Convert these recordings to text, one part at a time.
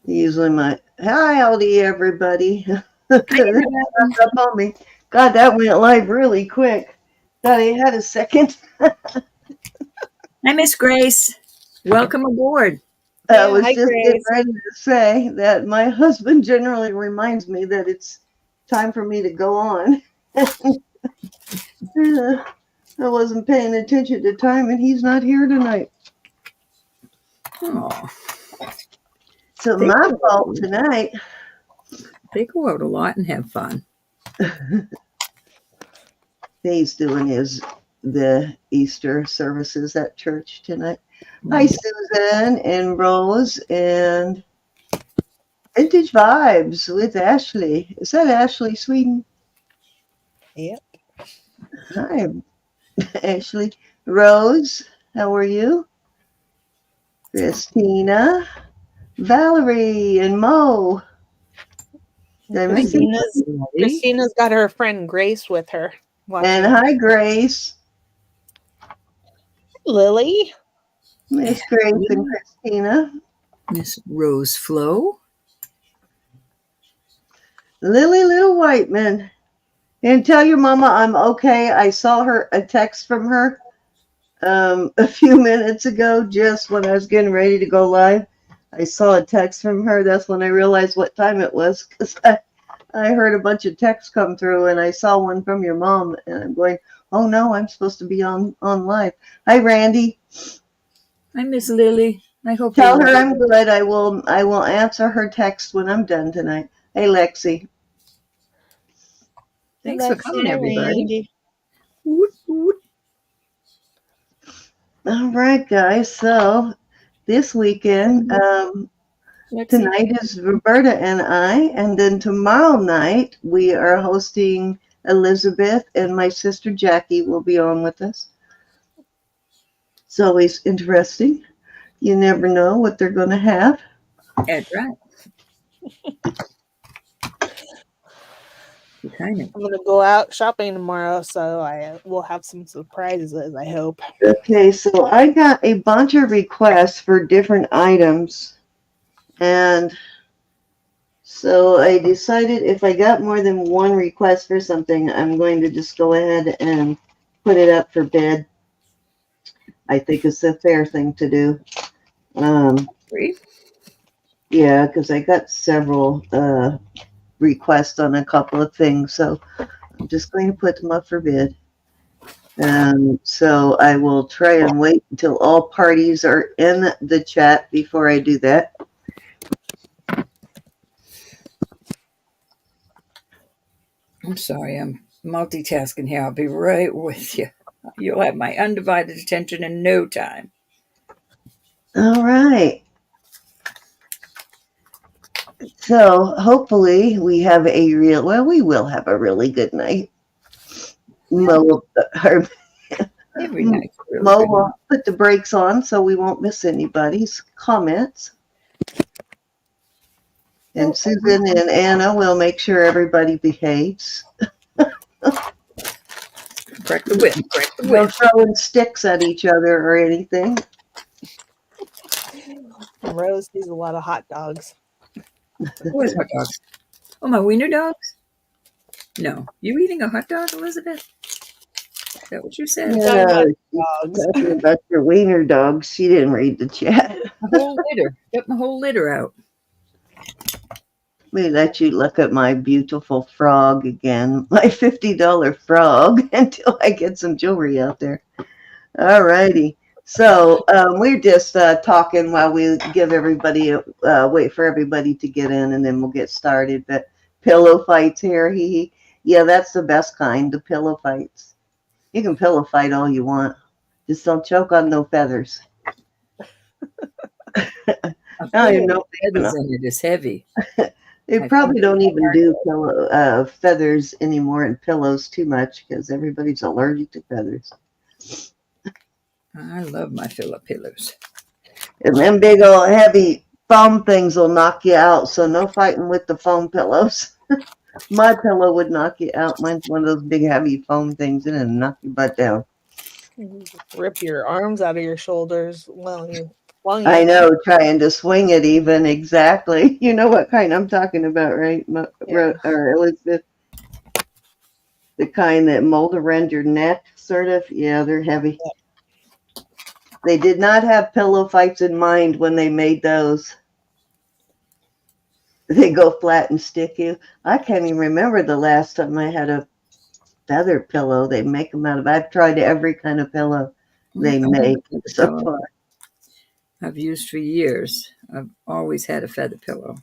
Usually my hi, howdy, everybody. Hi, everybody. Up on me. God, that went live really quick. Thought I had a second. Hi, Miss Grace. Welcome aboard. I Yeah, was hi just getting Grace. ready to say that my husband generally reminds me that it's time for me to go on. I wasn't paying attention to time, and he's not here tonight. Oh, So they my go fault out, tonight. they go out a lot and have fun. He's doing the Easter services at church tonight. Hi, Mm. Susan and Rose and Vintage Vibes with Ashley. Is that Ashley Sweden? Yep. Hi, Ashley. Rose, how are you? Christina, Valerie, and Mo. Did I miss Christina's anybody? Christina's got her friend Grace with her And watching. hi, Grace. Lily. Miss Grace and Christina. Miss Rose Flo. Lily Little Whiteman. And tell your mama I'm okay. I saw a text from her a few minutes ago, just when I was getting ready to go live. I saw a text from her. That's when I realized what time it was, because I heard a bunch of texts come through, and I saw one from your mom, and I'm going, oh no, I'm supposed to be on live. Hi, Randy. Hi, Miss Lily. I hope you're Tell her well. I'm good. I will answer her text when I'm done tonight. Hey, Lexi. Thanks for coming, Alexia, everybody. Randy. Woot, woot. All right, guys. So this weekend, Lexi. tonight is Roberta and I, and then tomorrow night we are hosting Elizabeth, and my sister Jackie will be on with us. It's always interesting. You never know what they're going to have. That's right. You kind of. I'm gonna go out shopping tomorrow, so I will have some surprises. I hope. Okay, so I got a bunch of requests for different items, and so I decided if I got more than one request for something, I'm going to just go ahead and put it up for bid. I think it's a fair thing to do. Free. Yeah, because I got several requests on a couple of things, so I'm just going to put them up for bid. So I will try and wait until all parties are in the chat before I do that. I'm sorry, I'm multitasking here. I'll be right with you. You'll have my undivided attention in no time. All right. So hopefully we have we will have a really good night. Mo, Every night's a really Mo good will night. put the brakes on so we won't miss anybody's comments. And Susan and Anna will make sure everybody behaves. Crack the whip. Crack the No whip. throwing sticks at each other or anything. Rose sees a lot of hot dogs. Where's hot dogs? Oh, my wiener dogs? No. You eating a hot dog, Elizabeth? Is that what you said? Talking Yeah, about she's dogs. talking about your wiener dogs. She didn't read the chat. My whole litter. Got my whole litter out. Let me let you look at my beautiful frog again, my $50 frog, until I get some jewelry out there. All righty. So we're just talking while we give everybody, wait for everybody to get in, and then we'll get started. But pillow fights here, yeah, that's the best kind, the pillow fights. You can pillow fight all you want. Just don't choke on no feathers. I don't even know if Feathers in it is heavy. they I probably think don't even do feathers anymore in pillows too much because everybody's allergic to feathers. I love my fill-up pillows. And them big old heavy foam things will knock you out. So no fighting with the foam pillows. My pillow would knock you out. Mine's one of those big heavy foam things and knock your butt down. Rip your arms out of your shoulders while you Well, I know, trying to swing it even exactly. You know what kind I'm talking about, right? Yeah. Or Elizabeth, the kind that mold around your neck, sort of. Yeah, they're heavy. They did not have pillow fights in mind when they made those. They go flat and stick you. I can't even remember the last time I had a feather pillow. They make them out of. I've tried every kind of pillow they make so far. I've used for years. I've always had a feather pillow.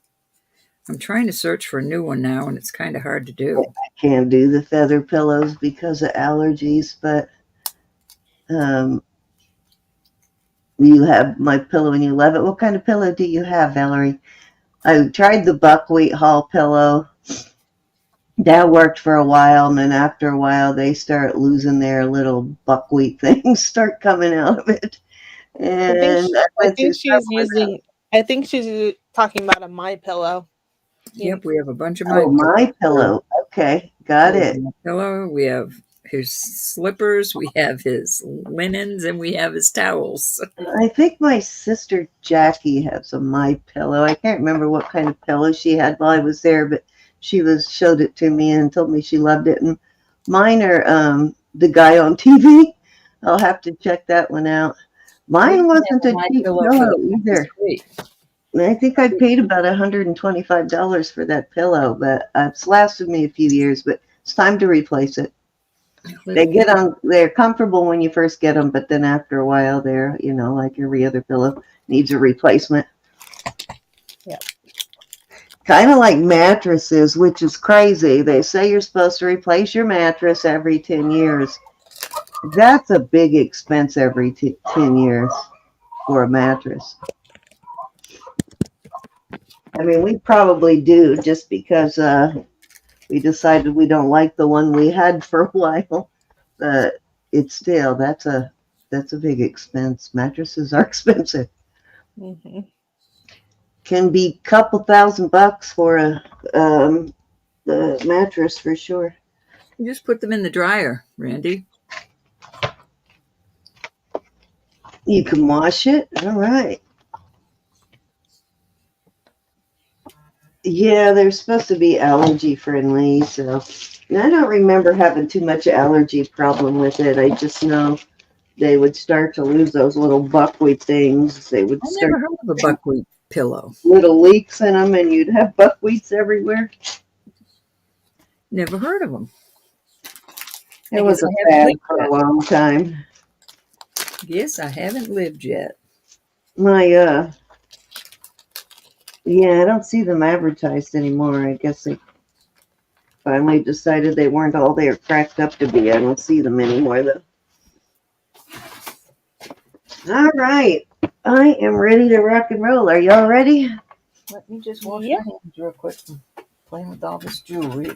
I'm trying to search for a new one now, and it's kind of hard to do. I can't do the feather pillows because of allergies, but you have my pillow and you love it. What kind of pillow do you have, Valerie? I tried the buckwheat hall pillow. That worked for a while, and then after a while, they start losing their little buckwheat things, start coming out of it. And I think she's using. I think she's talking about a My Pillow. Yep, we have a bunch of my pillow. Okay, got it. Pillow. We have his slippers, we have his linens, and we have his towels. I think my sister Jackie has a my pillow. I can't remember what kind of pillow she had while I was there, but she showed it to me and told me she loved it. And mine are the guy on TV. I'll have to check that one out. Mine wasn't a cheap pillow either. I think I paid about $125 for that pillow, but it's lasted me a few years, but it's time to replace it. They're comfortable when you first get them, but then after a while, they're, like every other pillow, needs a replacement. Yeah. Kind of like mattresses, which is crazy. They say you're supposed to replace your mattress every 10 years. That's a big expense every 10 years for a mattress. I mean, we probably do just because we decided we don't like the one we had for a while. But it's still, that's a big expense. Mattresses are expensive. Mm-hmm. Can be a couple $1,000 for the mattress for sure. You just put them in the dryer, Randy. You can wash it. All right. Yeah, they're supposed to be allergy friendly, so I don't remember having too much allergy problem with it. I just know they would start to lose those little buckwheat things. They would start never heard of a buckwheat pillow. Little leaks in them, and you'd have buckwheats everywhere. Never heard of them. It was a fad for a long time. Yes, I haven't lived yet. Yeah, I don't see them advertised anymore. I guess they finally decided they weren't all they were cracked up to be. I don't see them anymore, though. All right. I am ready to rock and roll. Are y'all ready? Let me just wash my hands real quick from playing with all this jewelry.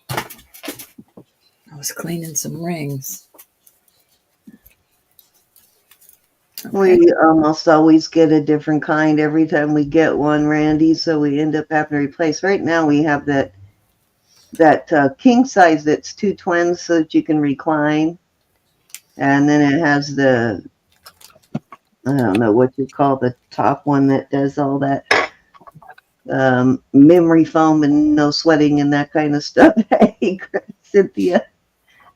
I was cleaning some rings. Okay. We almost always get a different kind every time we get one, Randy, so we end up having to replace. Right now we have that king size that's 2 twins so that you can recline. And then it has the, I don't know what you call the top one that does all that memory foam and no sweating and that kind of stuff. Hey, Cynthia,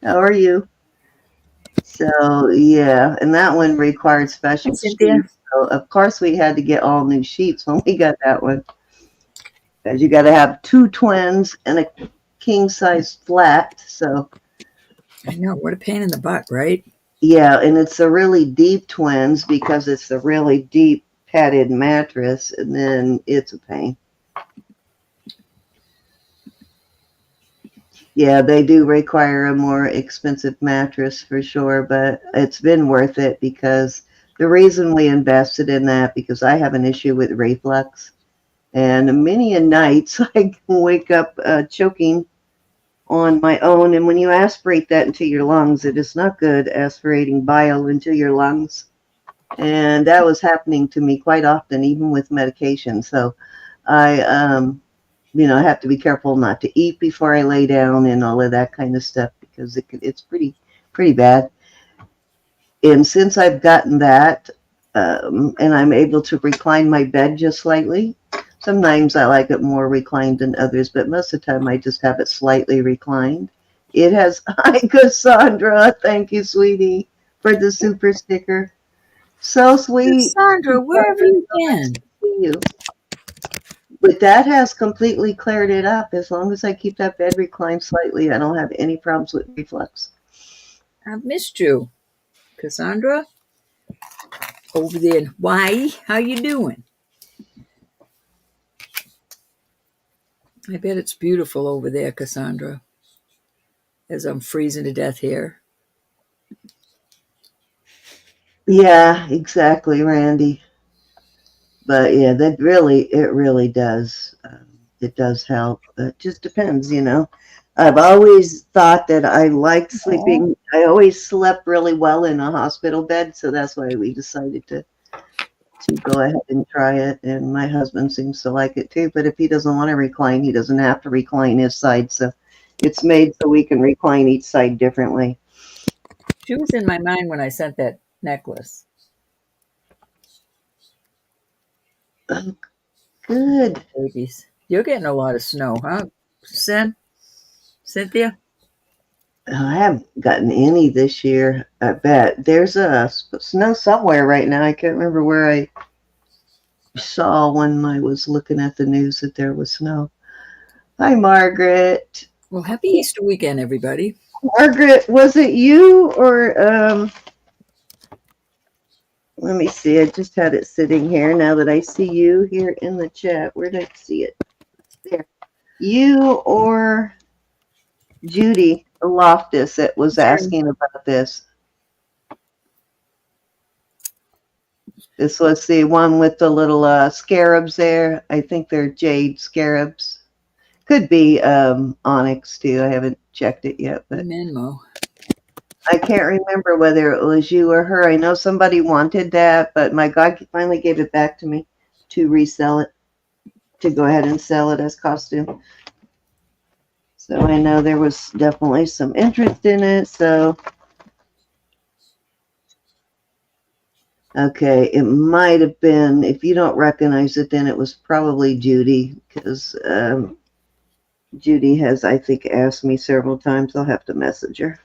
how are you? So, yeah, and that one required special sheets. So, of course, we had to get all new sheets when we got that one. Because you got to have 2 twins and a king-size flat. So, I know, what a pain in the butt, right? Yeah, and it's a really deep twins because it's a really deep padded mattress, and then it's a pain. Yeah, they do require a more expensive mattress for sure, but it's been worth it because the reason we invested in that, because I have an issue with reflux, and many a nights I can wake up choking on my own, and when you aspirate that into your lungs, it is not good aspirating bile into your lungs, and that was happening to me quite often, even with medication. So I I have to be careful not to eat before I lay down and all of that kind of stuff because it's pretty bad. And since I've gotten that, and I'm able to recline my bed just slightly. Sometimes I like it more reclined than others, but most of the time I just have it slightly reclined. It has, hi Cassandra, thank you, sweetie, for the super sticker. So sweet. Cassandra, where have you been? See you. But that has completely cleared it up. As long as I keep that bed reclined slightly, I don't have any problems with reflux. I've missed you. Cassandra, over there in Hawaii, how you doing? I bet it's beautiful over there, Cassandra, as I'm freezing to death here. Yeah, exactly, Randy. But yeah, it really does. It does help. It just depends, you know. I've always thought that I liked sleeping. I always slept really well in a hospital bed, so that's why we decided to go ahead and try it. And my husband seems to like it too. But if he doesn't want to recline, he doesn't have to recline his side. So it's made so we can recline each side differently. She was in my mind when I sent that necklace. Oh, good. Babies. You're getting a lot of snow, huh, Cynthia? I haven't gotten any this year. I bet there's a snow somewhere right now. I can't remember where I saw when I was looking at the news that there was snow. Hi, Margaret. Well, happy Easter weekend, everybody. Margaret, was it you or let me see. I just had it sitting here. Now that I see you here in the chat, where did I see it? There. You or Judy Loftus that was asking about this. This was the one with the little scarabs there. I think they're jade scarabs. Could be onyx too. I haven't checked it yet, but Menmo. I can't remember whether it was you or her. I know somebody wanted that, but my God finally gave it back to me to resell it, to go ahead and sell it as costume. So I know there was definitely some interest in it. So, okay, it might have been, if you don't recognize it, then it was probably Judy, because Judy has, I think, asked me several times. I'll have to message her.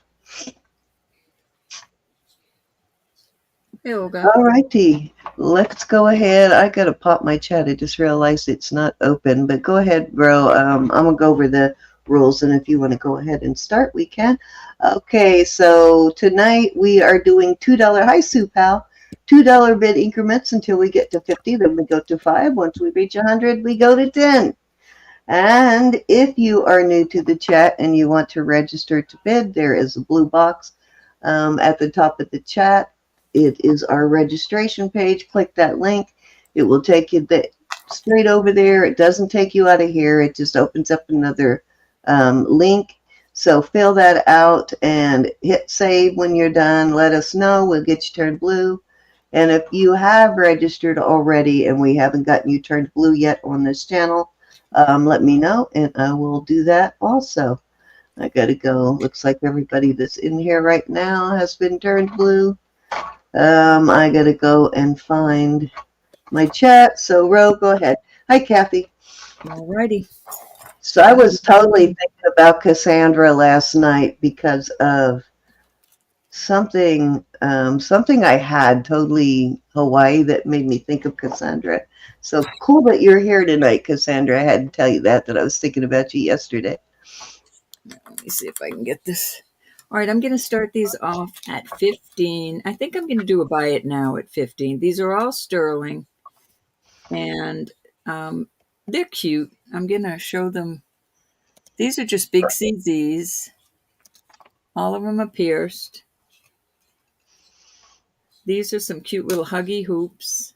Hey, Olga. All righty, let's go ahead. I gotta pop my chat. I just realized it's not open, but go ahead, bro. I'm gonna go over the rules, and if you want to go ahead and start, we can. Okay, so tonight we are doing $2. Hi, Sue Pal. $2 bid increments until we get to 50. Then we go to 5. Once we reach 100, we go to 10. And if you are new to the chat and you want to register to bid, there is a blue box at the top of the chat. It is our registration page. Click that link. It will take you straight over there. It doesn't take you out of here. It just opens up another link. So fill that out and hit save when you're done. Let us know. We'll get you turned blue. And if you have registered already and we haven't gotten you turned blue yet on this channel, let me know and I will do that also. I gotta go. Looks like everybody that's in here right now has been turned blue. I gotta go and find my chat. So, Ro, go ahead. Hi, Kathy. Alrighty. So I was totally thinking about Cassandra last night because of something I had totally Hawaii that made me think of Cassandra. So cool that you're here tonight, Cassandra. I had to tell you that I was thinking about you yesterday. Let me see if I can get this. All right, I'm going to start these off at 15. I think I'm going to do a buy it now at 15. These are all sterling, and they're cute. I'm going to show them. These are just big CZs. All of them are pierced. These are some cute little huggy hoops.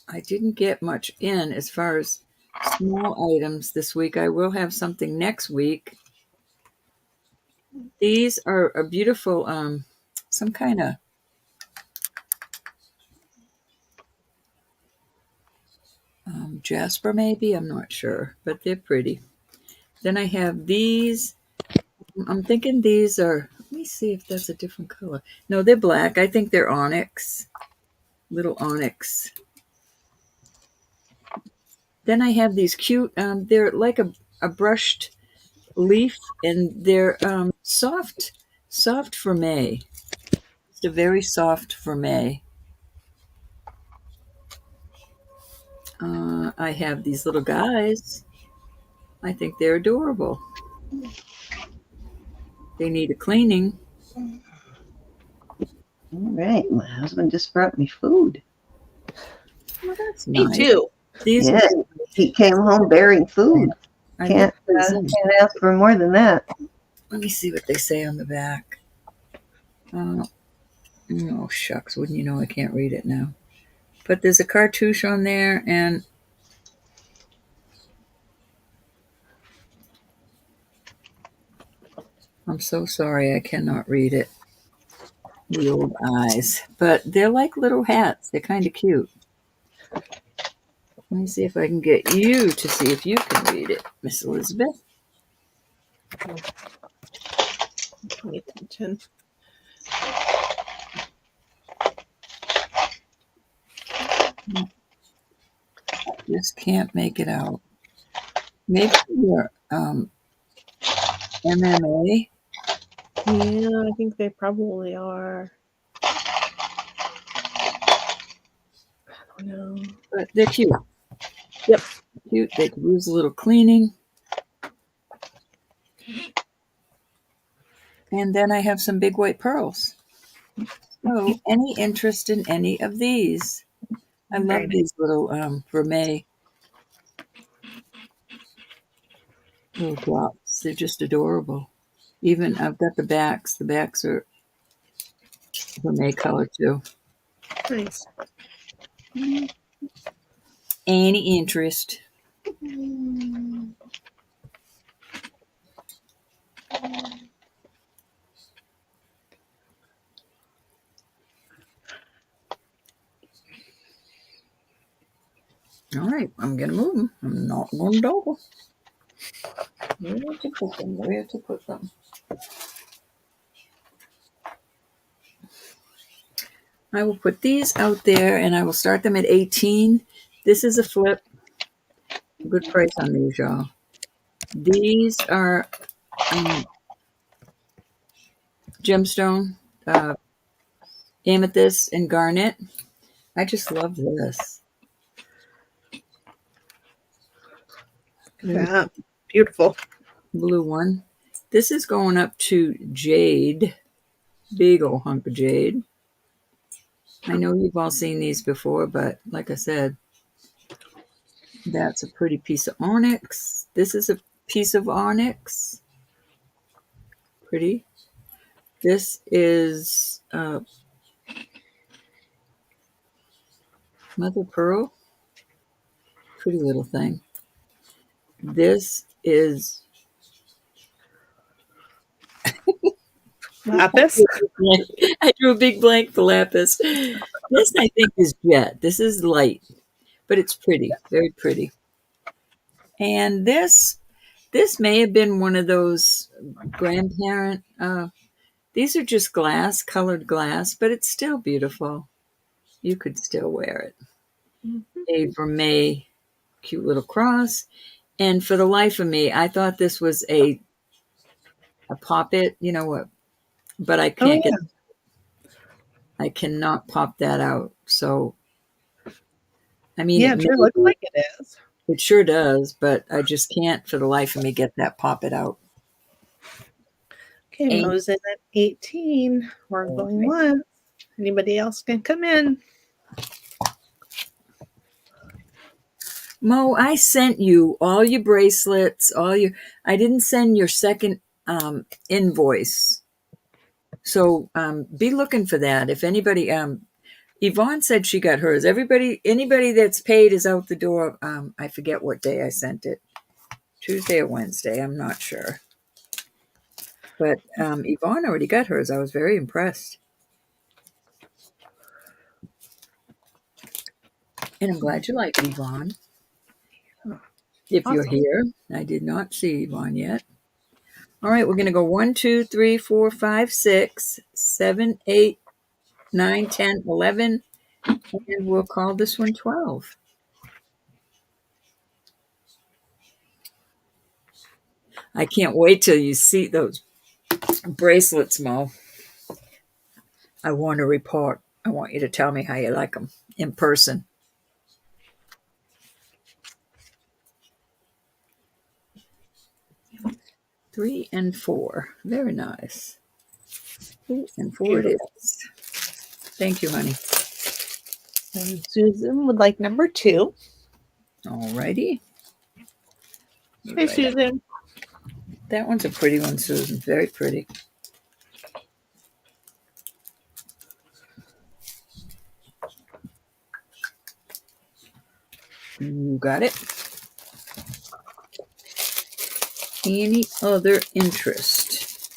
I didn't get much in as far as small items this week. I will have something next week. These are a beautiful, some kind of jasper maybe. I'm not sure, but they're pretty. Then I have these. I'm thinking these are Let me see if that's a different color. No, they're black. I think they're onyx. Little onyx. Then I have these cute, they're like a brushed leaf, and they're soft for May. It's a very soft for May. I have these little guys. I think they're adorable. They need a cleaning. All right, my husband just brought me food. Well, that's Me nice. too. These Yeah, are, he came home bearing food. I Can't think these are- ask for more than that. let me see what they say on the back. Oh, shucks. Wouldn't you know I can't read it now. But there's a cartouche on there, and I'm so sorry I cannot read it. The old eyes. But they're like little hats. They're kind of cute. Let me see if I can get you to see if you can read it, Miss Elizabeth. Pay attention. Just can't make it out. Maybe you're MMA. Yeah, I think they probably are. I don't know. But they're cute. Yep. Cute. They could use a little cleaning. And then I have some big white pearls. So, any interest in any of these? I love Very nice. these little vermeil little drops. They're just adorable. Even I've got the backs. The backs are vermeil color too. Nice. Any interest? All right, I'm gonna move them. I'm not going to double. Where to put them? Where to put them? I will put these out there, and I will start them at 18. This is a flip. Good price on these, y'all. These are gemstone, amethyst, and garnet. I just love this. Yeah, beautiful. Blue one. This is going up to jade. Big old hunk of jade. I know you've all seen these before, but like I said, that's a pretty piece of onyx. This is a piece of onyx. Pretty. This is mother pearl. Pretty little thing. This is Lapis. I drew a big blank for lapis. This I think is jet. This is light, but it's pretty, very pretty. And this may have been one of those grandparent. These are just glass, colored glass, but it's still beautiful. You could still wear it. A vermeil, cute little cross. And for the life of me, I thought this was a poppet. You know what? But I can't get. I cannot pop that out. So, I mean, Yeah, it sure looks like it is. It sure does, but I just can't for the life of me get that pop it out. Okay, Mo's in at 18. We're going once. Anybody else can come in. Mo, I sent you all your bracelets, I didn't send your second invoice. So be looking for that. If anybody, Yvonne said she got hers. Anybody that's paid is out the door. I forget what day I sent it. Tuesday or Wednesday, I'm not sure. But Yvonne already got hers. I was very impressed. And I'm glad you like Yvonne. If you're here, I did not see Yvonne yet. All right, we're going to go 1, 2, 3, 4, 5, 6, 7, 8, 9, 10, 11, and we'll call this one 12. I can't wait till you see those bracelets, Mo. I want a report. I want you to tell me how you like them in person. 3 and 4. Very nice. 3 and 4 it is. Thank you, honey. And Susan would like number 2. All righty. Hey, Susan. That one's a pretty one, Susan. Very pretty. You got it. Any other interest?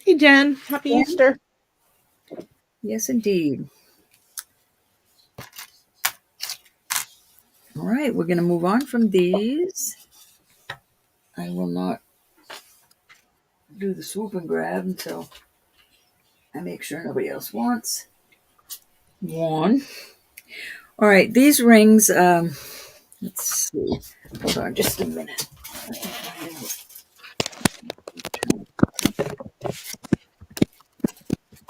Hey, Jen. Happy Easter. Yes, indeed. All right, we're going to move on from these. I will not do the swoop and grab until I make sure nobody else wants one. All right, these rings, let's see. Hold on just a minute.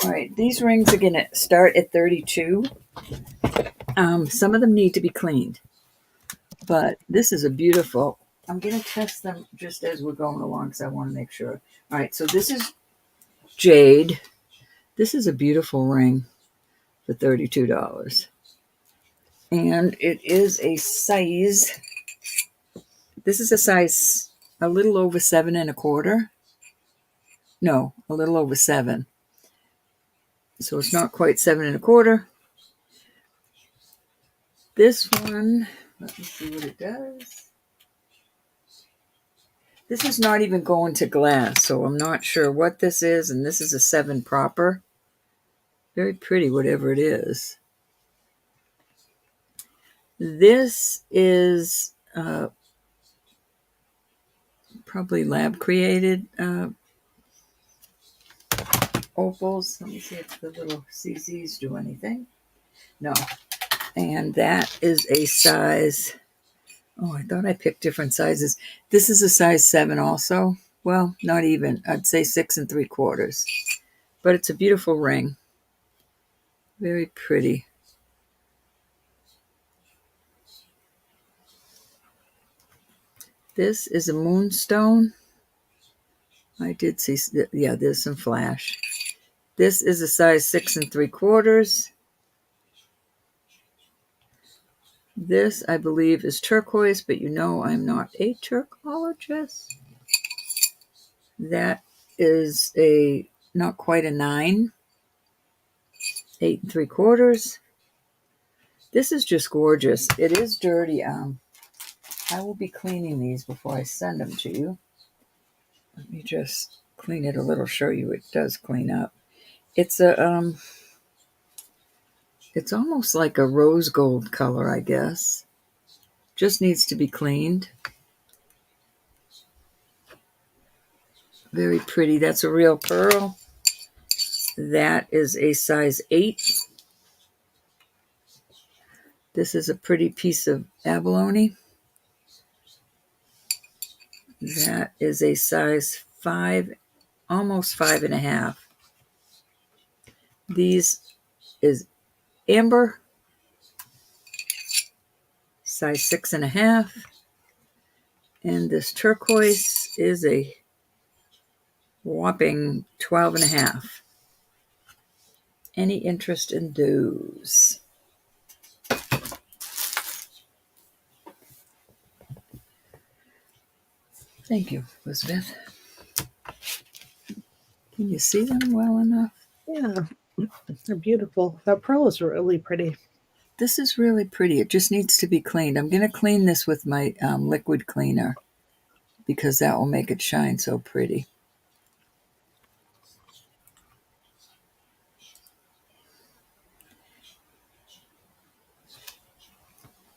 All right, these rings are going to start at 32. Some of them need to be cleaned, but this is a beautiful. I'm going to test them just as we're going along because I want to make sure. All right, so this is jade. This is a beautiful ring for $32. And it is a size, this is a size a little over 7.25. No, a little over 7. So it's not quite 7.25. This one, let me see what it does. This is not even going to glass, so I'm not sure what this is. And this is a 7 proper. Very pretty, whatever it is. This is probably lab created opals. Let me see if the little CZs do anything. No. And that is a size. Oh, I thought I picked different sizes. This is a size 7 also. Well, not even. I'd say 6 3/4. But it's a beautiful ring. Very pretty. This is a moonstone. I did see, yeah, there's some flash. This is a size 6 3/4. This, I believe, is turquoise, but you know I'm not a turcologist. That is a not quite a 9, 8 3/4. This is just gorgeous. It is dirty. I will be cleaning these before I send them to you. Let me just clean it a little, show you it does clean up. It's a it's almost like a rose gold color, I guess. Just needs to be cleaned. Very pretty. That's a real pearl. That is a size 8. This is a pretty piece of abalone. That is a size 5, almost 5.5. These is amber, size 6.5. And this turquoise is a whopping 12.5. Any interest in those? Thank you, Elizabeth. Can you see them well enough? Yeah, they're beautiful. That pearl is really pretty. This is really pretty. It just needs to be cleaned. I'm going to clean this with my liquid cleaner because that will make it shine so pretty.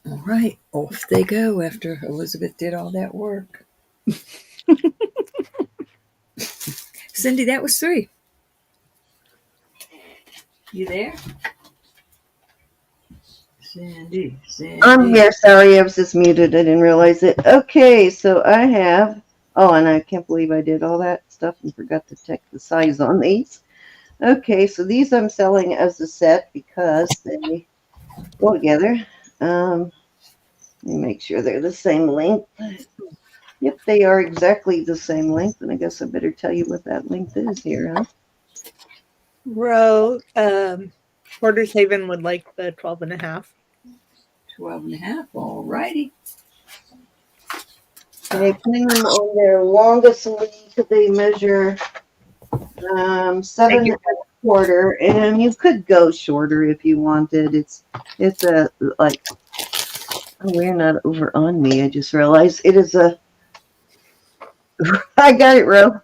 All right, off they go after Elizabeth did all that work. Cindy, that was 3. You there? Cindy. I'm here. Sorry, I was just muted. I didn't realize it. Okay, so I have. Oh, and I can't believe I did all that stuff and forgot to check the size on these. Okay, so these I'm selling as a set because they go together. Let me make sure they're the same length. Yep, they are exactly the same length, and I guess I better tell you what that length is here, huh? Porter's Haven would like the 12.5. 12.5. All righty. Okay, putting them on their longest sleeve, they measure 7.25, and you could go shorter if you wanted. It's a like. Oh, we're not over on me. I just realized it is a. I got it, Ro.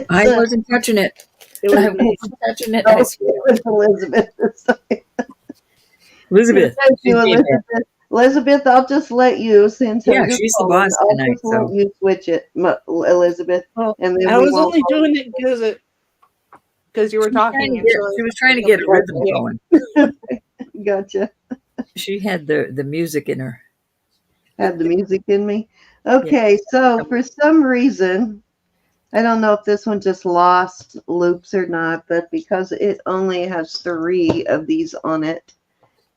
I wasn't touching it. I wasn't touching it. I swear. It's Elizabeth. Elizabeth. Thank you, Elizabeth. Elizabeth, I'll just let you, since Yeah, she's the boss tonight. I'll just let you switch it, Elizabeth. Well, and then I was only doing it because you were talking. She was trying to get a rhythm going. Gotcha. She had the music in her. Had the music in me. Okay, yeah. So for some reason, I don't know if this one just lost loops or not, but because it only has 3 of these on it,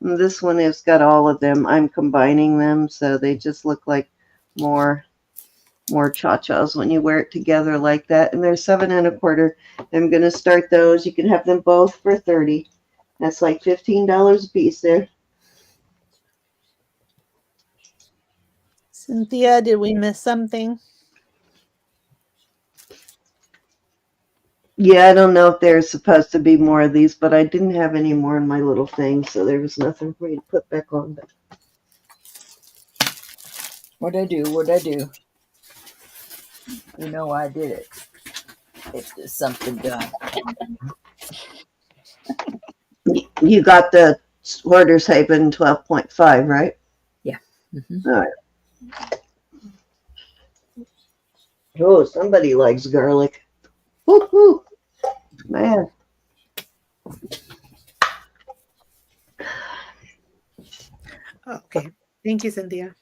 this one has got all of them. I'm combining them, so they just look like more cha-chas when you wear it together like that. And they're 7.25. I'm going to start those. You can have them both for $30. That's like $15 a piece there. Cynthia, did we miss something? Yeah, I don't know if there's supposed to be more of these, but I didn't have any more in my little thing, so there was nothing for me to put back on. But What'd I do? You know I did it. If there's something done. You got the Porter's Haven 12.5, right? Yeah. Mm-hmm. All right. Oh, somebody likes garlic. Woo-hoo. Man. Okay. Thank you, Cynthia.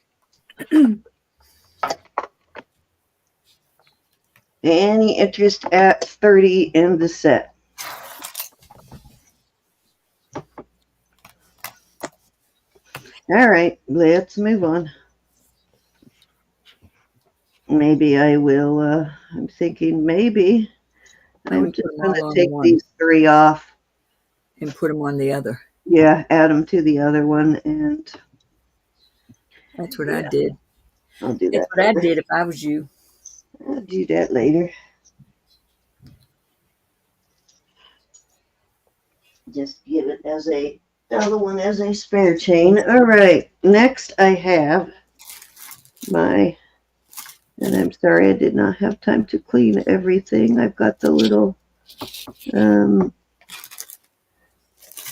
Any interest at 30 in the set? All right, let's move on. Maybe I will, I'm thinking maybe I'm just going to take these 3 off. And put them on the other. Yeah, add them to the other one, and that's what I did. I'll do that's that what later. I did if I was you. I'll do that later. Just give it as the other one as a spare chain. All right, next I have and I'm sorry I did not have time to clean everything. I've got the little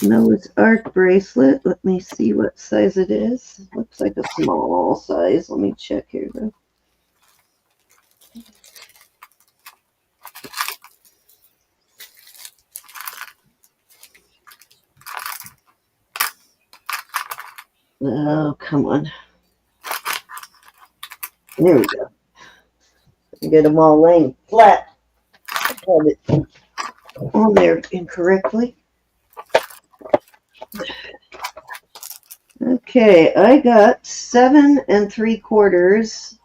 Noah's Ark bracelet. Let me see what size it is. Looks like a small size. Let me check here though. Oh, come on. There we go. Get them all laying flat. I had it on there incorrectly. Okay, I got 7 3/4,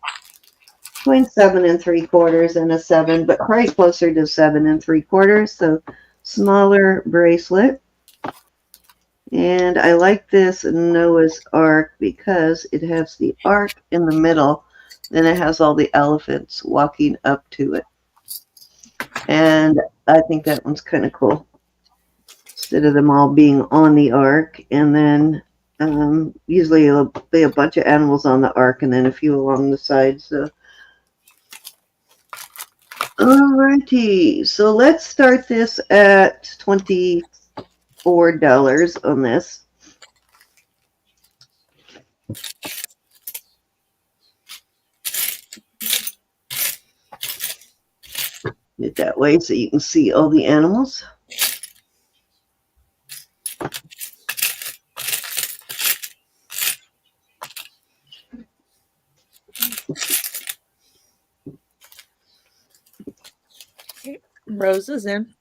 between 7 3/4 and a 7, but probably closer to 7 3/4. So smaller bracelet. And I like this Noah's Ark because it has the ark in the middle. Then it has all the elephants walking up to it. And I think that one's kind of cool. Instead of them all being on the ark. And then usually it'll be a bunch of animals on the ark and then a few along the sides. So. Alrighty. So let's start this at $24 on this. It that way so you can see all the animals. Okay. Rose is in.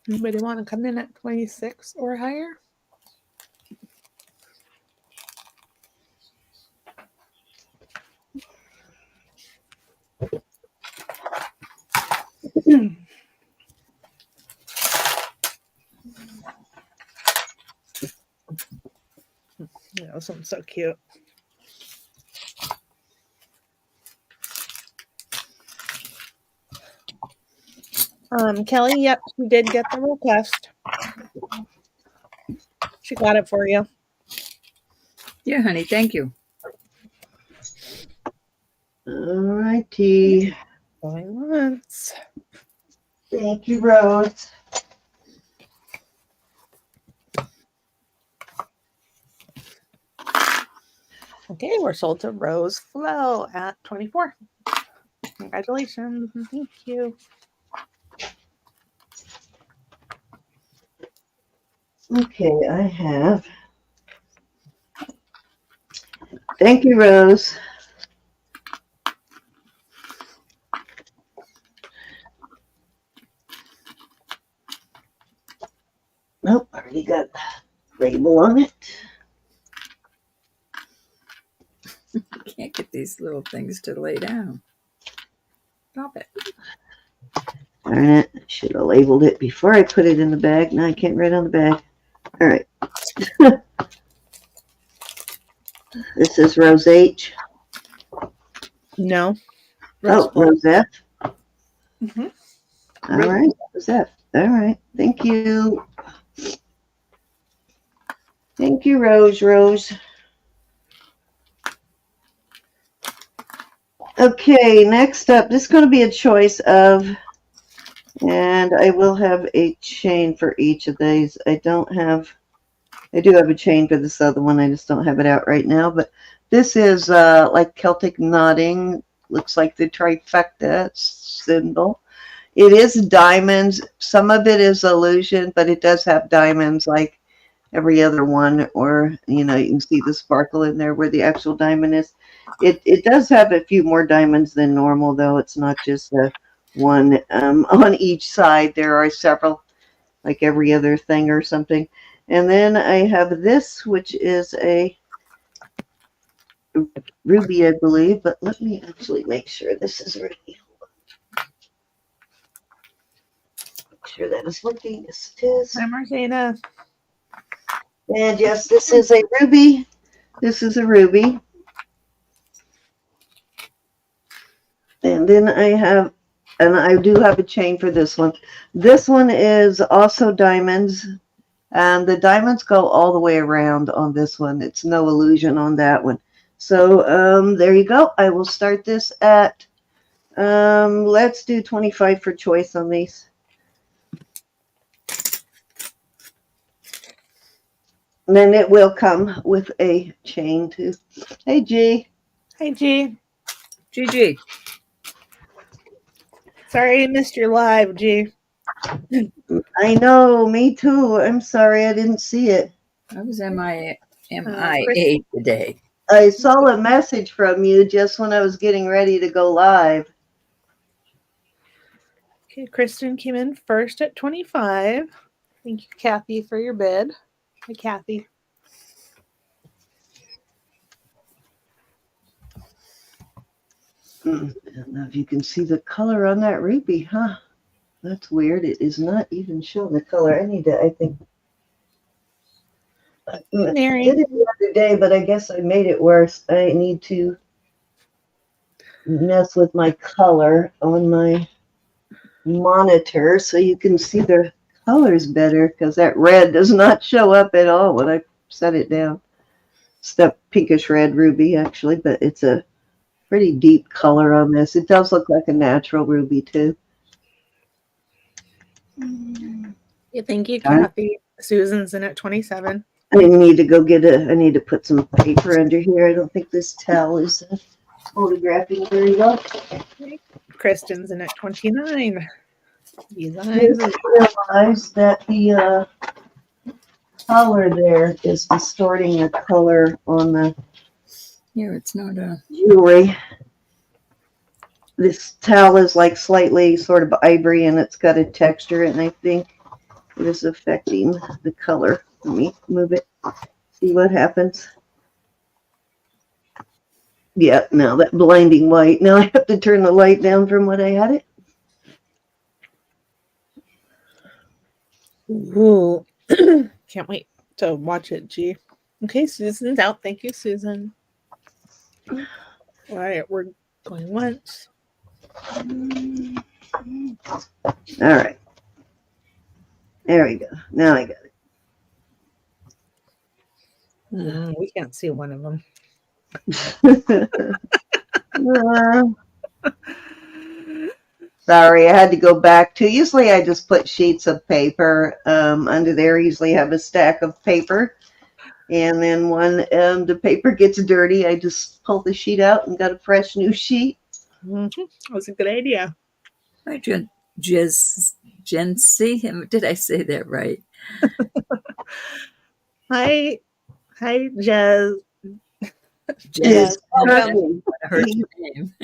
Anybody want to come in at 26 or higher? Yeah, this one's so cute. Kelly, yep, she did get the request. She got it for you. Yeah, honey, thank you. All righty. Going once. Thank you, Rose. Okay, we're sold to Rose Flo at 24. Congratulations. Thank you. Okay, I have. Thank you, Rose. Nope, already got the label on it. Can't get these little things to lay down. Stop it. Darn it, I should have labeled it before I put it in the bag. Now I can't write on the bag. All right. This is Rose H. No. Oh, Rose F. Mm-hmm. All right, Rose F. All right, thank you. Thank you, Rose. Okay, next up, this is going to be a choice of, and I will have a chain for each of these. I do have a chain for this other one. I just don't have it out right now, but this is like Celtic knotting. Looks like the trifecta symbol. It is diamonds. Some of it is illusion, but it does have diamonds like every other one, or you can see the sparkle in there where the actual diamond is. It does have a few more diamonds than normal, though. It's not just the one on each side. There are several, like every other thing or something. And then I have this, which is a ruby, I believe, but let me actually make sure this is ruby. Make sure that is working. Yes, it is. Hi, Martina. And yes, this is a ruby. This is a ruby. And then I do have a chain for this one. This one is also diamonds. And the diamonds go all the way around on this one. It's no illusion on that one. So there you go. I will start this at, let's do 25 for choice on these. And then it will come with a chain too. Hey, G. Hey, G. GG. Sorry I missed your live, G. I know, me too. I'm sorry I didn't see it. I was MIA today. I saw a message from you just when I was getting ready to go live. Okay, Kristen came in first at 25. Thank you, Kathy, for your bid. Hi, Kathy. I don't know if you can see the color on that ruby, huh? That's weird. It is not even showing the color. I think. I did it the other day, but I guess I made it worse. I need to mess with my color on my monitor so you can see the colors better, because that red does not show up at all when I set it down. It's the pinkish red ruby, actually, but it's a pretty deep color on this. It does look like a natural ruby, too. Yeah, thank you, Kathy. Susan's in at 27. I need to go get I need to put some paper under here. I don't think this towel is photographing very well. Kristen's in at 29. Just Designs. realized that the color there is distorting the color on the Here, it's not a. jewelry. This towel is like slightly sort of ivory and it's got a texture, and I think it is affecting the color. Let me move it, see what happens. Yeah, now that blinding white. Now I have to turn the light down from what I had it. Ooh. Can't wait to watch it, G. Okay, Susan's out. Thank you, Susan. All right, we're going once. All right. There we go. Now I got it. We can't see one of them. Sorry, I had to go back to, usually I just put sheets of paper under there. Usually have a stack of paper. And then when the paper gets dirty, I just pull the sheet out and got a fresh new sheet. That's a good idea. Hi, Jency. Did I say that right? Hi, Jez. Jez.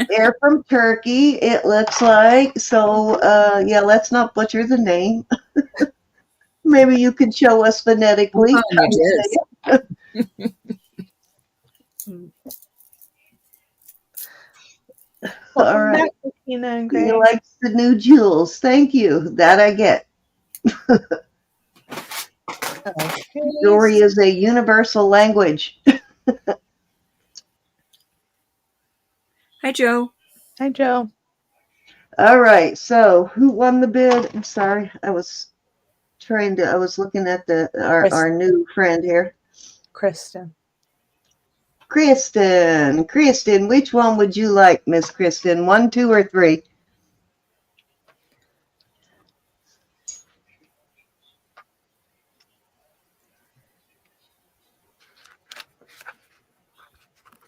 They're from Turkey, it looks like. So, yeah, let's not butcher the name. Maybe you could show us phonetically. All right. You like the new jewels. Thank you. That I get. Jewelry is a universal language. Hi, Joe. Hi, Joe. All right. So who won the bid? I'm sorry. I was looking at our new friend here. Kristen, which one would you like, Miss Kristen? 1, 2, or 3?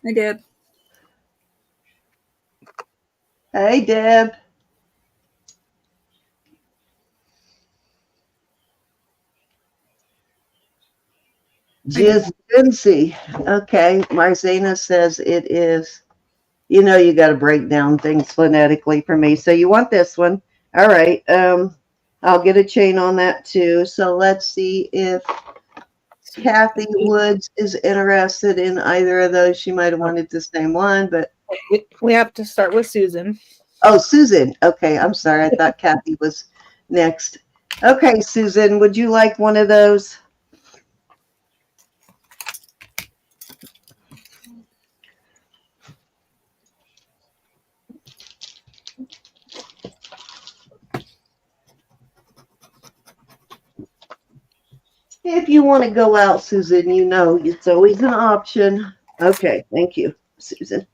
Hi, Deb. Hey, Deb. Just Vinci. Okay. Marzena says it is. You know, you got to break down things phonetically for me. So you want this one. All right. I'll get a chain on that too. So let's see if Kathy Woods is interested in either of those. She might have wanted the same one, but we have to start with Susan. Oh, Susan. Okay, I'm sorry. I thought Kathy was next. Okay, Susan, would you like one of those? If you want to go out, Susan, you know it's always an option. Okay, thank you, Susan.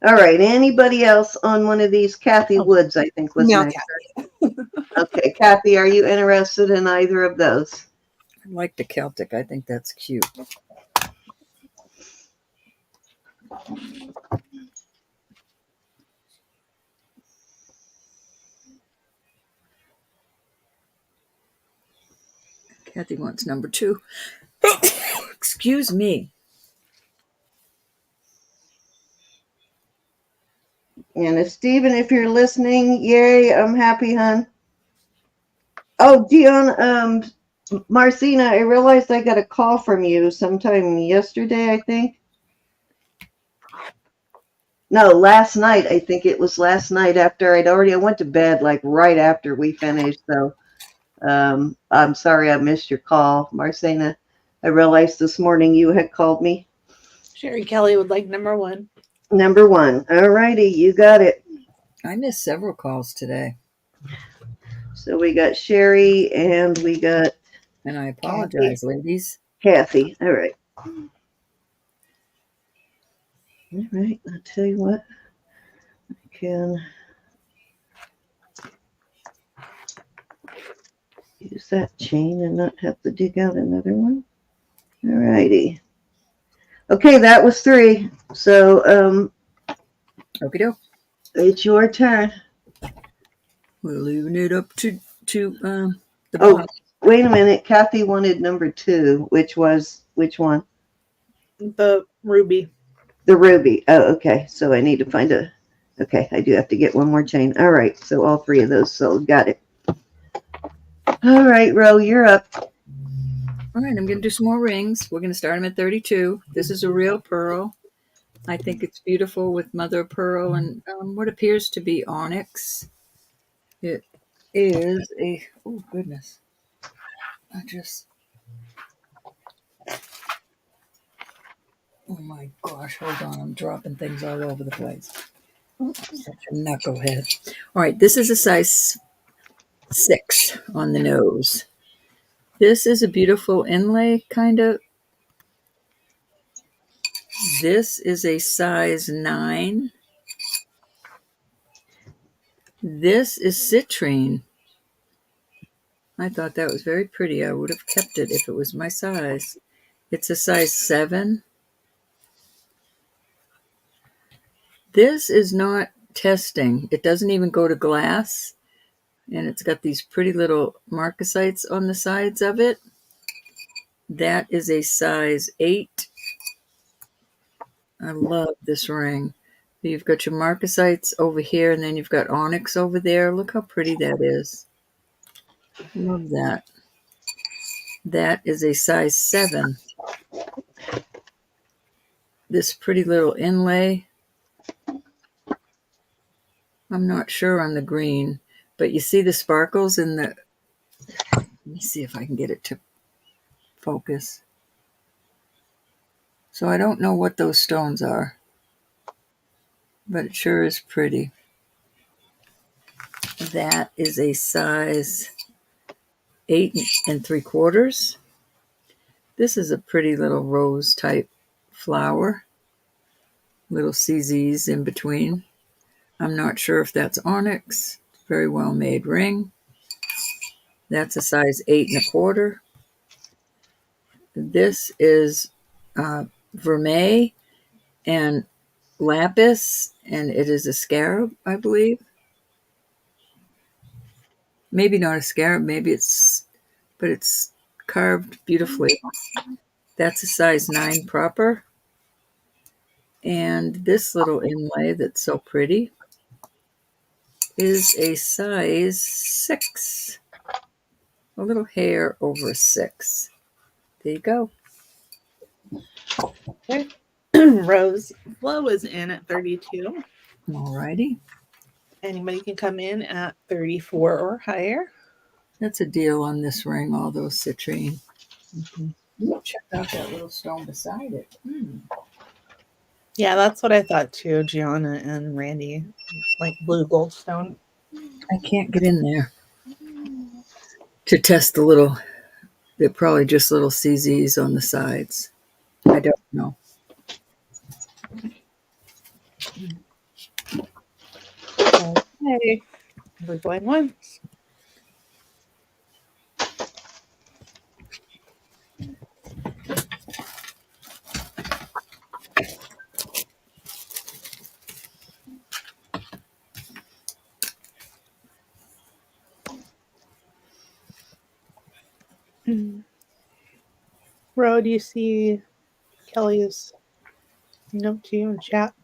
All right, anybody else on one of these? Kathy Woods, I think, was next. Kathy. Okay, Kathy, are you interested in either of those? I like the Celtic. I think that's cute. Kathy wants number 2. Excuse me. And if Stephen, if you're listening, yay, I'm happy, hon. Oh, Dion, Marcina, I realized I got a call from you sometime yesterday, I think. No, last night. I think it was last night after I went to bed like right after we finished. So I'm sorry I missed your call, Marcina. I realized this morning you had called me. Sherry Kelly would like number 1. Number 1. All righty, you got it. I missed several calls today. So we got Sherry and we got. And I apologize, Kathy. ladies. Kathy. All right. All right. I'll tell you what. I can use that chain and not have to dig out another one. All righty. Okay, that was 3. So Okie doke. it's your turn. We're leaving it up to the Oh, boss. wait a minute. Kathy wanted number 2, which was which one? The ruby. The ruby. Oh, okay. So I need to find a. Okay, I do have to get one more chain. All right. So all 3 of those sold. Got it. All right, Ro, you're up. All right, I'm going to do some more rings. We're going to start them at 32. This is a real pearl. I think it's beautiful with mother of pearl and what appears to be onyx. It is a, oh goodness. Oh my gosh, hold on. I'm dropping things all over the place. Such a knucklehead. All right, this is a size 6 on the nose. This is a beautiful inlay kind of. This is a size 9. This is citrine. I thought that was very pretty. I would have kept it if it was my size. It's a size 7. This is not testing. It doesn't even go to glass. And it's got these pretty little marcasites on the sides of it. That is a size 8. I love this ring. You've got your marcasites over here, and then you've got onyx over there. Look how pretty that is. Love that. That is a size 7. This pretty little inlay. I'm not sure on the green, but you see the sparkles in the... Let me see if I can get it to focus. So I don't know what those stones are, but it sure is pretty. That is a size 8 3/4. This is a pretty little rose type flower. Little CZs in between. I'm not sure if that's onyx. Very well made ring. That's a size 8 1/4. This is vermeil and lapis, and it is a scarab, I believe. Maybe not a scarab, but it's carved beautifully. That's a size 9 proper. And this little inlay that's so pretty is a size 6. A little hair over a 6. There you go. Okay. Rose Flow is in at 32. Alrighty. Anybody can come in at 34 or higher. That's a deal on this ring, all those citrine. Ooh, check out that little stone beside it. Yeah, that's what I thought too, Gianna and Randy. Like blue goldstone. I can't get in there to test the little, they're probably just little CZs on the sides. I don't know. Okay. We're going once. Ro, do you see Kelly's note to you in chat?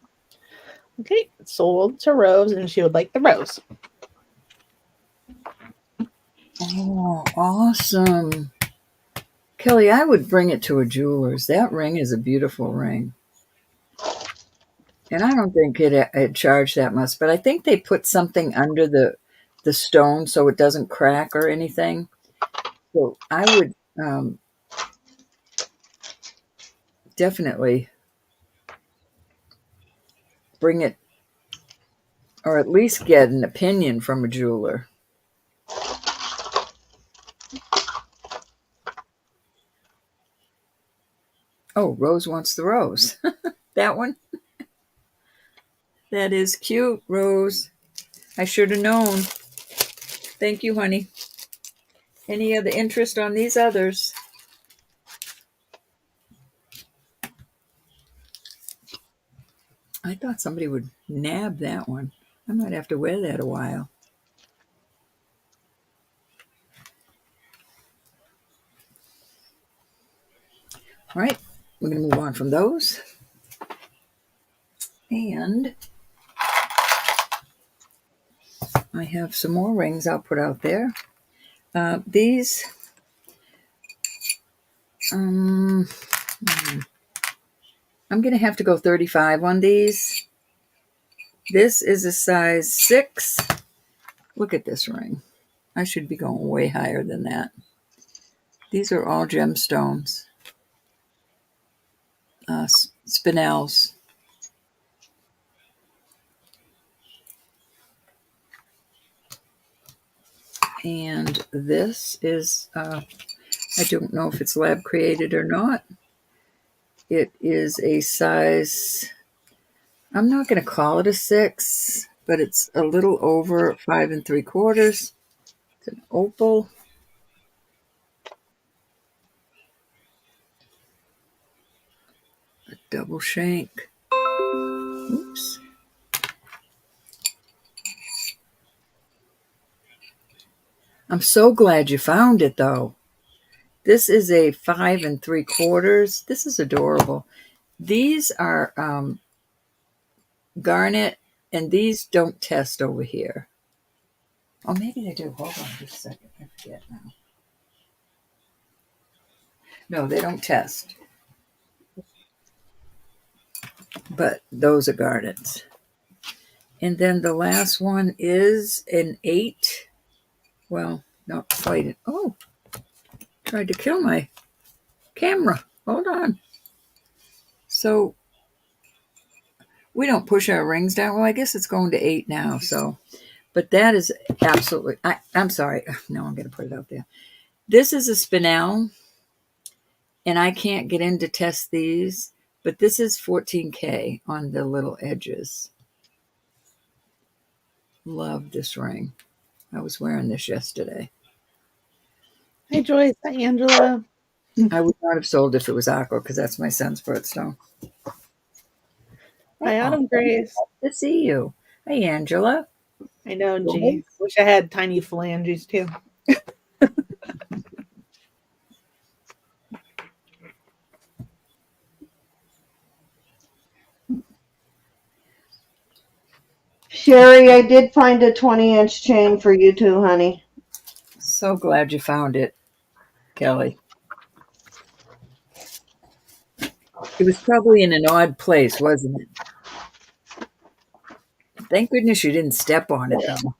Okay, sold to Rose, and she would like the rose. Oh, awesome. Kelly, I would bring it to a jeweler's. That ring is a beautiful ring. And I don't think it charged that much, but I think they put something under the stone so it doesn't crack or anything. So I would definitely bring it, or at least get an opinion from a jeweler. Oh, Rose wants the rose. That one? That is cute, Rose. I should have known. Thank you, honey. Any other interest on these others? thought somebody would nab that one. I might have to wear that a while. All right, we're going to move on from those. And I have some more rings I'll put out there. These, I'm going to have to go 35 on these. This is a size 6. Look at this ring. I should be going way higher than that. These are all gemstones. Spinels. And this is, I don't know if it's lab created or not. It is a size, I'm not going to call it a 6, but it's a little over 5 3/4. It's an opal. A double shank. Oops. I'm so glad you found it, though. This is a 5 3/4. This is adorable. These are garnet, and these don't test over here. Oh, maybe they do. Hold on just a second. I forget now. No, they don't test. But those are garnets. And then the last one is an 8. Well, not quite. Oh, tried to kill my camera. Hold on. So we don't push our rings down. Well, I guess it's going to 8 now. So, but that is absolutely, I'm sorry. No, I'm going to put it out there. This is a spinel, and I can't get in to test these, but this is 14K on the little edges. Love this ring. I was wearing this yesterday. Hi, Joyce. Hi, Angela. I would not have sold if it was aqua because that's my son's birthstone. Hi, Autumn Grace. Good to see you. Hey, Angela. I know, G. Wish I had tiny phalanges too. Sherry, I did find a 20-inch chain for you too, honey. So glad you found it, Kelly. It was probably in an odd place, wasn't it? Thank goodness you didn't step on it, though.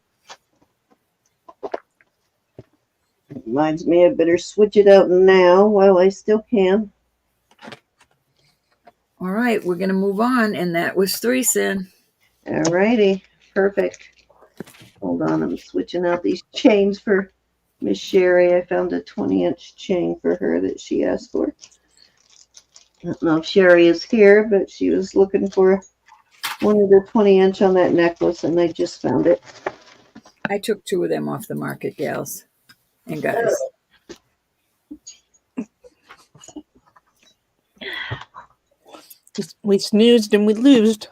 Reminds me I better switch it out now while I still can. All right, we're going to move on, and that was 3, Sin. All righty, perfect. Hold on, I'm switching out these chains for Miss Sherry. I found a 20-inch chain for her that she asked for. I don't know if Sherry is here, but she was looking for one of the 20-inch on that necklace, and I just found it. I took 2 of them off the market, gals and guys. We snoozed and we loosed.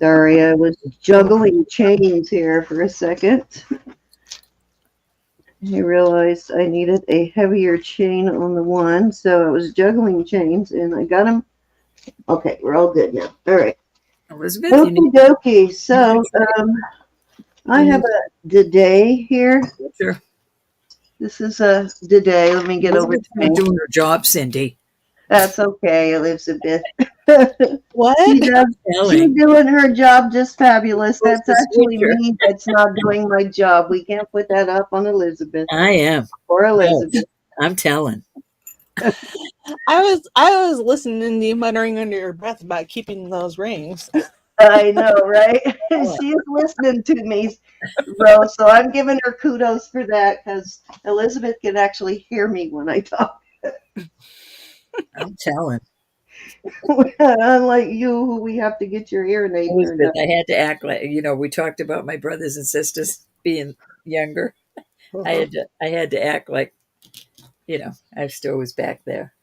Sorry, I was juggling chains here for a second. I realized I needed a heavier chain on the one, so I was juggling chains, and I got them. Okay, we're all good now. All right. Elizabeth, Okie dokie. So, I have a Day here. Sure. This is a Day. Let me get over to me. Doing her job, Cindy. That's okay, Elizabeth. What? She's doing her job just fabulous. That's actually me that's not doing my job. We can't put that up on Elizabeth. I am. Or Elizabeth. Yes, I'm telling. I was listening to you muttering under your breath about keeping those rings. I know, right? She's listening to me, Rose. So I'm giving her kudos for that because Elizabeth can actually hear me when I talk. I'm telling. Unlike you, who we have to get your hearing aid turned up. I had to act like, we talked about my brothers and sisters being younger. I had to act like, I still was back there.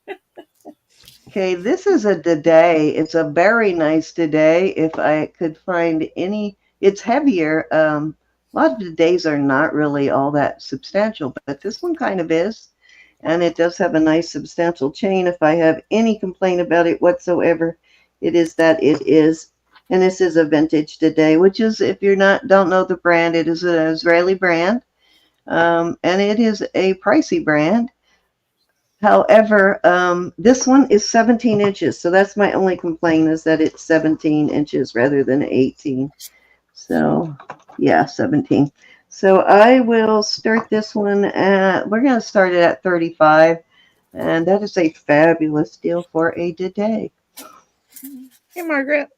Okay, this is a today. It's a very nice today. If I could find any, it's heavier. A lot of the days are not really all that substantial, but this one kind of is. And it does have a nice substantial chain. If I have any complaint about it whatsoever, it is that it is, and this is a vintage today, which is, if you're don't know the brand, it is an Israeli brand. And it is a pricey brand. However, this one is 17 inches. So that's my only complaint, is that it's 17 inches rather than 18. So yeah, 17. So I will start this one at, we're going to start it at 35. And that is a fabulous deal for a today. Hey, Margaret.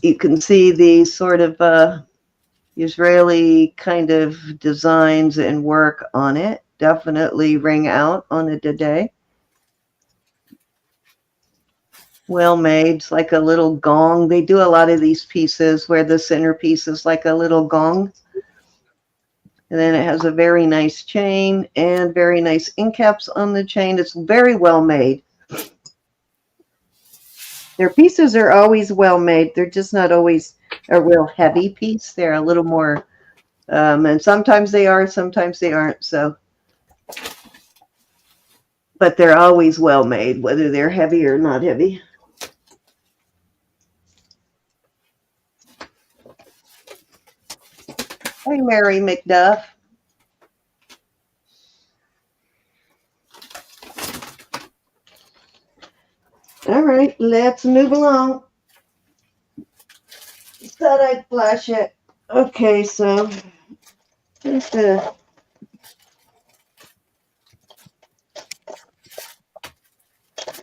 You can see the sort of Israeli kind of designs and work on it. Definitely ring out on a today. Well made. It's like a little gong. They do a lot of these pieces where the centerpiece is like a little gong. And then it has a very nice chain and very nice end caps on the chain. It's very well made. Their pieces are always well made. They're just not always a real heavy piece. They're a little more, and sometimes they are, sometimes they aren't. So, but they're always well made, whether they're heavy or not heavy. Hey, Mary McDuff. All right, let's move along. Just thought I'd flash it. Okay, so just let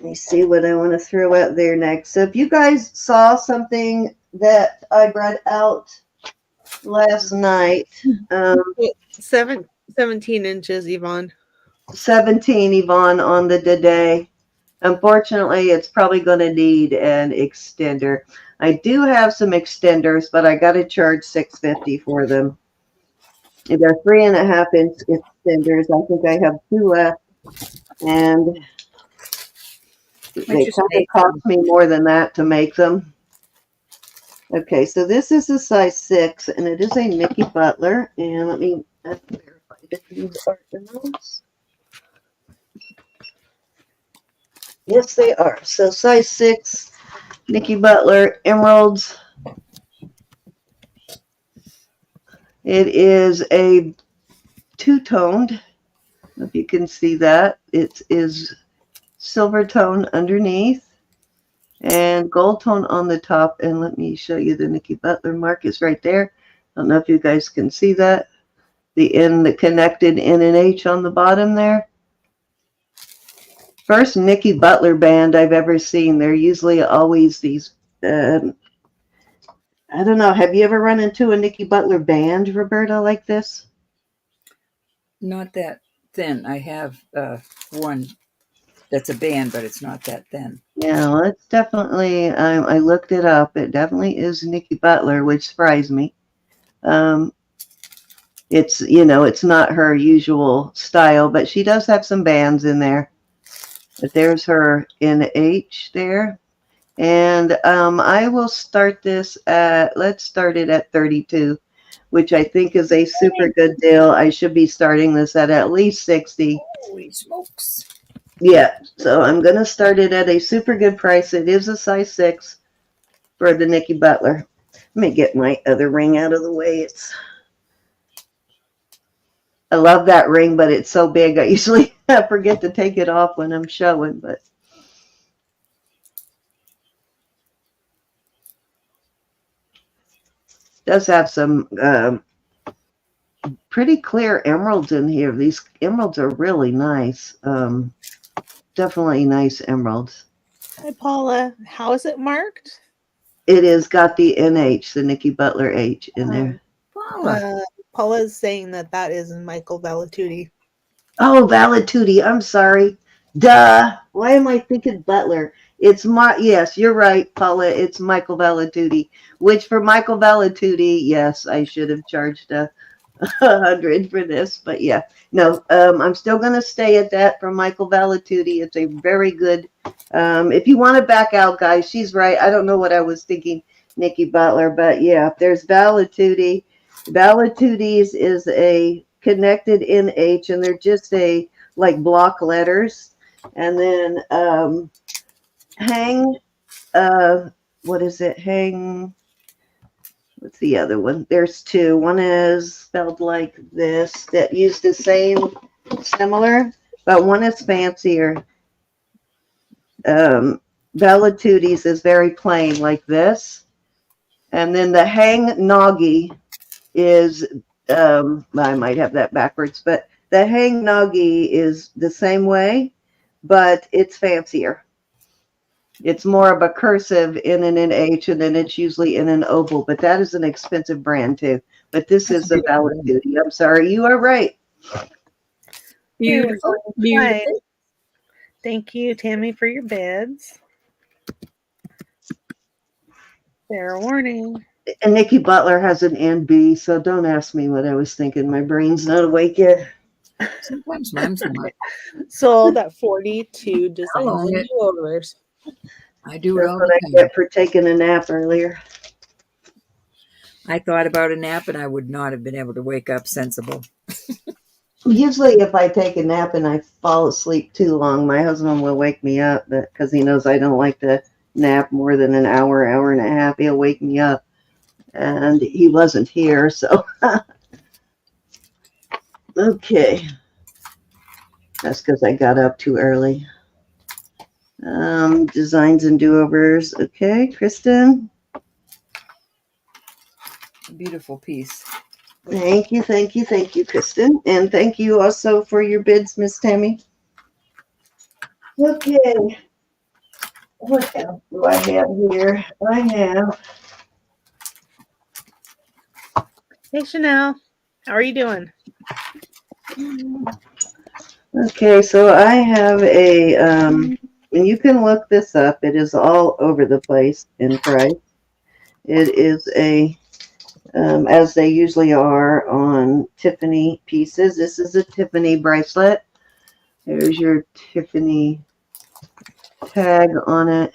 me see what I want to throw out there next. So if you guys saw something that I brought out last night, 17 inches, Yvonne. 17 Yvonne on the today. Unfortunately, it's probably going to need an extender. I do have some extenders, but I got to charge $6.50 for them. They're 3.5-inch extenders. I think I have 2 left, and they kind of cost me more than that to make them. Okay, so this is a size 6, and it is a Nicki Butler. And let me verify that these are emeralds. Yes, they are. So size 6, Nicki Butler, emeralds. It is a two-toned, if you can see that. It is silver tone underneath and gold tone on the top. And let me show you the Nicki Butler mark is right there. I don't know if you guys can see that. The N, the connected N and H on the bottom there. First Nicki Butler band I've ever seen. They're usually always these, I don't know. Have you ever run into a Nicki Butler band, Roberta, like this? Not that thin. I have one that's a band, but it's not that thin. Yeah, well, it's definitely, I looked it up. It definitely is Nicki Butler, which surprised me. It's, you know, it's not her usual style, but she does have some bands in there. But there's her NH there. And I will start this at, let's start it at 32, which I think is a super good deal. I should be starting this at least 60. Holy smokes. Yeah, so I'm going to start it at a super good price. It is a size 6 for the Nicki Butler. Let me get my other ring out of the way. I love that ring, but it's so big. I usually forget to take it off when I'm showing, but it does have some pretty clear emeralds in here. These emeralds are really nice. Definitely nice emeralds. Hi, Paula. How is it marked? It has got the NH, the Nicki Butler H in there. Paula is saying that is Michael Valetuti. Oh, Valetuti. I'm sorry. Duh. Why am I thinking Butler? It's yes, you're right, Paula. It's Michael Valetuti, which for Michael Valetuti, yes, I should have charged a 100 for this, but yeah, no, I'm still going to stay at that from Michael Valatutti. It's a very good. If you want to back out, guys, she's right. I don't know what I was thinking, Nicki Butler, but yeah, there's Valatutti. Valatutti's is a connected NH, and they're just a like block letters, and then hang. What is it? Hang. What's the other one? There's two. One is spelled like this that use the same similar, but one is fancier. Valatutti's is very plain like this. And then the hang nagi is, I might have that backwards, but the hang nagi is the same way, but it's fancier. It's more of a cursive in an NH, and then it's usually in an oval, but that is an expensive brand too. But this is the Valatutti. I'm sorry, you are right. Beautiful. Right. Beautiful. Thank you, Tammy, for your bids. Fair warning. And Nicki Butler has an NB, so don't ask me what I was thinking. My brain's not awake yet. Sometimes mine's not. Sold at 42 Designs own and it. Jewelers. I do it That's all what the I time. get for taking a nap earlier. I thought about a nap and I would not have been able to wake up sensible. Usually, if I take a nap and I fall asleep too long, my husband will wake me up because he knows I don't like to nap more than an hour, hour and a half. He'll wake me up. And he wasn't here, so. Okay. That's because I got up too early. Designs and do-overs. Okay, Kristen. Beautiful piece. Thank you, thank you, thank you, Kristen. And thank you also for your bids, Miss Tammy. Okay. What else do I have here? I have. Hey, Chanel. How are you doing? Okay, so I have a, and you can look this up. It is all over the place in price. It is a, as they usually are on Tiffany pieces. This is a Tiffany bracelet. There's your Tiffany tag on it.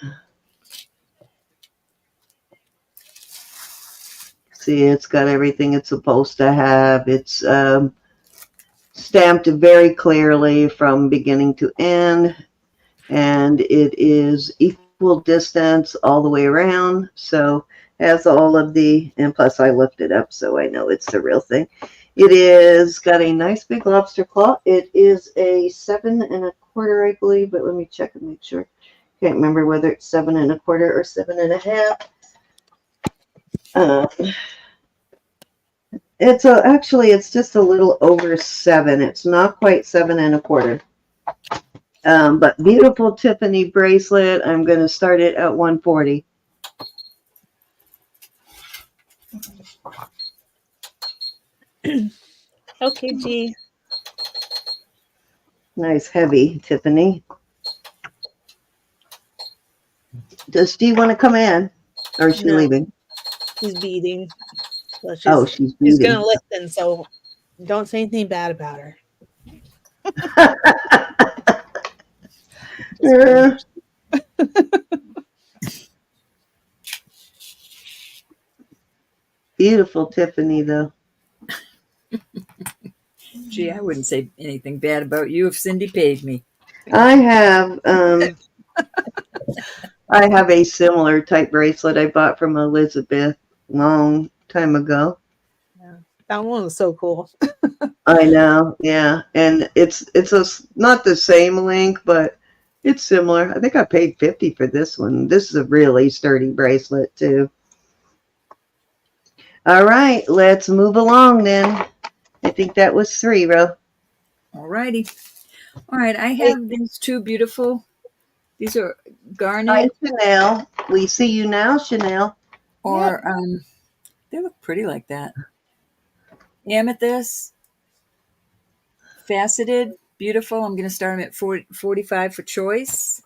See, it's got everything it's supposed to have. It's stamped very clearly from beginning to end, and it is equal distance all the way around. So has all of the, and plus I looked it up, so I know it's the real thing. It is got a nice big lobster claw. It is a 7 1/4, I believe, but let me check and make sure. Can't remember whether it's 7 1/4 or 7 1/2. It's actually it's just a little over 7. It's not quite 7 1/4. But beautiful Tiffany bracelet. I'm going to start it at 140. Okay, G. Nice heavy Tiffany. Does Steve want to come in? Or is she No. leaving? She's beating. So she's, Oh, she's she's beating. going to listen, so don't say anything bad about her. Beautiful Tiffany, though. Gee, I wouldn't say anything bad about you if Cindy paid me. I have a similar type bracelet I bought from Elizabeth long time ago. Yeah. That one was so cool. I know, yeah, and it's not the same link, but it's similar. I think I paid $50 for this one. This is a really sturdy bracelet too. All right, let's move along then. I think that was 3, Ro. All righty. All right, I have these two beautiful. These are Hi, garnet Chanel. We see you now, Chanel. or they look pretty like that. Amethyst, faceted, beautiful. I'm going to start them at 45 for choice.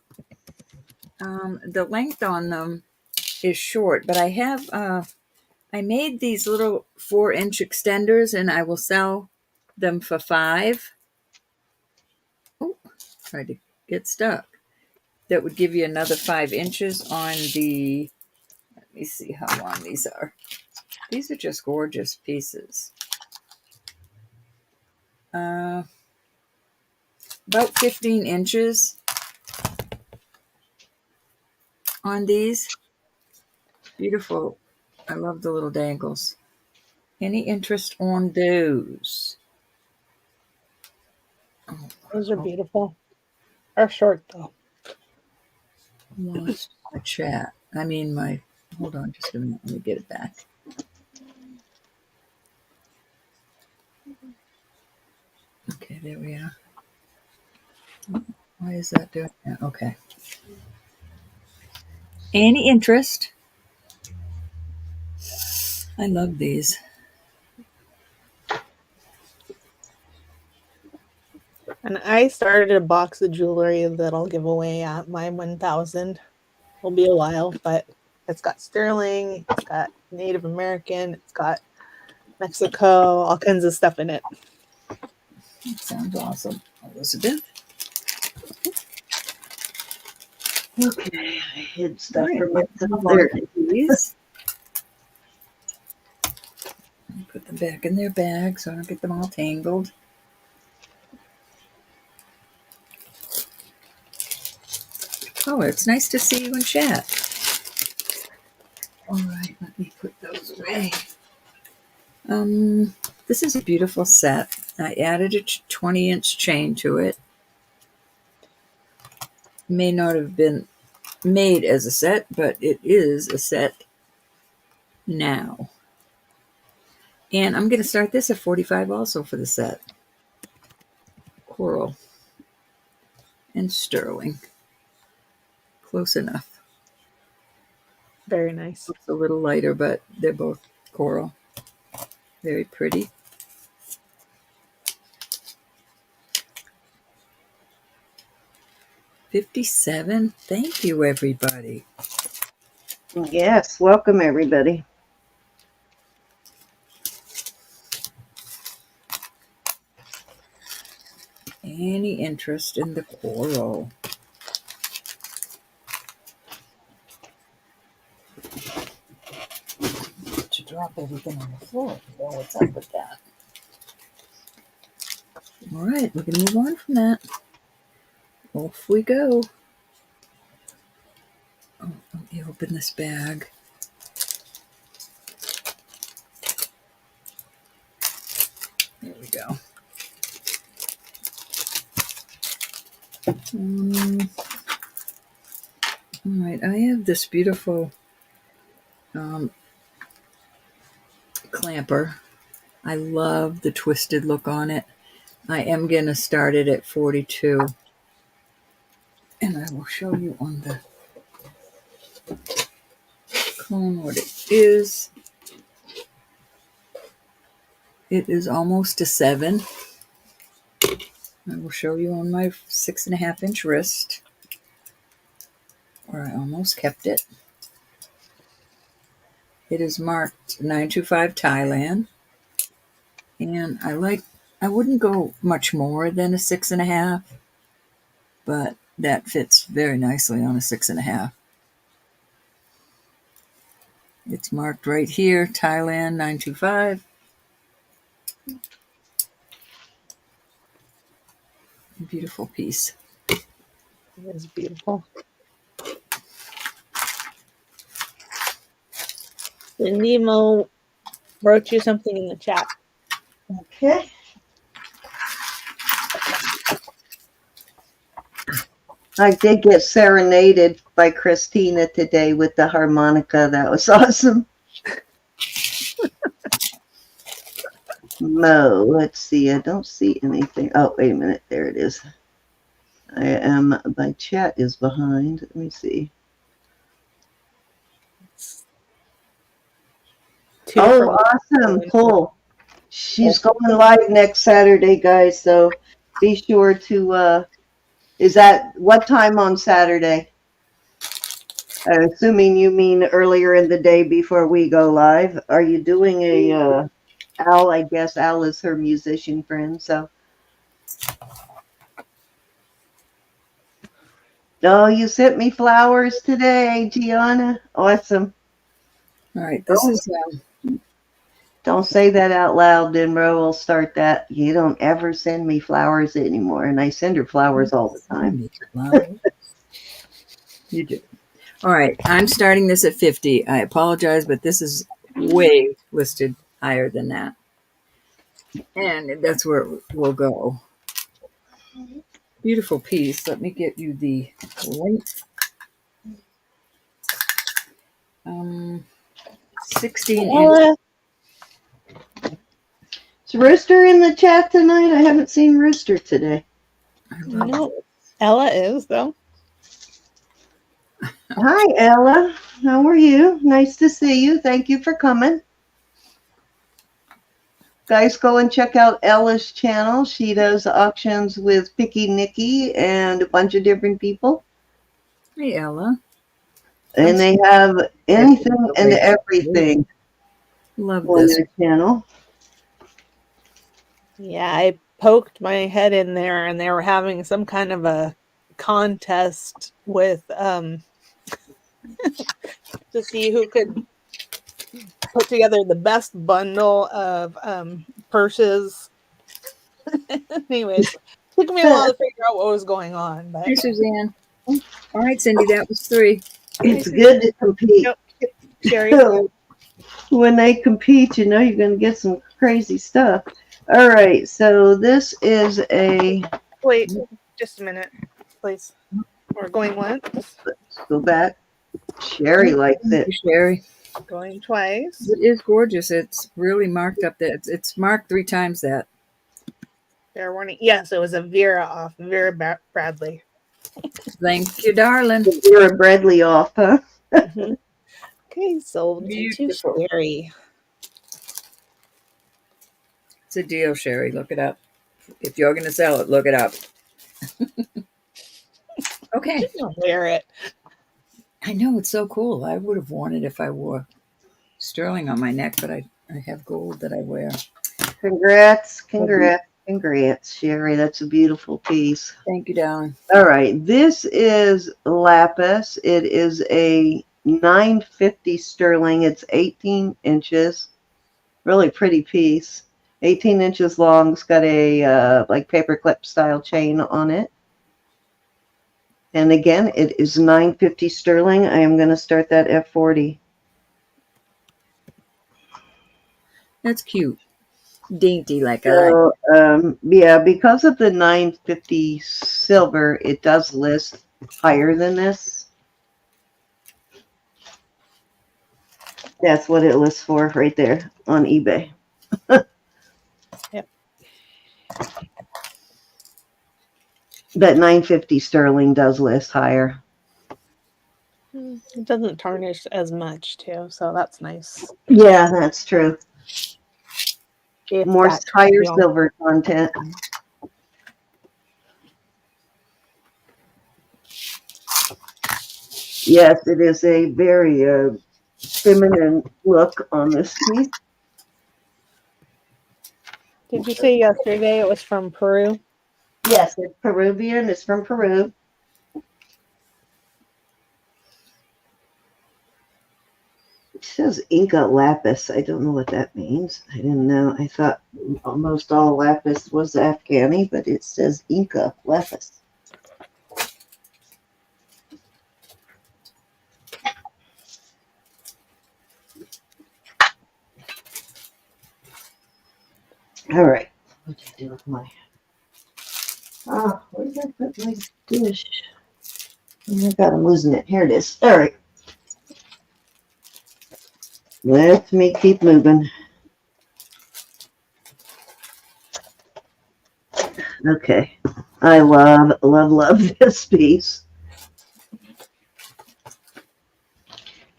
The length on them is short, but I have I made these little 4-inch extenders, and I will sell them for $5. Oh, tried to get stuck. That would give you another 5 inches on the, let me see how long these are. These are just gorgeous pieces. About 15 inches on these. Beautiful. I love the little dangles. Any interest on those? Oh, Those are beautiful. Are short though. lost my chat. I mean my, hold on just a minute. Let me get it back. Okay, there we are. Why is that doing that? Okay. Any interest? I love these. And I started a box of jewelry that I'll give away at my 1,000. It'll be a while, but it's got sterling, it's got Native American, it's got Mexico, all kinds of stuff in it. That sounds awesome. Elizabeth? Okay, I hid stuff All from right, myself. There. these. Put them back in their bag so I don't get them all tangled. Oh, it's nice to see you in chat. All right, let me put those away. This is a beautiful set. I added a 20-inch chain to it. May not have been made as a set, but it is a set now. And I'm going to start this at $45 also for the set. Coral and sterling. Close enough. Very nice. It's a little lighter, but they're both coral. Very pretty. $57. Thank you, everybody. Yes, welcome everybody. Any interest in the coral? To drop everything on the floor. Well, what's up with that? All right, we're going to move on from that. Off we go. Oh, let me open this bag. There we go. All right, I have this beautiful clamper. I love the twisted look on it. I am going to start it at 42. And I will show you on the cone what it is. It is almost a 7. I will show you on my 6.5-inch wrist, where I almost kept it. It is marked 925 Thailand. And I wouldn't go much more than a 6.5, but that fits very nicely on a 6.5. It's marked right here, Thailand 925. Beautiful piece. It is beautiful. Nemo wrote you something in the chat. Okay. I did get serenaded by Christina today with the harmonica. That was awesome. Mo, let's see. I don't see anything. Oh, wait a minute. There it is. My chat is behind. Let me see. Oh, awesome. Cool. She's going live next Saturday, guys. So be sure to, is that what time on Saturday? Assuming you mean earlier in the day before we go live. Are you doing a Al? I guess Al is her musician friend. So, oh, you sent me flowers today, Gianna. Awesome. All right, this is Don't say that out loud, then Ro will start that. You don't ever send me flowers anymore, and I send her flowers all the time. You do. All right, I'm starting this at 50. I apologize, but this is way listed higher than that. And that's where it will go. Beautiful piece. Let me get you the length. 16 inches. Ella, Is Rooster in the chat tonight? I haven't seen Rooster today. no, Ella is though. Hi, Ella. How are you? Nice to see you. Thank you for coming. Guys, go and check out Ella's channel. She does auctions with Picky Nicki and a bunch of different people. Hey, Ella. And they have anything and everything Love on this. their channel. Yeah, I poked my head in there, and they were having some kind of a contest with to see who could put together the best bundle of purses. Anyways, took me a while to figure out what was going on, but Hey, Suzanne. All right, Cindy, that was 3. It's good to compete. Yep. Sherry. When they compete, you know you're going to get some crazy stuff. All right, so this is a... Wait, just a minute, please. We're going once. Let's go back. Sherry likes it. Sherry. Going twice. It is gorgeous. It's really marked up there. It's marked 3 times that. Fair warning. Yes, it was a Vera Bradley. Thank you, darling. Vera Bradley off, huh? Mm-hmm. Okay, so to Beautiful. Sherry. It's a deal, Sherry. Look it up. If you're going to sell it, look it up. Okay. Just don't wear it. I know, it's so cool. I would have worn it if I wore sterling on my neck, but I have gold that I wear. Congrats, Sherry. That's a beautiful piece. Thank you, darling. All right, this is lapis. It is a 950 sterling. It's 18 inches. Really pretty piece. 18 inches long. It's got a like paperclip style chain on it. And again, it is 950 sterling. I am going to start that at 40. That's cute. Dainty like So, yeah, because of the 950 silver, it does list higher than this. That's what it lists for right there on eBay. Yep. But 950 sterling does list higher. It doesn't tarnish as much too, so that's nice. Yeah, that's true. If More that's higher real. silver content. Yes, it is a very feminine look on this piece. Did you say yesterday it was from Peru? Yes, it's Peruvian. It's from Peru. It says Inca lapis. I don't know what that means. I didn't know. I thought almost all lapis was Afghani, but it says Inca lapis. All right. What did I do with my... Oh, where did I put my dish? Oh my God, I'm losing it. Here it is. All right. Let me keep moving. Okay. I love this piece.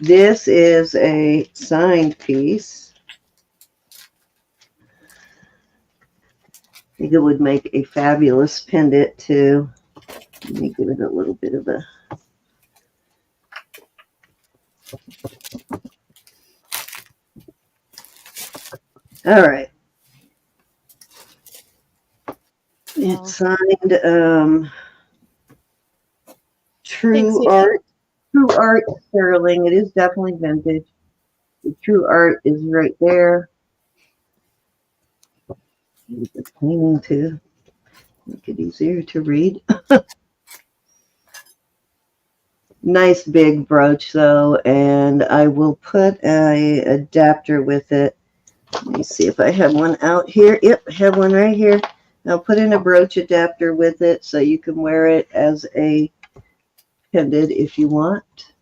This is a signed piece. I think it would make a fabulous pendant too. Let me give it a little bit of a... All right. Wow. It's signed Thanks, True Eva. Art. True Art Sterling. It is definitely vintage. The True Art is right there. Use the painting to make it easier to read. Nice big brooch though, and I will put a adapter with it. Let me see if I have one out here. Yep, I have one right here. I'll put in a brooch adapter with it so you can wear it as a pendant if you want.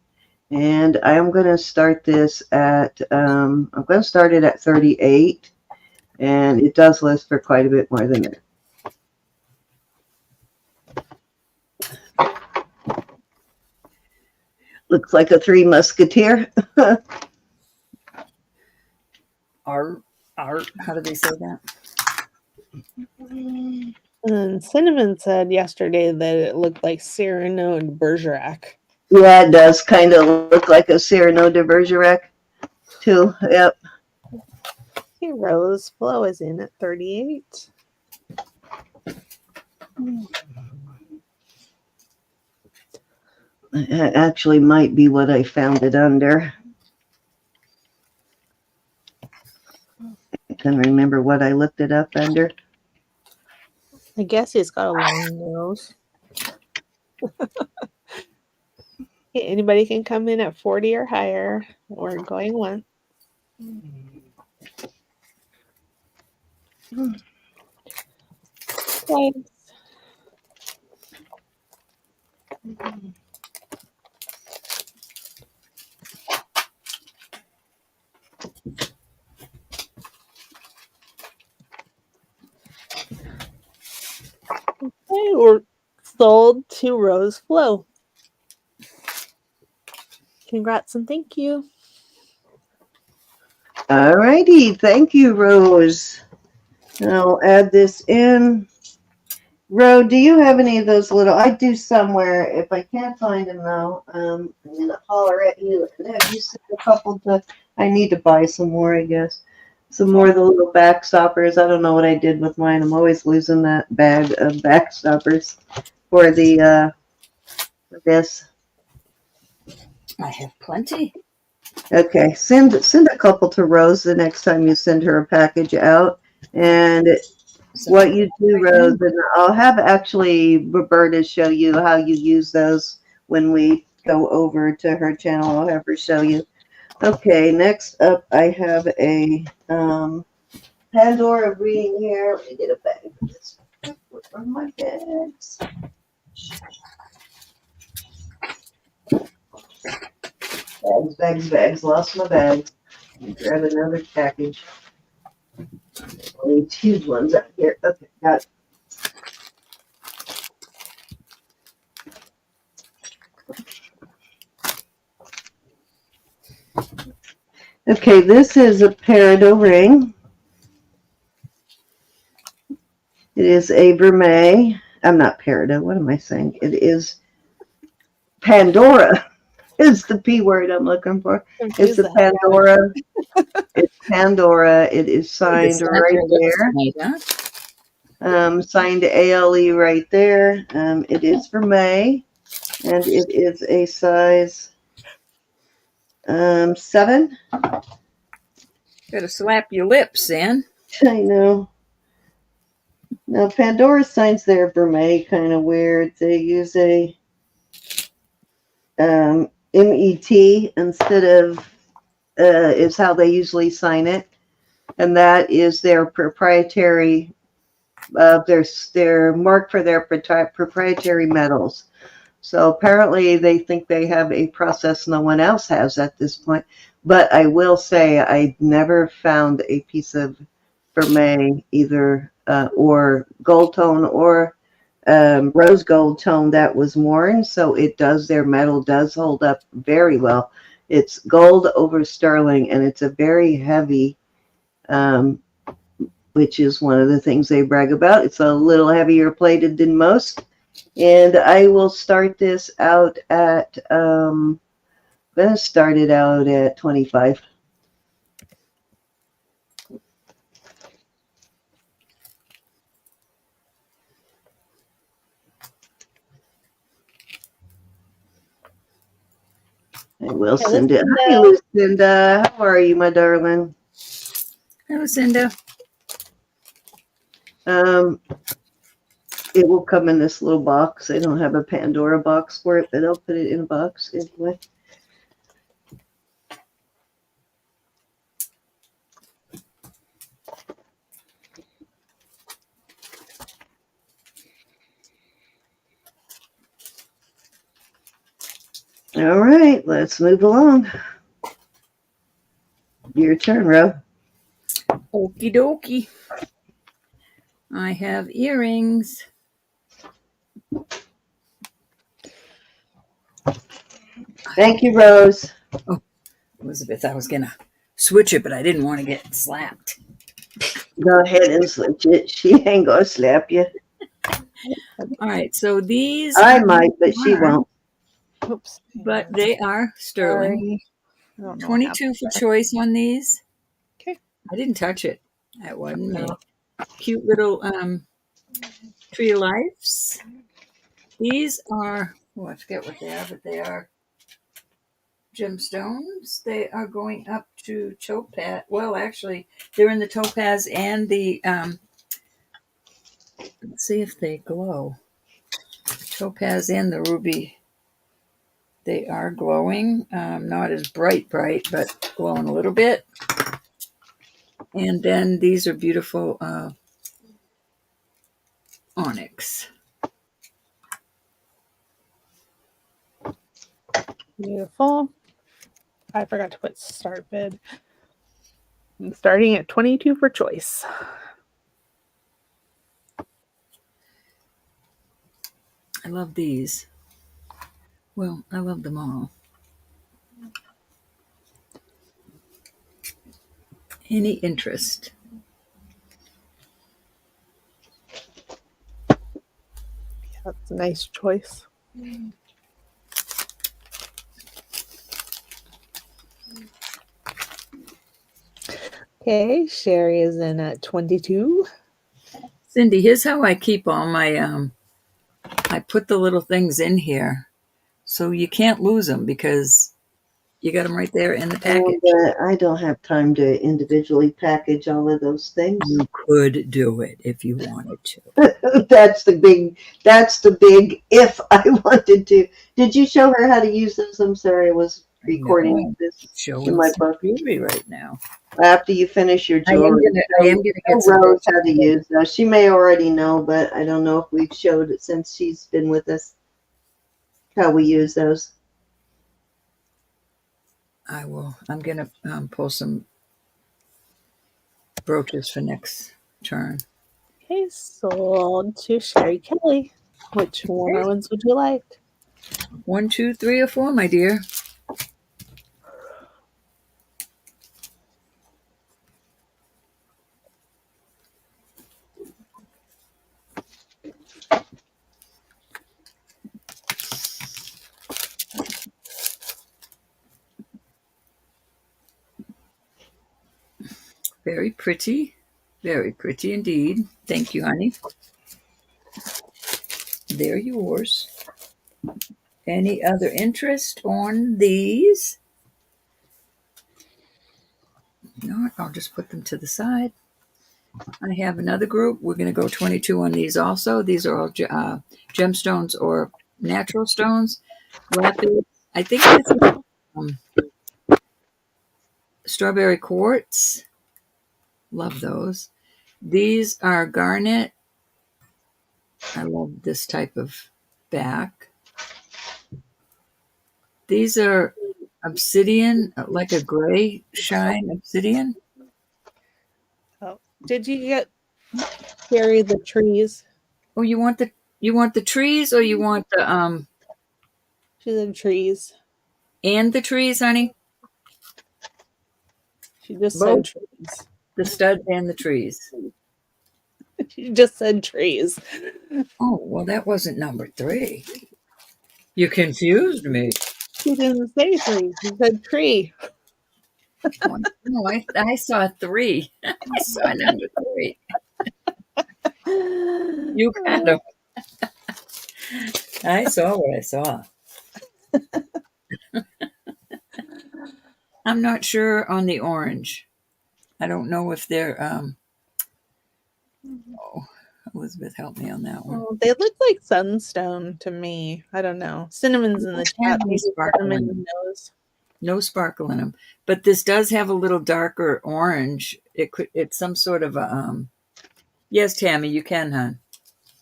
And I am going to start this at, I'm going to start it at 38, and it does list for quite a bit more than that. Looks like a Three Musketeer. Art, how do they say that? And Cinnamon said yesterday that it looked like Cyrano and Bergerac. Yeah, it does kind of look like a Cyrano de Bergerac, too. Yep. Hey, Rose Flow is in at 38. It actually might be what I found it under. I can remember what I looked it up under. I guess he's got a long nose. Okay, anybody can come in at 40 or higher. We're going once. Twice. Okay, we're sold to Rose Flow. Congrats and thank you. All righty. Thank you, Rose. I'll add this in. Ro, do you have any of those little? I do somewhere. If I can't find them though, I'm gonna holler at you. Have you sent a couple to? I need to buy some more, I guess. Some more of the little back stoppers. I don't know what I did with mine. I'm always losing that bag of back stoppers for the for this. I have plenty. Okay, send a couple to Rose the next time you send her a package out. And what you do, Rose, and I'll have actually Roberta show you how you use those when we go over to her channel. I'll have her show you. Okay, next up I have a Pandora reading here. Let me get a bag for this. Where are my bags? Bags. Lost my bags. Let me grab another package. These huge ones out here. Okay, got it. Okay, this is a Peridot ring. It is a vermeil. I'm not Peridot. What am I saying? It is Pandora. Is the P word I'm looking for. It's the Pandora. It's Pandora. It is signed right there. Signed ALE right there. It is vermeil, and it is a size 7. Gotta slap your lips, Ann. I know. Now, Pandora signs their vermeil kind of weird. They use a MET instead of is how they usually sign it, and that is their proprietary their mark for their proprietary metals. So apparently they think they have a process no one else has at this point. But I will say I never found a piece of vermeil either or gold tone or rose gold tone that was worn. So it does, their metal does hold up very well. It's gold over sterling, and it's a very heavy, which is one of the things they brag about. It's a little heavier plated than most. And I will start this out at Gonna start it out at 25. I will send it. Hi, Lucinda. How are you, my darling? Hi, Lucinda. It will come in this little box. I don't have a Pandora box for it, but I'll put it in a box anyway. All right, let's move along. Your turn, Ro. Okie dokie. I have earrings. Thank you, Rose. Oh, Elizabeth, I was going to switch it, but I didn't want to get slapped. Go ahead and switch it. She ain't going to slap you. All right, so these... I might, but she won't. Oops. But they are sterling. 22 for choice on these. Okay. I didn't touch it. That wasn't me. Cute little tree of lives. These are, I forget what they are, but they are gemstones. They are going up to topaz. Well, actually, they're in the topaz and the, let's see if they glow. Topaz and the ruby. They are glowing. Not as bright, but glowing a little bit. And then these are beautiful onyx. Beautiful. I forgot to put start bid. I'm starting at 22 for choice. I love these. Well, I love them all. Any interest? That's a nice choice. Okay, Sherry is in at 22. Cindy, here's how I keep all my, I put the little things in here so you can't lose them because you got them right there in the package. I don't have time to individually package all of those things. You could do it if you wanted to. That's the big if I wanted to. Did you show her how to use those? I'm sorry, I was recording this in my book. Jewelry right now. After you finish your jewelry, I am gonna get some Rose how to use those. She may already know, but I don't know if we've showed it since she's been with us how we use those. I will. I'm gonna pull some brooches for next turn. Okay, sold to Sherry Kelly. Which ones would you like? 1, 2, 3, or 4, my dear. Very pretty indeed. Thank you, honey. They're yours. Any other interest on these? No, I'll just put them to the side. I have another group. We're going to go 22 on these also. These are all gemstones or natural stones. Lapis. I think this is strawberry quartz. Love those. These are garnet. I love this type of back. These are obsidian, like a gray shine obsidian. Oh, did you get Sherry the trees? Oh, you want the trees, or you want the She said trees. and the trees, honey? She just Both? said trees. The stud and the trees. She just said trees. Oh, well, that wasn't number 3. You confused me. He didn't say 3. He said tree. Oh, no, I saw 3. I saw number 3. You kind of. I saw what I saw. I'm not sure on the orange. I don't know if they're. Oh, Elizabeth, help me on that one. Oh, they look like sunstone to me. I don't know. Cinnamon's in the chat. Maybe Cinnamon knows. No sparkle in them, but this does have a little darker orange. It's some sort of a. Yes, Tammy, you can, hon.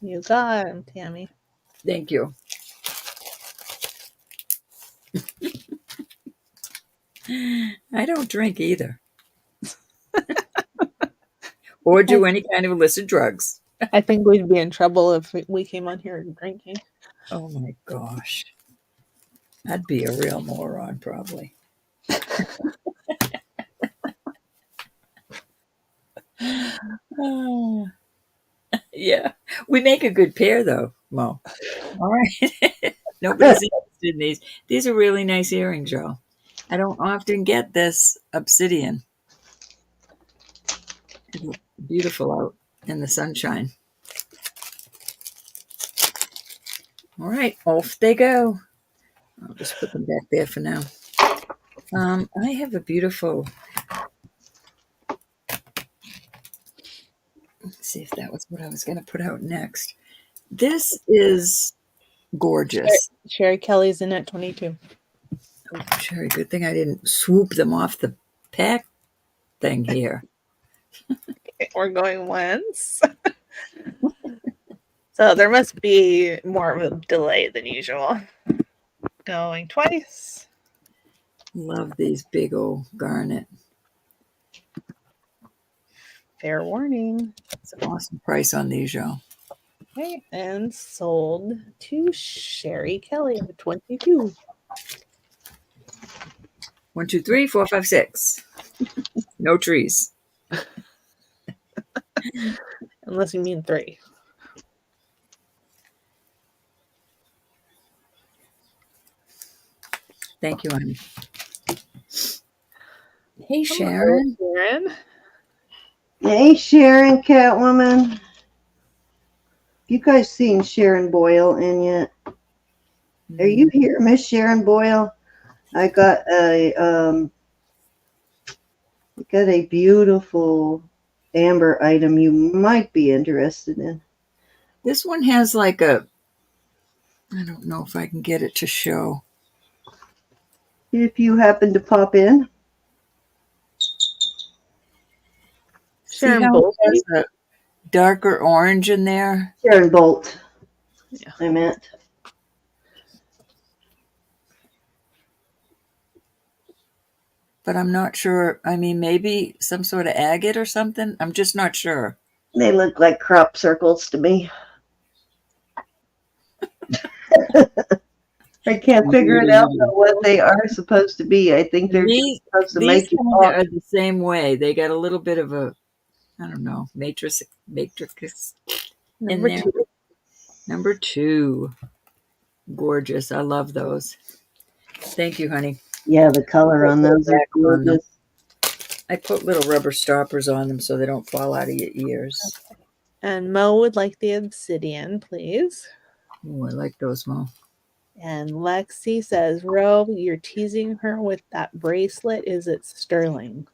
You got him, Tammy. Thank you. I don't drink either. Or do any kind of illicit drugs. I think we'd be in trouble if we came on here drinking. Oh my gosh. I'd be a real moron, probably. Oh, yeah. We make a good pair, though, Mo. All right. Nobody's interested in these. These are really nice earrings, Joe. I don't often get this obsidian. It's beautiful out in the sunshine. All right, off they go. I'll just put them back there for now. I have a beautiful. Let's see if that was what I was going to put out next. This is gorgeous. Sherry Kelly's in at 22. Oh, Sherry, good thing I didn't swoop them off the pack thing here. We're going once. So there must be more of a delay than usual. Going twice. Love these big old garnet. Fair warning. It's an awesome price on these, y'all. Okay, and sold to Sherry Kelly at 22. 1, 2, 3, 4, 5, 6. No trees. Unless you mean 3. Thank you, honey. Hey, Sharon. Hello, Sharon. Hey, Sharon, Catwoman. You guys seen Sharon Boyle in yet? Are you here, Miss Sharon Boyle? I got a beautiful amber item you might be interested in. This one has like a, I don't know if I can get it to show. If you happen to pop in. Sharon Bolt. There's a darker orange in there. Sharon Bolt. Yeah. I meant. But I'm not sure. I mean, maybe some sort of agate or something. I'm just not sure. They look like crop circles to me. I can't figure it out what they are supposed to be. I think they're just supposed to make you talk. Are the same way. They got a little bit of a, I don't know, matrix in there. Number 2. Gorgeous. I love those. Thank you, honey. Yeah, the color on those are gorgeous. I put little rubber stoppers on them so they don't fall out of your ears. Okay. And Mo would like the obsidian, please. Oh, I like those, Mo. And Lexi says, Ro, you're teasing her with that bracelet. Is it sterling?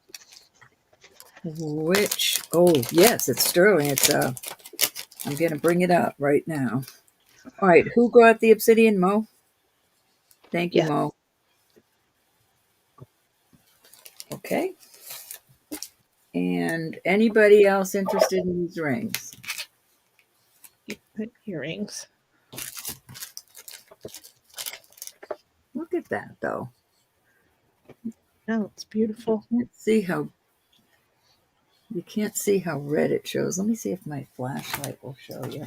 Which? Oh, yes, it's sterling. It's I'm going to bring it up right now. All right, who got the obsidian, Mo? Thank you, Mo. Okay. And anybody else interested in these rings? Earrings. Look at that, though. Oh, it's beautiful. You can't see how red it shows. Let me see if my flashlight will show you.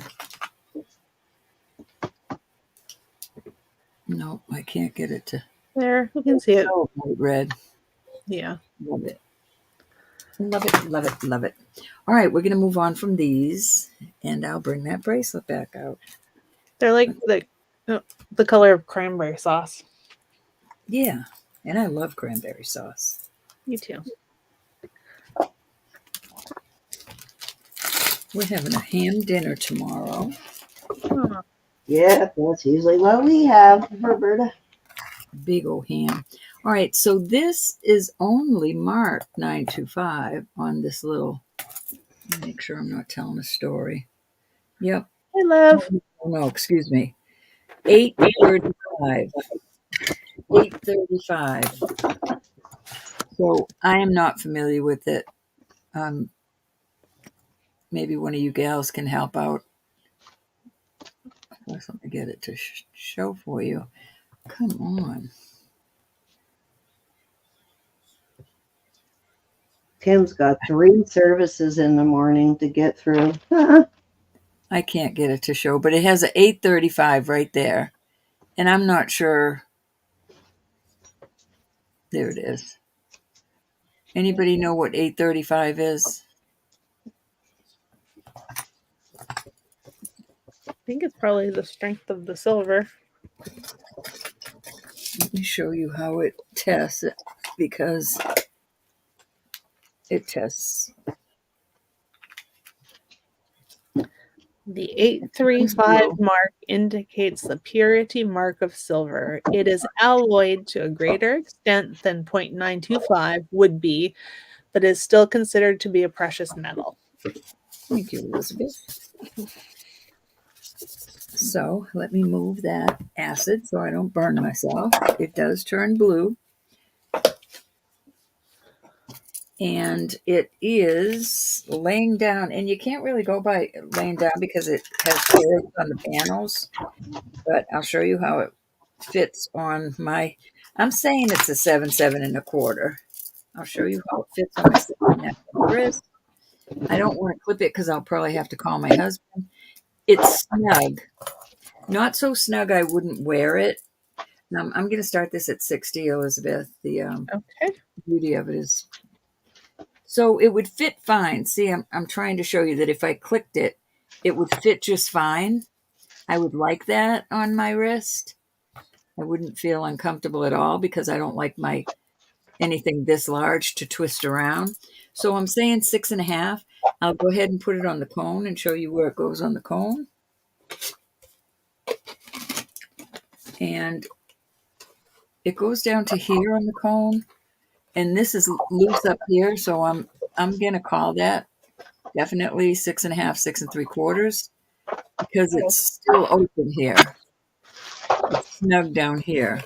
Nope, I can't get it to. There, you can see it. Oh, bright red. Yeah. Love it. Love it, love it, love it. All right, we're going to move on from these, and I'll bring that bracelet back out. They're like the color of cranberry sauce. Yeah, and I love cranberry sauce. Me too. We're having a ham dinner tomorrow. Oh, Yeah, that's usually what we have, Roberta. Big old ham. All right, so this is only marked 925 on this little. Make sure I'm not telling a story. Yep. I love. Oh, no, excuse me. 835. 835. So I am not familiar with it. Maybe one of you gals can help out. Let me get it to show for you. Come on. Tim's got 3 services in the morning to get through. I can't get it to show, but it has an 835 right there. And I'm not sure. There it is. Anybody know what 835 is? I think it's probably the strength of the silver. Let me show you how it tests it, because it tests. The 835 mark indicates the purity mark of silver. It is alloyed to a greater extent than 0.925 would be, but is still considered to be a precious metal. Thank you, Elizabeth. So let me move that acid so I don't burn myself. It does turn blue. And it is laying down, and you can't really go by laying down because it has holes on the panels, but I'll show you how it fits on my, I'm saying it's a 7, 7 1/4. I'll show you how it fits on my wrist. I don't want to clip it because I'll probably have to call my husband. It's snug. Not so snug I wouldn't wear it. I'm going to start this at 60, Elizabeth. The Okay. beauty of it is, so it would fit fine. See, I'm trying to show you that if I clicked it, it would fit just fine. I would like that on my wrist. I wouldn't feel uncomfortable at all because I don't like my anything this large to twist around. So I'm saying 6.5. I'll go ahead and put it on the cone and show you where it goes on the cone. And it goes down to here on the cone. And this is loose up here, so I'm gonna call that definitely 6.5, 6 3/4, because it's still open here. It's snug down here,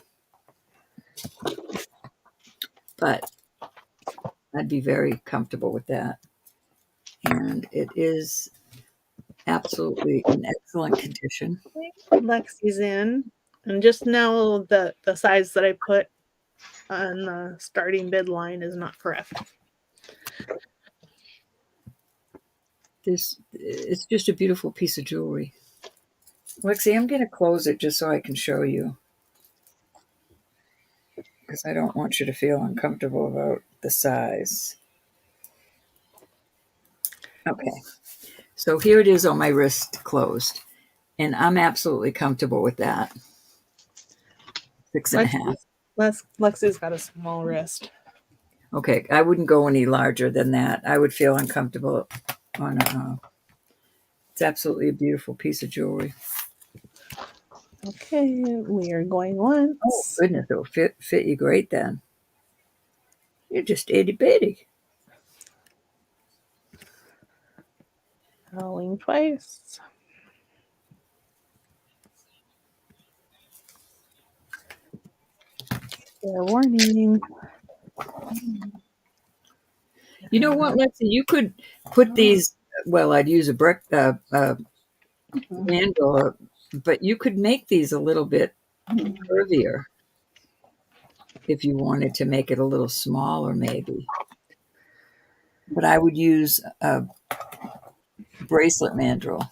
but I'd be very comfortable with that. And it is absolutely in excellent condition. Lexi's in, and just know that the size that I put on the starting bid line is not correct. It's just a beautiful piece of jewelry. Lexi, I'm going to close it just so I can show you, because I don't want you to feel uncomfortable about the size. Okay, so here it is on my wrist closed, and I'm absolutely comfortable with that. 6.5. Lexi's got a small wrist. Okay, I wouldn't go any larger than that. I would feel uncomfortable on a. It's absolutely a beautiful piece of jewelry. Okay, we are going once. Oh goodness, it'll fit you great then. You're just itty bitty. Rolling twice. Fair warning. You know what, Lexi? You could put these. Well, I'd use a brick handle, but you could make these a little bit curvier if you wanted to make it a little smaller, maybe. But I would use a bracelet mandrel.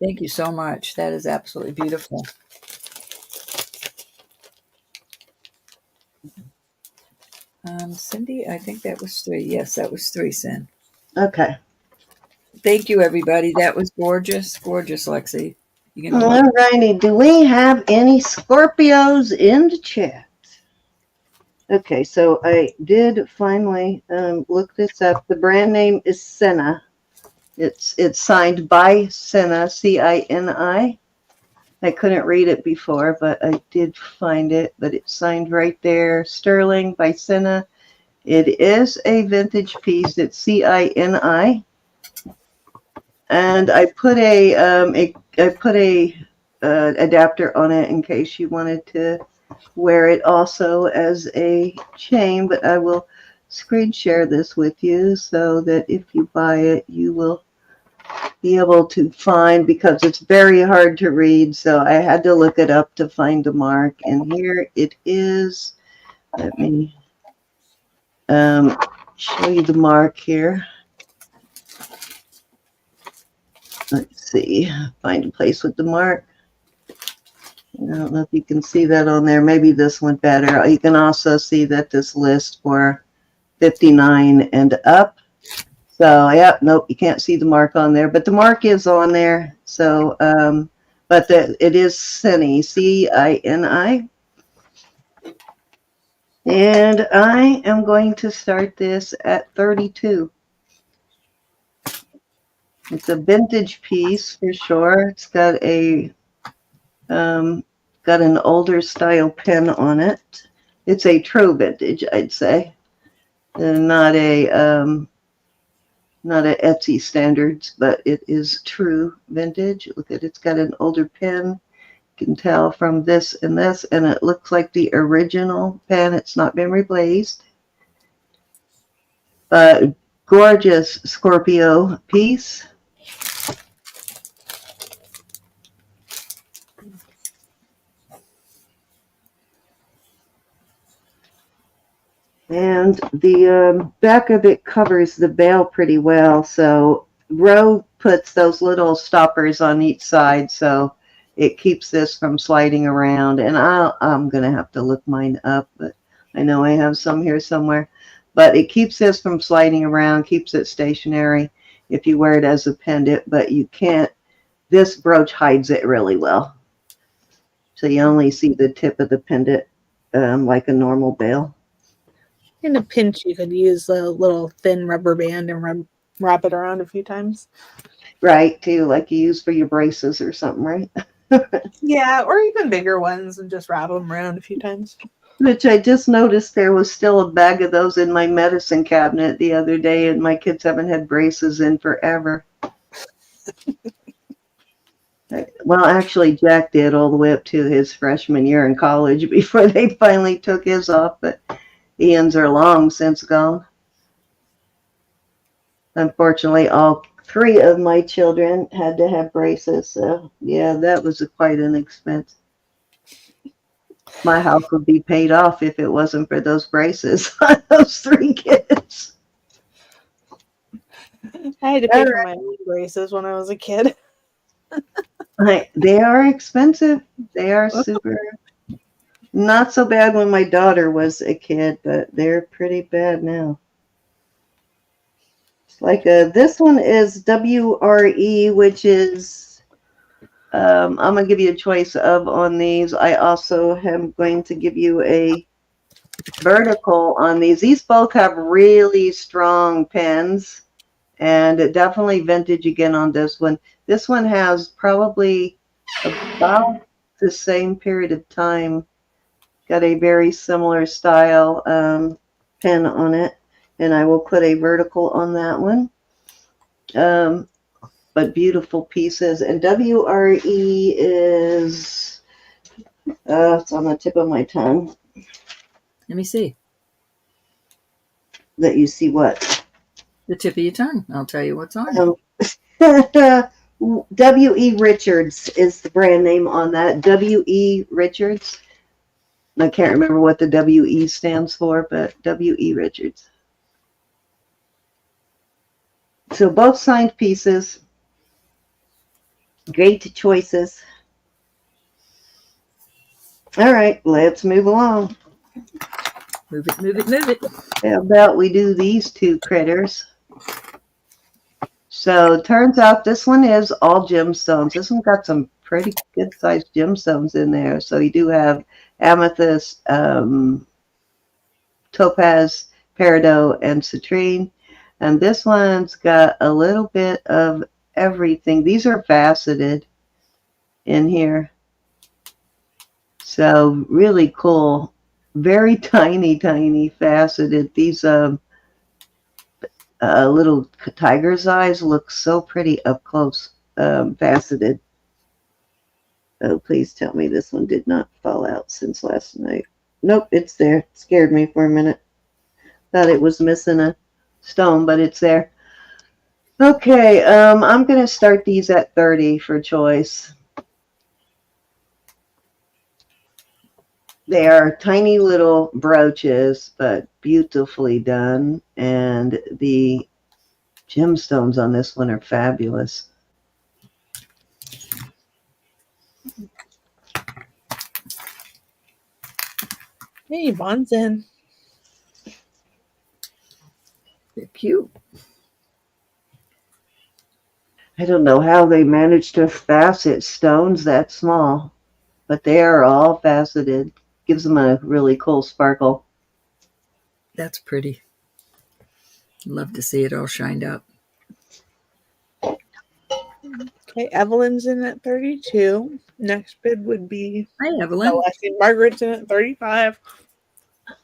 Thank you so much. That is absolutely beautiful. Cindy, I think that was 3. Yes, that was 3, Sin. Okay. Thank you, everybody. That was gorgeous. Gorgeous, Lexi. All righty. Do we have any Scorpios in the chat? Okay, so I did finally look this up. The brand name is Senna. It's signed by Senna, Cini. I couldn't read it before, but I did find it. But it's signed right there, Sterling by Senna. It is a vintage piece. It's Cini, and I put a adapter on it in case you wanted to wear it also as a chain. But I will screen share this with you so that if you buy it, you will be able to find, because it's very hard to read. So I had to look it up to find the mark, and here it is. Let me show you the mark here. Let's see, find a place with the mark. I don't know if you can see that on there. Maybe this one better. You can also see that this list for 59 and up. So yeah, nope, you can't see the mark on there, but the mark is on there. So, but it is Cini, Cini. And I am going to start this at 32. It's a vintage piece for sure. It's got an older style pen on it. It's a true vintage, I'd say, and not a Etsy standards, but it is true vintage. Look at it, it's got an older pen. You can tell from this, and it looks like the original pen. It's not been replaced. But gorgeous Scorpio piece. And the back of it covers the bail pretty well. So Roe puts those little stoppers on each side, so it keeps this from sliding around. And I'm going to have to look mine up, but I know I have some here somewhere. But it keeps this from sliding around, keeps it stationary if you wear it as a pendant, but you can't. This brooch hides it really well. So you only see the tip of the pendant like a normal bail. In a pinch, you could use a little thin rubber band and wrap it around a few times. Right, too, like you use for your braces or something, right? Yeah, or even bigger ones and just wrap them around a few times. Which I just noticed there was still a bag of those in my medicine cabinet the other day, and my kids haven't had braces in forever. Well, actually, Jack did all the way up to his freshman year in college before they finally took his off, but Ian's are long since gone. Unfortunately, all three of my children had to have braces, so yeah, that was quite an expense. My house would be paid off if it wasn't for those braces on those three kids. I had to pay for my own braces when I was a kid. They are expensive. They are super. Not so bad when my daughter was a kid, but they're pretty bad now. It's like this one is WRE, which is, I'm going to give you a choice of on these. I also am going to give you a vertical on these. These both have really strong pens, and definitely vintage again on this one. This one has probably about the same period of time. Got a very similar style pen on it, and I will put a vertical on that one. But beautiful pieces. And WRE is, it's on the tip of my tongue. Let me see. Let you see what? The tip of your tongue. I'll tell you what's on it. W.E. Richards is the brand name on that. W.E. Richards. I can't remember what the W.E. stands for, but W.E. Richards. So both signed pieces. Great choices. All right, let's move along. Move it, move it, move it. How about we do these two critters? So it turns out this one is all gemstones. This one got some pretty good sized gemstones in there. So you do have amethyst, topaz, peridot, and citrine. And this one's got a little bit of everything. These are faceted in here. So really cool. Very tiny, tiny faceted. These little tiger's eyes look so pretty up close, faceted. Oh, please tell me this one did not fall out since last night. Nope, it's there. It scared me for a minute. Thought it was missing a stone, but it's there. Okay, I'm going to start these at 30 for choice. They are tiny little brooches, but beautifully done. And the gemstones on this one are fabulous. Hey, Yvonne's in. They're cute. I don't know how they managed to facet stones that small, but they are all faceted. Gives them a really cool sparkle. That's pretty. Love to see it all shined up. Okay, Evelyn's in at 32. Next bid would be Hi, Evelyn. Margaret's in at 35.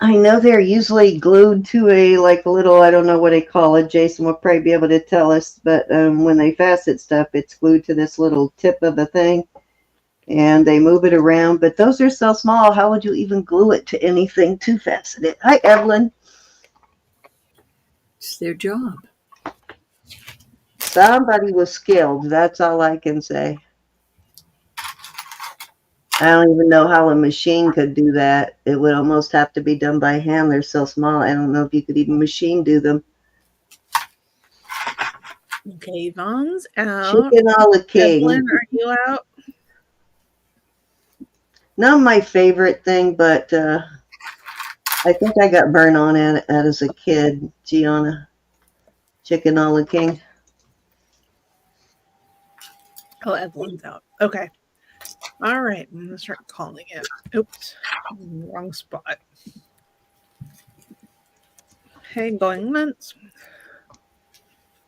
I know they're usually glued to a little, I don't know what they call it. Jason will probably be able to tell us, but when they facet stuff, it's glued to this little tip of a thing, and they move it around. But those are so small, how would you even glue it to anything to facet it? Hi, Evelyn. It's their job. Somebody was skilled. That's all I can say. I don't even know how a machine could do that. It would almost have to be done by hand. They're so small. I don't know if you could even machine do them. Okay, Yvonne's out. Chicken a la king. Evelyn, are you out? Not my favorite thing, but I think I got burned on it as a kid. Gianna. Chicken a la king. Oh, Evelyn's out. Okay. All right. I'm going to start calling it. Oops. Wrong spot. Okay, going once.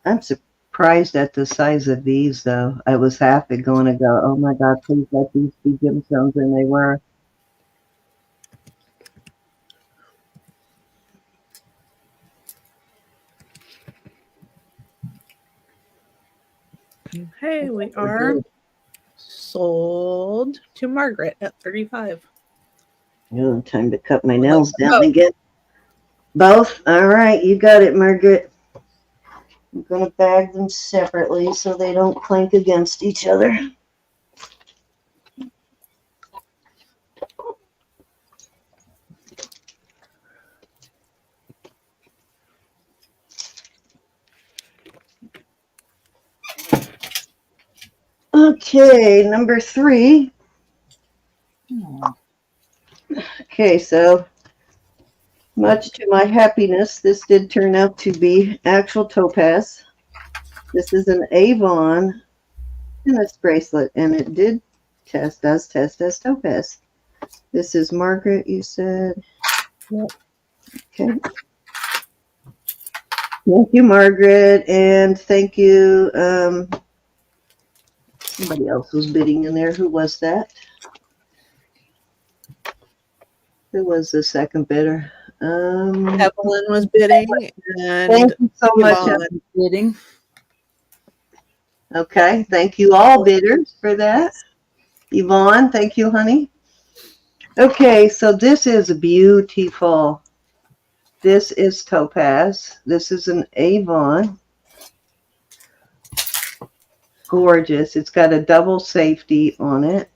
I'm surprised at the size of these, though. I was half going to go, oh my God, please let these be gemstones, and they were. Okay, we are sold to Margaret at 35. Oh, time to cut my nails down again. Both? All right, you got it, Margaret. I'm going to bag them separately so they don't clank against each other. Okay, number 3. Okay, so much to my happiness, this did turn out to be actual topaz. This is an Avon tennis bracelet, and it does test as topaz. This is Margaret, you said? Yep. Okay. Thank you, Margaret, and thank you. Somebody else was bidding in there. Who was that? Who was the second bidder? Evelyn was bidding. And thank you so much. Yvonne. Bidding. Okay, thank you all bidders for that. Yvonne, thank you, honey. Okay, so this is beautiful. This is topaz. This is an Avon. Gorgeous. It's got a double safety on it.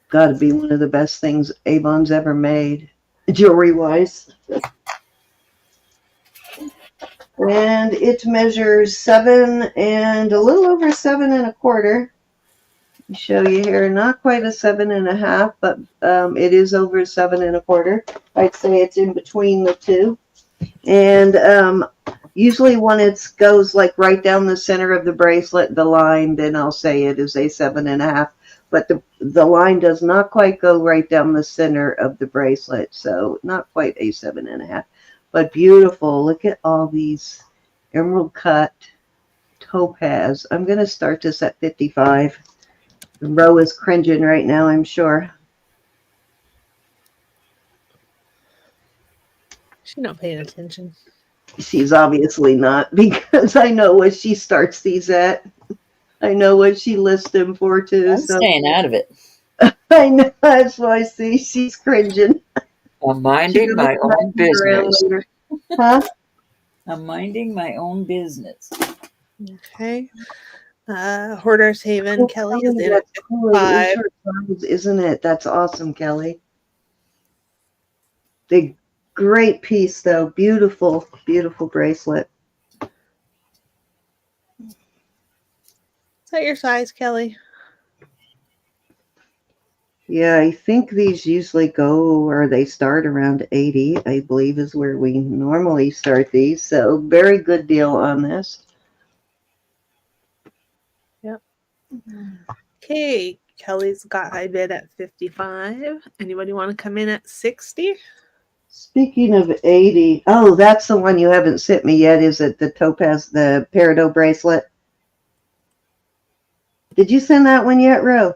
Got to be one of the best things Avon's ever made, jewelry-wise. And it measures 7 and a little over 7 1/4. I'll show you here, not quite a 7 1/2, but it is over 7 1/4. I'd say it's in between the two. And usually when it goes like right down the center of the bracelet, the line, then I'll say it is a 7 1/2. but the line does not quite go right down the center of the bracelet, so not quite a 7.5, but beautiful. Look at all these emerald cut topaz. I'm going to start this at 55. The row is cringing right now, I'm sure. She's not paying attention. She's obviously not, because I know what she starts these at. I know what she lists them for too. I'm So staying out of it. I know, that's why I see she's cringing. I'm minding my own business. Huh? I'm minding my own business. Okay. Hoarder's Haven, Kelly is in at Cool. 5. Isn't it? That's awesome, Kelly. The great piece, though. Beautiful, beautiful bracelet. Is that your size, Kelly? Yeah, I think these usually go, or they start around 80, I believe is where we normally start these. So very good deal on this. Yep. Okay, Kelly's got high bid at 55. Anybody want to come in at 60? Speaking of 80, oh, that's the one you haven't sent me yet. Is it the topaz, the Peridot bracelet? Did you send that one yet, Ro?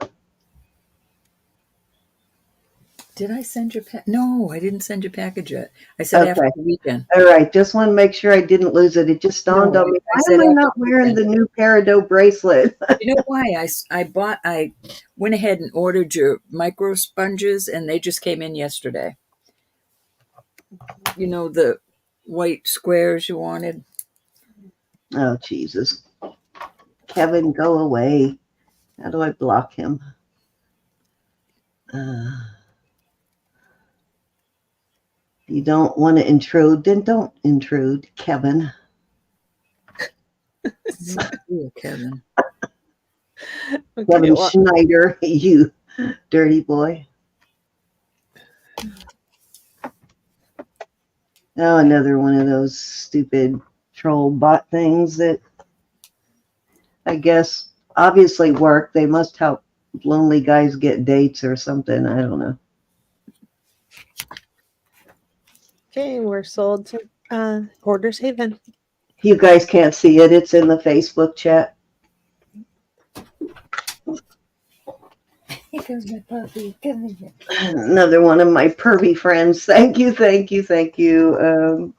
Did I send your No, I didn't send your package yet. I said after the weekend. All right, just want to make sure I didn't lose it. It just dawned on me. Why am I not wearing the new Peridot bracelet? You know why? I went ahead and ordered your micro sponges, and they just came in yesterday. You know, the white squares you wanted? Oh, Jesus. Kevin, go away. How do I block him? You don't want to intrude, then don't intrude, Kevin. Kevin. Okay, Kevin Schneider, you dirty boy. Oh, another one of those stupid troll bot things that I guess obviously work. They must help lonely guys get dates or something. I don't know. Okay, we're sold to Hoarder's Haven. You guys can't see it. It's in the Facebook chat. Here comes my puppy. Come here. Another one of my pervy friends. Thank you, thank you, thank you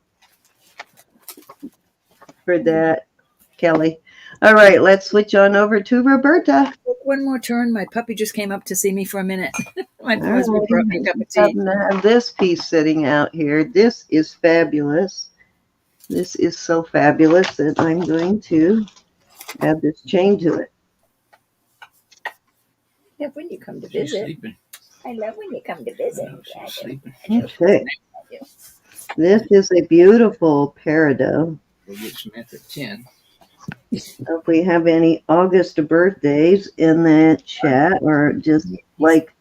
for that, Kelly. All right, let's switch on over to Roberta. One more turn. My puppy just came up to see me for a minute. My husband brought me a cup of tea. I have this piece sitting out here. This is fabulous. This is so fabulous that I'm going to add this chain to it. Yeah, when you come to visit. I love when you come to visit. Okay. This is a beautiful Peridot. We'll get Smith at 10. If we have any August birthdays in the chat, or just like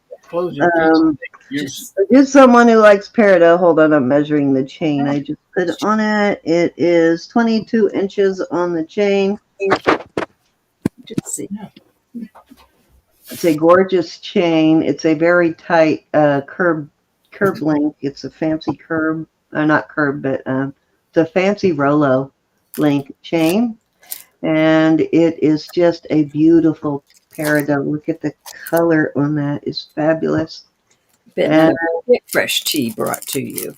just someone who likes Peridot. Hold on, I'm measuring the chain. I just put it on it. It is 22 inches on the chain. Just see. It's a gorgeous chain. It's a very tight curb link. It's a fancy curb, not curb, but it's a fancy Rolo link chain. And it is just a beautiful Peridot. Look at the color on that. It's fabulous. And fresh tea brought to you.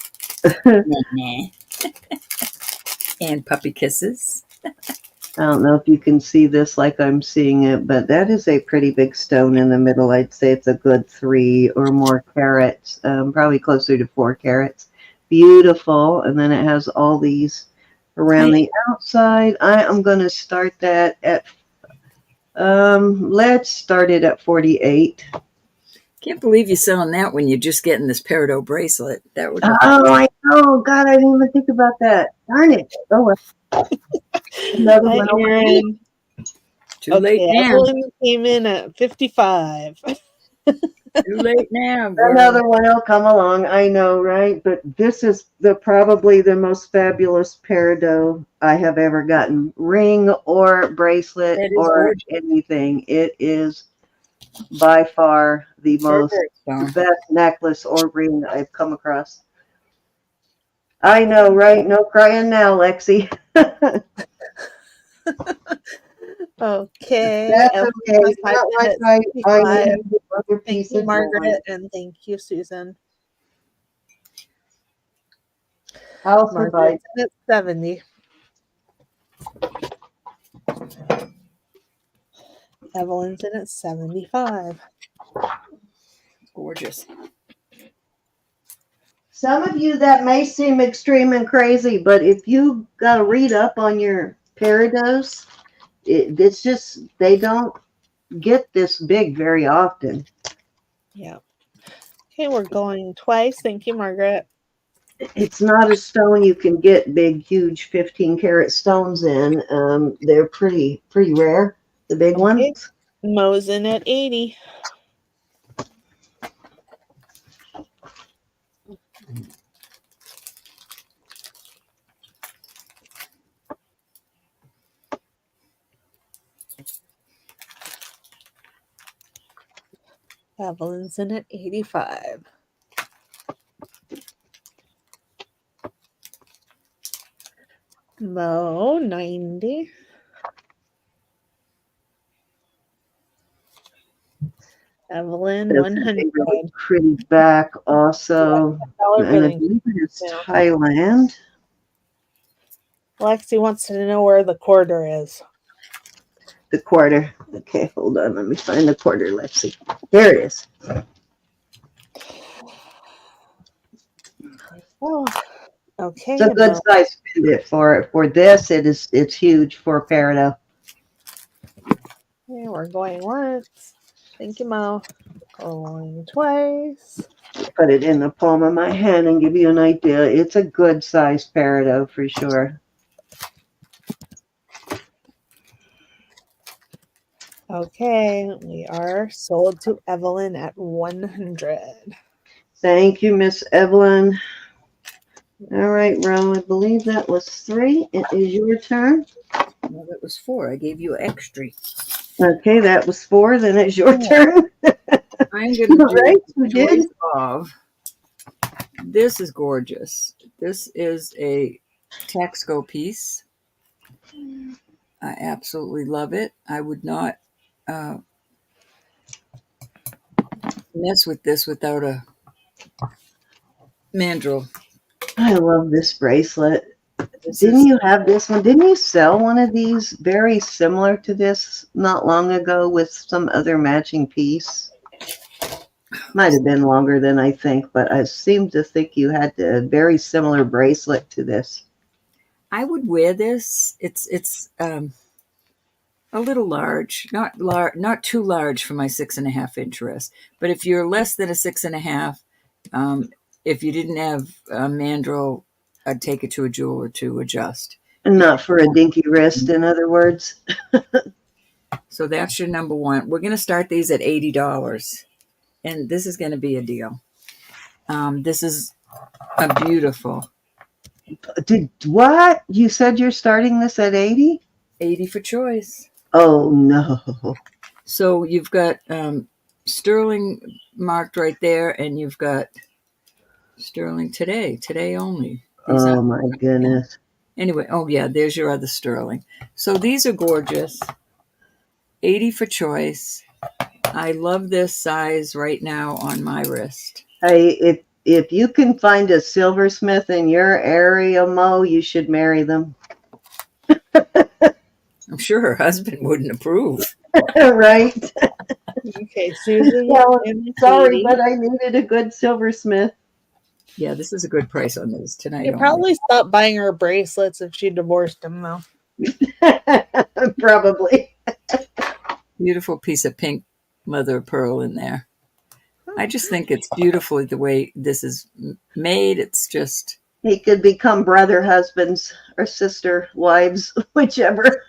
And puppy kisses. I don't know if you can see this like I'm seeing it, but that is a pretty big stone in the middle. I'd say it's a good 3 or more carats, probably closer to 4 carats. Beautiful. And then it has all these around the outside. I am going to start that at, let's start it at 48. Can't believe you're selling that when you're just getting this Peridot bracelet. That would. Oh, I know. God, I didn't even think about that. Darn it. Oh, well. Another one over. Too late now. Evelyn came in at 55. Too late now. Girl. Another one will come along. I know, right? But this is probably the most fabulous Peridot I have ever gotten. Ring or bracelet or anything. It is by far the most Birthstone. best necklace or ring I've come across. I know, right? No crying now, Lexi. Okay. That's Evelyn okay. has Not typed in like at I 65. need another Thank piece you, of jewelry. Margaret, and thank you, Susan. I'll survive. Margaret's in at 70. Evelyn's in at 75. Gorgeous. Some of you that may seem extreme and crazy, but if you got to read up on your peridots, it's just they don't get this big very often. Yeah. Okay, we're going twice. Thank you, Margaret. It's not a stone you can get big, huge 15-carat stones in. They're pretty rare, the big Okay. ones. Mo's in at 80. Evelyn's in at 85. Mo, 90. Evelyn, That's a 100. really pretty back also. $1 And I billing. believe it's Yeah. Thailand. Lexi wants to know where the quarter is. The quarter. Okay, hold on. Let me find the quarter. Let's see. There it is. Oh, okay. It's a good size pendant for this. It's huge for a Peridot. Okay, we're going once. Thank you, Mo. Going twice. Put it in the palm of my hand and give you an idea. It's a good size Peridot for sure. Okay, we are sold to Evelyn at 100. Thank you, Miss Evelyn. All right, Ro, I believe that was 3. It is your turn. No, that was 4. I gave you extra. Okay, that was 4. Then it's your turn. I'm going to do Right, a you did. choice of. This is gorgeous. This is a Texco piece. I absolutely love it. I would not mess with this without a mandrel. I love this bracelet. This Didn't is, you have this one? Didn't you sell one of these very similar to this not long ago with some other matching piece? Might have been longer than I think, but I seem to think you had a very similar bracelet to this. I would wear this. It's a little large, not too large for my 6.5-inch wrist. But if you're less than a 6.5, if you didn't have a mandrel, I'd take it to a jeweler to adjust. Not for a dinky wrist, in other words. So that's your number one. We're going to start these at $80, and this is going to be a deal. This is a beautiful Did what? You said you're starting this at 80? 80 for choice. Oh no. So you've got sterling marked right there, and you've got sterling today only. These Oh my goodness. Anyway, oh yeah, there's your other sterling. So these are gorgeous. 80 for choice. I love this size right now on my wrist. Hey, if you can find a silversmith in your area, Mo, you should marry them. I'm sure her husband wouldn't approve. Right? Okay, Susan. Well, sorry, but I needed a good silversmith. Yeah, this is a good price on these tonight. You'd probably stop buying her bracelets if she divorced him, though. Probably. Beautiful piece of pink mother of pearl in there. I just think it's beautiful the way this is made. It's just... He could become brother, husbands, or sister, wives, whichever.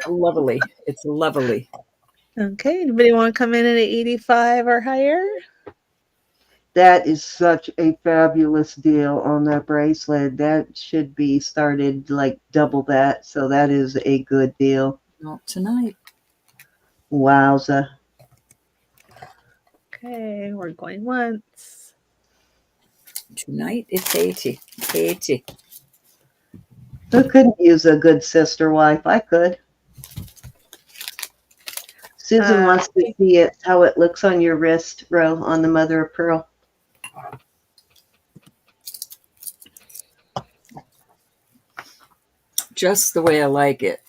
Lovely. It's lovely. Okay, anybody want to come in at 85 or higher? That is such a fabulous deal on that bracelet. That should be started like double that. So that is a good deal. Not tonight. Wowza. Okay, we're going once. Tonight it's 80. 80. Who couldn't use a good sister wife? I could. Susan wants to see it, how it looks on your wrist, Ro, on the mother of pearl. Just the way I like it.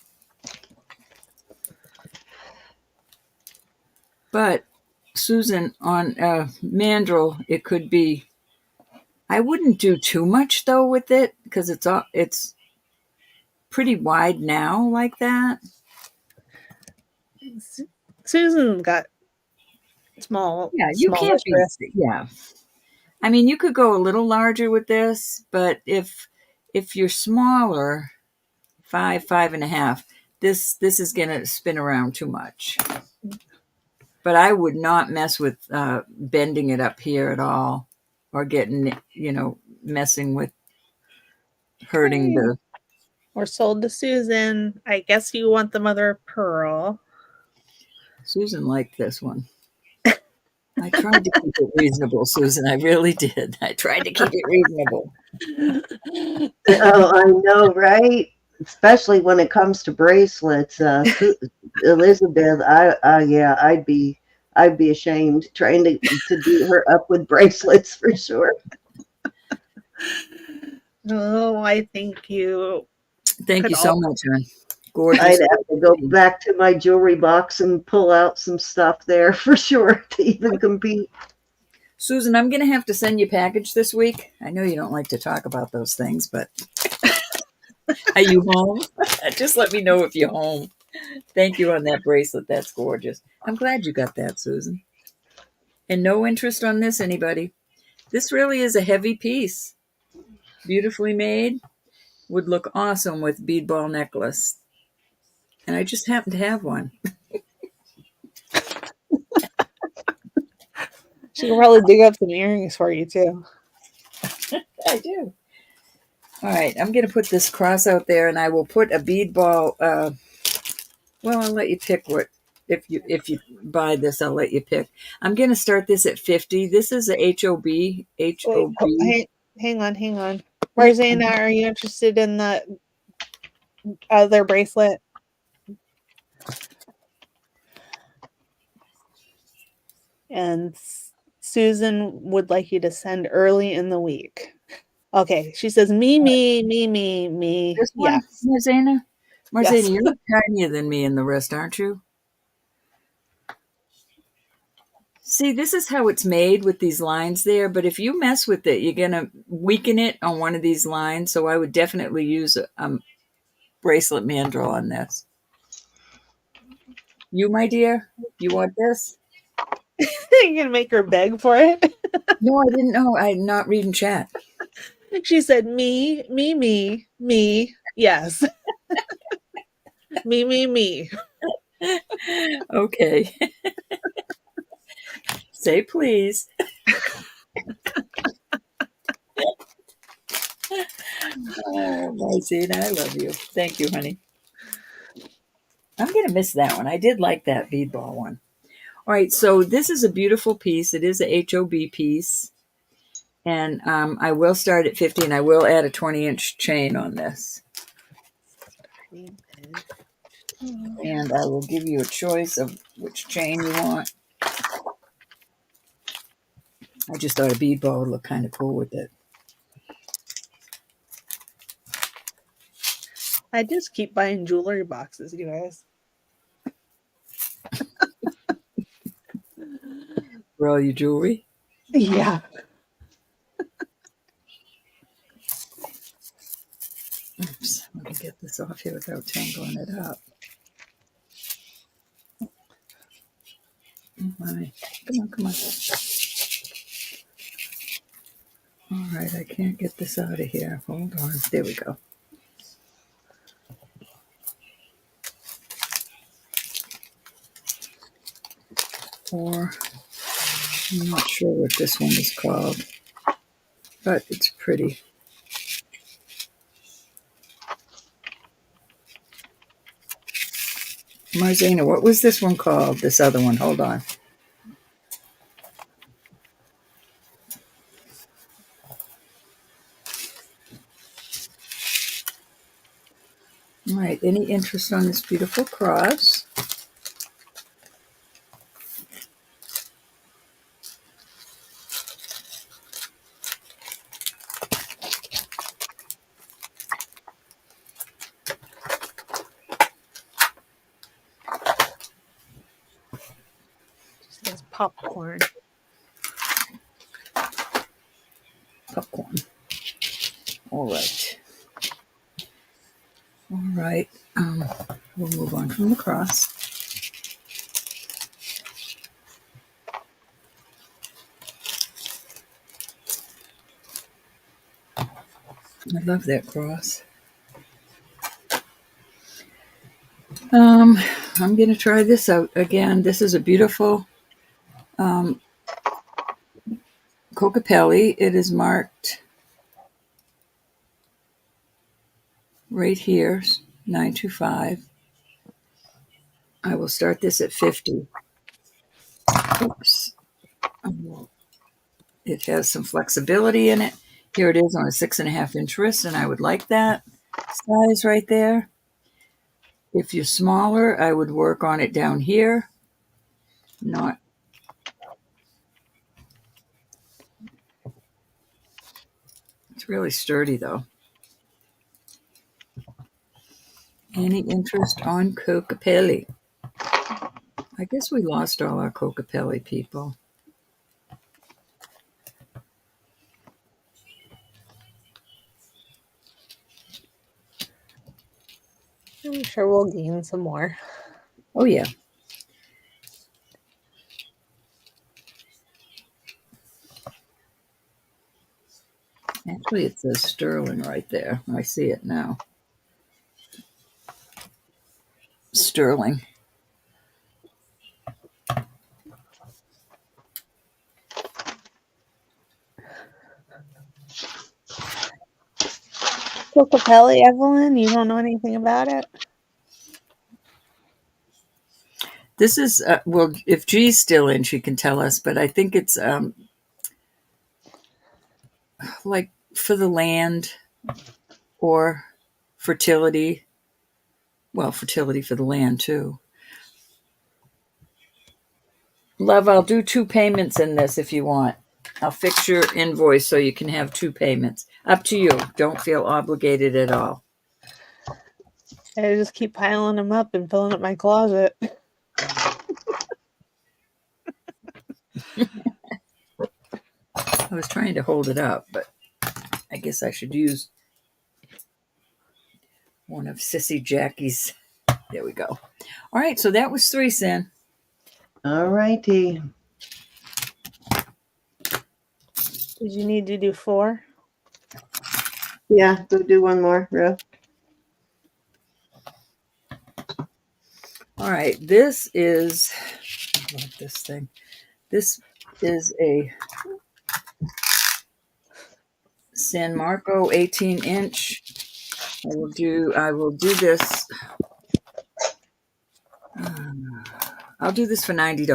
But Susan, on mandrel, it could be. I wouldn't do too much though with it because it's pretty wide now like that. Susan got small. Yeah, you can't be. Yeah, I mean, you could go a little larger with this, but if you're smaller, 5.5, this is gonna spin around too much. But I would not mess with bending it up here at all, or getting messing with hurting the. We're sold to Susan. I guess you want the mother of pearl. Susan liked this one. I tried to keep it reasonable, Susan. I really did. I tried to keep it reasonable. Oh, I know, right? Especially when it comes to bracelets. Elizabeth, I'd be ashamed trying to beat her up with bracelets for sure. Oh, I thank you. Thank you so much, hon. Gorgeous. I'd have to go back to my jewelry box and pull out some stuff there for sure to even compete. Susan, I'm going to have to send you a package this week. I know you don't like to talk about those things, but are you home? Just let me know if you're home. Thank you on that bracelet. That's gorgeous. I'm glad you got that, Susan. And no interest on this, anybody. This really is a heavy piece. Beautifully made. Would look awesome with bead ball necklace. And I just happen to have one. She can probably dig up some earrings for you too. I do. All right, I'm going to put this cross out there, and I will put a bead ball. Well, I'll let you pick what. If you buy this, I'll let you pick. I'm going to start this at 50. This is a HOB. Wait, hang on. Marzana, are you interested in the other bracelet? And Susan would like you to send early in the week. Okay, she says me. This one, yes. Marzana? Yes. You're tinier than me in the wrist, aren't you? See, this is how it's made with these lines there, but if you mess with it, you're going to weaken it on one of these lines, so I would definitely use a bracelet mandrel on this. You, my dear, you want this? You're going to make her beg for it? No, I didn't know. I'm not reading chat. She said me. Yes. me. Okay. Say please. Marcina, I love you. Thank you, honey. I'm going to miss that one. I did like that bead ball one. All right, so this is a beautiful piece. It is a HOB piece. And I will start at 50, and I will add a 20-inch chain on this. And I will give you a choice of which chain you want. I just thought a bead ball would look kind of cool with it. I just keep buying jewelry boxes, you guys. For all your jewelry? Yeah. Oops, let me get this off here without tangling it up. Oh my. Come on. All right, I can't get this out of here. Hold on. There we go. Or, I'm not sure what this one is called, but it's pretty. Marzana, what was this one called? This other one. Hold on. any interest on this beautiful cross? Just says popcorn. Popcorn. All right. All right. We'll move on from the cross. I love that cross. I'm going to try this out again. This is a beautiful Kokopelli. It is marked right here, 925. I will start this at 50. Oops. It has some flexibility in it. Here it is on a 6.5-inch wrist, and I would like that size right there. If you're smaller, I would work on it down here. Not. It's really sturdy, though. Any interest on Kokopelli? I guess we lost all our Kokopelli people. I'm sure we'll gain some more. Oh, yeah. Actually, it says sterling right there. I see it now. Sterling. Kokopelli, Evelyn, you don't know anything about it? This is, well, if G's still in, she can tell us, but I think it's like for the land or fertility. Well, fertility for the land, too. Love, I'll do 2 payments in this if you want. I'll fix your invoice so you can have 2 payments. Up to you. Don't feel obligated at all. I just keep piling them up and filling up my closet. I was trying to hold it up, but I guess I should use one of Sissy Jackie's. There we go. All right, so that was 3, Sin. All righty. Did you need to do 4? Yeah, go do one more, Ro. All right, this is, I love this thing. This is a San Marco 18-inch. I will do this. I'll do this for $90.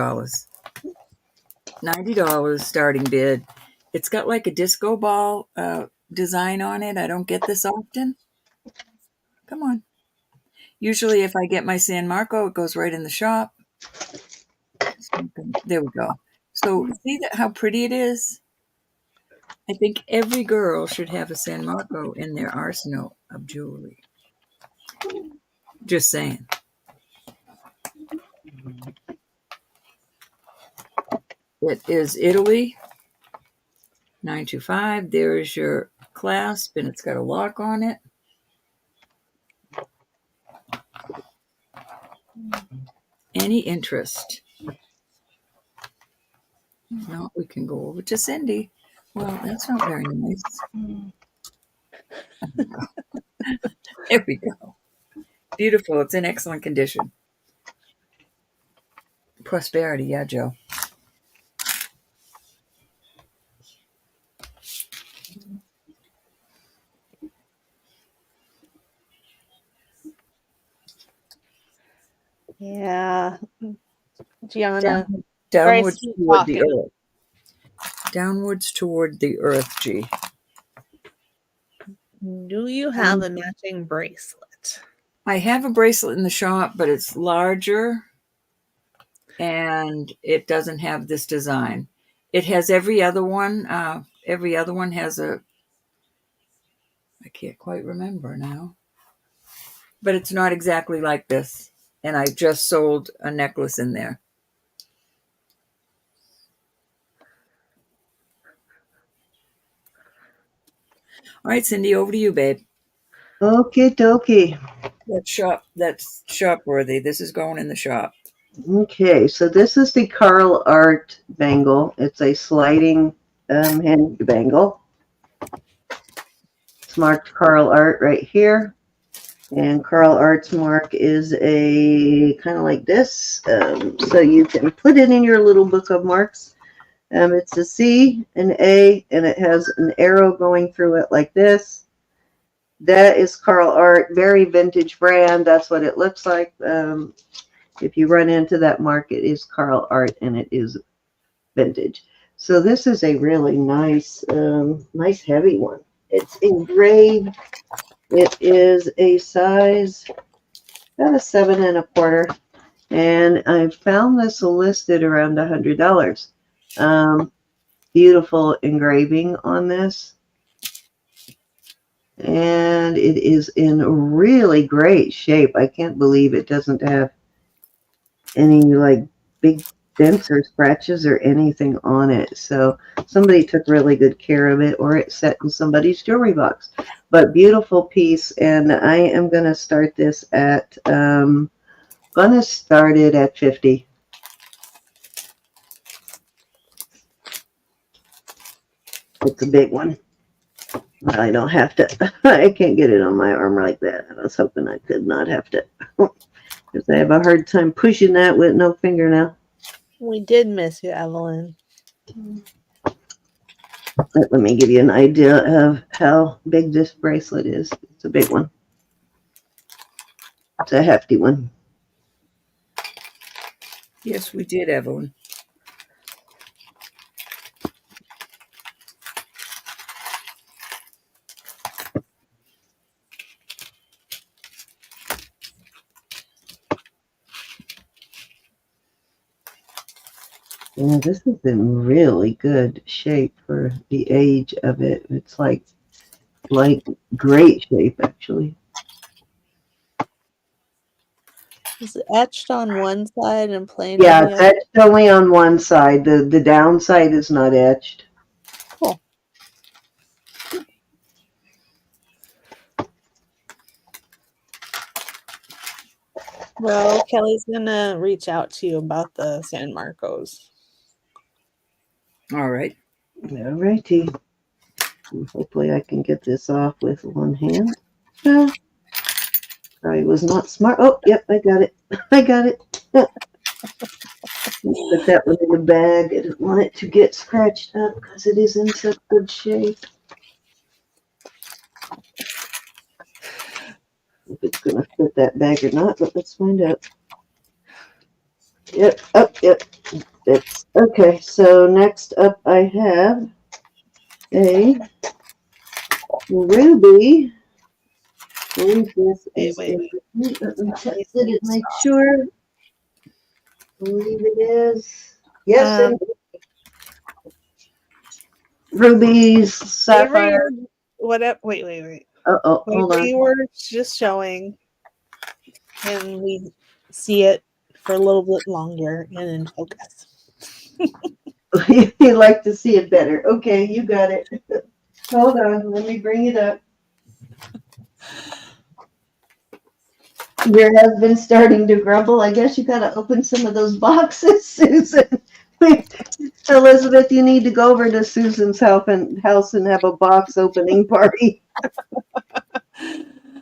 $90 starting bid. It's got like a disco ball design on it. I don't get this often. Come on. Usually if I get my San Marco, it goes right in the shop. There we go. So see how pretty it is? I think every girl should have a San Marco in their arsenal of jewelry. Just saying. It is Italy, 925. There is your clasp, and it's got a lock on it. Any interest? If not, we can go over to Cindy. Well, that's not very nice. There we go. Beautiful. It's in excellent condition. Prosperity, yeah, Joe. Yeah. Gianna. Downwards keep toward the talking. earth. Downwards toward the earth, G. Do you have a matching bracelet? I have a bracelet in the shop, but it's larger and it doesn't have this design. It has every other one. Every other one has a, I can't quite remember now, but it's not exactly like this. And I just sold a necklace in there. All right, Cindy, over to you, babe. Okay, dokie. That's shop worthy. This is going in the shop. Okay, so this is the Carl Art bangle. It's a sliding hand bangle. It's marked Carl Art right here. And Carl Art's mark is a kind of like this. So you can put it in your little book of marks. It's a C, an A, and it has an arrow going through it like this. That is Carl Art, very vintage brand. That's what it looks like. If you run into that mark, it is Carl Art and it is vintage. So this is a really nice, nice heavy one. It's engraved. It is a size about a 7 1/4, and I found this listed around $100. Beautiful engraving on this, and it is in really great shape. I can't believe it doesn't have any like big dents or scratches or anything on it. So somebody took really good care of it, or it sat in somebody's jewelry box. But beautiful piece, and I am going to start this at gonna start it at 50. It's a big one. I don't have to. I can't get it on my arm like that. I was hoping I could not have to, because I have a hard time pushing that with no fingernail. We did miss you, Evelyn. Let me give you an idea of how big this bracelet is. It's a big one. It's a hefty one. Yes, we did, Evelyn. Yeah, this is in really good shape for the age of it. It's like great shape, actually. Is it etched on one side and plain Yeah, on the it's other? etched only on one side. The downside is not etched. Cool. Well, Kelly's gonna reach out to you about the San Marcos. All right. All righty. Hopefully I can get this off with one hand. Probably was not smart. Oh, yep, I got it. I got it. Put that one in the bag. I didn't want it to get scratched up because it is in such good shape. If it's going to fit that bag or not, but let's find out. Yep, yep. It's okay. So next up I have a ruby. I believe this is let me check it and make sure. I believe it is. Yes, rubies, sapphire. Whatever. Wait. Hold Whatever on. you were just showing, and we see it for a little bit longer and then focus. You like to see it better. Okay, you got it. Hold on, let me bring it up. Your husband's starting to grumble. I guess you got to open some of those boxes, Susan. Elizabeth, you need to go over to Susan's house and have a box opening party.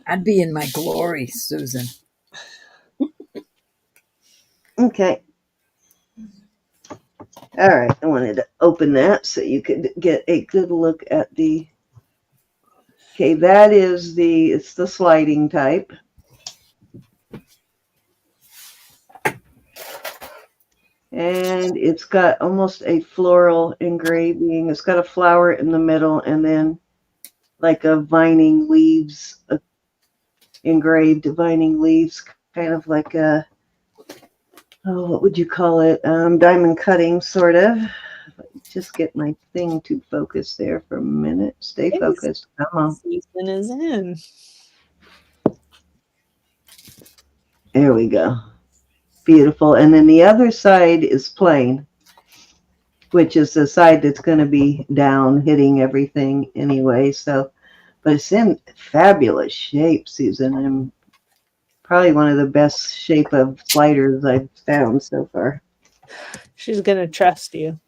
I'd be in my glory, Susan. Okay. All right. I wanted to open that so you could get a good look at the. Okay, that is it's the sliding type. And it's got almost a floral engraving. It's got a flower in the middle and then like a vining leaves engraved divining leaves, kind of like a, oh, what would you call it? Diamond cutting, sort of. Just get my thing to focus there for a minute. Stay focused. Come on. Season is in. There we go. Beautiful. And then the other side is plain, which is the side that's going to be down, hitting everything anyway. So, but it's in fabulous shape, Susan. I'm probably one of the best shape of sliders I've found so far. She's gonna trust you.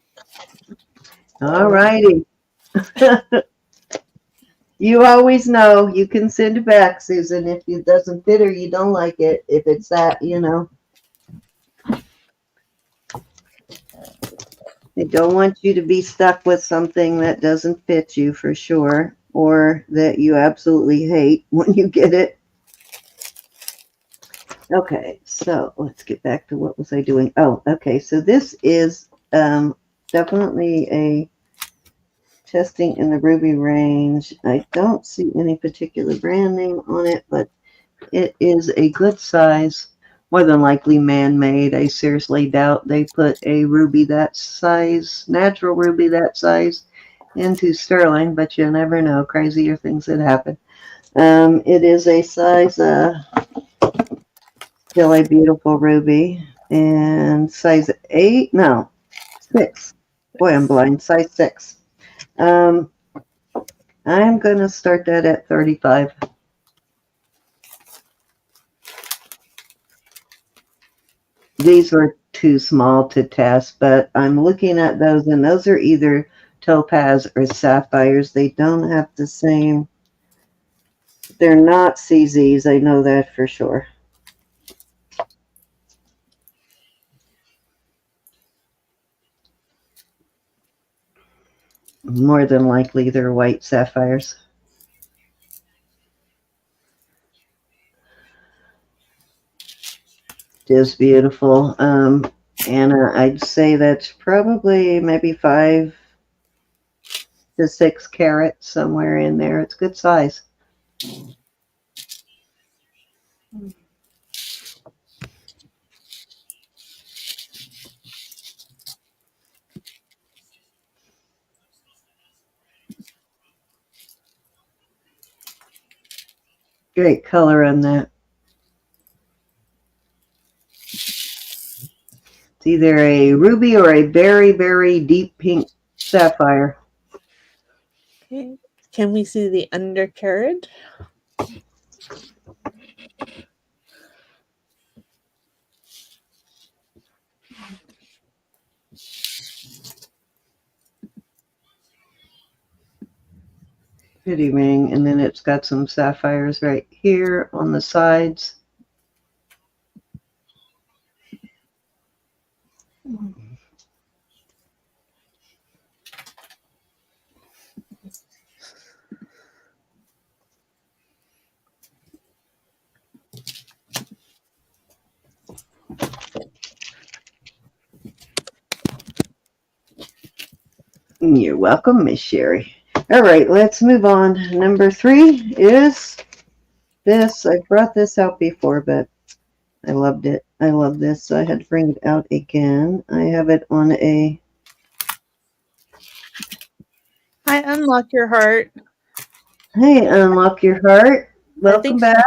All righty. You always know you can send it back, Susan. If it doesn't fit or you don't like it, if it's that, you know. They don't want you to be stuck with something that doesn't fit you for sure, or that you absolutely hate when you get it. Okay, so let's get back to what was I doing. Oh, okay, so this is definitely a testing in the ruby range. I don't see any particular brand name on it, but it is a good size, more than likely man-made. I seriously doubt they put a ruby that size, natural ruby that size, into sterling, but you never know. Crazier things that happen. It is a size, still a beautiful ruby, and size 8, no, 6. Boy, I'm blind. Size 6. I'm going to start that at 35. These were too small to test, but I'm looking at those, and those are either topaz or sapphires. They don't have the same, they're not CZs. I know that for sure. More than likely they're white sapphires. Just beautiful. And I'd say that's probably maybe 5 to 6 carats, somewhere in there. It's good size. Great color on that. It's either a ruby or a very, very deep pink sapphire. Okay. Can we see the undercarriage? Pretty ring, and then it's got some sapphires right here on the sides. You're welcome, Miss Sherry. All right, let's move on. Number 3 is this. I brought this out before, but I loved it. I love this, so I had to bring it out again. I have it on a... I unlock your heart. Hey, Unlock Your Heart. Welcome back.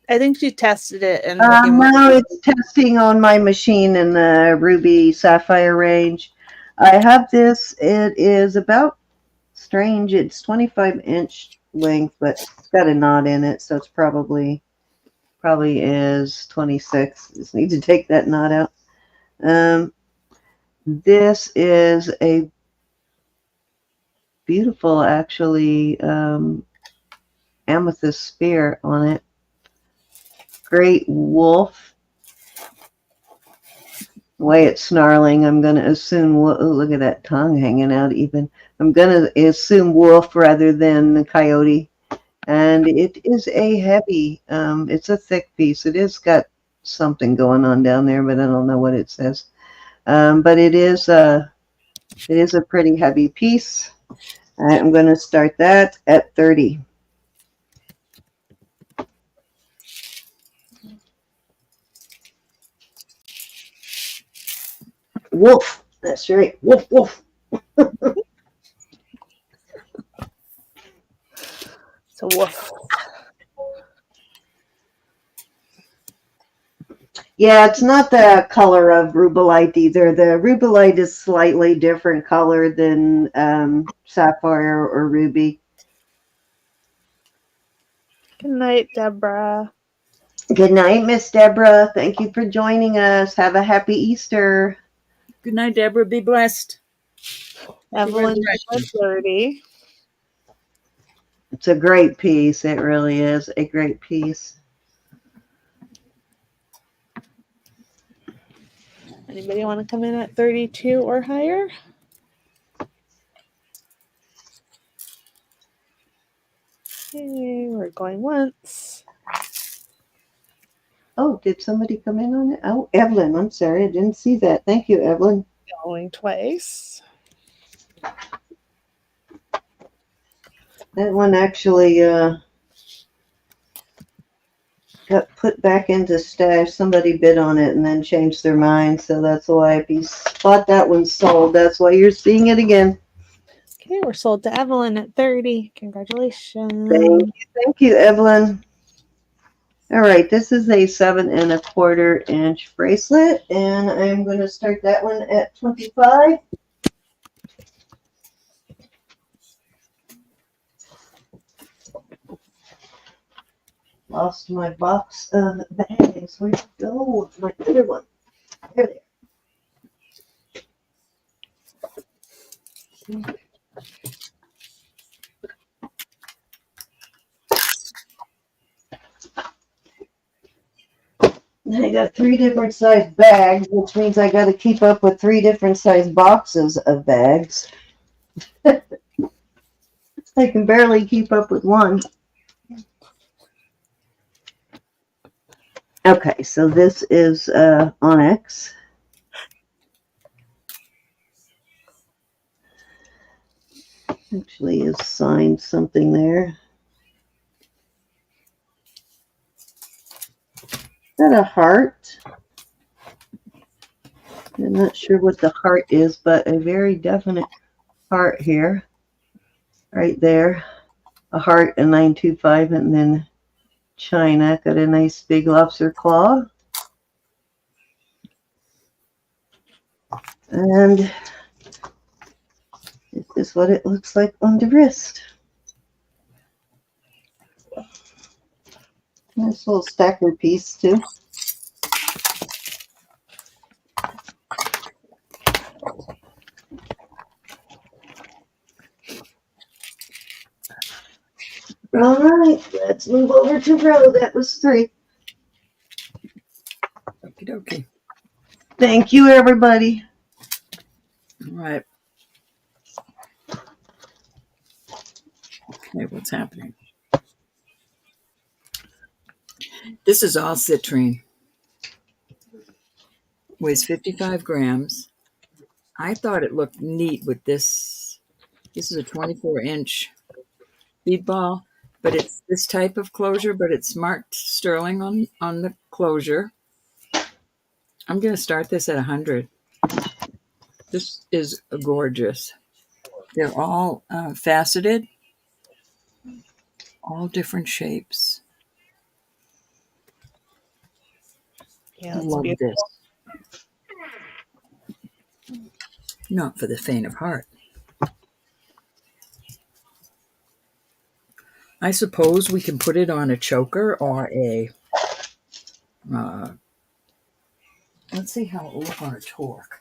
I think she tested it. And no, it's testing on my machine in the Ruby Sapphire range. I have this. It is about strange. It's 25-inch length, but it's got a knot in it, so it's probably is 26. Just need to take that knot out. This is a beautiful, actually, amethyst spear on it. Great wolf. The way it's snarling, I'm going to assume, oh, look at that tongue hanging out even. I'm going to assume wolf rather than the coyote. And it is a heavy, it's a thick piece. It has got something going on down there, but I don't know what it says. But it is a pretty heavy piece. I'm going to start that at 30. Wolf. That's right. Wolf, wolf. So woof. Yeah, it's not the color of rubellite either. The rubellite is slightly different color than sapphire or ruby. Good night, Deborah. Good night, Miss Deborah. Thank you for joining us. Have a happy Easter. Good night, Deborah. Be blessed. Evelyn Resurrection. 30. It's a great piece. It really is a great piece. Anybody want to come in at 32 or higher? Okay, we're going once. Oh, did somebody come in on it? Oh, Evelyn. I'm sorry. I didn't see that. Thank you, Evelyn. Going twice. That one actually got put back into stash. Somebody bid on it and then changed their mind. So that's why if you spot that one sold, that's why you're seeing it again. Okay, we're sold to Evelyn at 30. Congratulations. Thank you, Evelyn. All right, this is a 7 1/4 inch bracelet, and I'm going to start that one at 25. Lost my box of bags. Where'd it go? My other one. There they are. I got 3 different size bags, which means I got to keep up with 3 different size boxes of bags. I can barely keep up with one. Okay, so this is onyx. Actually, is signed something there. Is that a heart? I'm not sure what the heart is, but a very definite heart here. Right there. A heart, a 925, and then China. Got a nice big lobster claw. And this is what it looks like on the wrist. Nice little stacker piece, too. All right, let's move over to row. That was 3. Okie dokie. Thank you, everybody. All right. Okay, what's happening? This is all citrine. Weighs 55 grams. I thought it looked neat with this. This is a 24-inch bead ball, but it's this type of closure, but it's marked sterling on the closure. I'm going to start this at 100. This is gorgeous. They're all faceted, all different shapes. Yeah, I that's love beautiful. this. Not for the faint of heart. I suppose we can put it on a choker or a, let's see how it will look on a torque.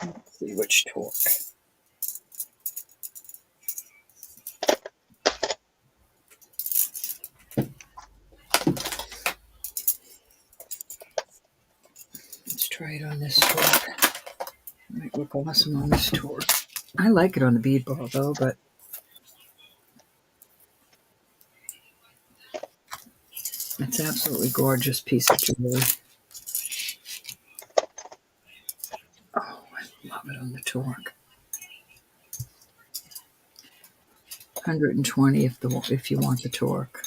Let's see which torque. Let's try it on this torque. It might look awesome on this torque. I like it on the bead ball though, but it's absolutely gorgeous piece of jewelry. Oh, I love it on the torque. 120 if you want the torque.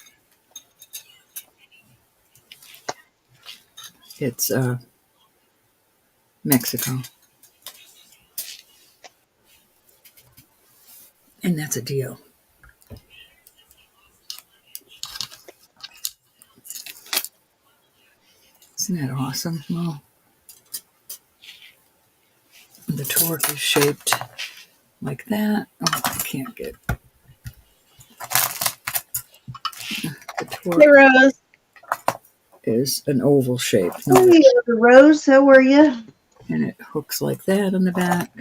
It's Mexico. And that's a deal. Isn't that awesome? Well, the torque is shaped like that. Oh, I can't get the torque Hey, Rose. is an oval shape. Hey, Rose, how are you? And it hooks like that on the back.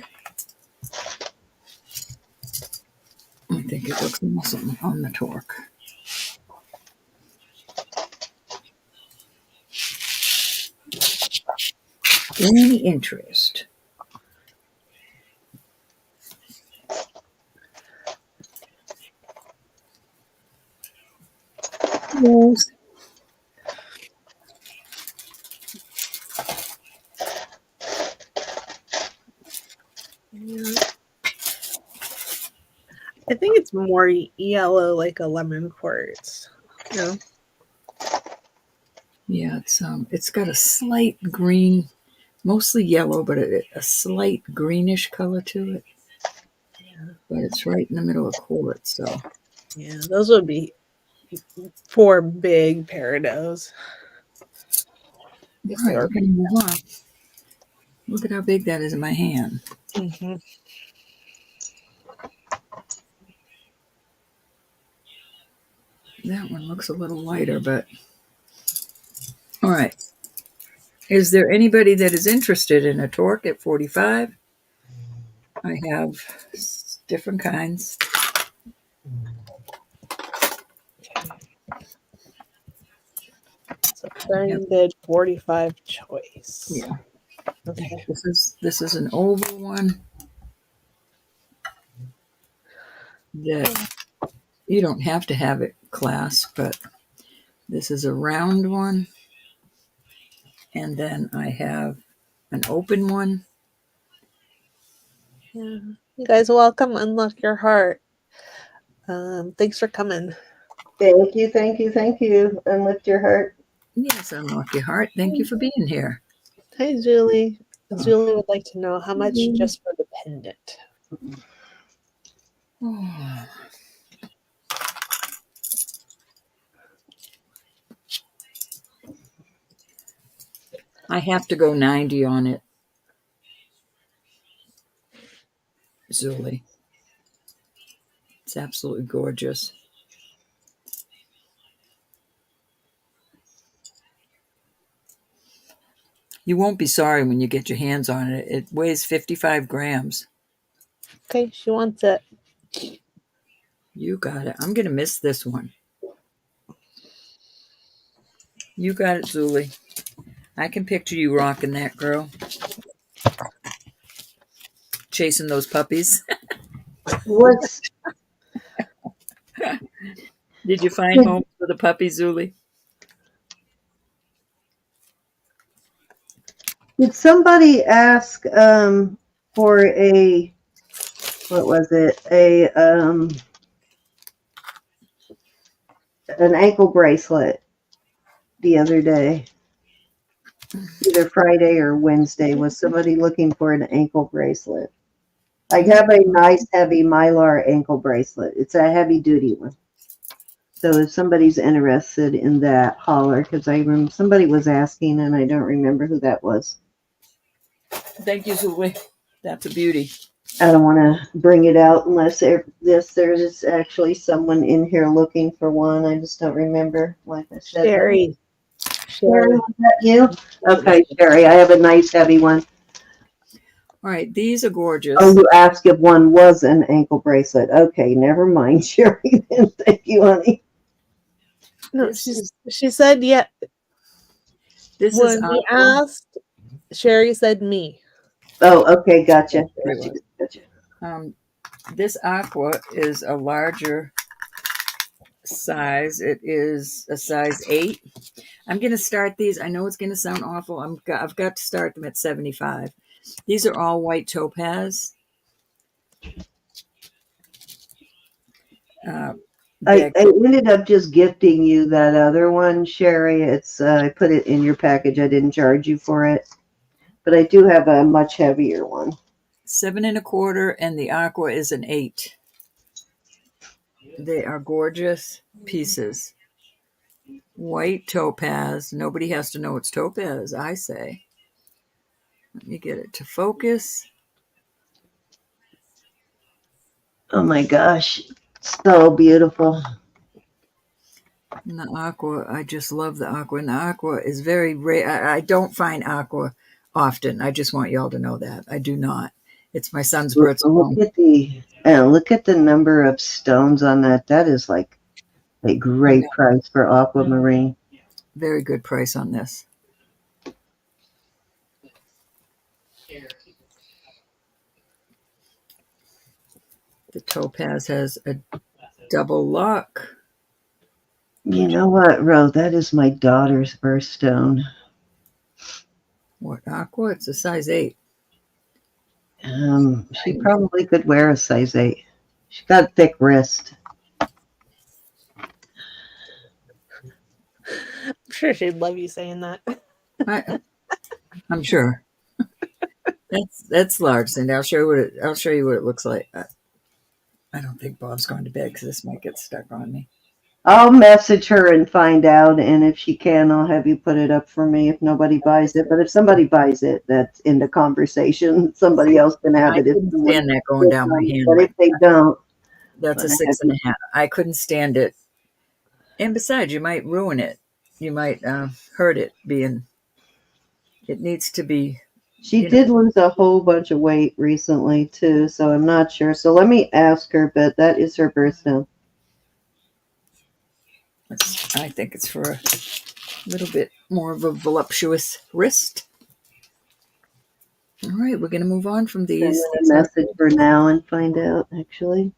I think it looks awesome on the torque. Any interest? Yes. Yeah. I think it's more yellow, like a lemon quartz. No. Yeah, it's got a slight green, mostly yellow, but a slight greenish color to it. Yeah. But it's right in the middle of quartz, so. Yeah, those would be 4 big peridots. All right, we're going to move on. Look at how big that is in my hand. Mm-hmm. That one looks a little lighter, but all right. Is there anybody that is interested in a torque at 45? I have different kinds. So Brian did 45 choice. Yeah. Okay. This is an oval one that you don't have to have it clasped, but this is a round one. And then I have an open one. Yeah. You guys welcome. Unlock your heart. Thanks for coming. Thank you, thank you, thank you. And lift your heart. Yes, unlock your heart. Thank you for being here. Hi, Julie. Julie would like to know how much just for the pendant. Oh. I have to go 90 on it, Julie. It's absolutely gorgeous. You won't be sorry when you get your hands on it. It weighs 55 grams. Okay, she wants it. You got it. I'm going to miss this one. You got it, Julie. I can picture you rocking that, girl. Chasing those puppies. What's Did you find home for the puppies, Julie? Did somebody ask for a what was it? An ankle bracelet the other day. Either Friday or Wednesday. Was somebody looking for an ankle bracelet? I have a nice heavy mylar ankle bracelet. It's a heavy duty one. So if somebody's interested in that, holler, because I remember somebody was asking and I don't remember who that was. Thank you, Julie. That's a beauty. I don't want to bring it out unless there's actually someone in here looking for one. I just don't remember. Like I said, Sherry. Sherry, was that you? Okay, Sherry, I have a nice heavy one. All right, these are gorgeous. Oh, you asked if one was an ankle bracelet. Okay, never mind, Sherry. Then thank you, honey. No, she said yeah. This when is we asked, Sherry said me. Oh, okay, gotcha. Gotcha. This aqua is a larger size. It is a size 8. I'm going to start these. I know it's going to sound awful. I've got to start them at 75. These are all white topaz. I ended up just gifting you that other one, Sherry. It's I put it in your package. I didn't charge you for it. but I do have a much heavier one. 7 1/4, and the aqua is an 8. They are gorgeous pieces. White topaz. Nobody has to know it's topaz, I say. Let me get it to focus. Oh my gosh, so beautiful. And the aqua, I just love the aqua. And the aqua is very rare. I don't find aqua often. I just want y'all to know that. I do not. It's my son's birthstone. Look at the number of stones on that. That is like a great price for aquamarine. Very good price on this. The topaz has a double lock. You know what, Ro? That is my daughter's birthstone. What aqua? It's a size 8. She probably could wear a size 8. She got thick wrist. I'm sure she'd love you saying that. I'm sure. That's large, Cindy. I'll show you what it looks like. I don't think Bob's going to bed because this might get stuck on me. I'll message her and find out, and if she can, I'll have you put it up for me if nobody buys it. But if somebody buys it, that's in the conversation. Somebody else can have I it. couldn't stand that going down my hand. But if they don't, that's a 6 1/2. I couldn't stand it. And besides, you might ruin it. You might hurt it. It needs to be. She did lose a whole bunch of weight recently too, so I'm not sure. So let me ask her, but that is her birthstone. I think it's for a little bit more of a voluptuous wrist. All right, we're going to move on from these. I'm going to message her now and find out, actually.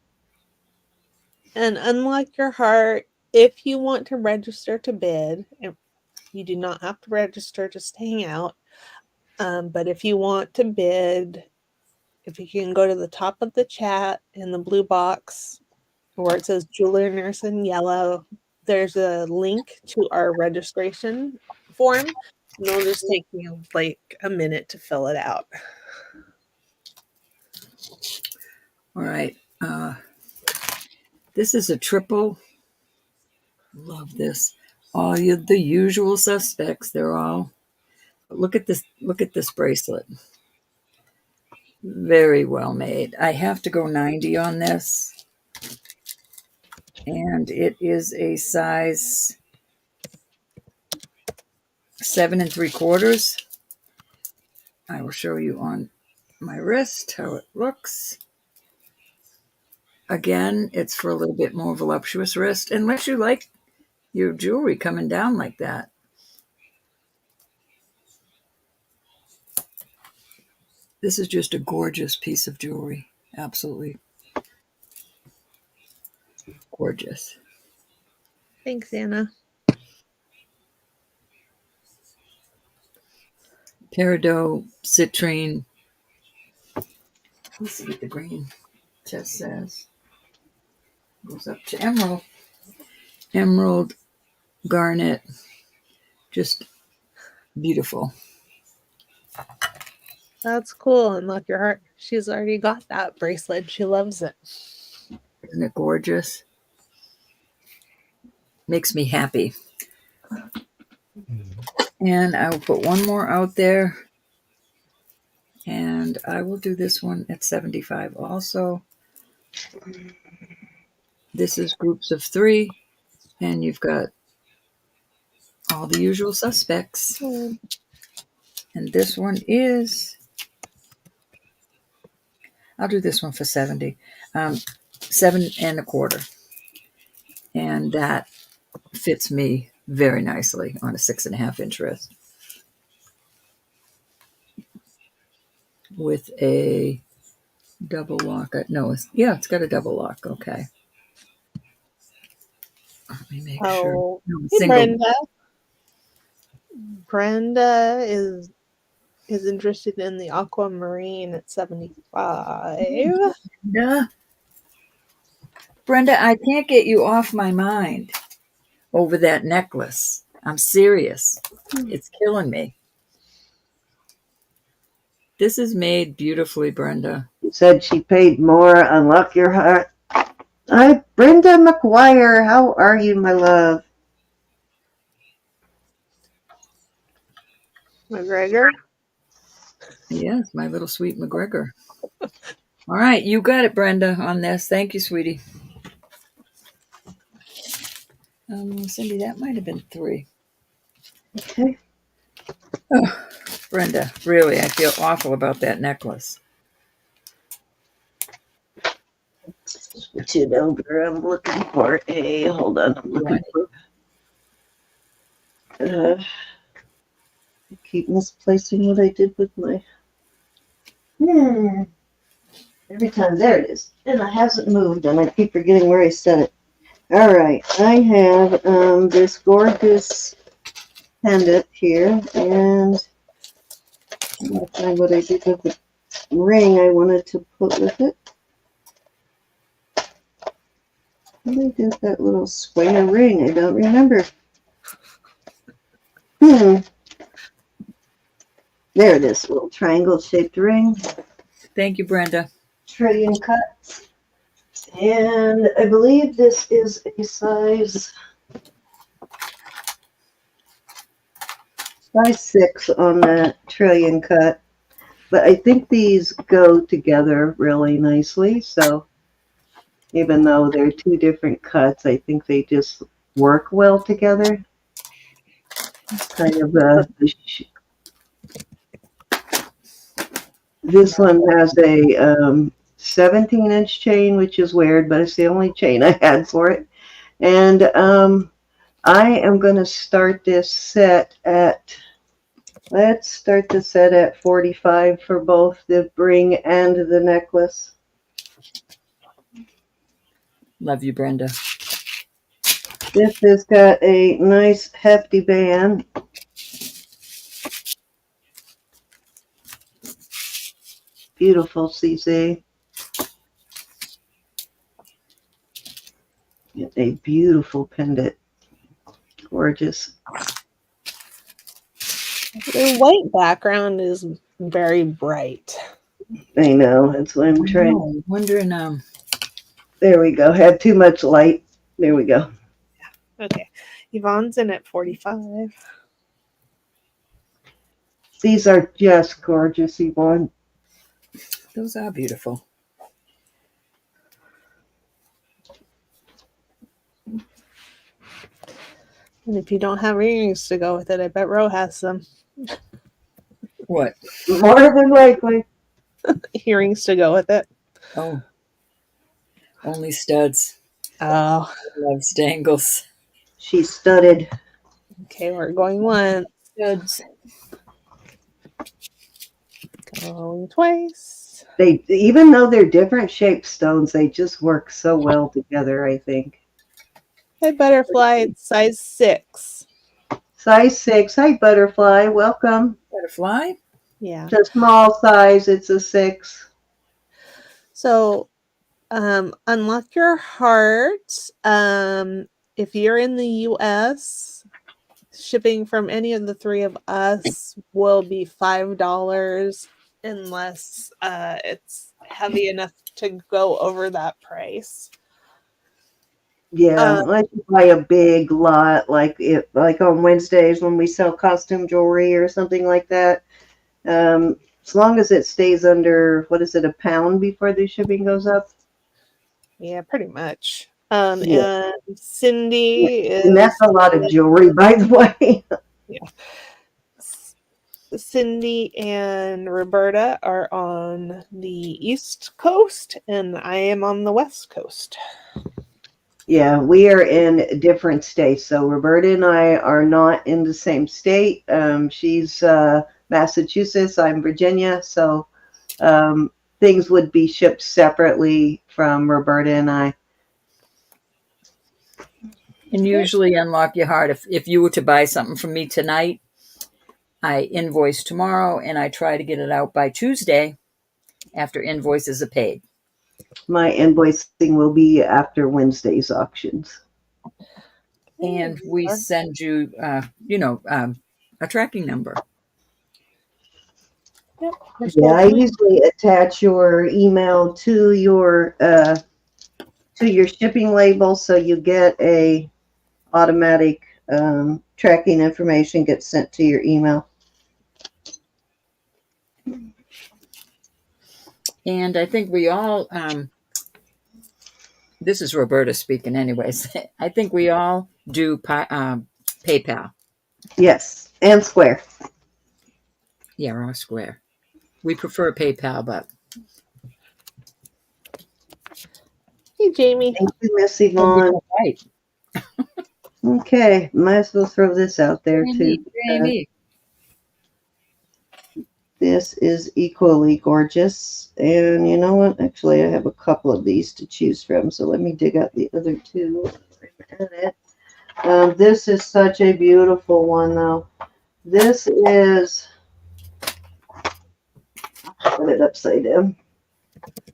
And unlock your heart if you want to register to bid. You do not have to register, just hang out. But if you want to bid, if you can go to the top of the chat in the blue box where it says JewelryNurse in yellow, there's a link to our registration form, and it'll just take you like a minute to fill it out. All right. This is a triple. Love this. All the usual suspects. They're all. Look at this. Look at this bracelet. Very well made. I have to go 90 on this. And it is a size 7 3/4. I will show you on my wrist how it looks. Again, it's for a little bit more voluptuous wrist, unless you like your jewelry coming down like that. This is just a gorgeous piece of jewelry. Absolutely gorgeous. Thanks, Anna. Peridot, citrine. Let's see what the green chest says. Goes up to emerald. Emerald, garnet. Just beautiful. That's cool. Unlock your heart. She's already got that bracelet. She loves it. Isn't it gorgeous? Makes me happy. And I will put one more out there. And I will do this one at 75 also. This is groups of 3. And you've got all the usual suspects. And this one is, I'll do this one for 70. 7 1/4. And that fits me very nicely on a 6 1/2 inch wrist. With a double lock. No, it's got a double lock. Okay. Let me make sure. No, Hey, single. Brenda. Brenda is interested in the Aquamarine at 75. Brenda, I can't get you off my mind over that necklace. I'm serious. It's killing me. This is made beautifully, Brenda. Said she paid more. Unlock your heart. Hi, Brenda McGuire. How are you, my love? McGregor. Yes, my little sweet McGregor. All right, you got it, Brenda, on this. Thank you, sweetie. Cindy, that might have been 3. Okay. Oh, Brenda, really, I feel awful about that necklace. Switch it over. I'm looking for a. Hold on. I'm looking for. I keep misplacing what I did with my. Every time, there it is. And it hasn't moved, and I keep forgetting where I set it. All right. I have this gorgeous pendant here, and I'm going to find what I did with the ring I wanted to put with it. What did I do with that little square ring? I don't remember. There it is, little triangle-shaped ring. Thank you, Brenda. Trillion cuts. And I believe this is a size 6 on that trillion cut. But I think these go together really nicely. So even though they're 2 different cuts, I think they just work well together. Kind of this one has a 17-inch chain, which is weird, but it's the only chain I had for it. And I am going to start this set at, let's start the set at 45 for both the ring and the necklace. Love you, Brenda. This has got a nice hefty band. Beautiful CC. A beautiful pendant. Gorgeous. The white background is very bright. I know. That's what I'm trying. I'm wondering. There we go. Had too much light. There we go. Okay. Yvonne's in at 45. These are just gorgeous, Yvonne. Those are beautiful. And if you don't have earrings to go with it, I bet Ro has some What? More than likely. earrings to go with it. Oh, only studs. Oh, Loves dangles. She's studded. okay. We're going once. Studs. Going twice. They, even though they're different shaped stones, they just work so well together, I think. Hey, Butterfly, it's size 6. Size 6. Hi, Butterfly. Welcome. Butterfly. Yeah. It's a small size. It's a 6. So, unlock your heart. If you're in the US, shipping from any of the 3 of us will be $5 unless it's heavy enough to go over that price. Yeah, I should buy a big lot, like on Wednesdays when we sell costume jewelry or something like that. As long as it stays under, what is it, a pound before the shipping goes up? Yeah, pretty much. Yeah. And Cindy is... And that's a lot of jewelry, by the way. Yeah. Cindy and Roberta are on the East Coast, and I am on the West Coast. Yeah, we are in different states. So Roberta and I are not in the same state. She's Massachusetts. I'm Virginia. So things would be shipped separately from Roberta and I. And usually unlock your heart. If you were to buy something from me tonight, I invoice tomorrow and I try to get it out by Tuesday after invoices are paid. My invoicing will be after Wednesday's auctions. And we send you, a tracking number. Yep. Yeah, I usually attach your email to your shipping label, so you get a automatic tracking information gets sent to your email. And I think we all, this is Roberta speaking anyways. I think we all do PayPal. Yes, and Square. Yeah, or Square. We prefer PayPal, but. Hey, Jamie. Thank you, Miss Yvonne. Right. Okay, might as well throw this out there too. Jamie. This is equally gorgeous. And you know what? Actually, I have a couple of these to choose from. So let me dig out the other two. This is such a beautiful one, though. This is, put it upside down.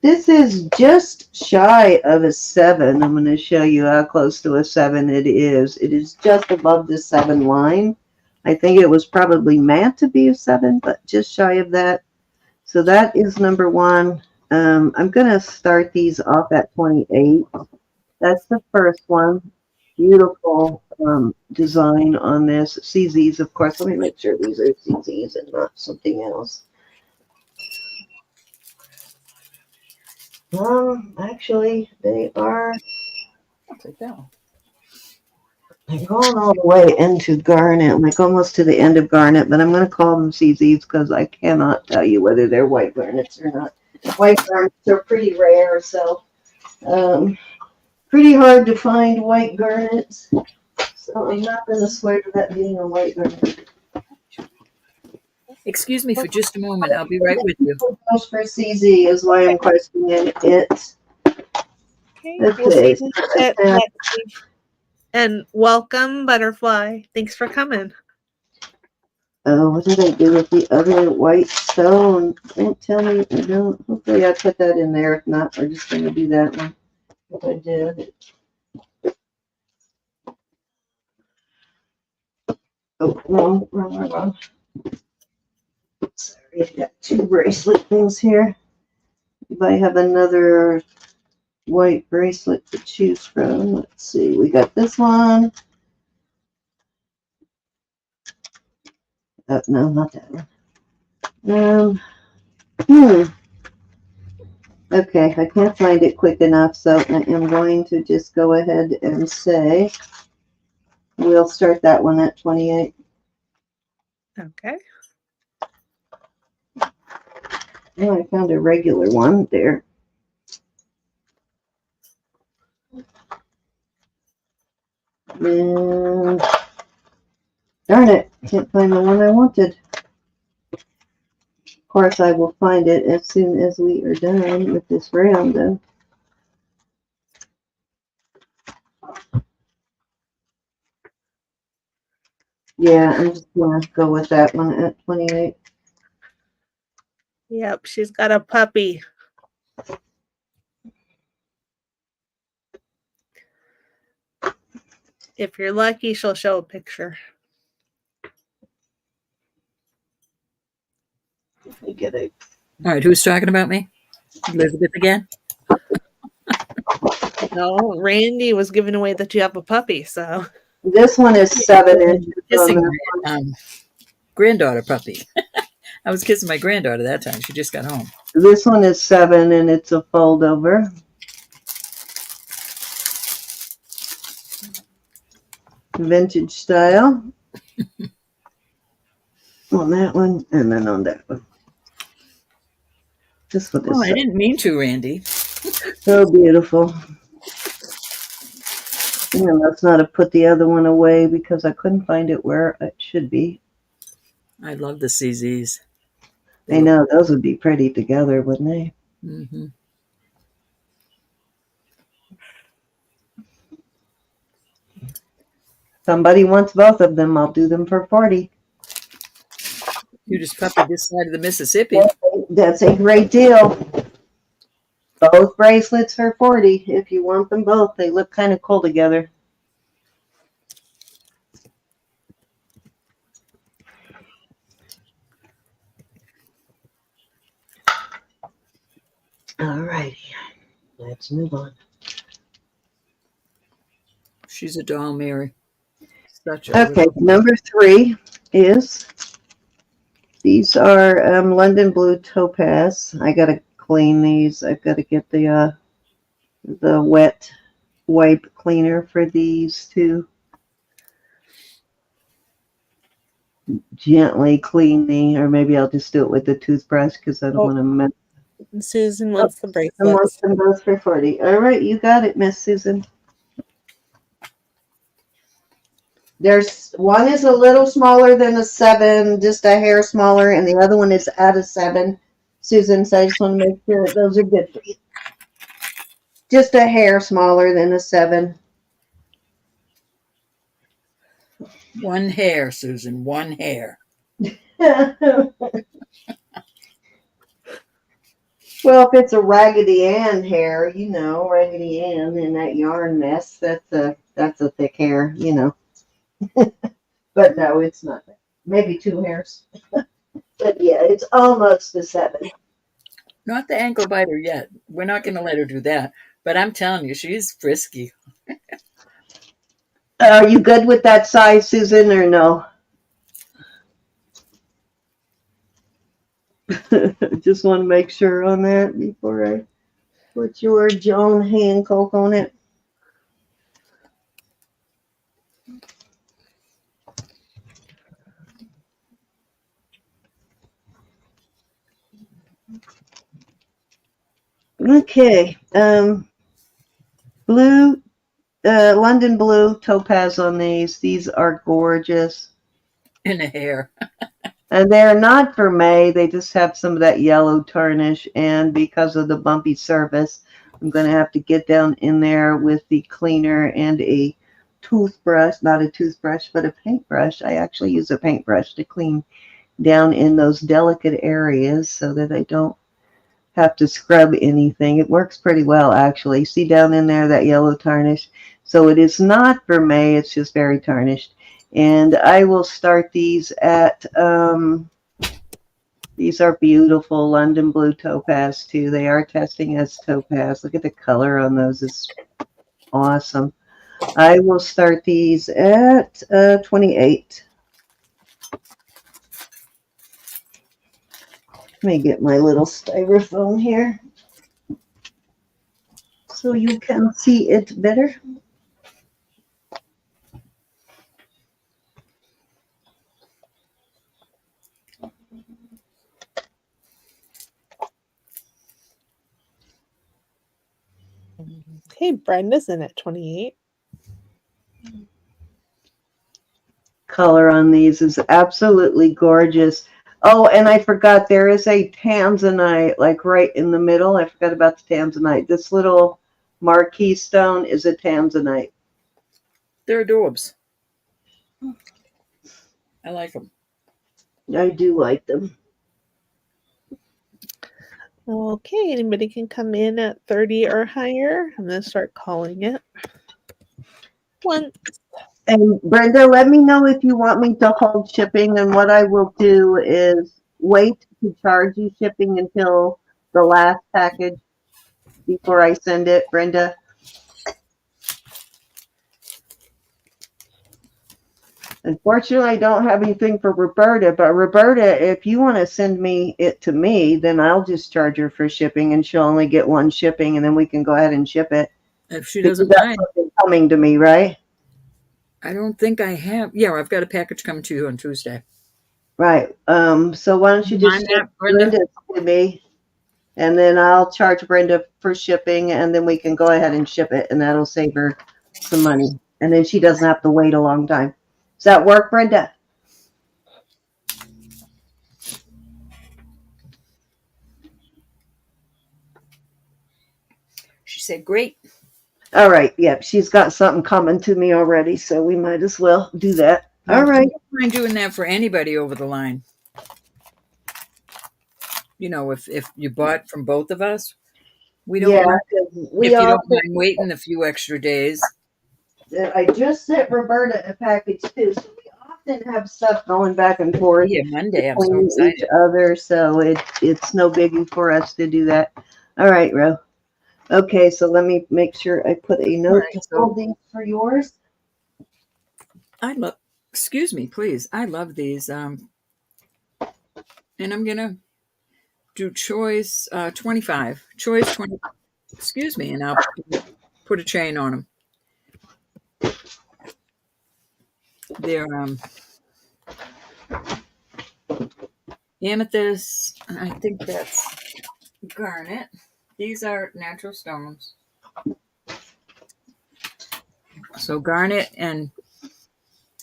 This is just shy of a 7. I'm going to show you how close to a 7 it is. It is just above the 7 line. I think it was probably meant to be a 7, but just shy of that. So that is number 1. I'm going to start these off at 28. That's the first one. Beautiful design on this. CZs, of course. Let me make sure these are CZs and not something else. Actually, they are. They're going all the way into garnet, like almost to the end of garnet, but I'm going to call them CZs because I cannot tell you whether they're white garnets or not. White garnets are pretty rare, so pretty hard to find white garnets. So I'm not going to swear to that being a white garnet. Excuse me for just a moment. I'll be right with you. Most for CZ is why I'm questioning it. Okay. We'll see you next week. And welcome, Butterfly. Thanks for coming. Oh, what did I do with the other white stone? Don't tell me I don't. Hopefully I put that in there. If not, we're just going to do that one. If I did. Oh, wrong. Sorry, I got 2 bracelet things here. If I have another white bracelet to choose from, let's see. We got this one. Oh, no, not that one. Okay, I can't find it quick enough, so I am going to just go ahead and say we'll start that one at 28. Okay. Oh, I found a regular one there. And darn it, can't find the one I wanted. Of course, I will find it as soon as we are done with this round, though. Yeah, I'm just going to go with that one at 28. Yep, she's got a puppy. If you're lucky, she'll show a picture. I get it. All right, who's talking about me? Elizabeth again? No, Randy was giving away that you have a puppy, so. This one is 7 inches. Kissing my granddaughter puppy. I was kissing my granddaughter that time. She just got home. This one is 7 and it's a fold over. Vintage style. On that one and then on that one. This one is I didn't mean to, Randy. so beautiful. And let's not have put the other one away because I couldn't find it where it should be. I love the CZs. I know, those would be pretty together, wouldn't they? Mm-hmm. Somebody wants both of them. I'll do them for 40. You just puppy this side of the Mississippi. That's a great deal. Both bracelets for 40 if you want them both. They look kind of cool together. righty. Let's move on. She's a doll, Mary. Such a Okay, little. number 3 is, these are London Blue Topaz. I got to clean these. I've got to get the wet wipe cleaner for these to gently clean or maybe I'll just do it with the toothbrush because I don't want to mess. Susan wants the And bracelets. wants them both for 40. All right, you got it, Miss Susan. There's one is a little smaller than a 7, just a hair smaller, and the other one is at a 7. Susan, so I just want to make sure that those are good for you. Just a hair smaller than a 7. One hair, Susan. One hair. Well, if it's a Raggedy Ann hair, Raggedy Ann in that yarn mess, that's a thick hair, But no, it's not. Maybe 2 hairs. But yeah, it's almost a 7. Not the ankle biter yet. We're not going to let her do that. But I'm telling you, she's frisky. Are you good with that size, Susan, or no? Just want to make sure on that before I put your Joan Hancock on it. Okay, blue, London Blue Topaz on these. These are gorgeous. In a hair. And they're not for May. They just have some of that yellow tarnish. And because of the bumpy surface, I'm going to have to get down in there with the cleaner and a toothbrush, not a toothbrush, but a paintbrush. I actually use a paintbrush to clean down in those delicate areas so that I don't have to scrub anything. It works pretty well, actually. See down in there, that yellow tarnish? So it is not for May. It's just very tarnished. And I will start these at, these are beautiful London Blue Topaz too. They are testing as topaz. Look at the color on those. It's awesome. I will start these at 28. Let me get my little styrofoam here so you can see it better. Hey, Brenda's in at 28. Color on these is absolutely gorgeous. Oh, and I forgot there is a tanzanite like right in the middle. I forgot about the tanzanite. This little marquee stone is a tanzanite. They're adorbs. I like them. I do like them. Okay, anybody can come in at 30 or higher. I'm going to start calling it. One. And Brenda, let me know if you want me to hold shipping. And what I will do is wait to charge you shipping until the last package before I send it, Brenda. Unfortunately, I don't have anything for Roberta, but Roberta, if you want to send it to me, then I'll just charge her for shipping and she'll only get one shipping and then we can go ahead and ship it. If she doesn't That's mind. something coming to me, right? I don't think I have. Yeah, I've got a package coming to you on Tuesday. Right. So why don't you just ship Brenda to me and then I'll charge Brenda for shipping and then we can go ahead and ship it and that'll save her some money. And then she doesn't have to wait a long time. Does that work, Brenda? She said, great. All right. Yep. She's got something coming to me already, so we might as well do that. All right. I don't mind doing that for anybody over the line. You know, if you bought from both of us, we don't mind. If you don't mind waiting a few extra days. I just sent Roberta a package too, so we often have stuff going back and forth. Yeah, Monday. I'm so between excited. each other, so it's no biggie for us to do that. All right, Ro. Okay, so let me make sure I put a note Right, to so- hold these for yours. I love, excuse me, please. I love these. And I'm going to do choice 25. Choice 20, excuse me, and I'll put a chain on them. They're amethyst. I think that's garnet. These are natural stones. So garnet and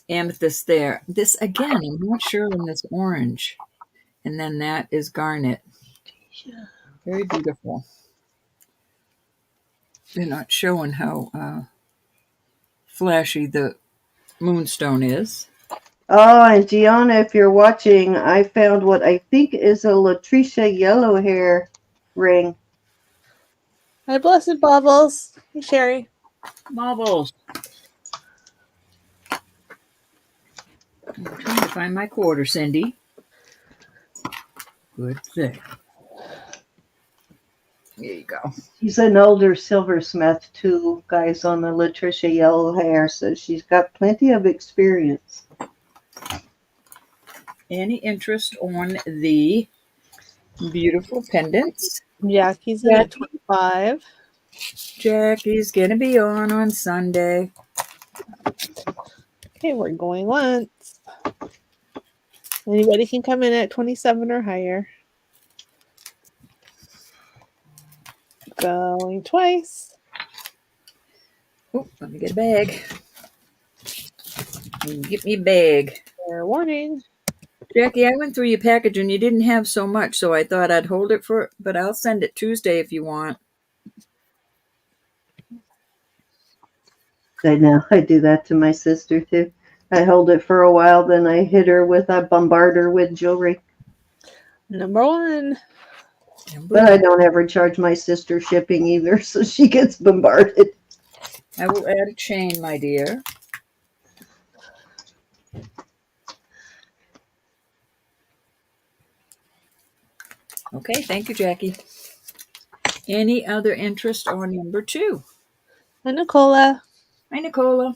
amethyst there. This again, I'm not sure in this orange. And then that is garnet. Very beautiful. They're not showing how flashy the moonstone is. Oh, and Gianna, if you're watching, I found what I think is a Latricia yellow hair ring. My blessed baubles. Hey, Sherry. Marbles. I'm trying to find my quarter, Cindy. Good thing. There you go. She's an older silversmith too, guys, on the Latricia yellow hair, so she's got plenty of experience. Any interest on the beautiful pendants? Jackie's in at 25. Jackie's gonna be on Sunday. Okay, we're going once. Anybody can come in at 27 or higher. Going twice. Oh, let me get a bag. Get me a bag. Fair warning. Jackie, I went through your package and you didn't have so much, so I thought I'd hold it but I'll send it Tuesday if you want. I know, I do that to my sister too. I hold it for a while, then I hit her with, I bombard her with jewelry. Number one. But I don't ever charge my sister shipping either, so she gets bombarded. I will add a chain, my dear. Okay, thank you, Jackie. Any other interest on number 2? And Nicola. Hi, Nicola.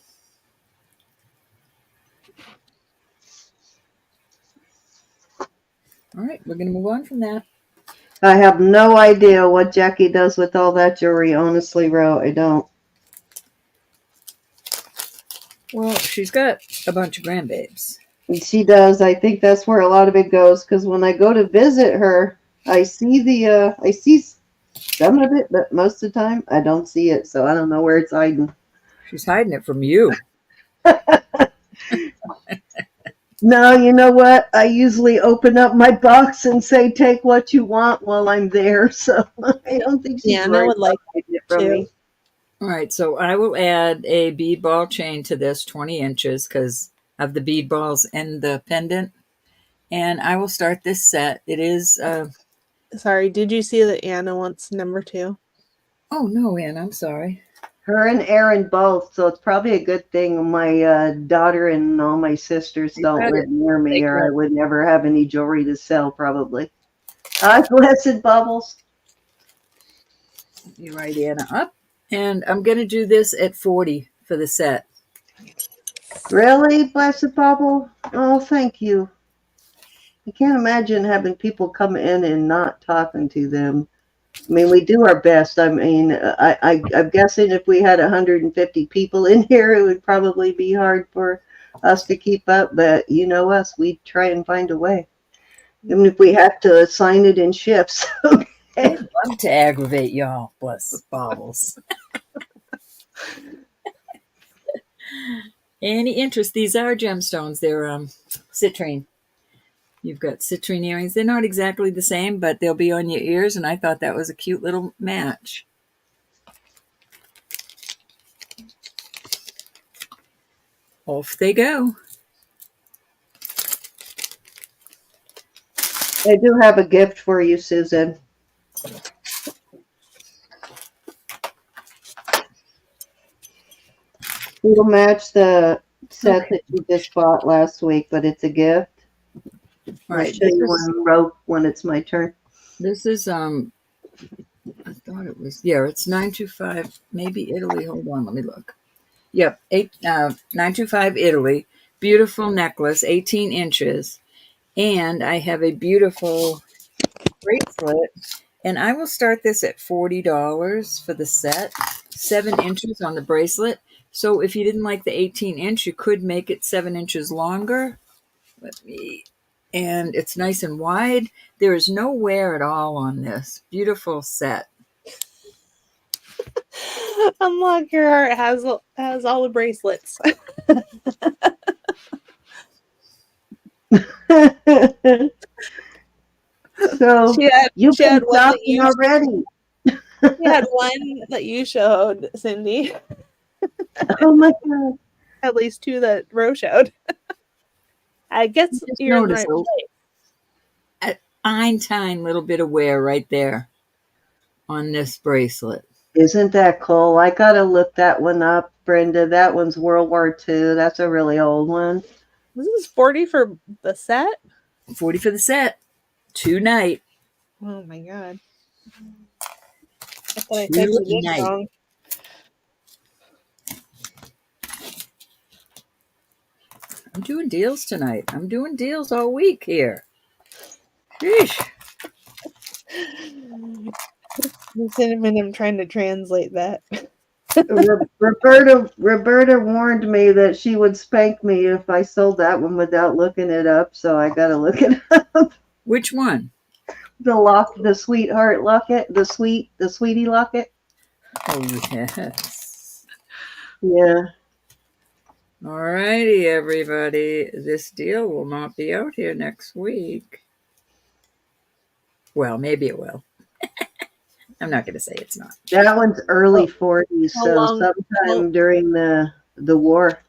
All right, we're going to move on from that. I have no idea what Jackie does with all that jewelry, honestly, Ro. I don't. Well, she's got a bunch of grandbabes. She does. I think that's where a lot of it goes, because when I go to visit her, I see some of it, but most of the time I don't see it, so I don't know where it's hiding. She's hiding it from you. No, you know what? I usually open up my box and say, take what you want while I'm there, so I don't think she's Anna would like hiding it from me. All right, so I will add a bead ball chain to this, 20 inches, because of the bead balls and the pendant. And I will start this set. It is, Sorry, did you see that Anna wants number 2? oh no, Ann, I'm sorry. Her and Erin both, so it's probably a good thing my daughter and all my sisters don't got live it. near me, Take or that. I would never have any jewelry to sell, probably. Blessed Bubbles. You write Anna up. And I'm going to do this at 40 for the set. Really, Blessed Bubble? Oh, thank you. I can't imagine having people come in and not talking to them. I mean, we do our best. I mean, I'm guessing if we had 150 people in here, it would probably be hard for us to keep up. But you know us, we try and find a way. Even if we have to assign it in shifts. I'd love to aggravate y'all, bless baubles. Any interest? These are gemstones. They're citrine. You've got citrine earrings. They're not exactly the same, but they'll be on your ears, and I thought that was a cute little match. Off they go. I do have a gift for you, Susan. It'll match the set that you just bought last week, but it's a gift. All I'll right, show you when it's my turn. this is I thought thought it was, yeah, it's 925, maybe Italy. Hold on, let me look. Yep, 925 Italy. Beautiful necklace, 18 inches. And I have a beautiful bracelet. And I will start this at $40 for the set, 7 inches on the bracelet. So if you didn't like the 18-inch, you could make it 7 inches longer. And it's nice and wide. There is no wear at all on this. Beautiful set. Unlock Your Heart has all the bracelets. So you've she had been one that talking already. She had one that you showed, Cindy. Oh my God. At least 2 that Ro showed. I guess Just you're in the notice right place. a tiny little bit of wear right there on this bracelet. Isn't that cool? I gotta look that one up, Brenda. That one's World War II. That's a really old one. This is 40 for the set? 40 for the set. 2 night. Oh my God. I thought I said you did wrong. I'm doing deals tonight. I'm doing deals all week here. Sheesh. Cinnamon, I'm trying to translate that. Roberta warned me that she would spank me if I sold that one without looking it up, so I gotta look it up. Which one? The sweetheart locket, the sweetie locket. Oh, yes. Yeah. All righty, everybody. This deal will not be out here next week. Well, maybe it will. I'm not going to say it's not. That one's early 40s, so sometime during the war.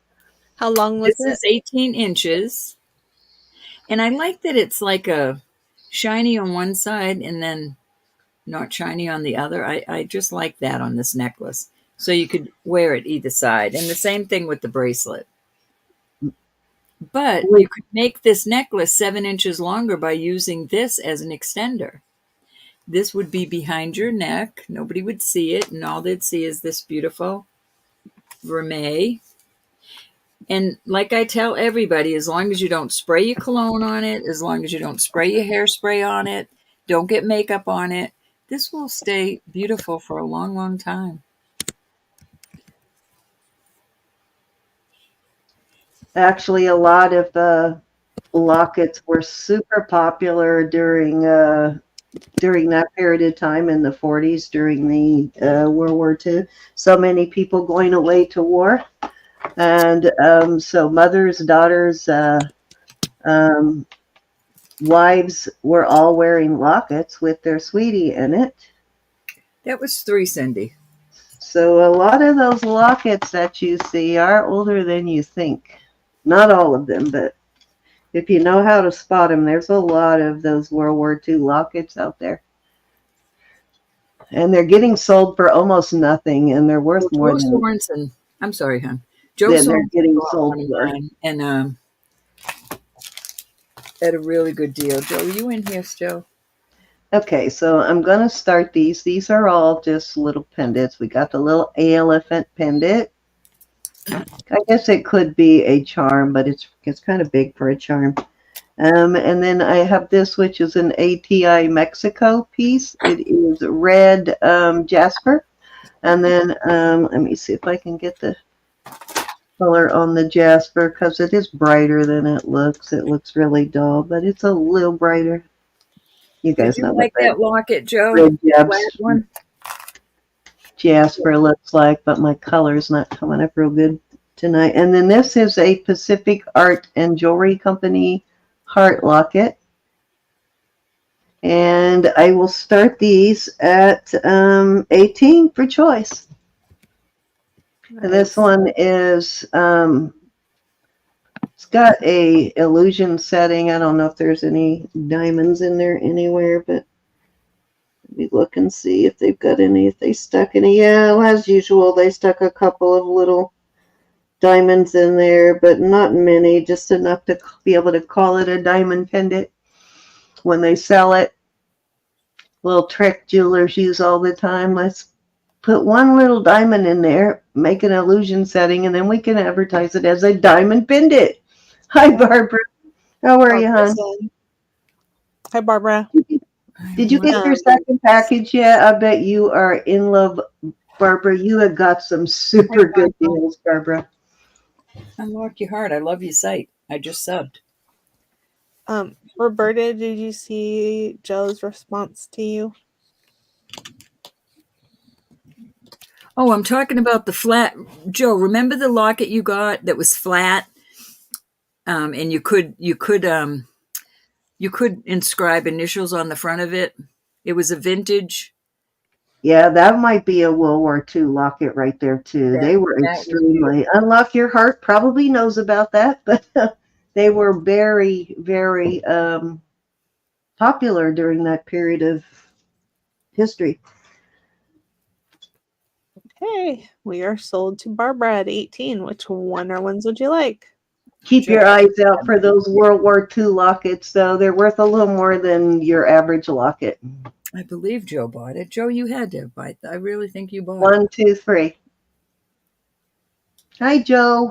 How long was it? This is 18 inches. And I like that it's like a shiny on one side and then not shiny on the other. I just like that on this necklace. So you could wear it either side. And the same thing with the bracelet. But you could make this necklace 7 inches longer by using this as an extender. This would be behind your neck. Nobody would see it. And all they'd see is this beautiful vermeil. And like I tell everybody, as long as you don't spray your cologne on it, as long as you don't spray your hairspray on it, don't get makeup on it, this will stay beautiful for a long, long time. Actually, a lot of the lockets were super popular during that period of time in the 40s, during the World War II. So many people going away to war. And so mothers, daughters, wives were all wearing lockets with their sweetie in it. That was 3, Cindy. So a lot of those lockets that you see are older than you think. Not all of them, but if you know how to spot them, there's a lot of those World War II lockets out there. And they're getting sold for almost nothing, and they're worth more than... Sorensen. I'm sorry, hon. Joe Then they're getting sold for. And at a really good deal. Joe, are you in here still? Okay, so I'm going to start these. These are all just little pendants. We got the little elephant pendant. I guess it could be a charm, but it's kind of big for a charm. And then I have this, which is an ATI Mexico piece. It is red jasper. And then let me see if I can get the color on the jasper, because it is brighter than it looks. It looks really dull, but it's a little brighter. You guys know like that locket, Joe? Red jasper looks like, but my color's not coming up real good tonight. And then this is a Pacific Art and Jewelry Company heart locket. And I will start these at 18 for choice. Nice. And this one is it's got a illusion setting. I don't know if there's any diamonds in there anywhere, but let me look and see if they've got any, if they stuck any. Yeah, as usual, they stuck a couple of little diamonds in there, but not many, just enough to be able to call it a diamond pendant when they sell it. little trick jewelers use all the time. Let's put one little diamond in there, make an illusion setting, and then we can advertise it as a diamond pendant. Hi, Barbara. How are you, hon? Hi, Barbara. Did you get your second package yet? I bet you are in love, Barbara. You have got some super good deals, Barbara. Unlock your heart. I love your site. I just subbed. Roberta, did you see Joe's response to you? Oh, I'm talking about the flat. Joe, remember the locket you got that was flat? And you could inscribe initials on the front of it. It was a vintage. Yeah, that might be a World War II locket right there, too. They were extremely. Unlock Your Heart probably knows about that, but they were very, very popular during that period of history. Okay, we are sold to Barbara at 18. Which one or ones would you like? Keep your eyes out for those World War II lockets, though. They're worth a little more than your average locket. I believe Joe bought it. Joe, you had to buy it. I really think you bought it. 1, 2, 3. Hi, Joe.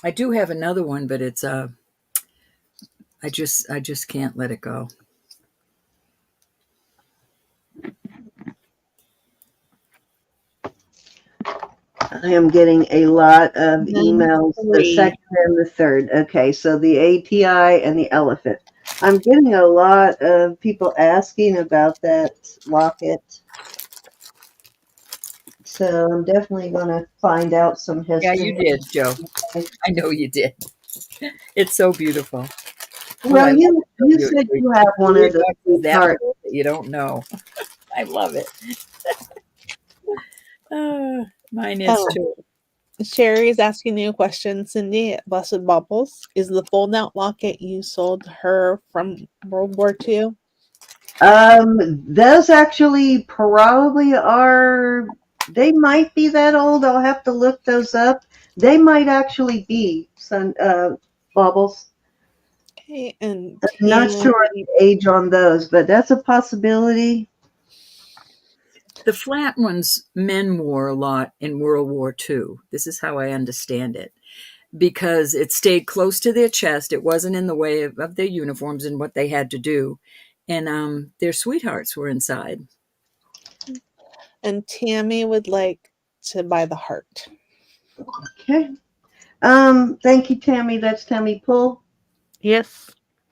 I do have another one, but it's I just can't let it go. I am getting a lot of emails, the second and the third. Okay, so the ATI and the elephant. I'm getting a lot of people asking about that locket. So I'm definitely going to find out some history. Yeah, you did, Joe. I know you did. It's so beautiful. Well, you said you have one of the that you don't know. I love it. Mine is too. Sherry's asking you a question, Cindy at Blessed Baubles. Is the fold-out locket you sold her from World War II? Those actually probably are. They might be that old. I'll have to look those up. They might actually be baubles. Okay, and I'm not sure the age on those, but that's a possibility. The flat ones men wore a lot in World War II. This is how I understand it. Because it stayed close to their chest. It wasn't in the way of their uniforms and what they had to do. And their sweethearts were inside. And Tammy would like to buy the heart. Okay. Thank you, Tammy. That's Tammy Pull. Yes.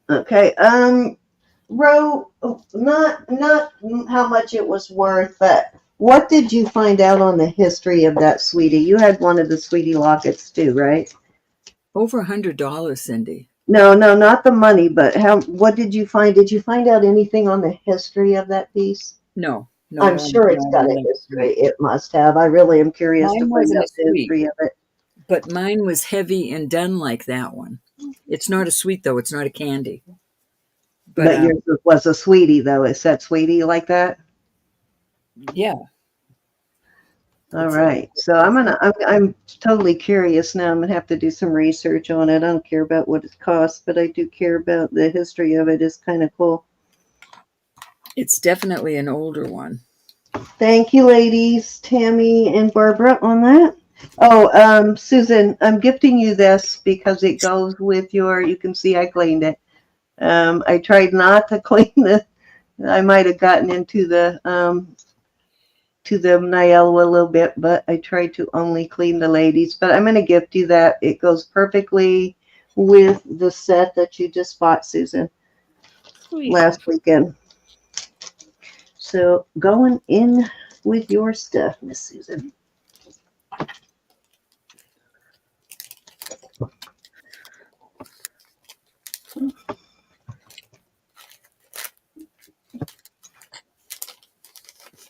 Okay. Ro, not how much it was worth, but what did you find out on the history of that sweetie? You had one of the sweetie lockets too, right? Over $100, Cindy. No, not the money, but what did you find? Did you find out anything on the history of that piece? No. I'm sure it's got a history. It must have. I really am curious to find out the history of it. But mine was heavy and done like that one. It's not a sweet, though. It's not a candy. But yours was a sweetie, though. Is that sweetie like that? Yeah. All right. So I'm totally curious now. I'm gonna have to do some research on it. I don't care about what it costs, but I do care about the history of it. It's kind of cool. It's definitely an older one. Thank you, ladies, Tammy and Barbara, on that. Oh, Susan, I'm gifting you this because it goes with you can see I cleaned it. I tried not to clean I might have gotten into the Niella a little bit, but I tried to only clean the ladies. But I'm going to gift you that. It goes perfectly with the set that you just bought, Susan, last weekend. So going in with your stuff, Miss Susan.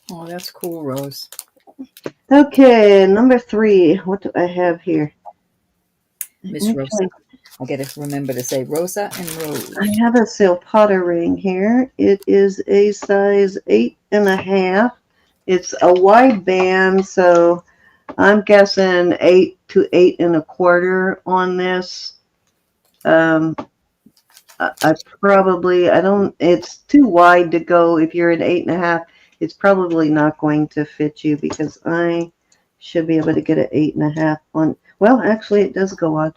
Oh, that's cool, Rose. Okay, number 3. What do I have here? Miss Rosa. I got to remember to say Rosa and Rose. I have a Silpata ring here. It is a size 8.5. It's a wide band, so I'm guessing 8 to 8 1/4 on this. I probably, I don't, it's too wide to go. If you're an 8.5, it's probably not going to fit you because I should be able to get an 8.5 on. Well, actually, it does go on.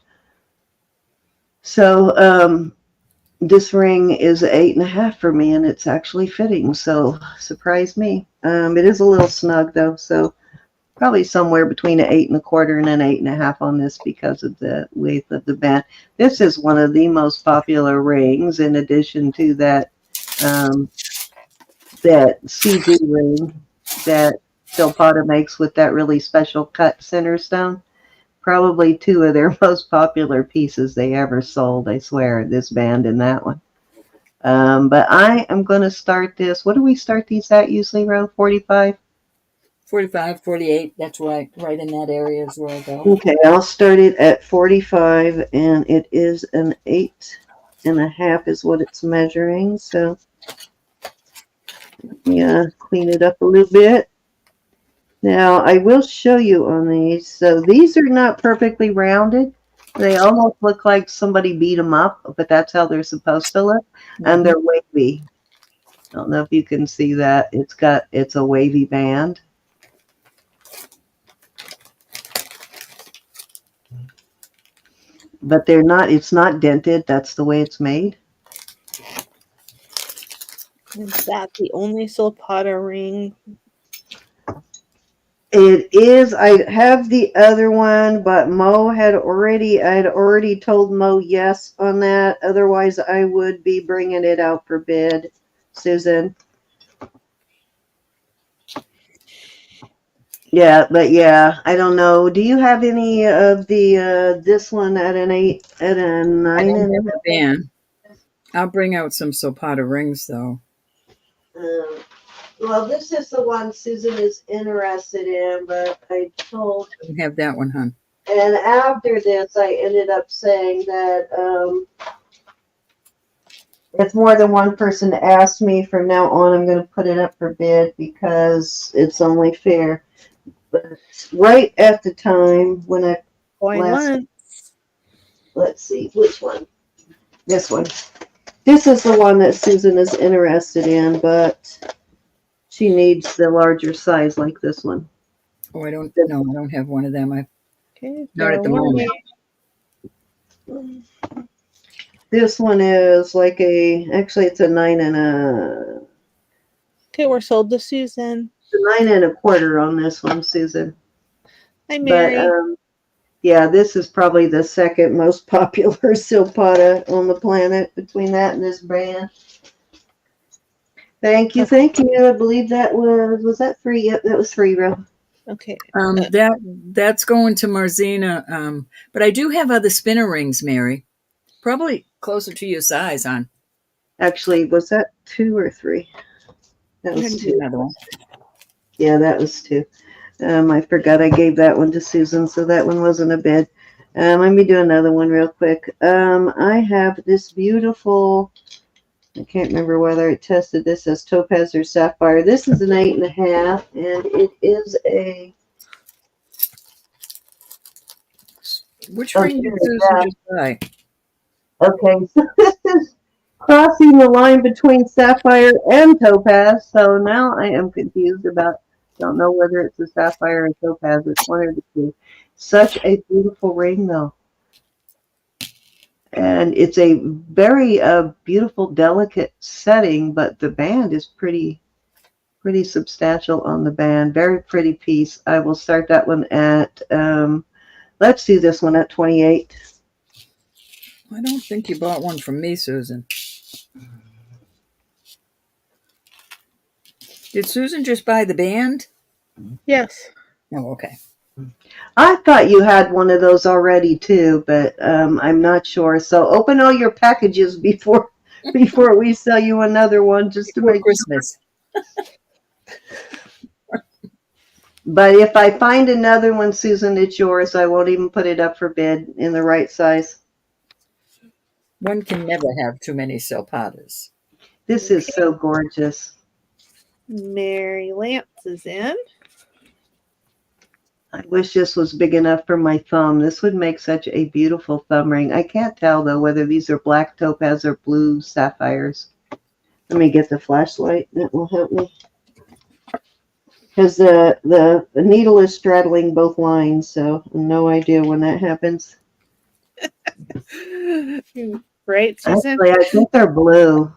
So, this ring is 8.5 for me, and it's actually fitting. So, surprise me. It is a little snug though, so probably somewhere between an 8.25 and an 8.5 on this because of the width of the band. This is one of the most popular rings, in addition to that that CG ring that Silpata makes with that really special cut center stone. Probably two of their most popular pieces they ever sold, I swear, this band and that one. But I am going to start this. What do we start these at usually, Ro? 45? 45, 48. That's right in that area is where I go. Okay, I'll start it at 45, and it is an 8.5 is what it's measuring. So, yeah, clean it up a little bit. Now, I will show you on these. So these are not perfectly rounded. They almost look like somebody beat them up, but that's how they're supposed to look. And they're wavy. I don't know if you can see that. It's a wavy band. But they're not, it's not dented. That's the way it's made. Is that the only Silpata ring? It is. I have the other one, but I had already told Mo yes on that. Otherwise, I would be bringing it out for bid, Susan. Yeah, but yeah, I don't know. Do you have any of the this one at an 8, at a 9 and a band. I'll bring out some Silpata rings though. Well, this is the one Susan is interested in, but I told. I don't have that one, hon. And after this, I ended up saying that if more than one person asked me from now on, I'm going to put it up for bid because it's only fair. But right at the time when I let's see, which one? This one. This is the one that Susan is interested in, but she needs the larger size like this one. Oh, I don't have one of them. Not at the moment. This one is like actually it's a 9 and a. Okay, we're sold to Susan. It's a 9.25 on this one, Susan. Hi, Mary. But yeah, this is probably the second most popular Silpata on the planet between that and this brand. Thank you. I believe that was that free? Yep, that was free, Ro. Okay. That's going to Marzina. But I do have other spinner rings, Mary. Probably closer to your size, hon. Actually, was that 2 or 3? That was 2. Another one. Yeah, that was 2. I forgot I gave that one to Susan, so that one wasn't a bid. Let me do another one real quick. I have this beautiful, I can't remember whether it tested this as topaz or sapphire. This is an 8.5, and it is a. Which ring did Susan just buy? Okay, so this is crossing the line between sapphire and topaz. So now I am confused about. Don't know whether it's a sapphire or topaz. It's one of the two. Such a beautiful ring, though. And it's a very beautiful, delicate setting, but the band is pretty substantial on the band. Very pretty piece. I will start that one at, let's do this one at 28. I don't think you bought one from me, Susan. Did Susan just buy the band? Yes. Oh, okay. I thought you had one of those already too, but I'm not sure. So open all your packages before we sell you another one, just to make Christmas. But if I find another one, Susan, it's yours. I won't even put it up for bid in the right size. One can never have too many Silpatas. This is so gorgeous. Mary Lance is in. I wish this was big enough for my thumb. This would make such a beautiful thumb ring. I can't tell, though, whether these are black topaz or blue sapphires. Let me get the flashlight. That will help me. Because the needle is straddling both lines, so no idea when that happens. Right, Susan? Actually, I think they're blue.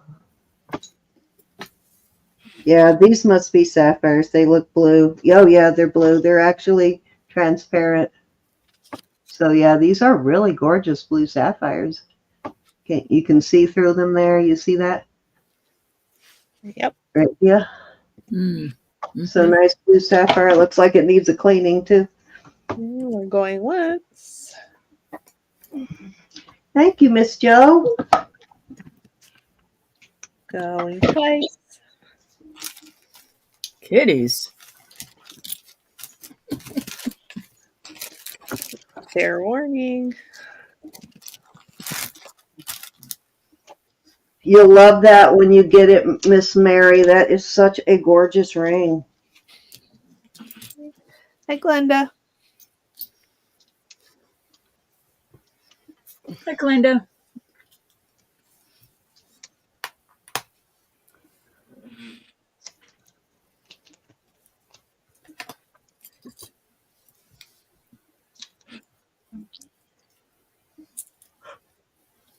Yeah, these must be sapphires. They look blue. Oh, yeah, they're blue. They're actually transparent. So, yeah, these are really gorgeous blue sapphires. Okay, you can see through them there. You see that? Yep. Right, yeah. Mm-hmm. So nice blue sapphire. It looks like it needs a cleaning, too. We're going once. Thank you, Miss Jo. Going twice. Kitties. Fair warning. You'll love that when you get it, Miss Mary. That is such a gorgeous ring. Hi, Glenda. Hi, Glenda.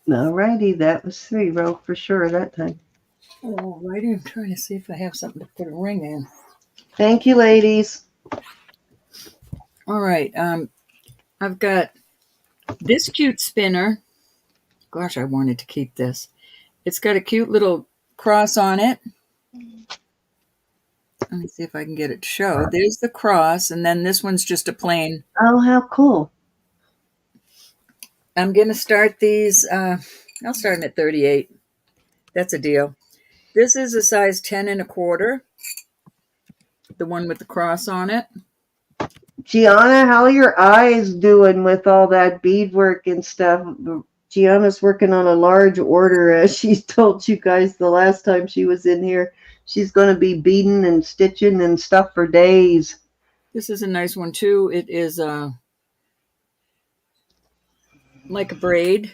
Alrighty, that was 3-row for sure that time. Alrighty, I'm trying to see if I have something to put a ring in. Thank you, ladies. All right, I've got this cute spinner. Gosh, I wanted to keep this. It's got a cute little cross on it. Let me see if I can get it to show. There's the cross, and then this one's just a plain. Oh, how cool. I'm going to start these. I'll start them at 38. That's a deal. This is a size 10 1/4. The one with the cross on it. Gianna, how are your eyes doing with all that beadwork and stuff? Gianna's working on a large order, as she told you guys the last time she was in here. She's going to be beading and stitching and stuff for days. This is a nice one, too. It is like a braid.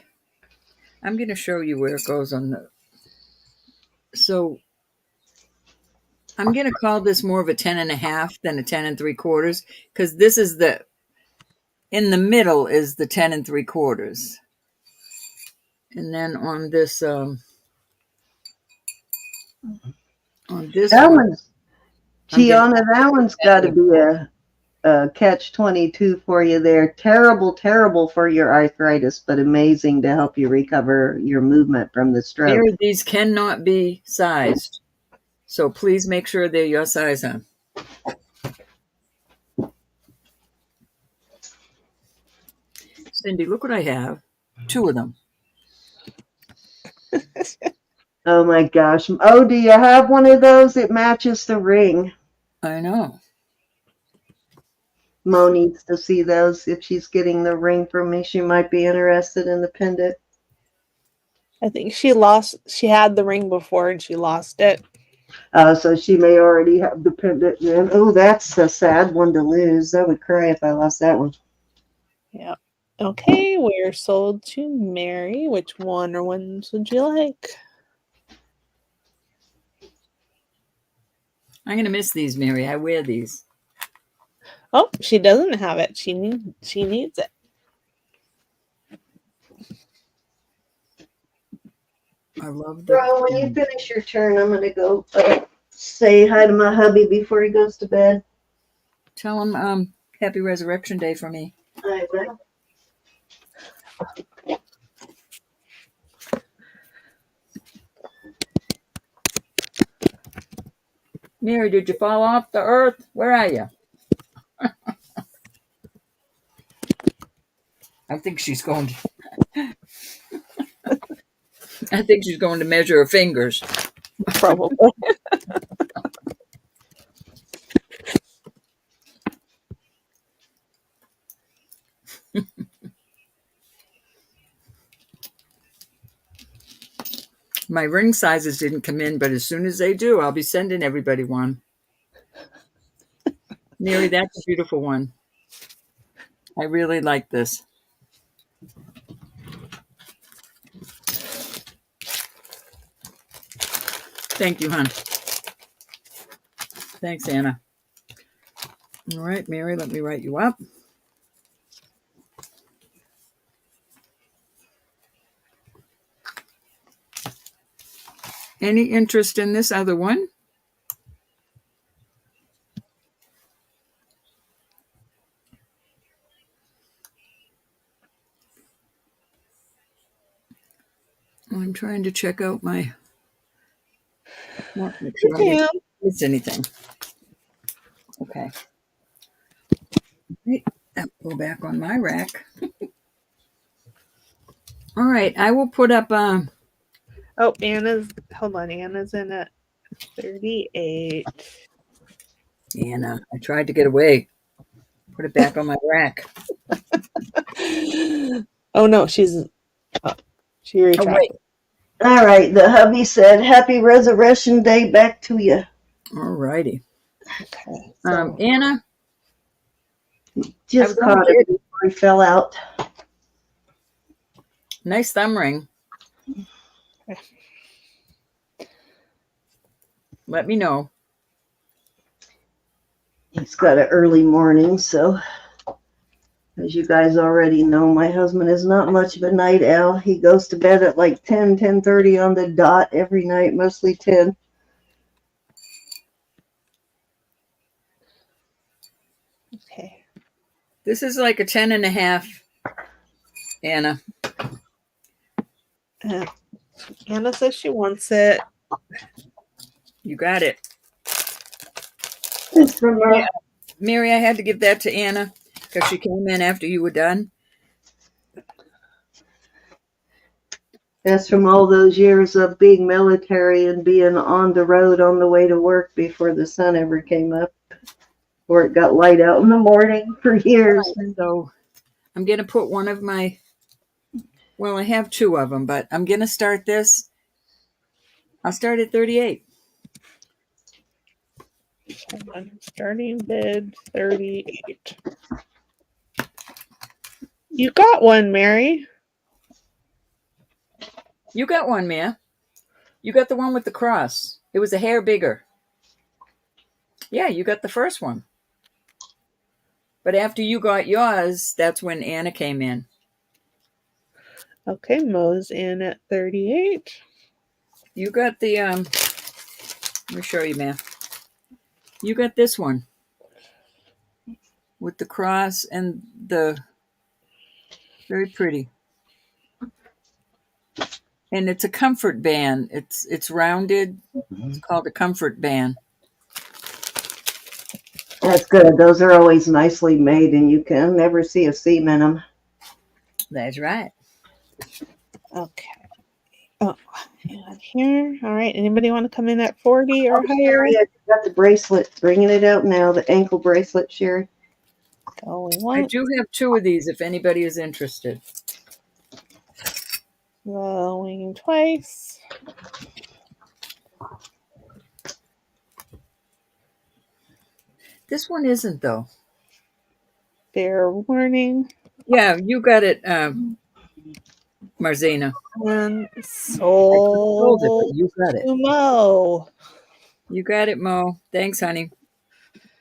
I'm going to show you where it goes on the... So I'm going to call this more of a 10 1/2 than a 10 3/4, because this is the... In the middle is the 10 3/4. And then on this... on this That one... one's, Gianna, that one's got to be a catch-22 for you there. Terrible, terrible for your arthritis, but amazing to help you recover your movement from the stroke. These cannot be sized. So please make sure they're your size, huh? Cindy, look what I have. 2 of them. Oh my gosh. Oh, do you have one of those? It matches the ring. I know. Mo needs to see those. If she's getting the ring from me, she might be interested in the pendant. I think she had the ring before and she lost it. So she may already have the pendant then. Oh, that's a sad one to lose. I would cry if I lost that one. Yeah. Okay, we're sold to Mary. Which one or ones would you like? I'm going to miss these, Mary. I wear these. Oh, she doesn't have it. She needs it. I love the... Bro, when you finish your turn, I'm going to go say hi to my hubby before he goes to bed. Tell him Happy Resurrection Day for me. I will. Mary, did you fall off the earth? Where are you? I think she's going to... I think she's going to measure her fingers. Probably. My ring sizes didn't come in, but as soon as they do, I'll be sending everybody one. Mary, that's a beautiful one. I really like this. Thank you, hon. Thanks, Anna. All right, Mary, let me write you up. Any interest in this other one? I'm trying to check out my. Make sure I didn't miss anything. Okay. Right. Go back on my rack. All right. I will put up. Oh, hold on. Anna's in at 38. Anna, I tried to get away. Put it back on my rack. Oh no, she retracted. Oh, wait. All right. The hubby said, "Happy Resurrection Day back to you." All righty. Okay. Anna, Just caught it before he fell out. nice thumb ring. Let me know. He's got an early morning, so as you guys already know, my husband is not much of a night owl. He goes to bed at like 10:30 on the dot every night, mostly 10. Okay. This is like a 10.5, Anna. Anna says she wants it. You got it. It's from her. Yeah. Mary, I had to give that to Anna because she came in after you were done. That's from all those years of being military and being on the road on the way to work before the sun ever came up, or it got light out in the morning for years. So I'm going to put one of my, well, I have two of them, but I'm going to start this. I'll start at 38. Starting bid 38. You got one, Mary. You got one, Mia. You got the one with the cross. It was a hair bigger. Yeah, you got the first one. But after you got yours, that's when Anna came in. Okay, Mo's in at 38. You got the, let me show you, Mia. You got this one with the cross and the, very pretty. And it's a comfort band. It's rounded. It's called a comfort band. That's good. Those are always nicely made, and you can never see a seam in them. That's right. Okay. Oh, and here. All right. Anybody want to come in at 40 or higher? Sherry, I got the bracelet. Bringing it out now. The ankle bracelet, Sherry. Going I once. do have two of these if anybody is interested. Going twice. This one isn't, though. Fair warning. Yeah, you got it, Marzena. And Sold it, but you got it. Mo. You got it, Mo. Thanks, honey.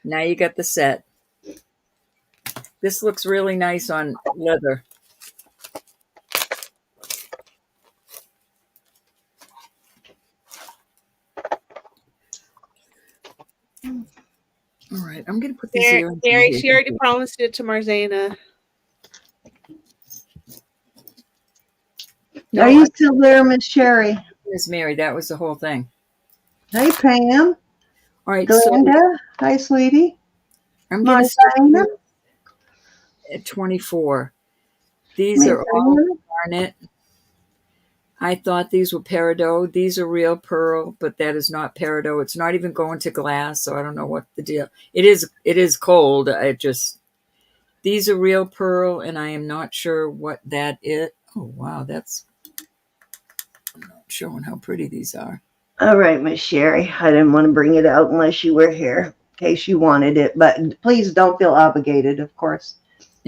Now you got the set. This looks really nice on leather. All right, I'm going to put these here. Mary, she already promised it to Marzena. No, Are you still there, Miss Sherry? Miss Mary, that was the whole thing. Hey, Pam. All right, Glenda. so Hi, sweetie. I'm going to start Marzena. at 24. These are all garnet. I thought these were Peridot. These are real pearl, but that is not Peridot. It's not even going to glass, so I don't know what the deal. It is cold. These are real pearl, and I am not sure what that is. Oh, wow, I'm not showing how pretty these are. All right, Miss Sherry. I didn't want to bring it out unless you were here, in case you wanted it, but please don't feel obligated, of course.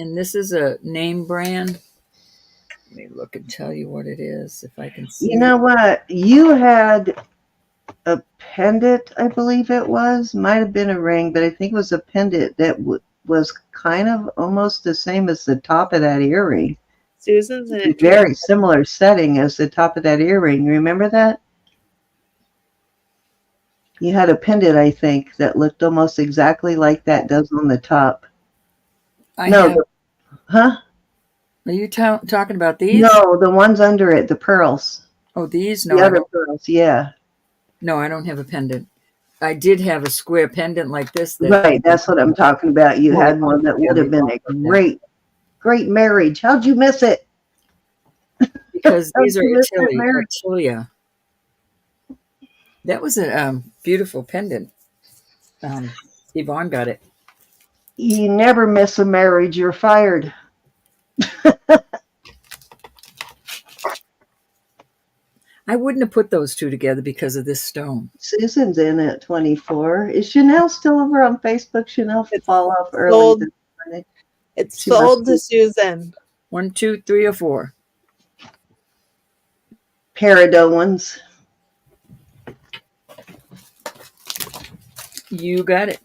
And this is a name brand. Let me look and tell you what it is, if I can see You know it. what? You had a pendant, I believe it was. Might have been a ring, but I think it was a pendant that was kind of almost the same as the top of that earring. Susan's in it. Very similar setting as the top of that earring. Remember that? You had a pendant, I think, that looked almost exactly like that does on the top. I No, have. huh? Are you talking about these? No, the ones under it, the pearls. Oh, these? The No, I other don't. pearls, yeah. No, I don't have a pendant. I did have a square pendant like this. Right, that's what I'm talking about. You Well, had one that yeah, would we have been talked a about that. great marriage. How'd you miss it? Because How'd these are you miss that marriage? Attilia. That was a beautiful pendant. Yvonne got it. You never miss a marriage, you're fired. I wouldn't have put those two together because of this stone. Susan's in at 24. Is Chanel still over on Facebook? Chanel It's fall off early sold. this morning. It's She must sold be to Susan. 1, 2, 3, or 4. Peridot ones. You got it.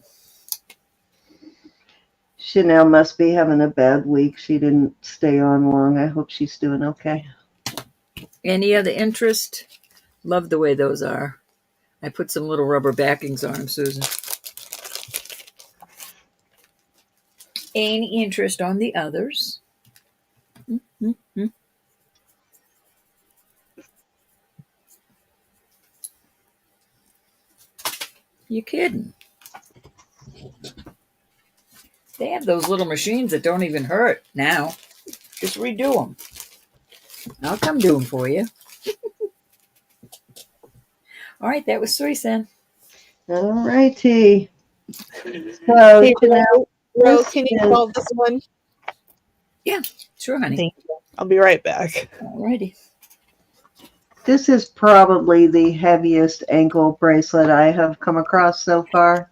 Chanel must be having a bad week. She didn't stay on long. I hope she's doing okay. Any other interest? Love the way those are. I put some little rubber backings on them, Susan. Any interest on the others? Mm-hmm. You kidding? They have those little machines that don't even hurt now. Just redo them. I'll come do them for you. All right, that was 3 cents. All righty. So, Hey, Chanel, Rose, can you solve this one? Yeah, sure, honey. Thank you. I'll be right back. All righty. this is probably the heaviest ankle bracelet I have come across so far.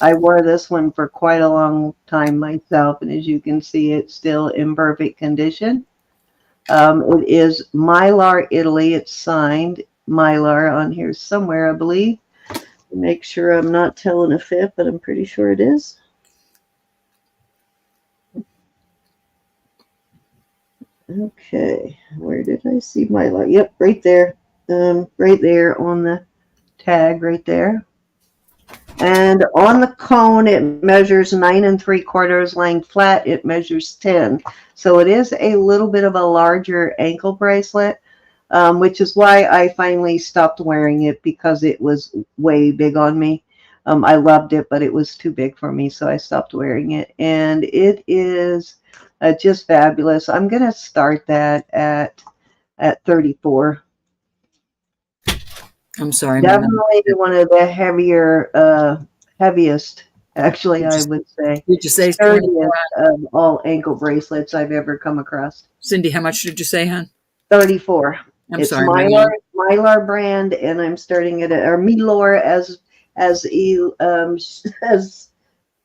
I wore this one for quite a long time myself, and as you can see, it's still in perfect condition. It is Mylar, Italy. It's signed Mylar on here somewhere, I believe. Make sure I'm not telling a fib, but I'm pretty sure it is. Okay, where did I see Mylar? Yep, right there. Right there on the tag, right there. And on the cone, it measures 9 3/4. Laying flat, it measures 10. So it is a little bit of a larger ankle bracelet, which is why I finally stopped wearing it, because it was way big on me. I loved it, but it was too big for me, so I stopped wearing it. And it is just fabulous. I'm going to start that at 34. I'm sorry, Definitely one of the heaviest, actually, I would say. Did you say 24? Sturdiest of all ankle bracelets I've ever come across. Cindy, how much did you say, hon? 34. I'm It's sorry, my mom. Mylar brand, and I'm starting it at, or Milor, as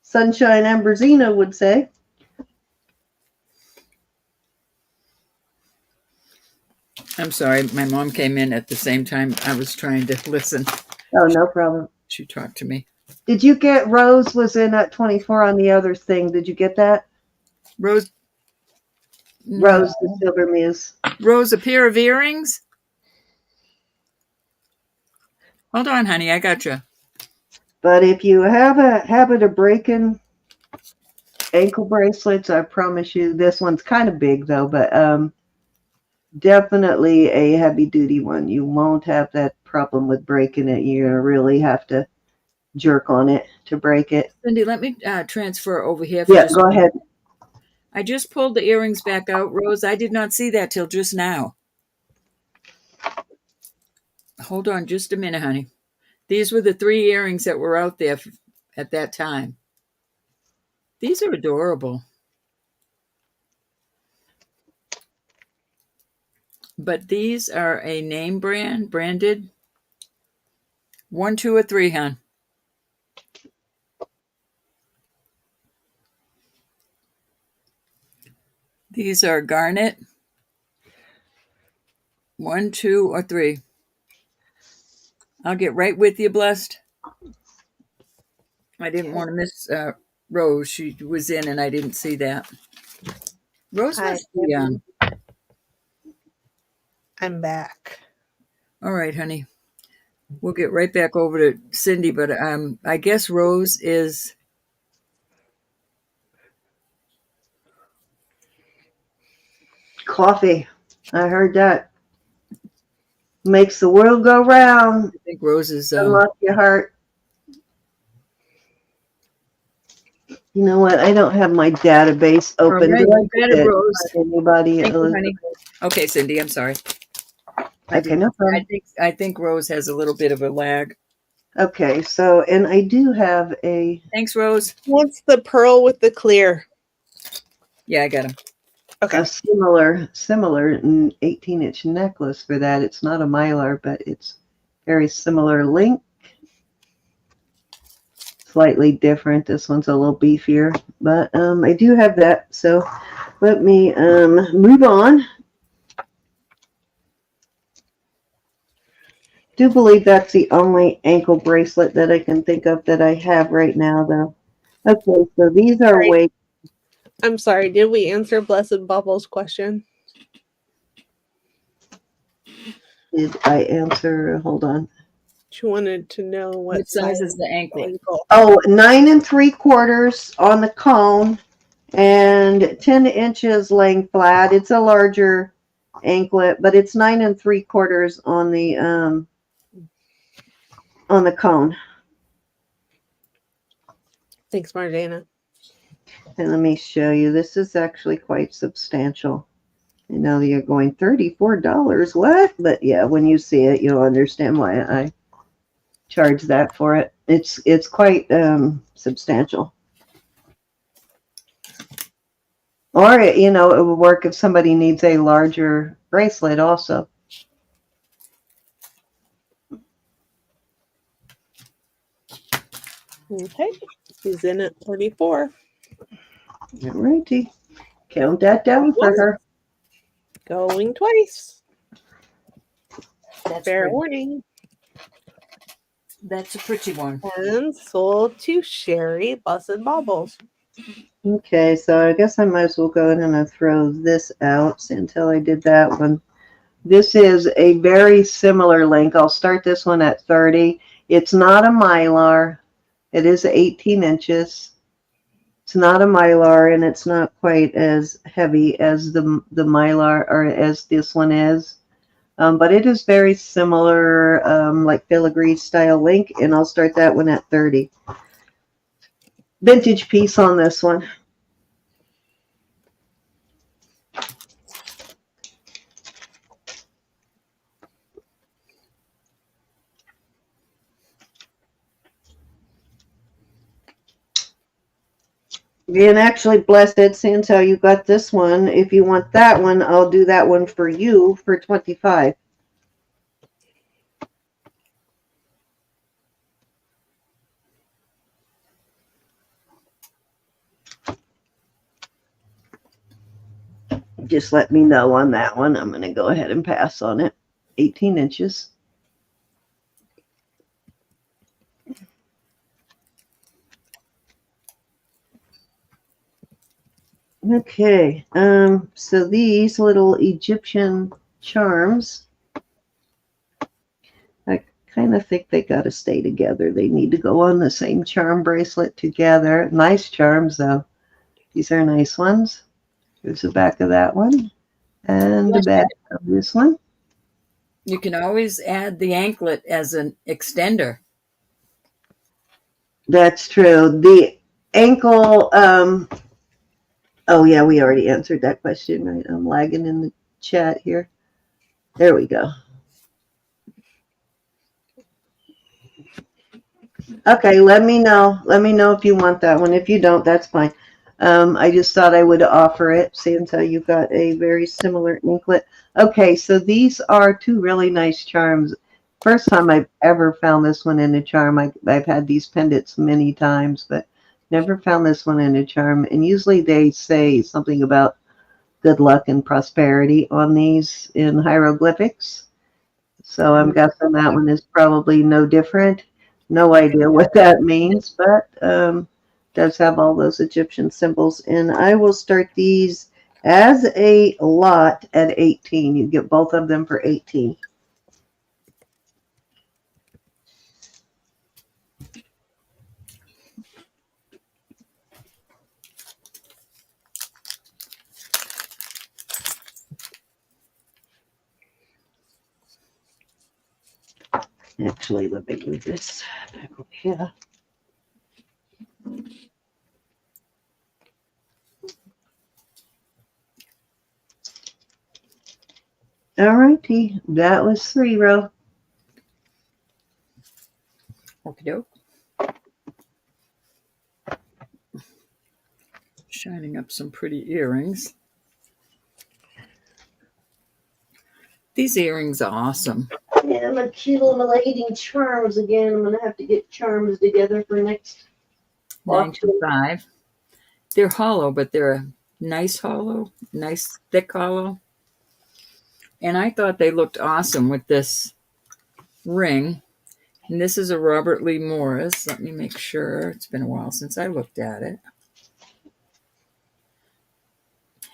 Sunshine Ambrosina would say. I'm sorry, my mom came in at the same time I was trying to listen. Oh, no problem. She talked to me. Did you get Rose was in at 24 on the other thing? Did you get that? Rose, Rose, the Silver Muse. Rose, a pair of earrings? Hold on, honey, I got you. But if you have a habit of breaking ankle bracelets, I promise you, this one's kind of big though, but definitely a heavy duty one. You won't have that problem with breaking it. You really have to jerk on it to break it. Cindy, let me transfer over here. Yeah, go ahead. I just pulled the earrings back out, Rose. I did not see that till just now. Hold on just a minute, honey. These were the 3 earrings that were out there at that time. These are adorable. But these are a name branded. 1, 2, or 3, hon. These are garnet. 1, 2, or 3. I'll get right with you, Blessed. I didn't want to miss Rose. She was in and I didn't see that. Rose must be on. I'm back. All right, honey. We'll get right back over to Cindy, but I guess Rose is... Coffee. I heard that. Makes the world go round. I think Rose is... Unlock your heart. You know what? I don't have my database open. All right, you got it, Rose. Anybody? Thank you, honey. Okay, Cindy, I'm sorry. Okay, no problem. I think Rose has a little bit of a lag. Okay, so, and I do have a... Thanks, Rose. What's the pearl with the clear? Yeah, I got him. Okay. A similar 18-inch necklace for that. It's not a mylar, but it's very similar link. Slightly different. This one's a little beefier, but I do have that. So let me move on. Do believe that's the only ankle bracelet that I can think of that I have right now, though. Okay, so these are weight. I'm sorry. Did we answer Blessed Bubble's question? Did I answer? Hold on. She wanted to know what size is the anklet. Oh, 9 3/4 on the cone and 10 inches laying flat. It's a larger anklet, but it's 9 3/4 on the cone. Thanks, Marjana. And let me show you. This is actually quite substantial. I know you're going $34. What? But yeah, when you see it, you'll understand why I charge that for it. It's quite substantial. Or, you know, it would work if somebody needs a larger bracelet also. Okay. She's in at 34. All righty. Count that down for her. Going twice. That's Fair pretty. warning. That's a pretty one. And sold to Sherry Blessed Baubles. Okay, so I guess I might as well go ahead and throw this out until I did that one. This is a very similar link. I'll start this one at 30. It's not a mylar. It is 18 inches. It's not a mylar, and it's not quite as heavy as the mylar or as this one is. But it is very similar, like filigree style link, and I'll start that one at 30. Vintage piece on this one. And actually, Blessed, since how you got this one, if you want that one, I'll do that one for you for 25. Just let me know on that one. I'm going to go ahead and pass on it. 18 inches. Okay, so these little Egyptian charms, I kind of think they got to stay together. They need to go on the same charm bracelet together. Nice charms, though. These are nice ones. Here's the back of that one and the back of this one. You can always add the anklet as an extender. That's true. The ankle, oh yeah, we already answered that question, right? I'm lagging in the chat here. There we go. Okay, let me know. Let me know if you want that one. If you don't, that's fine. I just thought I would offer it, since you've got a very similar anklet. Okay, so these are two really nice charms. First time I've ever found this one in a charm. I've had these pendants many times, but never found this one in a charm. And usually they say something about good luck and prosperity on these in hieroglyphics. So I'm guessing that one is probably no different. No idea what that means, but does have all those Egyptian symbols. And I will start these as a lot at 18. You get both of them for 18. Actually, let me move this back over here. All righty, that was 3 row. Okie doke. Shining up some pretty earrings. These earrings are awesome. Yeah, my cute little lady charms again. I'm gonna have to get charms together for next. 925. They're hollow, but they're a nice hollow, nice thick hollow. And I thought they looked awesome with this ring. And this is a Robert Lee Morris. Let me make sure. It's been a while since I looked at it.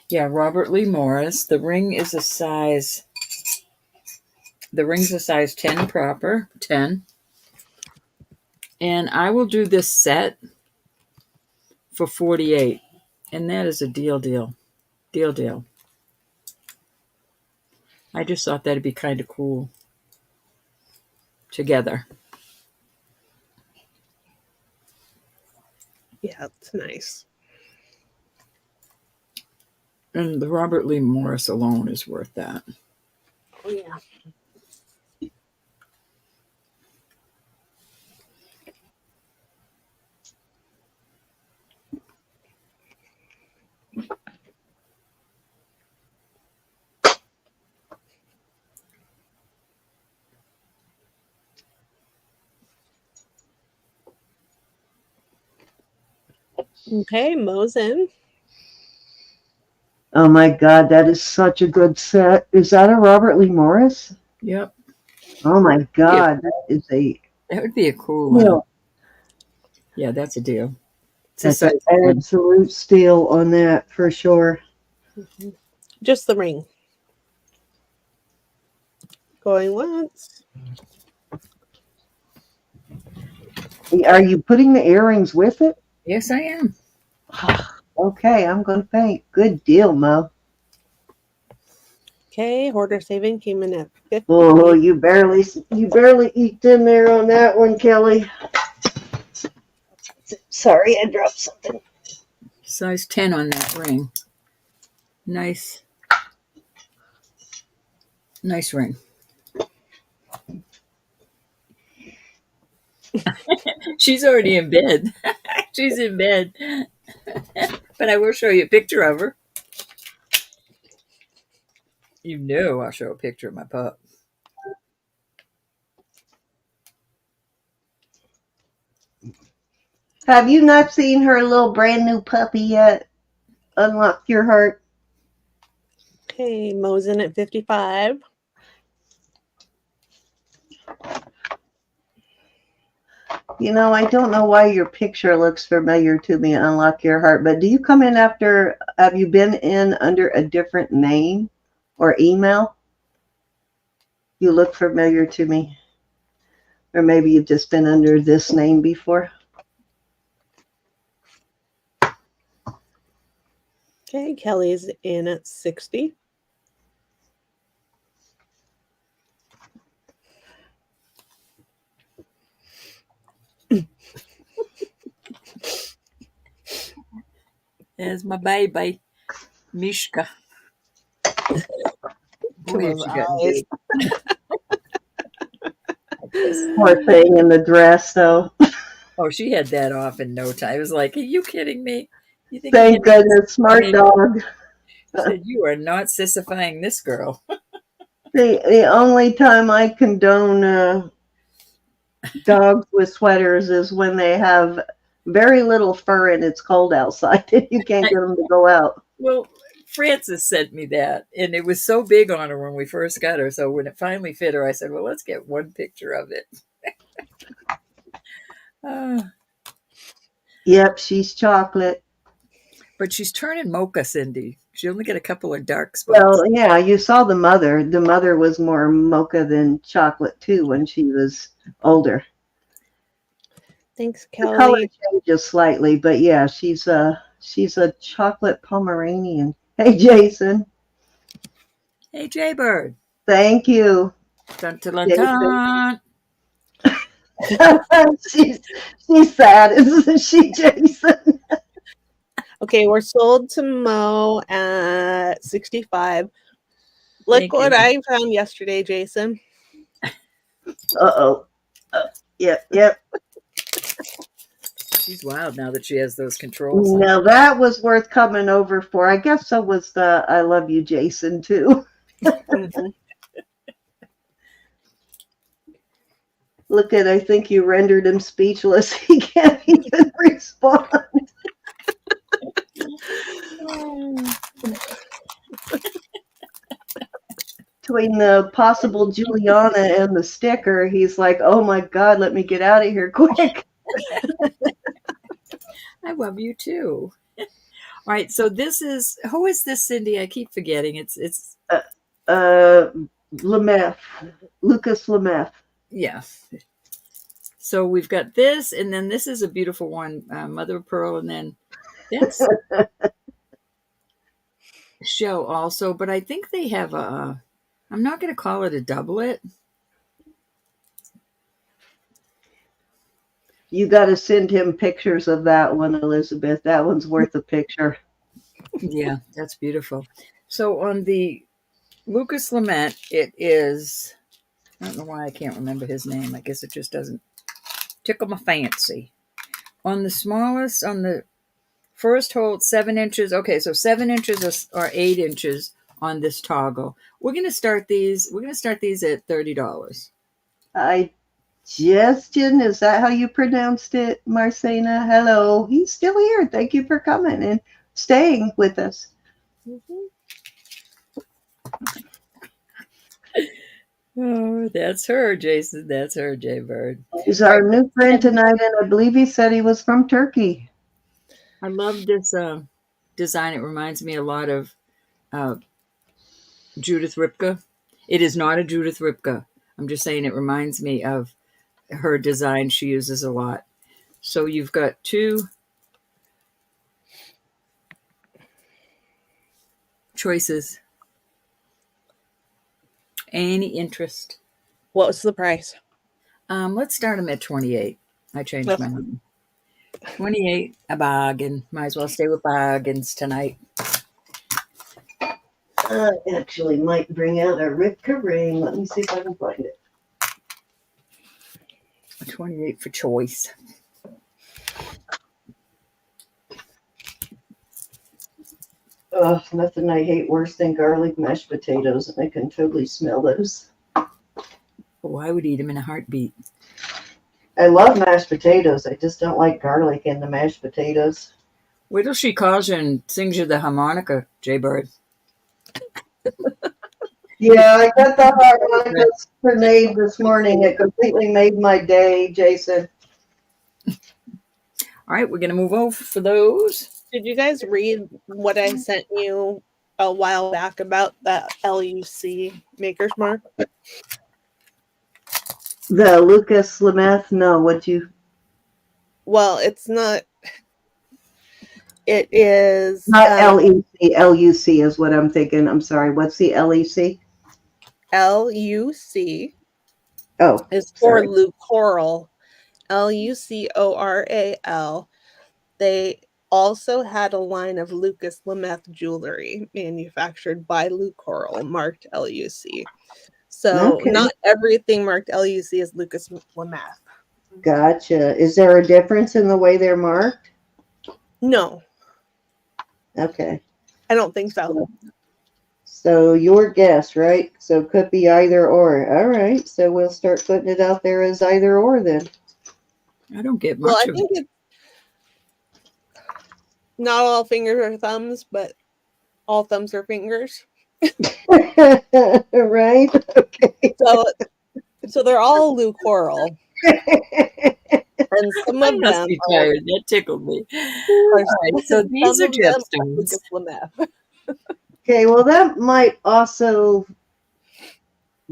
Yeah, Robert Lee Morris. The ring is a size. The ring's a size 10 proper, 10. And I will do this set for 48. And that is a deal. I just thought that'd be kind of cool together. Yeah, it's nice. And the Robert Lee Morris alone is worth that. Oh, yeah. Okay, Mosin. Oh my God, that is such a good set. Is that a Robert Lee Morris? Yep. Oh my God, That would be a cool one. Yeah, that's a deal. That's an absolute steal on that for sure. Mm-hmm. Just the ring. Going once. Are you putting the earrings with it? Yes, I am. Okay, I'm going to paint. Good deal, Mo. Okay, Hoarder Saving came in at 50. Oh, you barely eked in there on that one, Kelly. Sorry, I dropped something. Size 10 on that ring. Nice ring. She's already in bed. She's in bed. But I will show you a picture of her. You know I'll show a picture of my pup. Have you not seen her little brand new puppy yet? Unlock your heart. Okay, Mosin at 55. You know, I don't know why your picture looks familiar to me, Unlock Your Heart, but do you come in after, have you been in under a different name or email? You look familiar to me. Or maybe you've just been under this name before. Okay, Kelly's in at 60. There's my baby, Mishka. Boy, she got big. Poor thing in the dress, though. Oh, she had that off in no time. It was like, are you kidding me? You think Thank goodness, smart dog. She said, you are not sissifying this girl. The only time I condone dogs with sweaters is when they have very little fur and it's cold outside and you can't get them to go out. Well, Frances sent me that, and it was so big on her when we first got her. So when it finally fit her, I said, well, let's get one picture of it. Yep, she's chocolate. But she's turning mocha, Cindy. She only got a couple of dark spots. Well, yeah, you saw the mother. The mother was more mocha than chocolate too when she was older. Thanks, The color Kelly. changes slightly, but yeah, she's a chocolate Pomeranian. Hey, Jason. Hey, Jaybird. Thank you. Dun, dun, dun, dun. she's sad, isn't she, Jason? Okay, we're sold to Mo at 65. Look what I found yesterday, Jason. Uh-oh. Yep. She's wild now that she has those controls. Now that was worth coming over for. I guess so was the I love you, Jason, too. Mm-hmm. Look at, I think you rendered him speechless. He can't even respond. Between the possible Juliana and the sticker, he's like, oh my God, let me get out of here quick. I love you too. All right, so this is, who is this, Cindy? I keep forgetting. It's Lemeth, Lucas Lemeth. Yeah. So we've got this, and then this is a beautiful one, mother of pearl, and then that's shell also. But I think they have a. I'm not going to call it a doublet. You got to send him pictures of that one, Elizabeth. That one's worth a picture. Yeah, that's beautiful. So on the Lucas Lemeth, it is, I don't know why I can't remember his name. I guess it just doesn't tickle my fancy. On the smallest, on the first hole, 7 inches. Okay, so 7 inches or 8 inches on this toggle. We're going to start these. We're going to start these at $30. Justin, is that how you pronounced it, Marcena? Hello. He's still here. Thank you for coming and staying with us. Mm-hmm. Oh, that's her, Jason. That's her, Jaybird. He's our new friend tonight, and I believe he said he was from Turkey. I love this design. It reminds me a lot of Judith Ripka. It is not a Judith Ripka. I'm just saying it reminds me of her design she uses a lot. So you've got 2 choices. Any interest? What was the price? Let's start them at 28. I changed my mind. 28, a bargain. Might as well stay with bargains tonight. I actually might bring out a Ripka ring. Let me see if I can find it. 28 for choice. Oh, nothing I hate worse than garlic mashed potatoes, and I can totally smell those. Oh, I would eat them in a heartbeat. I love mashed potatoes. I just don't like garlic in the mashed potatoes. Wait till she calls you and sings you the harmonica, Jaybird. Yeah, I got the harmonica grenade this morning. It completely made my day, Jason. All right, we're going to move over for those. Did you guys read what I sent you a while back about the LUC Maker's Mark? The Lucas Lemeth? No, what'd you? Well, it's not. It is Not LEC. LUC is what I'm thinking. I'm sorry. What's the LEC? LUC. Oh, is for Lucoral. LUCORAL. They also had a line of Lucas Lemeth jewelry manufactured by Lucoral, marked LUC. So not everything marked LUC is Lucas Lemeth. Gotcha. Is there a difference in the way they're marked? No. Okay. I don't think so. So your guess, right? So it could be either or. All right. So we'll start putting it out there as either or then. I don't get much I think it's not all fingers or thumbs, but all thumbs or fingers. Right? Okay. So they're all blue coral, and some I of must them be are tired. That tickled me. Are All right, so these some are of them are gemstones. Lucas Lameth. Okay, well, that might also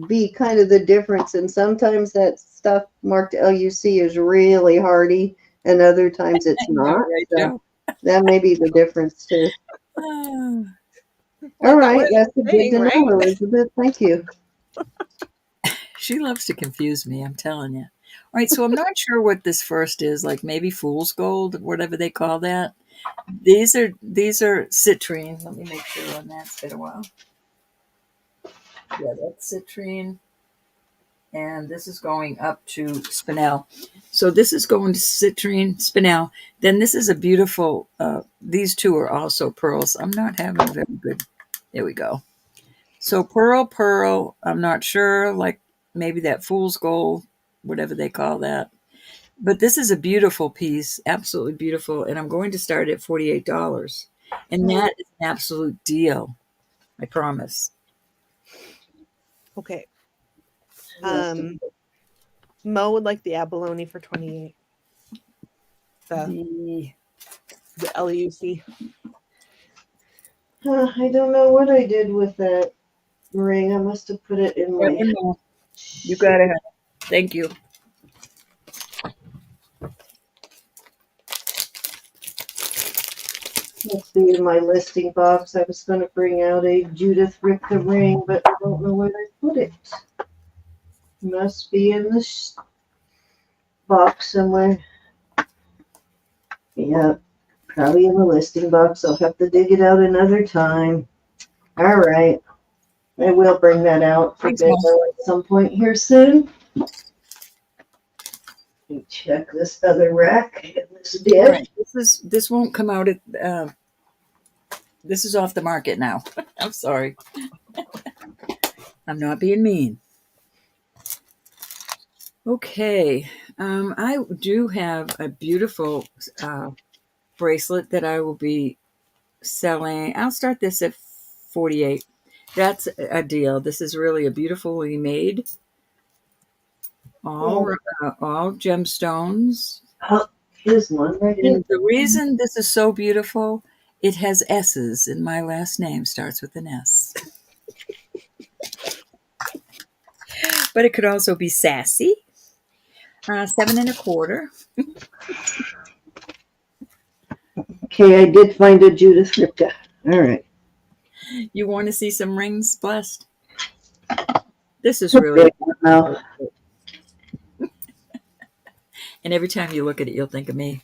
be kind of the difference. And sometimes that stuff marked LUC is really hardy, and other times it's I know, not. right, So Joe? that may be the difference too. Ah, All Like that right, was that's good saying, to right? know, Elizabeth. Thank you. she loves to confuse me, I'm telling you. All right, so I'm not sure what this first is, like maybe fool's gold, whatever they call that. These are citrine. Let me make sure on that. It's been a while. Yeah, that's citrine. And this is going up to spinel. So this is going to citrine, spinel. Then this is a beautiful, these two are also pearls. I'm not having a very good, there we go. So pearl, I'm not sure, like maybe that fool's gold, whatever they call that. But this is a beautiful piece, absolutely beautiful. And I'm going to start at $48. And that is an absolute deal, I promise. Okay. Mo would like the abalone for 28. The LUC. I don't know what I did with that ring. I must have put it in my. You got it. Thank you. Let's see, in my listing box, I was going to bring out a Judith Ripka ring, but I don't know where I put it. Must be in this box somewhere. Yeah, probably in the listing box. I'll have to dig it out another time. All right. I will bring that out for Thanks, demo Mom. at some point here soon. Let me check this other rack. This All did. right. This won't come out at this is off the market now. I'm sorry. I'm not being mean. Okay. I do have a beautiful bracelet that I will be selling. I'll start this at 48. That's a deal. This is really a beautifully made, all gemstones. Oh, here's one right here. And the reason this is so beautiful, it has S's, and my last name starts with an S. But it could also be sassy. 7 1/4. Okay, I did find a Judith Ripka. All right. You want to see some rings blessed? This is really. Big one now. And every time you look at it, you'll think of me.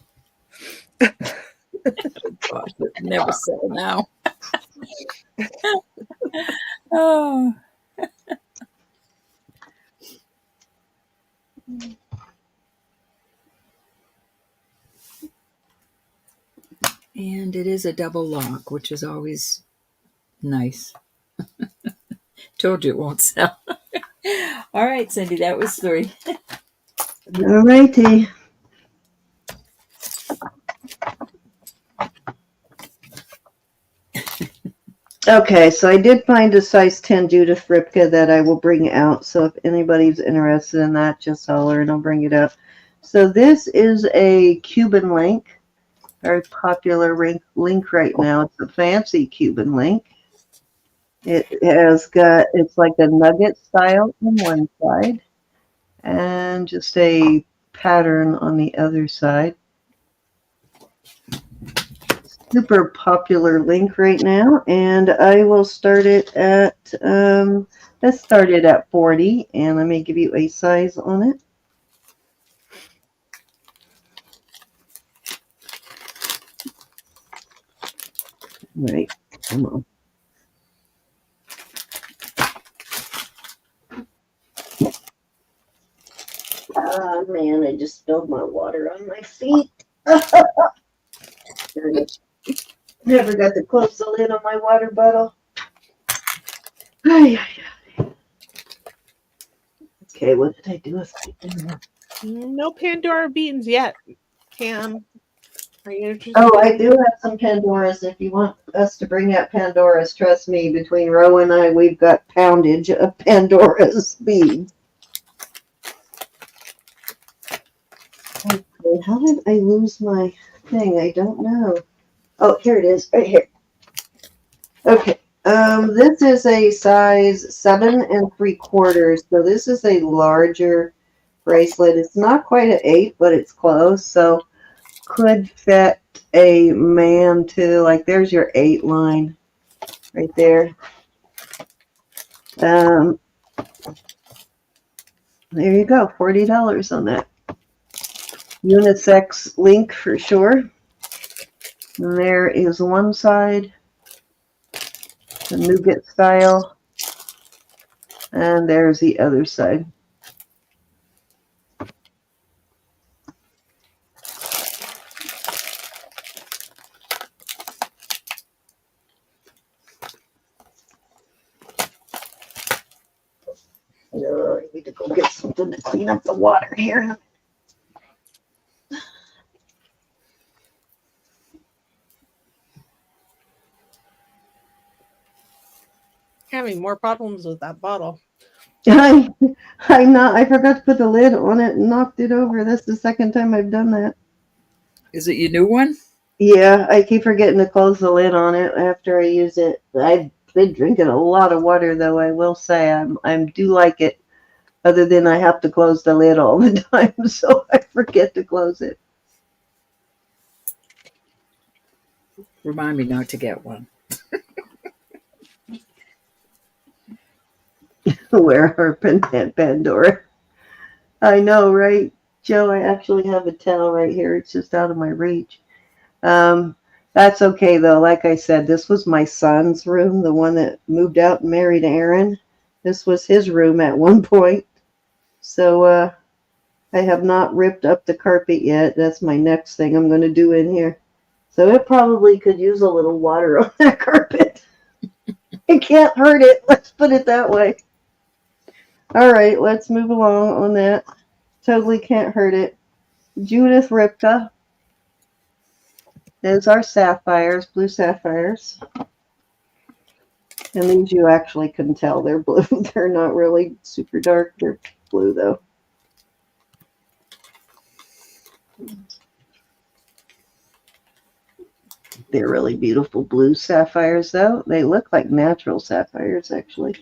Gosh, never say now. Oh. And it is a double lock, which is always nice. Told you it won't sell. All right, Cindy, that was 3. All righty. Okay, so I did find a size 10 Judith Ripka that I will bring out. So if anybody's interested in that, just holler and I'll bring it up. So this is a Cuban link, very popular link right now. It's a fancy Cuban link. It's like a nugget style on one side and just a pattern on the other side. Super popular link right now, and I will start it at let's start it at 40, and let me give you a size on it. Right, come on. Oh man, I just spilled my water on my feet. Never got to close the lid on my water bottle. Okay, what did I do with it? No Pandora beans yet, Cam. Are you interested? Oh, I do have some Pandoras if you want us to bring out Pandoras. Trust me, between Ro and I, we've got poundage of Pandora's beads. Okay, how did I lose my thing? I don't know. Oh, here it is, right here. Okay. This is a size 7 3/4. So this is a larger bracelet. It's not quite an 8, but it's close. So could fit a man too. Like there's your 8 line right there. There you go, $40 on that. Unisex link for sure. And there is one side, the nougat style, and there's the other side. I need to go get something to clean up the water here. Having more problems with that bottle. I forgot to put the lid on it and knocked it over. That's the second time I've done that. Is it your new one? Yeah, I keep forgetting to close the lid on it after I use it. I've been drinking a lot of water, though. I will say I do like it. Other than I have to close the lid all the time, so I forget to close it. Remind me not to get one. Wear her pendant, Pandora. I know, right, Joe? I actually have a towel right here. It's just out of my reach. That's okay, though. Like I said, this was my son's room, the one that moved out and married Aaron. This was his room at one point. So I have not ripped up the carpet yet. That's my next thing I'm going to do in here. So it probably could use a little water on that carpet. It can't hurt it. Let's put it that way. All right, let's move along on that. Totally can't hurt it. Judith Ripka. Those are sapphires, blue sapphires. And these you actually can tell they're blue. They're not really super dark. They're blue, though. They're really beautiful blue sapphires, though. They look like natural sapphires, actually.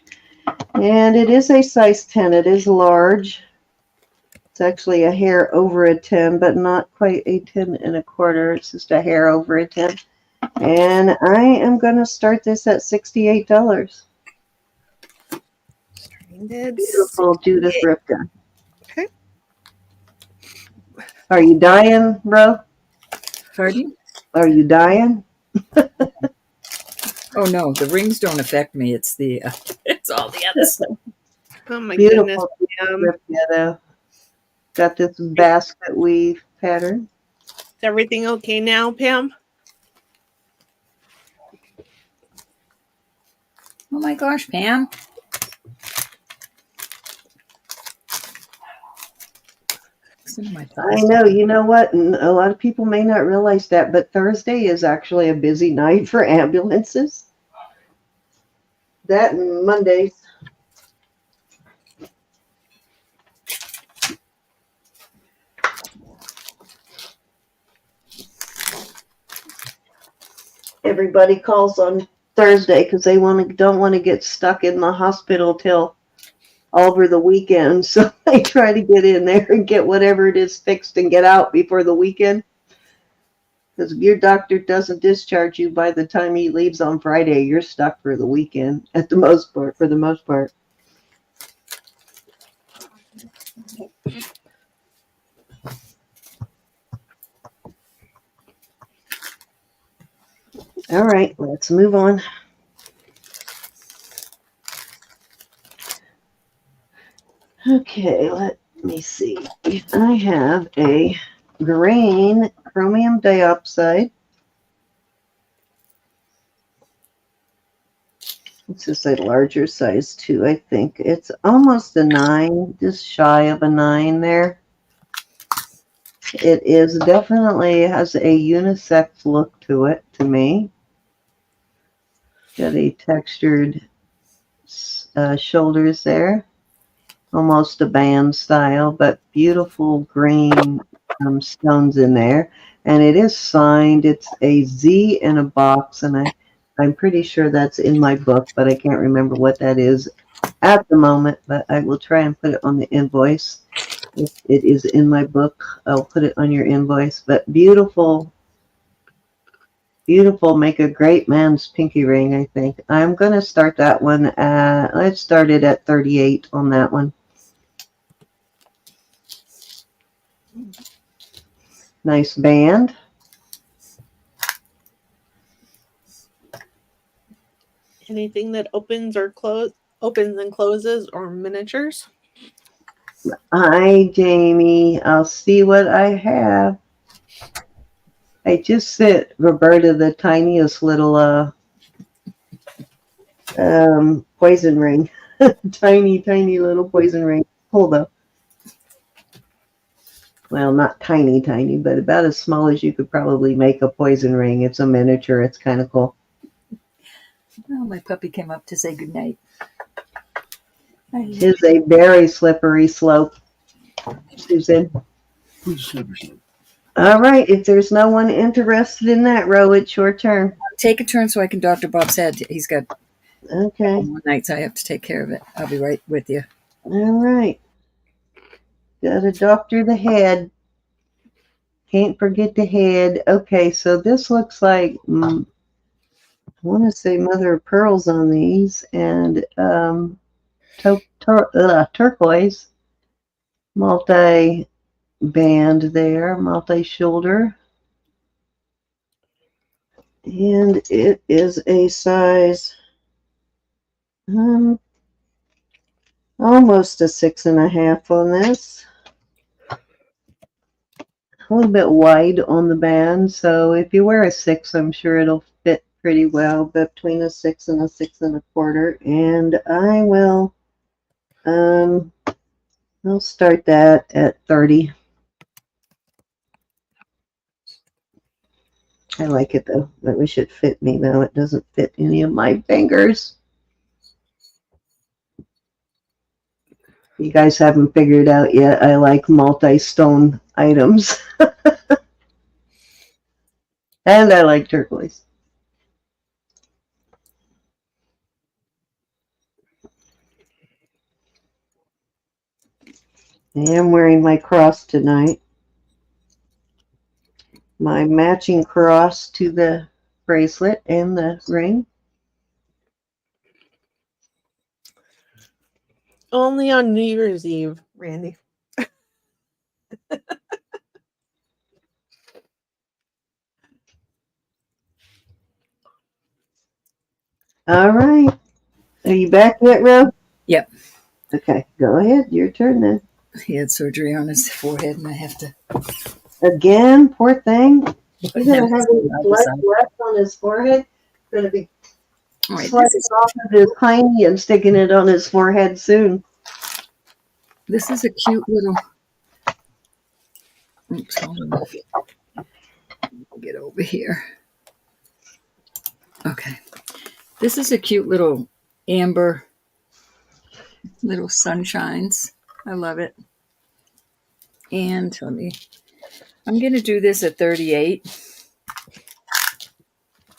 And it is a size 10. It is large. It's actually a hair over a 10, but not quite a 10 1/4. It's just a hair over a 10. And I am going to start this at $68. Beautiful Judith Ripka. Okay. Are you dying, bro? Pardon? Are you dying? Oh no, the rings don't affect me. It's the it's all the other stuff. Oh my Beautiful goodness. Ripka. Got this basket weave pattern. Is everything okay now, Pam? Oh my gosh, Pam. I know. You know what? And a lot of people may not realize that, but Thursday is actually a busy night for ambulances. That and Mondays. Everybody calls on Thursday because they don't want to get stuck in the hospital till over the weekend. So they try to get in there and get whatever it is fixed and get out before the weekend. Because if your doctor doesn't discharge you by the time he leaves on Friday, you're stuck for the weekend for the most part. All right, let's move on. Okay, let me see. I have a green chromium diopside. This is a larger size too, I think. It's almost a 9, just shy of a 9 there. It is definitely has a unisex look to it, to me. Got a textured shoulders there. Almost a band style, but beautiful green stones in there. And it is signed. It's a Z in a box, and I'm pretty sure that's in my book, but I can't remember what that is at the moment, but I will try and put it on the invoice. If it is in my book, I'll put it on your invoice. But beautiful, beautiful, make a great man's pinky ring, I think. I'm going to start that one at, let's start it at 38 on that one. Nice band. Anything that opens and closes, or miniatures? Hi, Jamie. I'll see what I have. I just sent Roberta the tiniest little poison ring. Tiny, tiny little poison ring. Hold up. Well, not tiny, tiny, but about as small as you could probably make a poison ring. It's a miniature. It's kind of cool. Oh, my puppy came up to say goodnight. It is a very slippery slope, Susan. All right. If there's no one interested in that row, it's your turn. Take a turn so I can Dr. Bob's head. He's got Okay. more nights I have to take care of it. I'll be right with you. All right. Gotta doctor the head. Can't forget the head. Okay, so this looks like, I want to say mother of pearls on these, and turquoise, multi-band there, multi-shoulder. And it is a size, almost a 6.5 on this. A little bit wide on the band, so if you wear a 6, I'm sure it'll fit pretty well between a 6 and a 6.25. And I will, I'll start that at 30. I like it though. I wish it fit me though. It doesn't fit any of my fingers. You guys haven't figured out yet. I like multi-stone items. And I like turquoise. I am wearing my cross tonight. My matching cross to the bracelet and the ring. Only on New Year's Eve, Randy. All right. Are you back yet, Rob? Yep. Okay, go ahead. Your turn then. He had surgery on his forehead, and I have to. Again, poor thing. He's going to have his blood left on his forehead. Going to be slicing off of his hiney and sticking it on his forehead soon. This is a cute little. Oops, hold on. Get over here. Okay. This is a cute little amber little sunshines. I love it. And I'm going to do this at 38.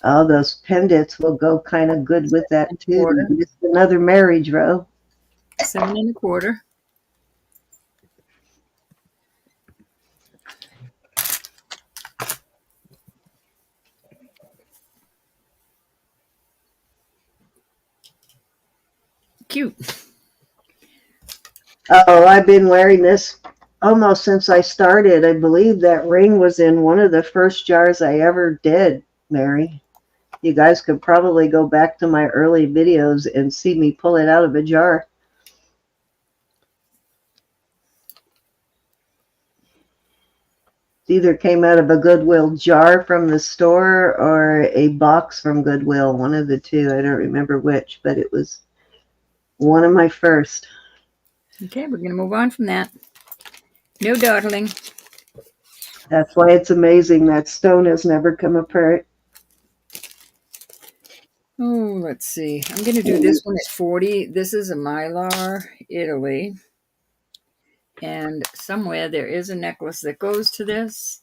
Oh, those pendants will go kind of good with that too. It's another marriage row. 7.25. Cute. Oh, I've been wearing this almost since I started. I believe that ring was in one of the first jars I ever did, Mary. You guys could probably go back to my early videos and see me pull it out of a jar. It either came out of a Goodwill jar from the store or a box from Goodwill, one of the two. I don't remember which, but it was one of my first. Okay, we're going to move on from that. No dawdling. That's why it's amazing that stone has never come apart. Oh, let's see. I'm going to do this one at 40. This is a Mylar, Italy. And somewhere there is a necklace that goes to this.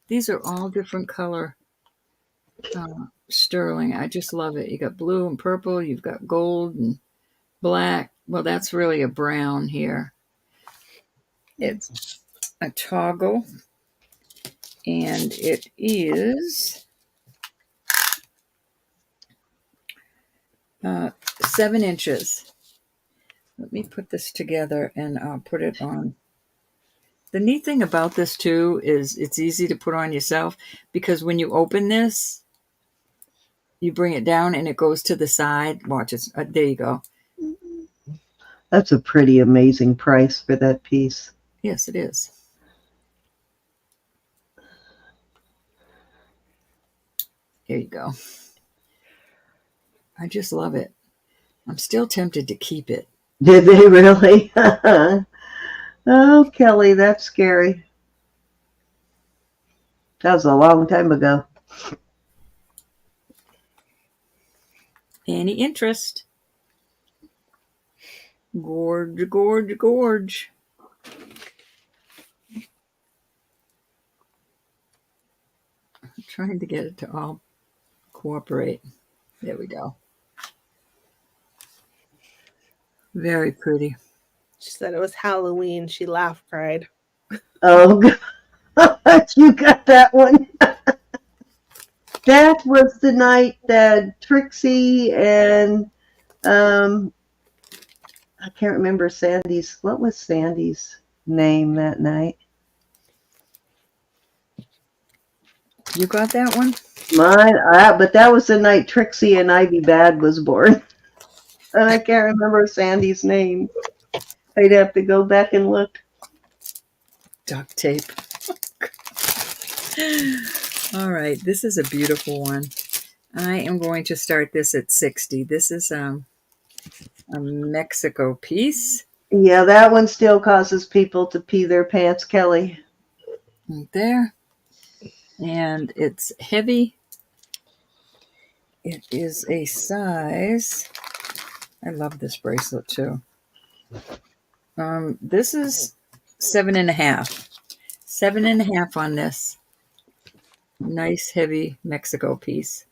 These are all different color sterling. I just love it. You got blue and purple. You've got gold and black. Well, that's really a brown here. It's a toggle. And it is 7 inches. Let me put this together and I'll put it on. The neat thing about this too is it's easy to put on yourself because when you open this, you bring it down and it goes to the side. Watch it. There you go. That's a pretty amazing price for that piece. Yes, it is. There you go. I just love it. I'm still tempted to keep it. Did they really? Oh, Kelly, that's scary. That was a long time ago. Any interest? Gorge, gorge, gorge. I'm trying to get it to all cooperate. There we go. Very pretty. She said it was Halloween. She laugh cried. Oh, God. You got that one. That was the night that Trixie and I can't remember Sandy's. What was Sandy's name that night? You got that one? Mine, but that was the night Trixie and Ivy Bad was born. And I can't remember Sandy's name. I'd have to go back and look. Duct tape. All right, this is a beautiful one. I am going to start this at 60. This is a Mexico piece. Yeah, that one still causes people to pee their pants, Kelly. Right there. And it's heavy. It is a size. I love this bracelet too. This is 7.5. 7.5 on this. Nice heavy Mexico piece.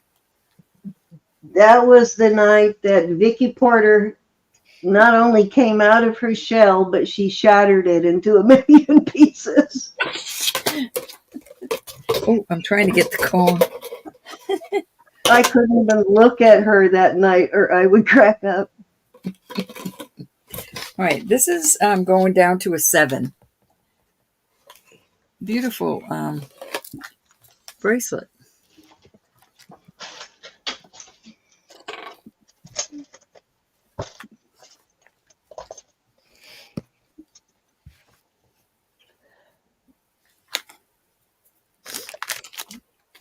That was the night that Vicky Porter not only came out of her shell, but she shattered it into a million pieces. Oh, I'm trying to get the cone. I couldn't even look at her that night or I would crack up. All right, this is going down to a 7. Beautiful bracelet.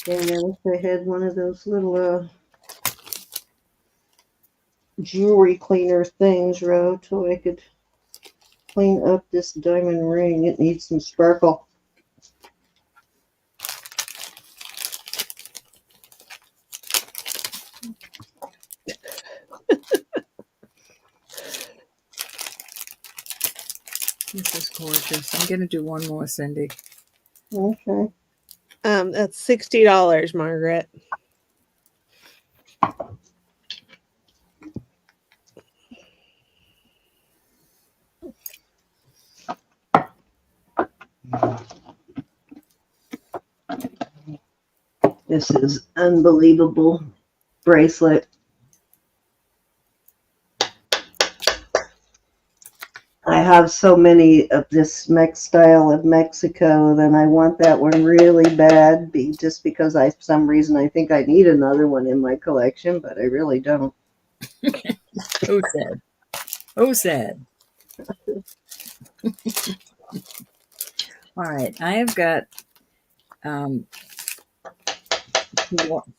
And I wish I had one of those little jewelry cleaner things, Ro, so I could clean up this diamond ring. It needs some sparkle. This is gorgeous. I'm going to do one more, Cindy. Okay. That's $60, Margaret. This is unbelievable bracelet. I have so many of this style of Mexico, then I want that one really bad, just because for some reason I think I need another one in my collection, but I really don't. Oh, sad. Oh, sad. All right, I have got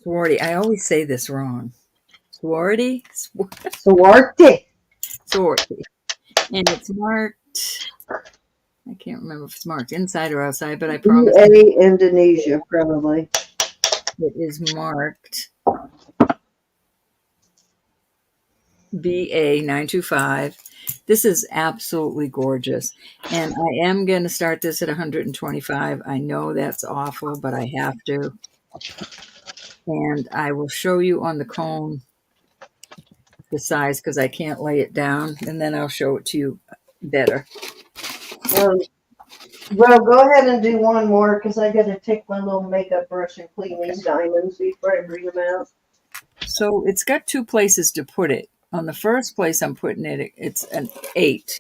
sorority. I always say this wrong. Sorority? Sorority. Sorority. And it's marked, I can't remember if it's marked inside or outside, but I promise BA Indonesia, probably. it is marked BA925. This is absolutely gorgeous. And I am going to start this at 125. I know that's awful, but I have to. And I will show you on the cone the size because I can't lay it down. And then I'll show it to you better. Well, go ahead and do one more because I got to take my little makeup brush and clean these diamonds before I bring them out. So it's got two places to put it. On the first place I'm putting it, it's an 8.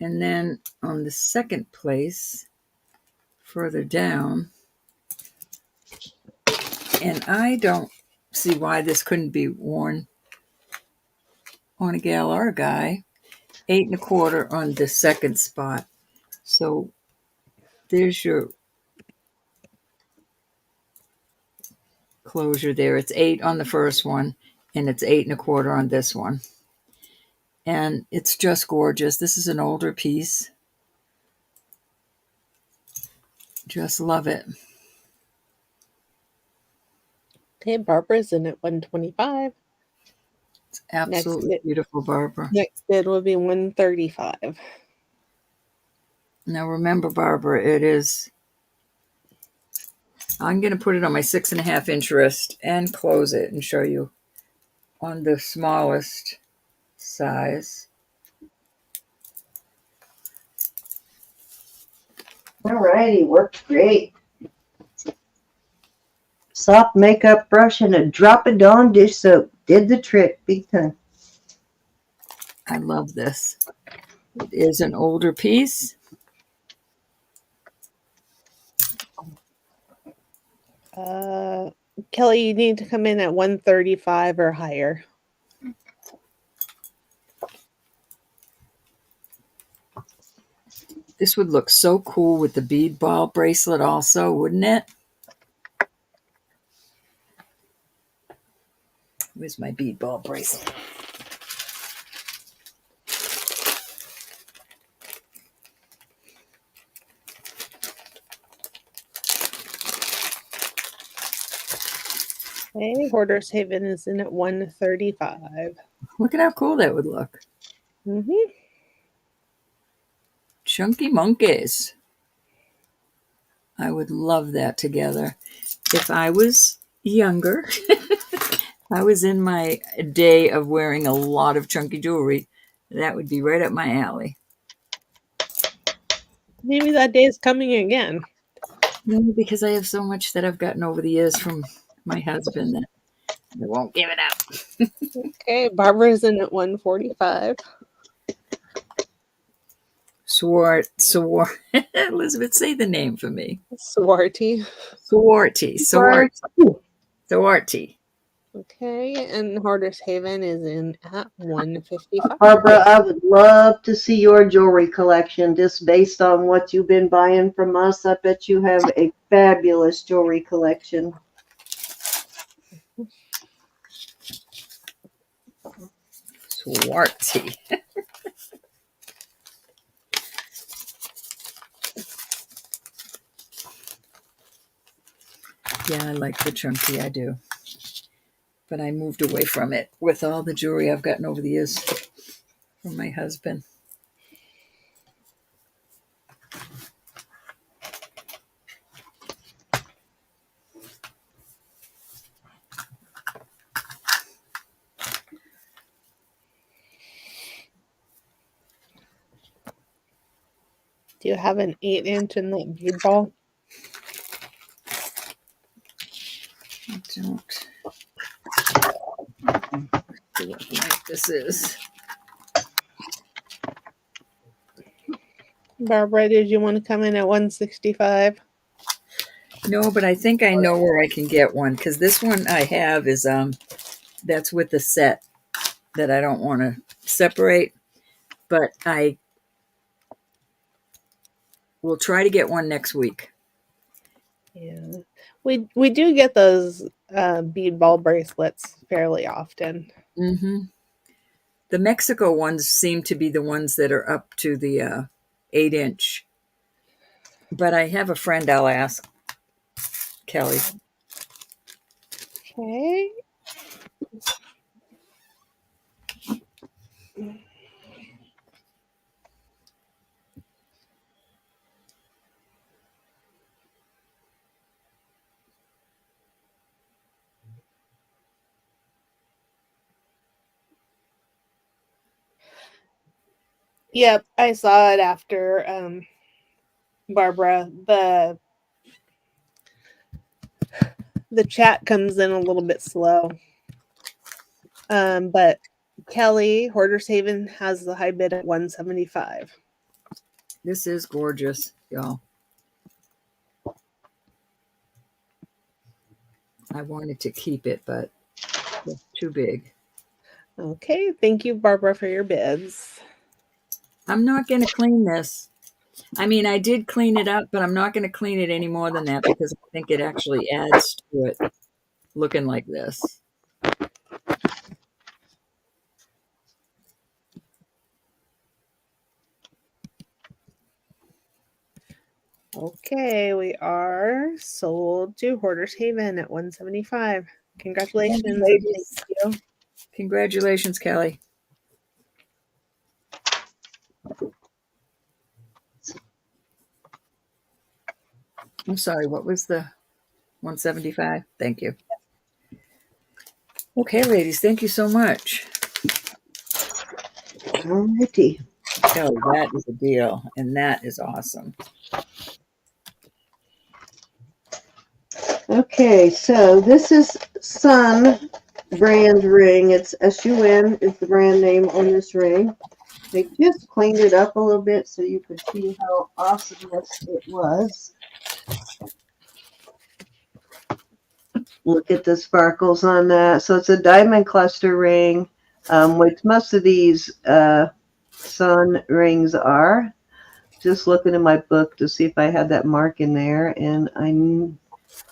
And then on the second place, further down, and I don't see why this couldn't be worn on a gal or a guy, 8 1/4 on the second spot. So there's your closure there. It's 8 on the first one, and it's 8 1/4 on this one. And it's just gorgeous. This is an older piece. Just love it. Okay, Barbara's in at 125. It's absolutely beautiful, Barbara. Next bid will be 135. Now remember, Barbara, it is. I'm going to put it on my 6.5 inch wrist and close it and show you on the smallest size. All righty, worked great. Soft makeup brush and a drop of Dawn dish soap did the trick big time. I love this. It is an older piece. Kelly, you need to come in at 135 or higher. This would look so cool with the bead ball bracelet also, wouldn't it? Where's my bead ball bracelet? Okay, Hoarder's Haven is in at 135. Look at how cool that would look. Mm-hmm. Chunky monkeys. I would love that together. If I was younger, I was in my day of wearing a lot of chunky jewelry, that would be right up my alley. Maybe that day is coming again. No, because I have so much that I've gotten over the years from my husband that I won't give it up. Okay, Barbara's in at 145. Elizabeth, say the name for me. Swarty. Swarty. Okay, and Hoarder's Haven is in at 155. Barbara, I would love to see your jewelry collection just based on what you've been buying from us. I bet you have a fabulous jewelry collection. Swarty. Yeah, I like the chunky, I do. But I moved away from it with all the jewelry I've gotten over the years from my husband. Do you have an 8-inch in that bead ball? I don't. See what light this is. Barbara, did you want to come in at 165? No, but I think I know where I can get one because this one I have is that's with the set that I don't want to separate, but I will try to get one next week. Yeah, we do get those bead ball bracelets fairly often. Mm-hmm. The Mexico ones seem to be the ones that are up to the 8-inch. But I have a friend I'll ask, Kelly. Okay. Yep, I saw it after Barbara. The chat comes in a little bit slow. But Kelly, Hoarder's Haven has the high bid at 175. This is gorgeous, y'all. I wanted to keep it, but it's too big. Okay, thank you, Barbara, for your bids. I'm not going to clean this. I mean, I did clean it up, but I'm not going to clean it any more than that because I think it actually adds to it looking like this. Okay, we are sold to Hoarder's Haven at 175. Congratulations. Ladies. Thank you. Congratulations, Kelly. I'm sorry, what was the 175? Thank you. Okay, ladies, thank you so much. Alrighty. Oh, that is a deal, and that is awesome. Okay, so this is Sun brand ring. It's SUN is the brand name on this ring. They just cleaned it up a little bit so you could see how awesome it was. Look at the sparkles on that. So it's a diamond cluster ring, which most of these Sun rings are. Just looking in my book to see if I had that mark in there, and I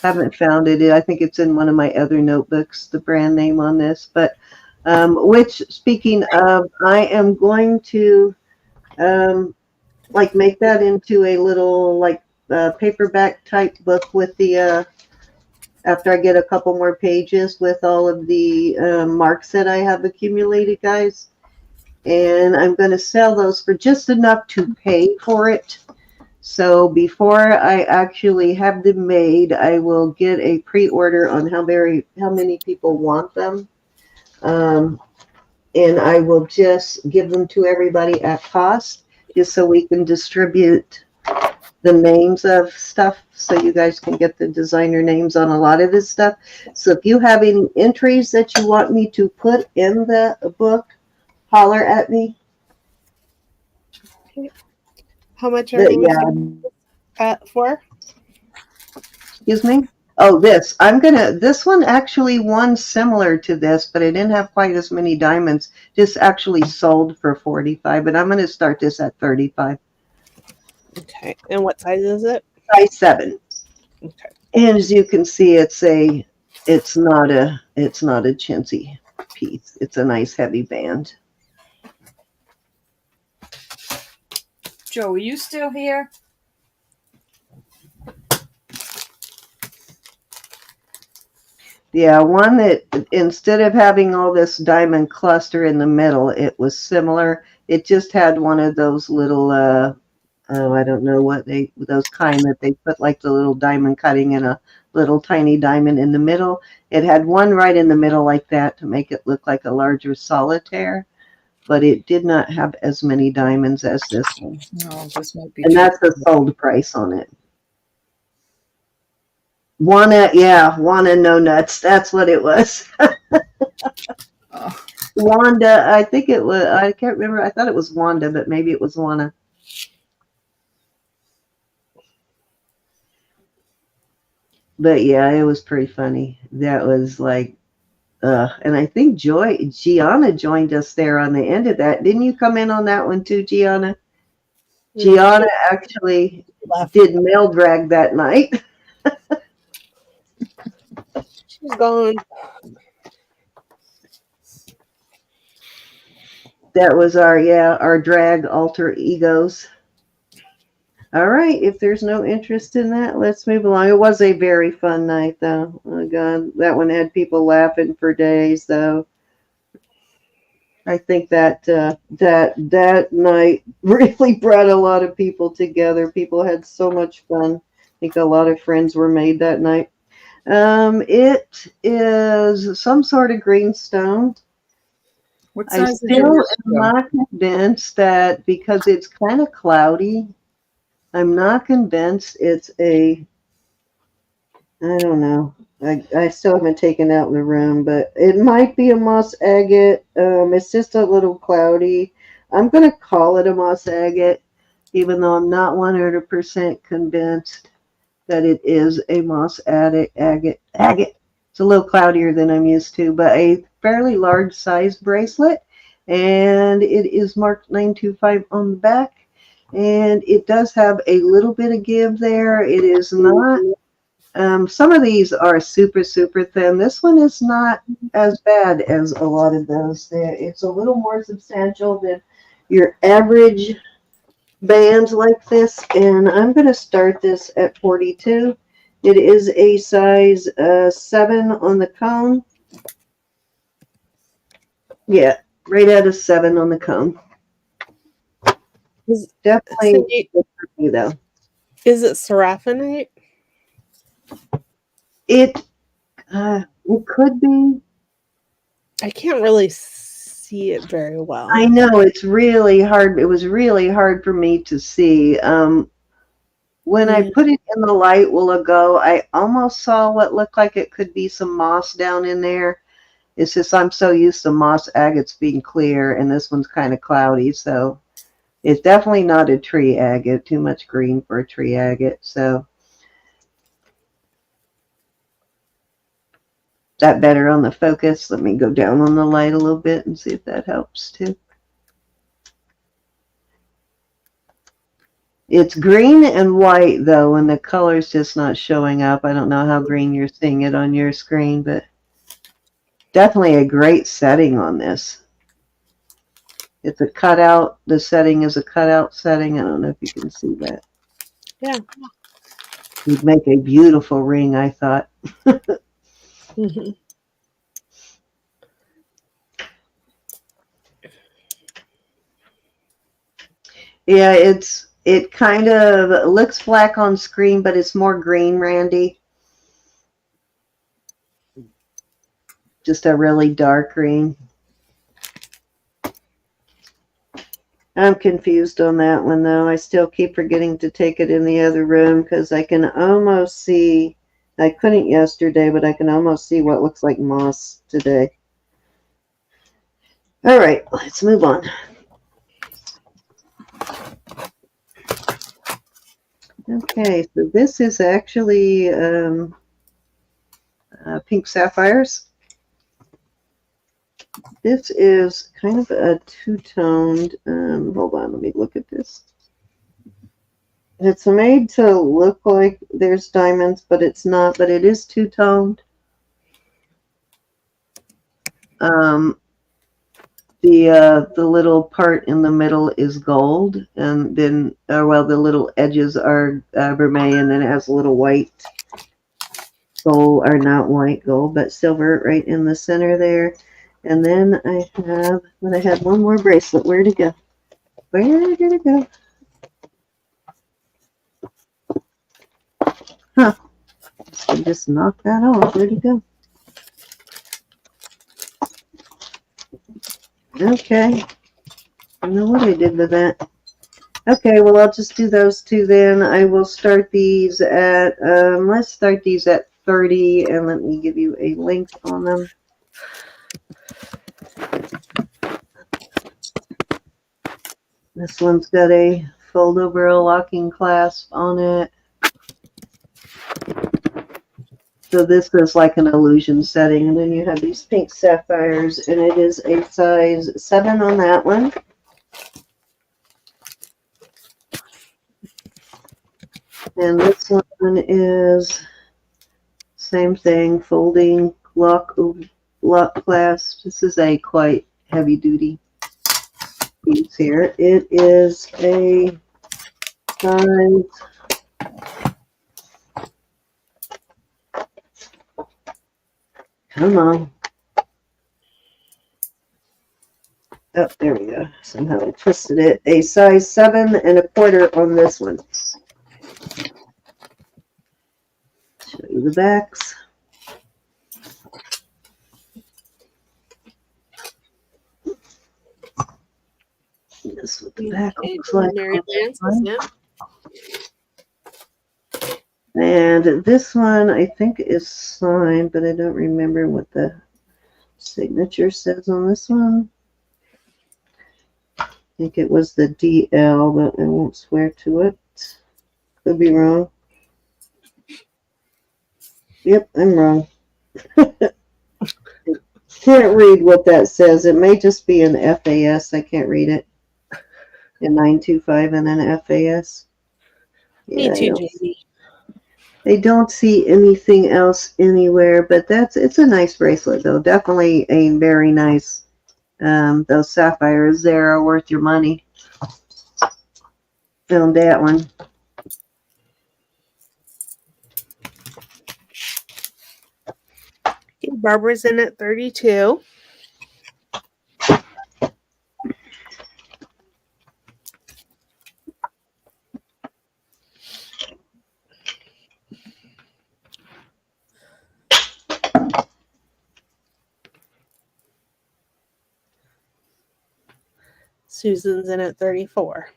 haven't found it. I think it's in one of my other notebooks, the brand name on this. But which, speaking of, I am going to like make that into a little like paperback type book with the after I get a couple more pages with all of the marks that I have accumulated, guys. And I'm going to sell those for just enough to pay for it. So before I actually have them made, I will get a pre-order on how many people want them. And I will just give them to everybody at cost, just so we can distribute the names of stuff so you guys can get the designer names on a lot of this stuff. So if you have any entries that you want me to put in the book, holler at me. Okay. How much are we at for? Excuse me? Oh, this one actually won similar to this, but it didn't have quite as many diamonds. This actually sold for 45, but I'm going to start this at 35. Okay. And what size is it? Size 7. Okay. And as you can see, it's not a chintzy piece. It's a nice heavy band. Joe, are you still here? Yeah, one that instead of having all this diamond cluster in the middle, it was similar. It just had one of those little, I don't know what those kind that they put like the little diamond cutting in a little tiny diamond in the middle. It had one right in the middle like that to make it look like a larger solitaire, but it did not have as many diamonds as this one. No, this might be. And that's the sold price on it. Wanna no nuts. That's what it was. Oh. Wanda, I think it was, I can't remember. I thought it was Wanda, but maybe it was Wanna. But yeah, it was pretty funny. That was like, and I think Gianna joined us there on the end of that. Didn't you come in on that one too, Gianna? Gianna actually did mail drag that night. She's gone. That was our drag alter egos. All right, if there's no interest in that, let's move along. It was a very fun night, though. Oh, God, that one had people laughing for days, though. I think that night really brought a lot of people together. People had so much fun. I think a lot of friends were made that night. It is some sort of green stone. What I size is your still am window? not convinced that because it's kind of cloudy. I'm not convinced it's a, I don't know. I still haven't taken out the room, but it might be a moss agate. It's just a little cloudy. I'm going to call it a moss agate, even though I'm not 100% convinced that it is a moss agate. It's a little cloudier than I'm used to, but a fairly large size bracelet, and it is marked 925 on the back, and it does have a little bit of give there. It is not. Some of these are super, super thin. This one is not as bad as a lot of those. It's a little more substantial than your average bands like this, and I'm going to start this at 42. It is a size 7 on the cone. Yeah, right at a 7 on the cone. Is, Definitely good for me, though. is it seraphinite? It could be. I can't really see it very well. I know it's really hard. It was really hard for me to see. When I put it in the light a while ago, I almost saw what looked like it could be some moss down in there. It's just I'm so used to moss agates being clear, and this one's kind of cloudy, so it's definitely not a tree agate. Too much green for a tree agate. So that better on the focus. Let me go down on the light a little bit and see if that helps too. It's green and white, though, and the color's just not showing up. I don't know how green you're seeing it on your screen, but definitely a great setting on this. It's a cutout. The setting is a cutout setting. I don't know if you can see that. Yeah. You'd make a beautiful ring, I thought. Mm-hmm. Yeah, it kind of looks black on screen, but it's more green, Randy. Just a really dark green. I'm confused on that one, though. I still keep forgetting to take it in the other room because I can almost see, I couldn't yesterday, but I can almost see what looks like moss today. All right, let's move on. Okay, so this is actually pink sapphires. This is kind of a two-toned, hold on, let me look at this. It's made to look like there's diamonds, but it's not, but it is two-toned. The little part in the middle is gold, and then, well, the little edges are vermilion, and then it has a little white gold, or not white gold, but silver right in the center there. And then I have, but I had one more bracelet. Where'd it go? Where did it go? Huh. I just knocked that off. Where'd it go? Okay. I don't know what I did with that. Okay, well, I'll just do those two then. I will start these at, let's start these at 30, and let me give you a length on them. This one's got a fold over a locking clasp on it. So this is like an illusion setting. And then you have these pink sapphires, and it is a size 7 on that one. And this one is same thing, folding lock clasp. This is a quite heavy duty piece here. It is a Signs. Come on. Oh, there we go. Somehow I twisted it. A size 7¼ on this one. Show you the backs. This is what the back Okay, looks like. Mary Lance, isn't it? And this one I think is signed, but I don't remember what the signature says on this one. I think it was the DL, but I won't swear to it. Could be wrong. Yep, I'm wrong. Can't read what that says. It may just be an FAS. I can't read it. A 925 and then FAS. Me too, JD. I don't see anything else anywhere, but it's a nice bracelet though. Definitely a very nice. Those sapphires there are worth your money. On that one. Okay, Barbara's in at 32. Susan's in at 34.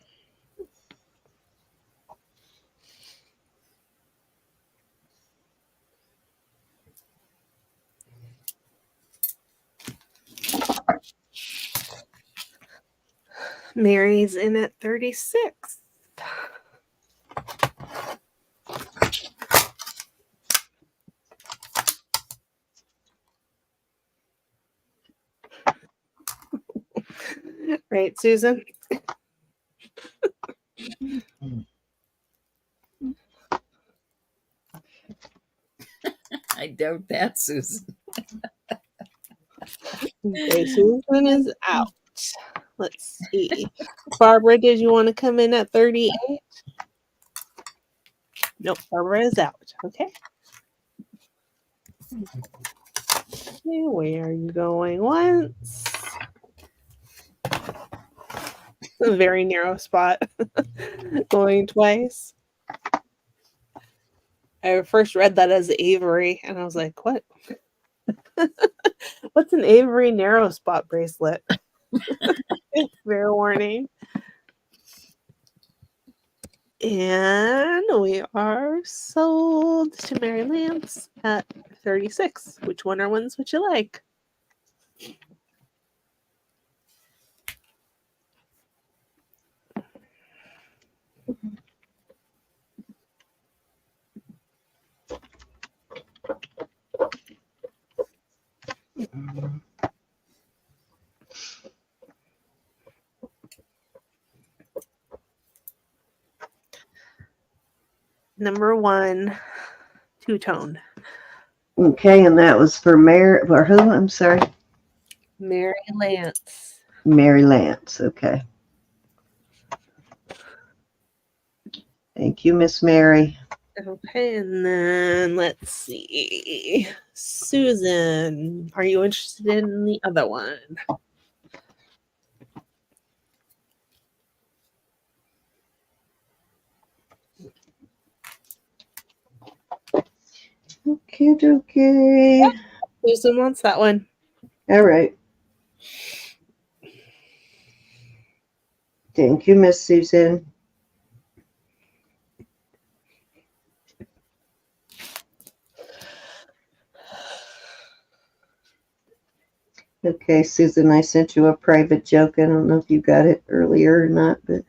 Mary's in at 36. Right, Susan? I doubt that, Susan. Okay, Susan is out. Let's see. Barbara, did you want to come in at 38? Nope, Barbara is out. Okay. Okay, where are you going once? A very narrow spot. Going twice. I first read that as Avery, and I was like, what? What's an Avery narrow spot bracelet? Fair warning. And we are sold to Mary Lance at 36. Which one or ones would you like? Number 1, two-tone. Okay, and that was for Mary, or who? I'm sorry. Mary Lance. Mary Lance. Okay. Thank you, Miss Mary. Okay, and then let's see. Susan, are you interested in the other one? Okay. Susan wants that one. All right. Thank you, Miss Susan. Okay, Susan, I sent you a private joke. I don't know if you got it earlier or not, but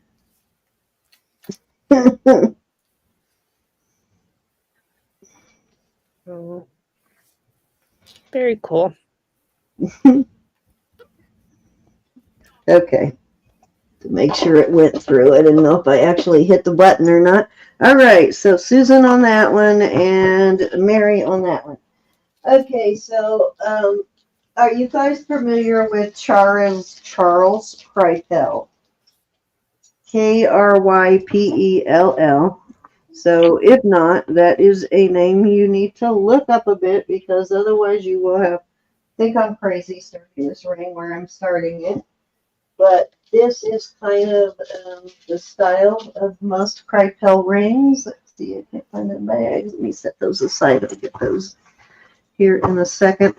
Oh, very cool. okay. To make sure it went through. I didn't know if I actually hit the button or not. All right, so Susan on that one and Mary on that one. Okay, so are you guys familiar with Charles Prytel? Krypell. So if not, that is a name you need to look up a bit because otherwise you will have think I'm crazy starting this ring where I'm starting it. But this is kind of the style of most Krypell rings. Let's see, I can't find the bags. Let me set those aside. I'll get those here in a second.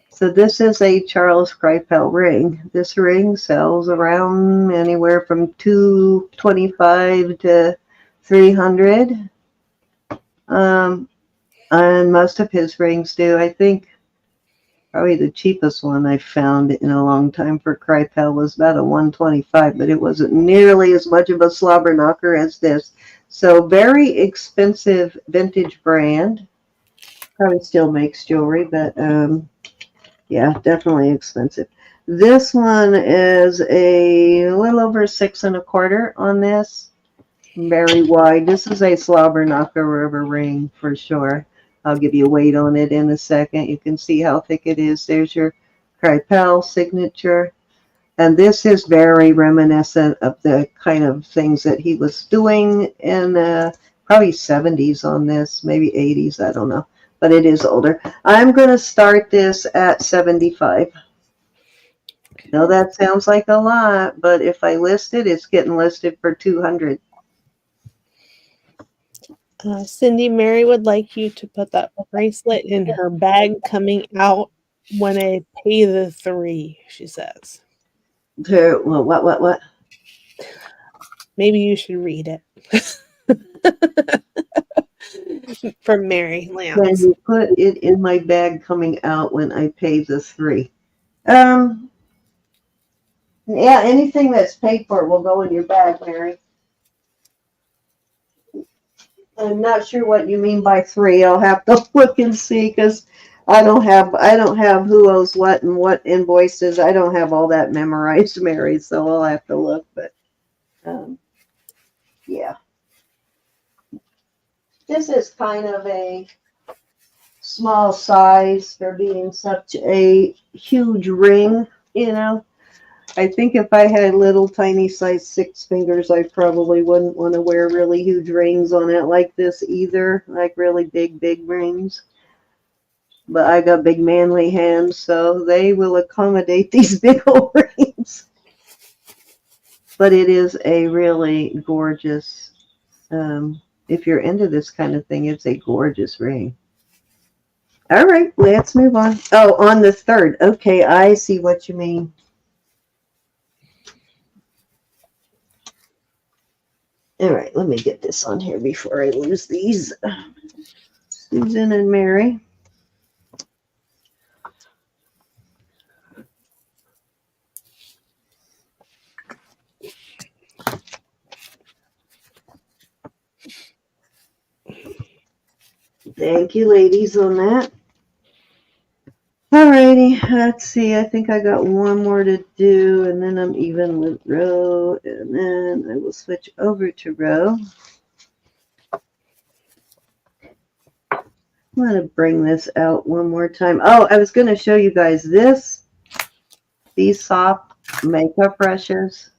So this is a Charles Krypell ring. This ring sells around anywhere from $225 to $300. And most of his rings do. I think probably the cheapest one I found in a long time for Krypell was about a $125, but it wasn't nearly as much of a slobber knocker as this. So very expensive vintage brand. Probably still makes jewelry, but yeah, definitely expensive. This one is a little over 6 1/4 on this. Very wide. This is a slobber knocker rubber ring for sure. I'll give you a weight on it in a second. You can see how thick it is. There's your Krypell signature. And this is very reminiscent of the kind of things that he was doing in probably 70s on this, maybe 80s, I don't know. But it is older. I'm going to start this at 75. No, that sounds like a lot, but if I list it, it's getting listed for 200. Cindy Mary would like you to put that bracelet in her bag coming out when I pay the 3, she says. Well, what? Maybe you should read it. From Mary When Lance. you put it in my bag coming out when I pay the 3. Yeah, anything that's paid for will go in your bag, Mary. I'm not sure what you mean by 3. I'll have to look and see because I don't have who owes what and what invoices. I don't have all that memorized, Mary. So I'll have to look. But yeah, this is kind of a small size for being such a huge ring. You know, I think if I had little tiny size 6 fingers, I probably wouldn't want to wear really huge rings on it like this either, like really big rings. But I got big manly hands, so they will accommodate these big old rings. But it is a really gorgeous, if you're into this kind of thing, it's a gorgeous ring. All right, let's move on. Oh, on the 3rd. Okay, I see what you mean. All right, let me get this on here before I lose these. Susan and Mary. Thank you, ladies, on that. Alrighty, let's see. I think I got one more to do, and then I'm even with Row, and then I will switch over to Row. I'm going to bring this out one more time. Oh, I was going to show you guys this. These soft makeup brushes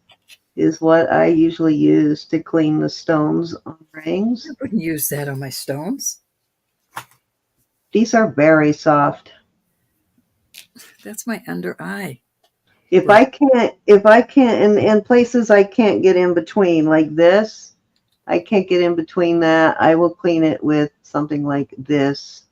is what I usually use to clean the stones on rings. I wouldn't use that on my stones. These are very soft. That's my under eye. If I can't, in places I can't get in between, like this, I can't get in between that, I will clean it with something like this.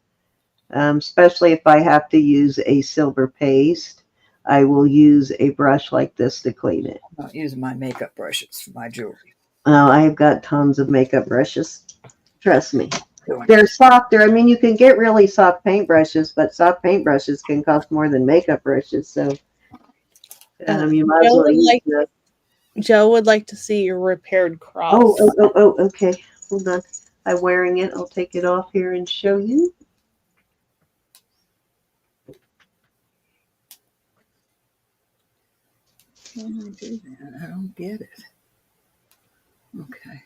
Especially if I have to use a silver paste, I will use a brush like this to clean it. I'm not using my makeup brushes for my jewelry. Oh, I've got tons of makeup brushes. Trust me. They're softer. I mean, you can get really soft paint brushes, but soft paint brushes can cost more than makeup brushes. So you might as well use that. Joe would like to see your repaired cross. Oh, okay. Hold on. I'm wearing it. I'll take it off here and show you. Why do I do that? I don't get it. Okay.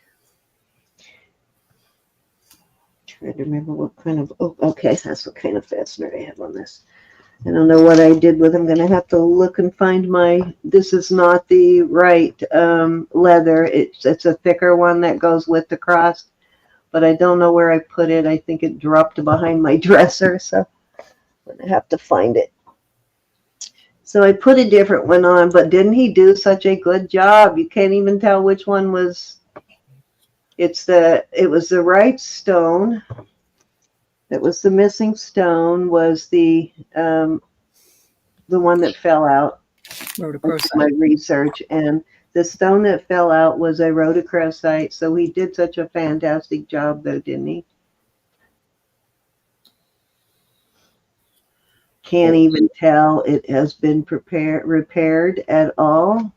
Trying to remember what kind of, oh, okay, that's what kind of fastener I have on this. I don't know what I did with them. I'm going to have to look and find my, this is not the right leather. It's a thicker one that goes with the cross, but I don't know where I put it. I think it dropped behind my dresser, so I'm going to have to find it. So I put a different one on, but didn't he do such a good job? You can't even tell which one was, it was the right stone. It was the missing stone was the one that fell out. My research, and the stone that fell out was a rhodochrosite. So he did such a fantastic job, though, didn't he? Can't even tell it has been repaired at all.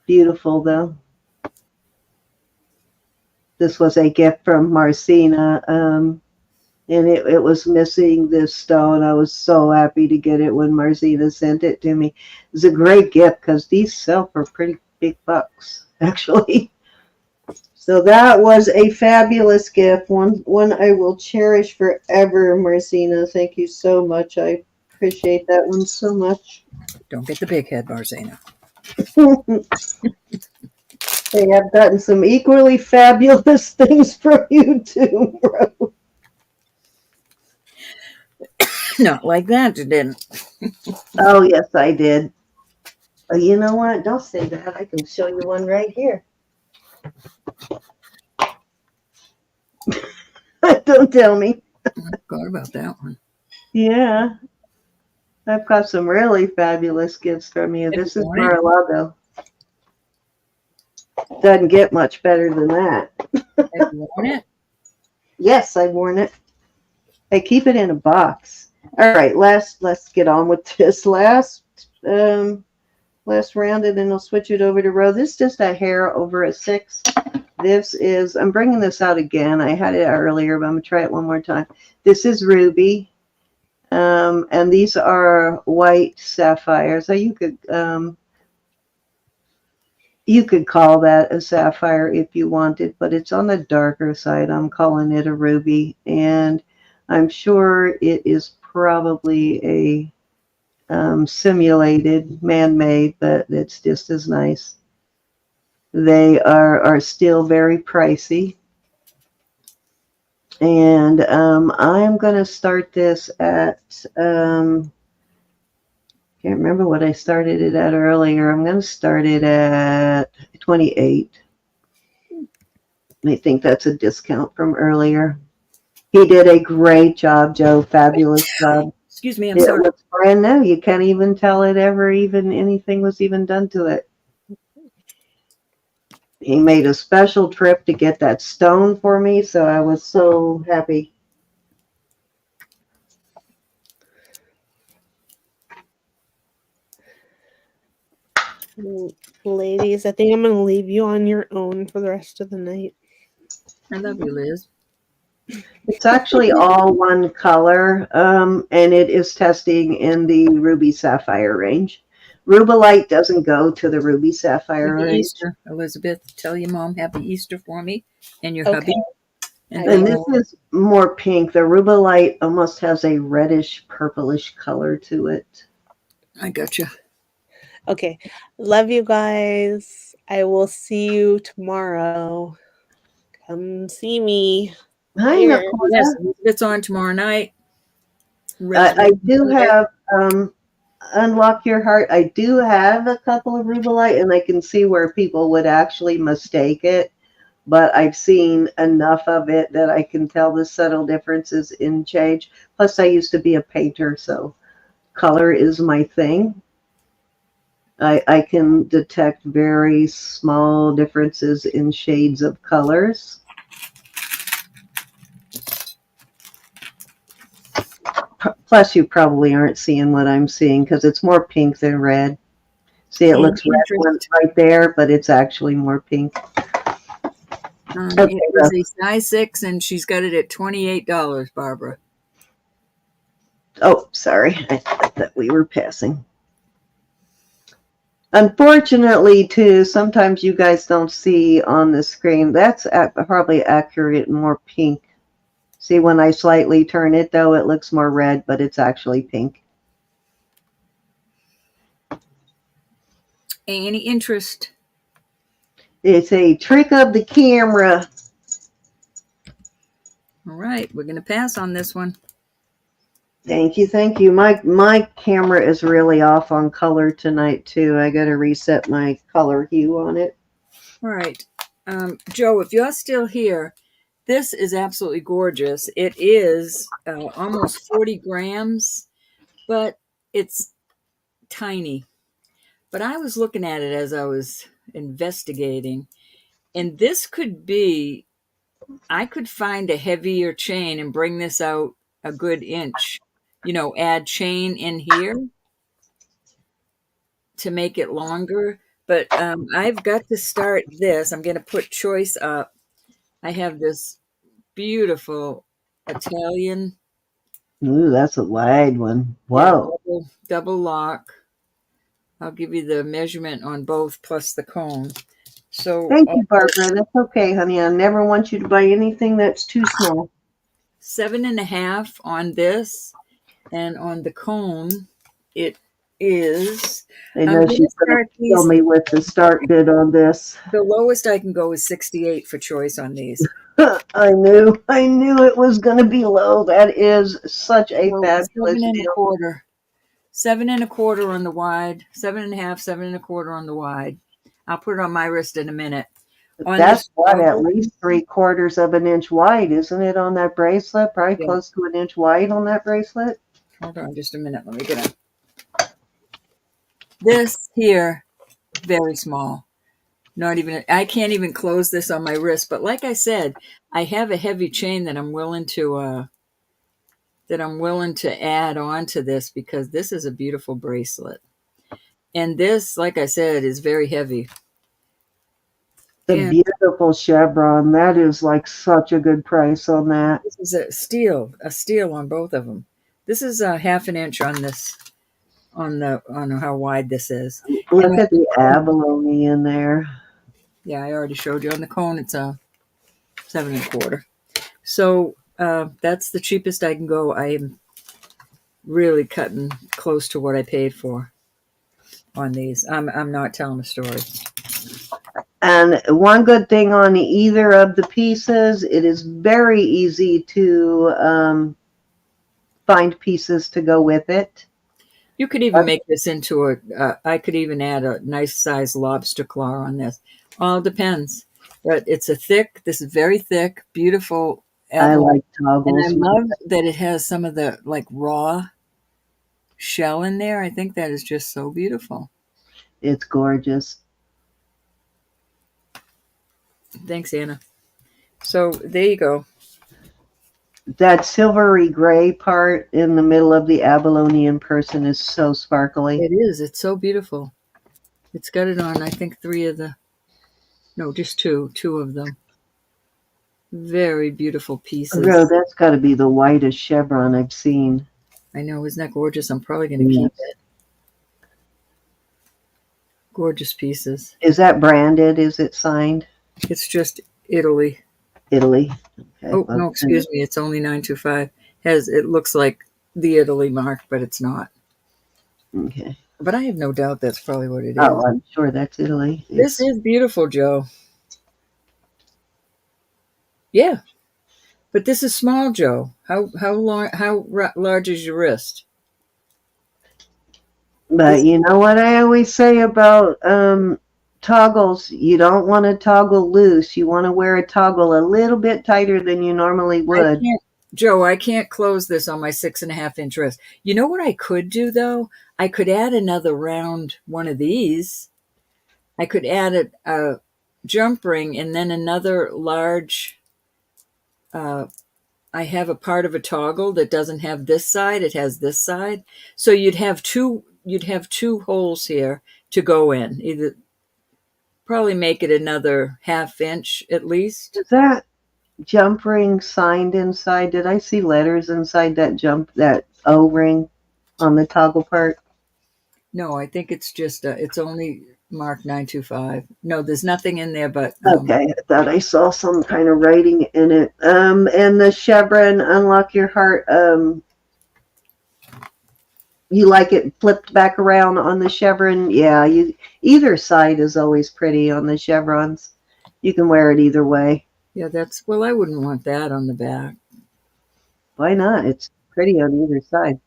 Beautiful, though. This was a gift from Marcina, and it was missing this stone. I was so happy to get it when Marcina sent it to me. It was a great gift because these sell for pretty big bucks, actually. So that was a fabulous gift, one I will cherish forever, Marcina. Thank you so much. I appreciate that one so much. Don't get the big head, Marcina. Hey, I've gotten some equally fabulous things from you too, bro. Not like that, you didn't. Oh, yes, I did. You know what? Don't say that. I can show you one right here. Don't tell me. I forgot about that one. Yeah. I've got some really fabulous gifts from you. This is Mar-a-Lago. Doesn't get much better than that. Have you worn it? Yes, I've worn it. I keep it in a box. All right, let's get on with this last round, and then I'll switch it over to Ro. This is just a hair over a 6. This is, I'm bringing this out again. I had it earlier, but I'm going to try it one more time. This is ruby, and these are white sapphire. So you could call that a sapphire if you wanted, but it's on the darker side. I'm calling it a ruby, and I'm sure it is probably a simulated, man-made, but it's just as nice. They are still very pricey. And I'm going to start this at, can't remember what I started it at earlier. I'm going to start it at 28. I think that's a discount from earlier. He did a great job, Joe. Fabulous job. Excuse me, I'm sorry. It looks brand new. You can't even tell it anything was even done to it. He made a special trip to get that stone for me, so I was so happy. Ladies, I think I'm going to leave you on your own for the rest of the night. I love you, Liz. It's actually all one color, and it is testing in the Ruby Sapphire range. Rubelite doesn't go to the Ruby Sapphire range. Easter, Elizabeth. Tell your mom happy Easter for me and your Okay. hubby. And this is more pink. The Rubelite almost has a reddish, purplish color to it. I gotcha. Okay. Love you guys. I will see you tomorrow. Come see me. Hi, Here. Nicole. Yes, it's on tomorrow night. I do have Unlock Your Heart. I do have a couple of Rubelite, and I can see where people would actually mistake it. But I've seen enough of it that I can tell the subtle differences in shade. Plus, I used to be a painter, so color is my thing. I can detect very small differences in shades of colors. Plus, you probably aren't seeing what I'm seeing because it's more pink than red. See, it looks red right there, but it's actually more pink. Okay, it was a size 6, and she's got it at $28, Barbara. Oh, sorry. I thought that we were passing. Unfortunately, too, sometimes you guys don't see on the screen. That's probably accurate, more pink. See, when I slightly turn it, though, it looks more red, but it's actually pink. Any interest? It's a trick of the camera. All right, we're going to pass on this one. Thank you, thank you. My camera is really off on color tonight, too. I got to reset my color hue on it. All right. Joe, if you're still here, this is absolutely gorgeous. It is almost 40 grams, but it's tiny. But I was looking at it as I was investigating, and this could be, I could find a heavier chain and bring this out a good inch. You know, add chain in here to make it longer. But I've got to start this. I'm going to put choice up. I have this beautiful Italian. Ooh, that's a wide one. Whoa. Yeah, double lock. I'll give you the measurement on both plus the cone. So Thank you, Barbara. That's okay, honey. I never want you to buy anything that's too small. 7.5 on this, and on the cone, it is. I know she's going to kill me with the start bid on this. The lowest I can go is 68 for choice on these. I knew it was going to be low. That is such a fabulous deal. 7.25 on the wide, 7.5, 7.25 on the wide. I'll put it on my wrist in a minute. That's what, at least 3/4 of an inch wide, isn't it, on that bracelet? Probably close to an inch wide on that bracelet. Hold on just a minute. Let me get it. This here, very small. Not even, I can't even close this on my wrist. But like I said, I have a heavy chain that I'm willing to add on to this, because this is a beautiful bracelet. And this, like I said, is very heavy. The beautiful chevron. That is like such a good price on that. This is a steal on both of them. This is a 1/2 inch on this, on how wide this is. Look at the abalone in there. Yeah, I already showed you. On the cone, it's a 7.25. So that's the cheapest I can go. I am really cutting close to what I paid for on these. I'm not telling a story. And one good thing on either of the pieces, it is very easy to find pieces to go with it. You could even make this into I could even add a nice size lobster claw on this. All depends. But it's this is very thick, beautiful. I like toggles. And I love that it has some of the like raw shell in there. I think that is just so beautiful. It's gorgeous. Thanks, Anna. So there you go. That silvery gray part in the middle of the abalone person is so sparkly. It is. It's so beautiful. It's got it on, I think, just two of them. Very beautiful pieces. Oh, that's got to be the whitest chevron I've seen. I know. Isn't that gorgeous? I'm probably going to keep it. Gorgeous pieces. Is that branded? Is it signed? It's just Italy. Italy. Okay. Oh, no, excuse me. It's only 925. It looks like the Italy mark, but it's not. Okay. But I have no doubt that's probably what it is. Oh, I'm sure that's Italy. This is beautiful, Joe. Yeah. But this is small, Joe. How large is your wrist? But you know what I always say about toggles? You don't want to toggle loose. You want to wear a toggle a little bit tighter than you normally would. Joe, I can't close this on my 6.5 inch wrist. You know what I could do, though? I could add another round one of these. I could add a jump ring and then another large. I have a part of a toggle that doesn't have this side. It has this side. So you'd have two holes here to go in. Either probably make it another 1/2 inch at least. Is that jump ring signed inside? Did I see letters inside that O ring on the toggle part? No, I think it's just it's only mark 925. No, there's nothing in there, but Okay, I thought I saw some kind of writing in it. And the chevron, unlock your heart. You like it flipped back around on the chevron? Yeah, either side is always pretty on the chevrons. You can wear it either way. yeah, well, I wouldn't want that on the back. Why not? It's pretty on either side.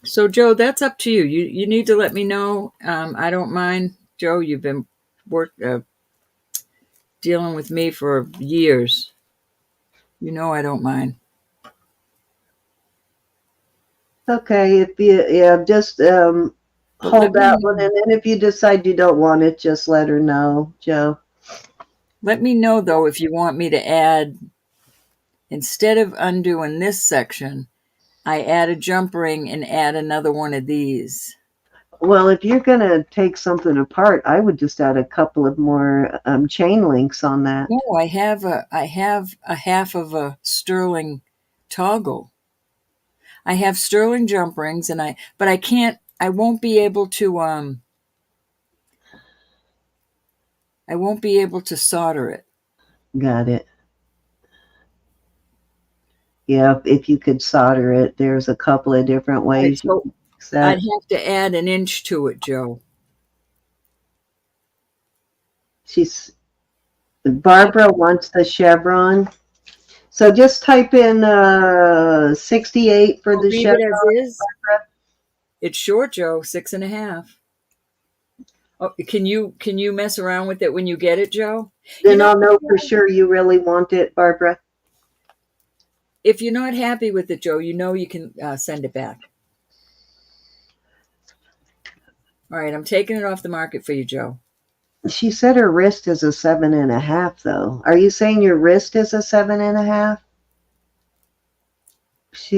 So, Joe, that's up to you. You need to let me know. I don't mind, Joe. You've been dealing with me for years. You know I don't mind. Okay, if just hold that one, and then if you decide you don't want it, just let her know, Joe. Let me know, though, if you want me to add, instead of undoing this section, I add a jump ring and add another one of these. Well, if you're going to take something apart, I would just add a couple of more chain links on that. No, I have a half of a sterling toggle. I have sterling jump rings, but I won't be able to solder it. Got it. Yeah, if you could solder it, there's a couple of different ways. So I'd have to add an inch to it, Joe. Barbara wants the chevron. So just type in 68 for the chevron. Leave it as is. Barbara. It's short, Joe, 6.5. Oh, can you mess around with it when you get it, Joe? Then I'll know for sure you really want it, Barbara. If you're not happy with it, Joe, you can send it back. All right, I'm taking it off the market for you, Joe. She said her wrist is a 7.5, though. Are you saying your wrist is a 7.5?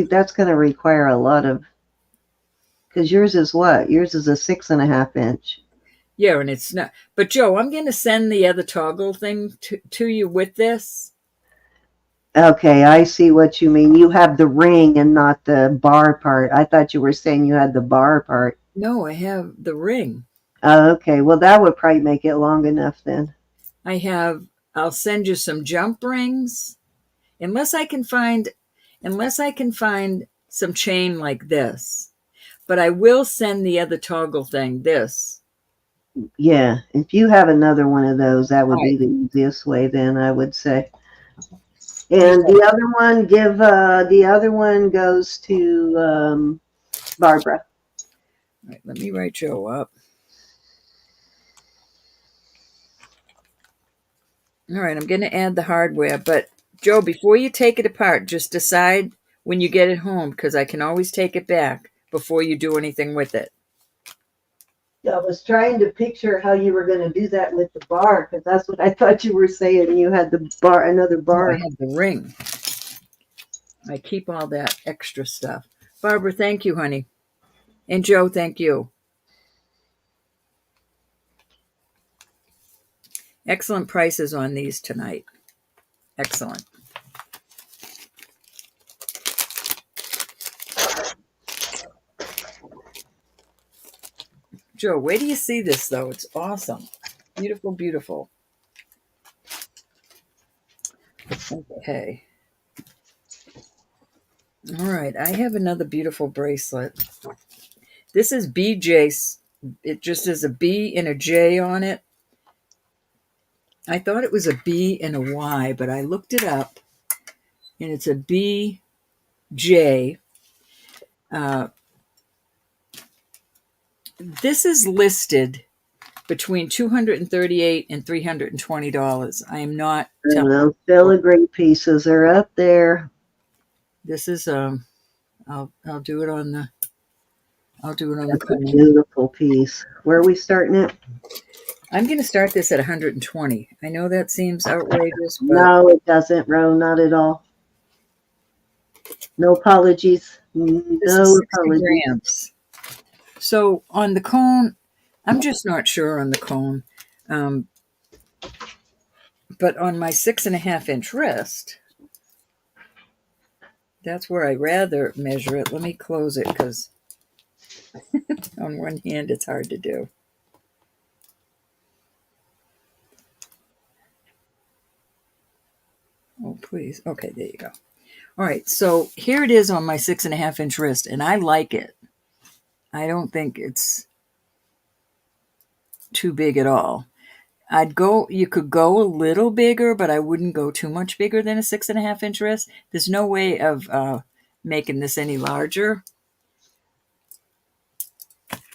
That's going to require a lot of, because yours is what? Yours is a 6.5 inch. Yeah, and it's not. But Joe, I'm going to send the other toggle thing to you with this. Okay, I see what you mean. You have the ring and not the bar part. I thought you were saying you had the bar part. No, I have the ring. Okay, well, that would probably make it long enough then. I'll send you some jump rings. Unless I can find some chain like this. But I will send the other toggle thing, this. Yeah, if you have another one of those, that would be the easiest way then, I would say. And the other one goes to Barbara. All right, let me write Joe up. All right, I'm going to add the hardware, but Joe, before you take it apart, just decide when you get it home, because I can always take it back before you do anything with it. I was trying to picture how you were going to do that with the bar, because that's what I thought you were saying. You had the bar, another bar. No, I have the ring. I keep all that extra stuff. Barbara, thank you, honey. And Joe, thank you. Excellent prices on these tonight. Excellent. Joe, where do you see this, though? It's awesome. Beautiful, beautiful. Okay. All right, I have another beautiful bracelet. This is BJ. It just is a B and a J on it. I thought it was a B and a Y, but I looked it up, and it's a BJ. This is listed between $238 and $320. I am not telling Those filigree pieces are up there. This is I'll do it on the That's a beautiful piece. Where are we starting it? I'm going to start this at 120. I know that seems outrageous, but no, it doesn't, Ro, not at all. No apologies. No apologies. Grams. So on the cone, I'm just not sure on the cone. But on my 6.5 inch wrist, that's where I rather measure it. Let me close it because On one hand, it's hard to do. Oh, please. Okay, there you go. All right, so here it is on my 6.5-inch wrist, and I like it. I don't think it's too big at all. You could go a little bigger, but I wouldn't go too much bigger than a 6.5-inch wrist. There's no way of making this any larger,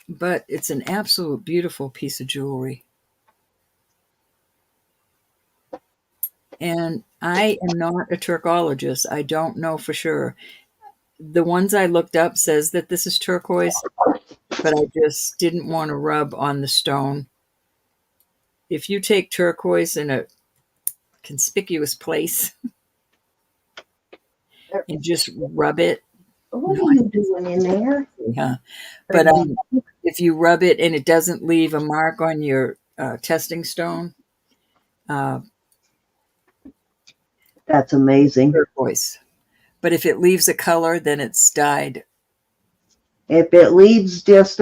but it's an absolute beautiful piece of jewelry. And I am not a turcologist. I don't know for sure. The ones I looked up says that this is turquoise, but I just didn't want to rub on the stone. If you take turquoise in a conspicuous place and just rub it, What are you doing in there? yeah. But if you rub it and it doesn't leave a mark on your testing stone, That's amazing. turquoise. But if it leaves a color, then it's dyed. If it leaves just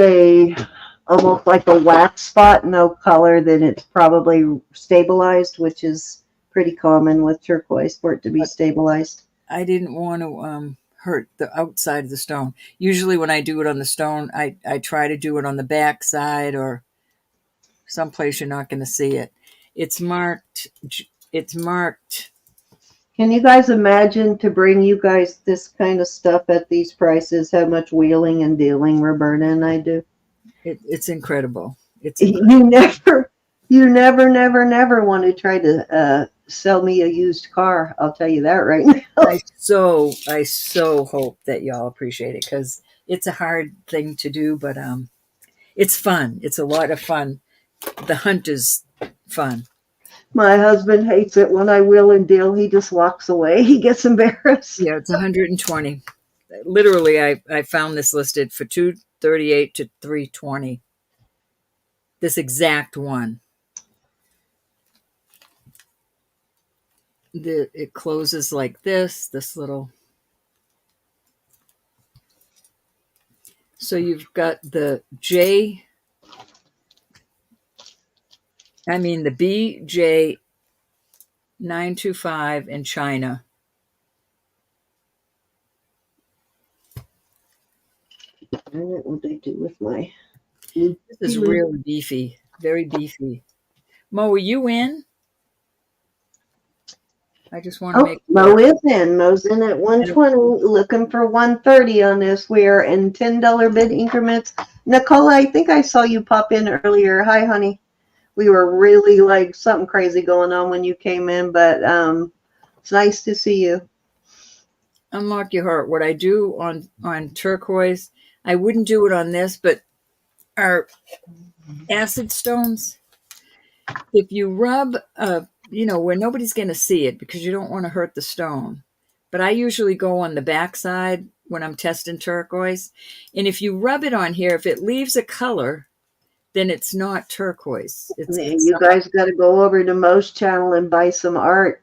almost like a wax spot, no color, then it's probably stabilized, which is pretty common with turquoise for it to be stabilized. I didn't want to hurt the outside of the stone. Usually when I do it on the stone, I try to do it on the back side or someplace you're not going to see it. It's marked. Can you guys imagine to bring you guys this kind of stuff at these prices, how much wheeling and dealing Roberta and I do? It's incredible. You never want to try to sell me a used car. I'll tell you that right now. I so hope that y'all appreciate it because it's a hard thing to do, but it's fun. It's a lot of fun. The hunt is fun. My husband hates it when I wheel and deal. He just walks away. He gets embarrassed. Yeah, it's 120. Literally, I found this listed for $238 to $320. This exact one. It closes like this little. So you've got the the BJ925 in China. What will they do with my... This is really beefy. Very beefy. Mo, are you in? I just want to make sure. Mo is in. Mo's in at 120, looking for 130 on this. We are in $10 bid increments. Nicole, I think I saw you pop in earlier. Hi, honey. We were really like something crazy going on when you came in, but it's nice to see you. Unlock your heart. What I do on turquoise, I wouldn't do it on this, but our acid stones, if you rub where nobody's going to see it because you don't want to hurt the stone. But I usually go on the back side when I'm testing turquoise. And if you rub it on here, if it leaves a color, then it's not turquoise. You guys got to go over to Mo's channel and buy some art.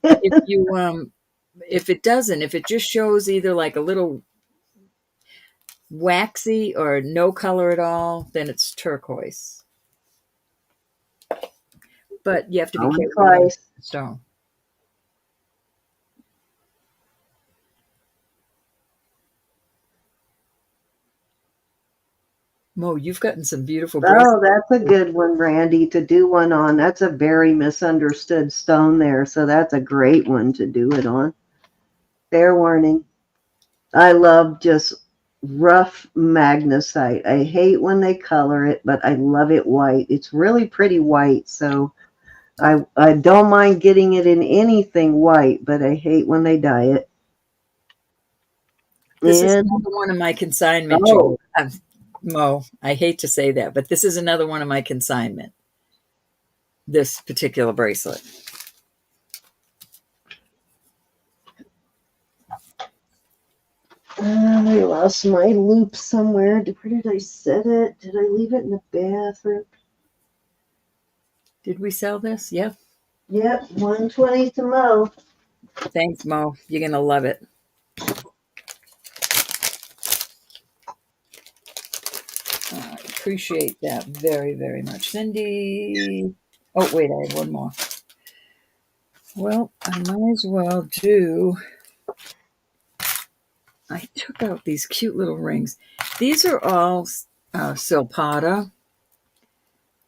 If it doesn't, if it just shows either like a little waxy or no color at all, then it's turquoise. But you have to be careful with the stone. Mo, you've gotten some beautiful bracelets. Oh, that's a good one, Randy, to do one on. That's a very misunderstood stone there, so that's a great one to do it on. Fair warning. I love just rough magnesite. I hate when they color it, but I love it white. It's really pretty white, so I don't mind getting it in anything white, but I hate when they dye it. This is another one of my consignment. Oh. Mo, I hate to say that, but this is another one of my consignment. This particular bracelet. I lost my loop somewhere. Where did I set it? Did I leave it in the bathroom? Did we sell this? Yeah. Yep, 120 to Mo. Thanks, Mo. You're going to love it. appreciate that very, very much. Cindy. Oh, wait, I have one more. Well, I might as well do. I took out these cute little rings. These are all Silpata.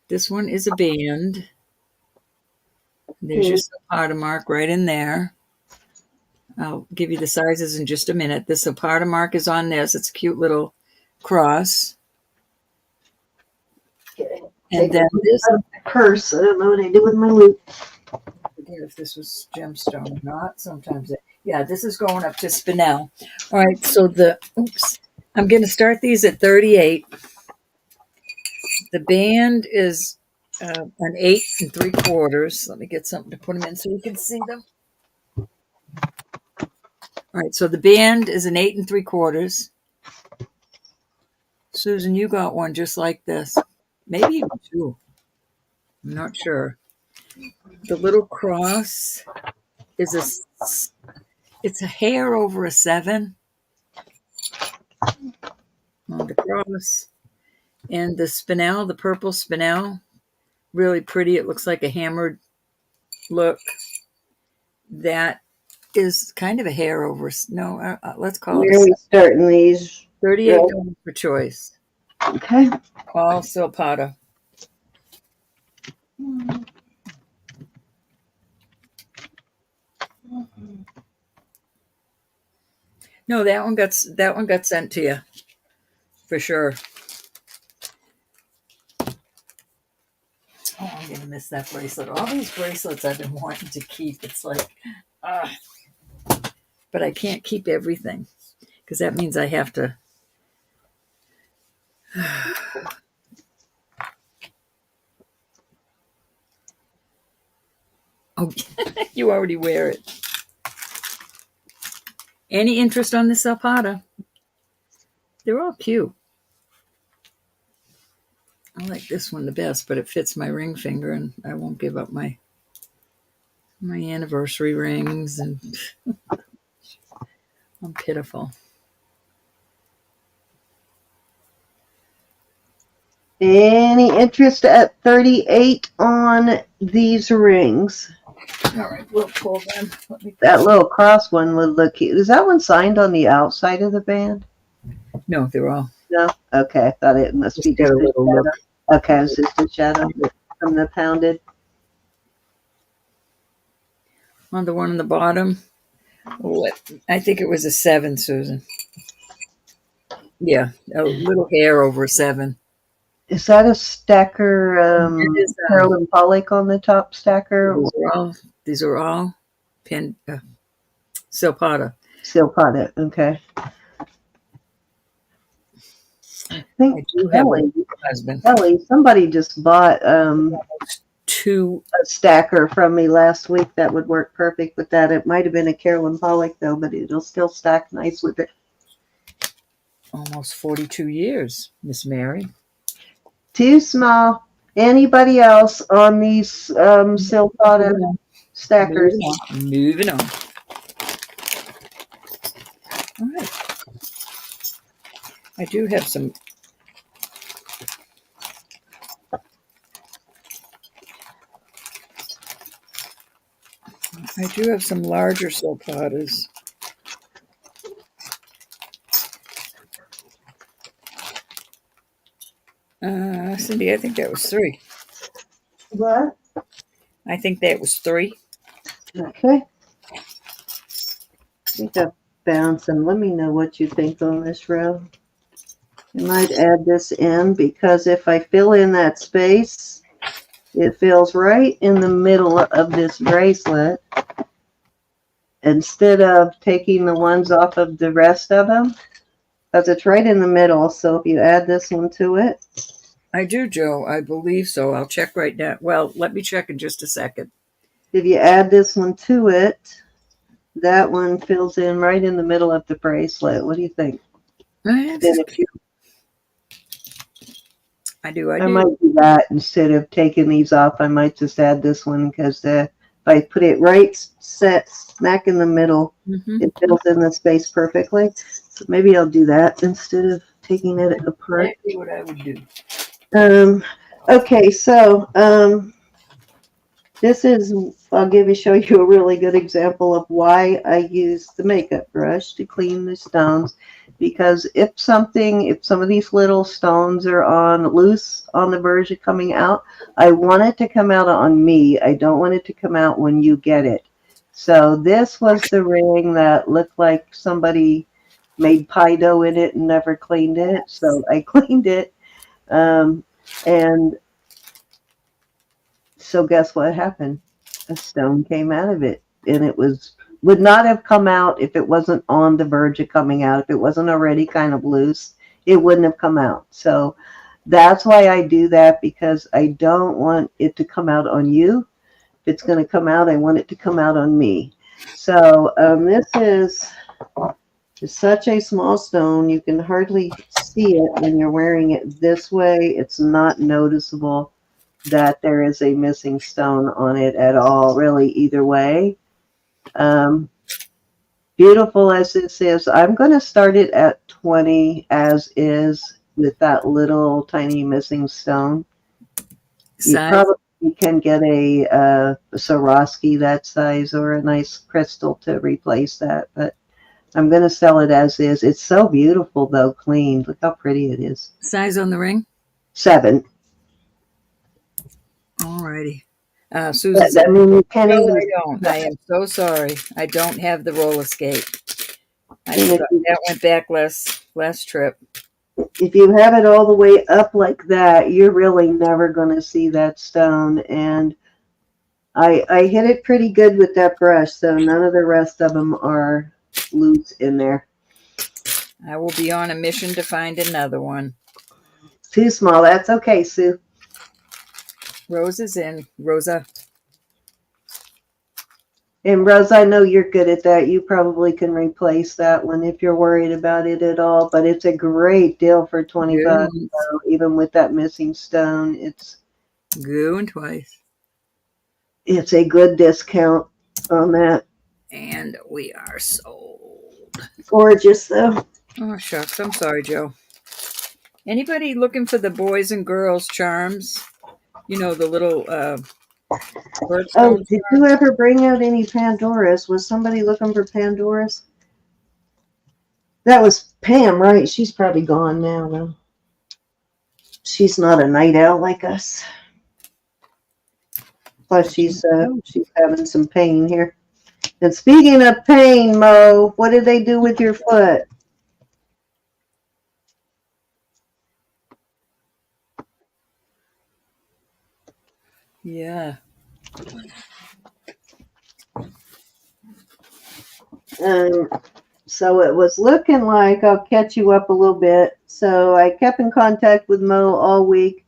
This one is a band. There's your Silpata mark right in there. I'll give you the sizes in just a minute. The Silpata mark is on this. It's a cute little cross. And then this purse. I don't know what I do with my loop. I forget if this was gemstone or not. Sometimes yeah, this is going up to spinel. All right, so I'm going to start these at 38. The band is an 8 3/4. Let me get something to put them in so you can see them. All right, so the band is an 8 3/4. Susan, you got one just like this. Maybe even two. I'm not sure. The little cross is it's a hair over a 7 on the cross. And the spinel, the purple spinel, really pretty. It looks like a hammered look. That is kind of a hair over. No, let's call it. Where are we starting these? $38 per choice. Okay. All Silpata. No, that one got sent to you for sure. Oh, I'm gonna miss that bracelet. All these bracelets I've been wanting to keep. It's like, but I can't keep everything because that means I have to. Oh, you already wear it. Any interest on this Silpata? They're all cute. I like this one the best, but it fits my ring finger, and I won't give up my anniversary rings, and I'm pitiful. Any interest at 38 on these rings? All right, we'll pull them. That little cross one would look cute. Is that one signed on the outside of the band? No, they're all. No? Okay, I thought it must be just a little look. Okay, it's just a shadow from the pounded. On the one on the bottom, I think it was a 7, Susan. Yeah, a little hair over a 7. Is that a stacker, Carolyn Pollock on the top stacker? These are all Silpata. Silpata, okay. I think I do have a husband. Kelly, somebody just bought a stacker from me last week that would work perfect with that. It might have been a Carolyn Pollock though, but it'll still stack nice with it. Almost 42 years, Miss Mary. Too small. Anybody else on these Silpata stackers? Moving on. All right. I do have some. I do have some larger Silpatas. Cindy, I think that was 3. What? I think that was 3. Okay. I think I'm bouncing. Let me know what you think on this row. I might add this in because if I fill in that space, it fills right in the middle of this bracelet. Instead of taking the ones off of the rest of them, because it's right in the middle. So if you add this one to it. I do, Joe. I believe so. I'll check right now. Well, let me check in just a second. If you add this one to it, that one fills in right in the middle of the bracelet. What do you think? That's cute. I do. I might do that instead of taking these off. I might just add this one because if I put it right set smack in the middle, it fills in the space perfectly. So maybe I'll do that instead of taking it apart. Exactly what I would do. Um, okay, so this is, show you a really good example of why I use the makeup brush to clean the stones. Because if some of these little stones are on loose on the verge of coming out, I want it to come out on me. I don't want it to come out when you get it. So this was the ring that looked like somebody made pie dough in it and never cleaned it. So I cleaned it. And so guess what happened? A stone came out of it, and would not have come out if it wasn't on the verge of coming out. If it wasn't already kind of loose, it wouldn't have come out. So that's why I do that, because I don't want it to come out on you. If it's going to come out, I want it to come out on me. So this is such a small stone, you can hardly see it when you're wearing it this way. It's not noticeable that there is a missing stone on it at all, really, either way. Beautiful as this is, I'm going to start it at 20 as is with that little tiny missing stone. You probably can get a Swarovski that size or a nice crystal to replace that, but I'm going to sell it as is. It's so beautiful, though, clean. Look how pretty it is. Size on the ring? 7. Alrighty. Susan said, you can't no, even. I don't. I am so sorry. I don't have the roller skate. That went back last trip. If you have it all the way up like that, you're really never going to see that stone. And I hit it pretty good with that brush, so none of the rest of them are loose in there. I will be on a mission to find another one. Too small. That's okay, Sue. Rose is in. Rosa. And Rose, I know you're good at that. You probably can replace that one if you're worried about it at all. But it's a great deal for $20. So even with that missing stone, it's going twice. It's a good discount on that. And we are sold. Gorgeous, though. Oh, shucks. I'm sorry, Joe. Anybody looking for the boys and girls charms? You know, the little did you ever bring out any Pandoras? Was somebody looking for Pandoras? That was Pam, right? She's probably gone now, though. She's not a night owl like us. Plus, she's having some pain here. And speaking of pain, Mo, what did they do with your foot? Yeah. So it was looking like, I'll catch you up a little bit. So I kept in contact with Mo all week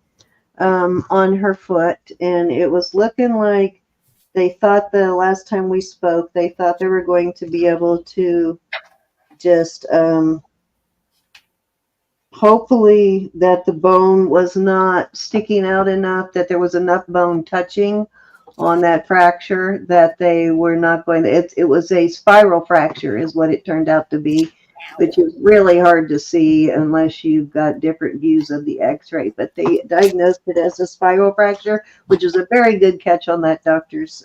on her foot, and it was looking like they thought the last time we spoke, they thought they were going to be able to just hopefully that the bone was not sticking out enough, that there was enough bone touching on that fracture that they were not going to, it was a spiral fracture is what it turned out to be, which is really hard to see unless you've got different views of the x-ray. But they diagnosed it as a spiral fracture, which is a very good catch on that doctor's.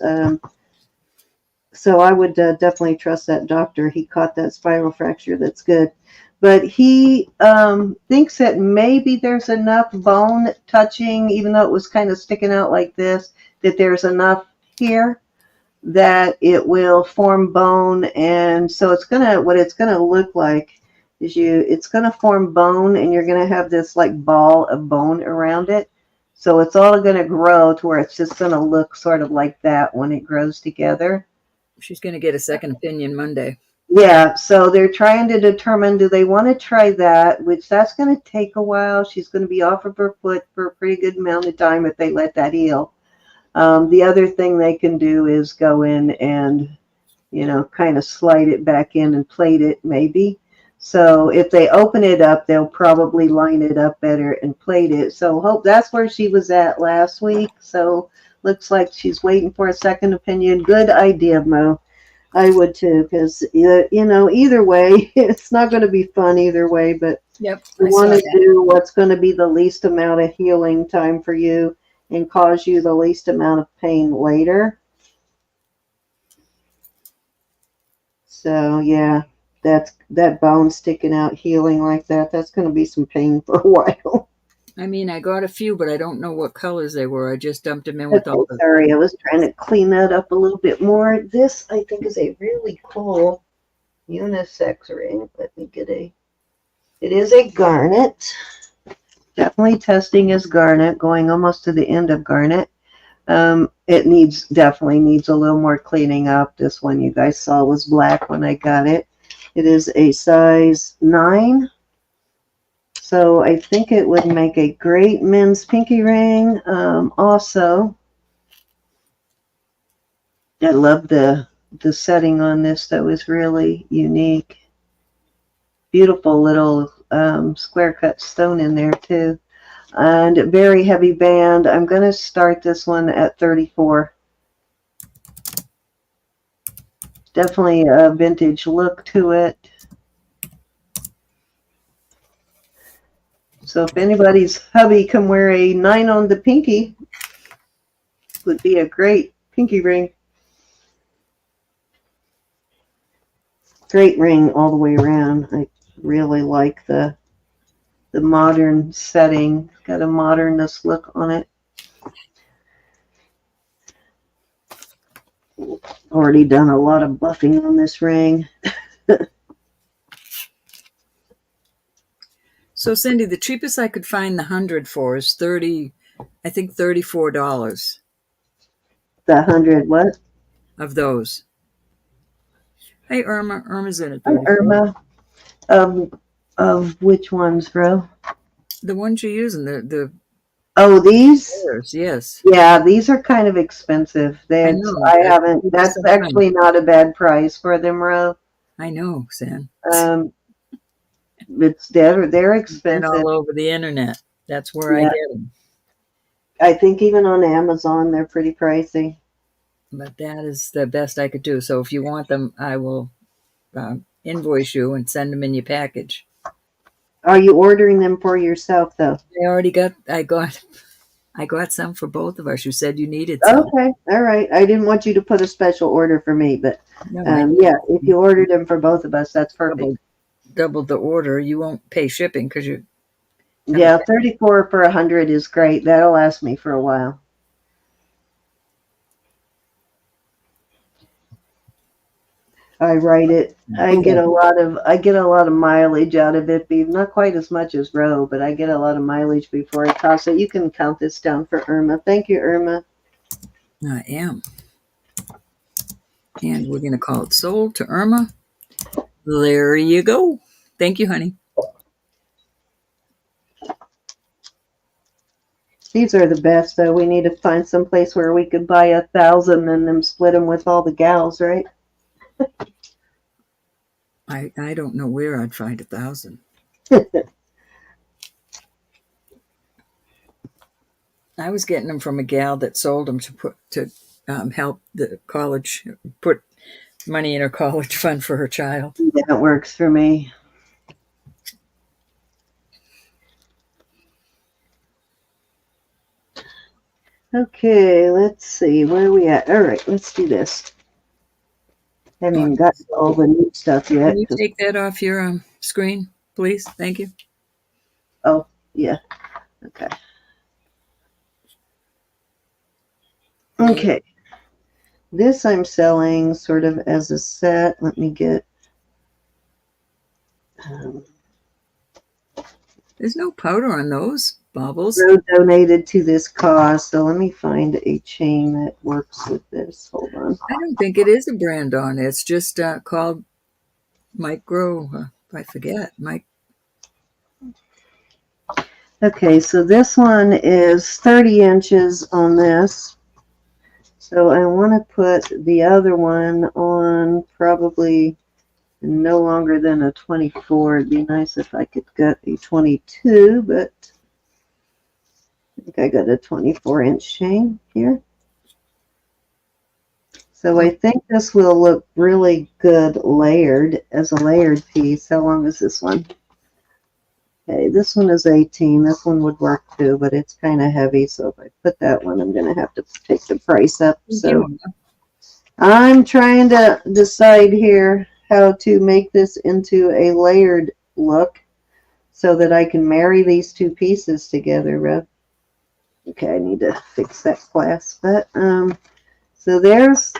So I would definitely trust that doctor. He caught that spiral fracture. That's good. But he thinks that maybe there's enough bone touching, even though it was kind of sticking out like this, that there's enough here that it will form bone. And so what it's gonna look like is it's gonna form bone, and you're gonna have this like ball of bone around it. So it's all gonna grow to where it's just gonna look sort of like that when it grows together. She's gonna get a second opinion Monday. Yeah, so they're trying to determine, do they want to try that, which that's going to take a while. She's going to be off of her foot for a pretty good amount of time if they let that heal. The other thing they can do is go in and, kind of slide it back in and plate it maybe. So if they open it up, they'll probably line it up better and plate it. So that's where she was at last week. So looks like she's waiting for a second opinion. Good idea, Mo. I would too, because either way, it's not going to be fun either way. But Yep, you I saw want to that. do what's going to be the least amount of healing time for you and cause you the least amount of pain later. So yeah, that bone sticking out, healing like that. That's going to be some pain for a while. I mean, I got a few, but I don't know what colors they were. I just dumped them in with all Okay, the. sorry, I was trying to clean that up a little bit more. This I think is a really cool unisex ring. Let me get a. It is a garnet. Definitely testing as garnet, going almost to the end of garnet. It definitely needs a little more cleaning up. This one you guys saw was black when I got it. It is a size 9. So I think it would make a great men's pinky ring. Also, I love the setting on this. That was really unique. Beautiful little square cut stone in there too. And very heavy band. I'm going to start this one at 34. Definitely a vintage look to it. So if anybody's hubby can wear a 9 on the pinky, would be a great pinky ring. Great ring all the way around. I really like the modern setting. Got a modernness look on it. Already done a lot of buffing on this ring. So, Cindy, the cheapest I could find the 100 for is $34 The 100 what? of those. Hey, Irma. Irma's in at Hi, 34. Irma. Of which ones, bro? The ones you're using, the Oh, these? pairs, yes. Yeah, these are kind of expensive. I know. I haven't. That's Sometimes. actually not a bad price for them, Ro. I know, Sam. They're Been expensive. all over the internet. That's where I Yeah. get them. I think even on Amazon they're pretty pricey. But that is the best I could do. So if you want them, I will invoice you and send them in your package. Are you ordering them for yourself though? I got some for both of us. You said you needed some. Okay, all right. I didn't want you to put a special order for me, but No, yeah, if you ordered them for both of us, that's perfect. double the order. You won't pay shipping because you. Yeah, 34 for 100 is great. That'll last me for a while. I write it. I get a lot of mileage out of it. Not quite as much as Ro, but I get a lot of mileage before I toss it. You can count this down for Irma. Thank you, Irma. I am. And we're going to call it sold to Irma. There you go. Thank you, honey. These are the best, though. We need to find some place where we could buy 1,000 and then split them with all the gals, right? I don't know where I'd find 1,000. I was getting them from a gal that sold them to help the college put money in her college fund for her child. That works for me. Okay, let's see. Where are we at? All right, let's do this. I haven't even got all the neat stuff yet. Can you take that off your screen, please? Thank you. Oh, yeah. Okay. Okay. This I'm selling sort of as a set. Let me get... There's no powder on those baubles. Ro donated to this cause, so let me find a chain that works with this. Hold on. I don't think it is a brand on it. It's just called Micro. I forget. Okay, so this one is 30 inches on this. So I want to put the other one on probably no longer than a 24. It'd be nice if I could get a 22, but I think I got a 24-inch chain here. So I think this will look really good layered as a layered piece. How long is this one? Okay, this one is 18. This one would work too, but it's kind of heavy. So if I put that one, I'm going to have to take the price up. So I'm trying to decide here how to make this into a layered look so that I can marry these two pieces together, Rev. Okay, I need to fix that clasp. But so there's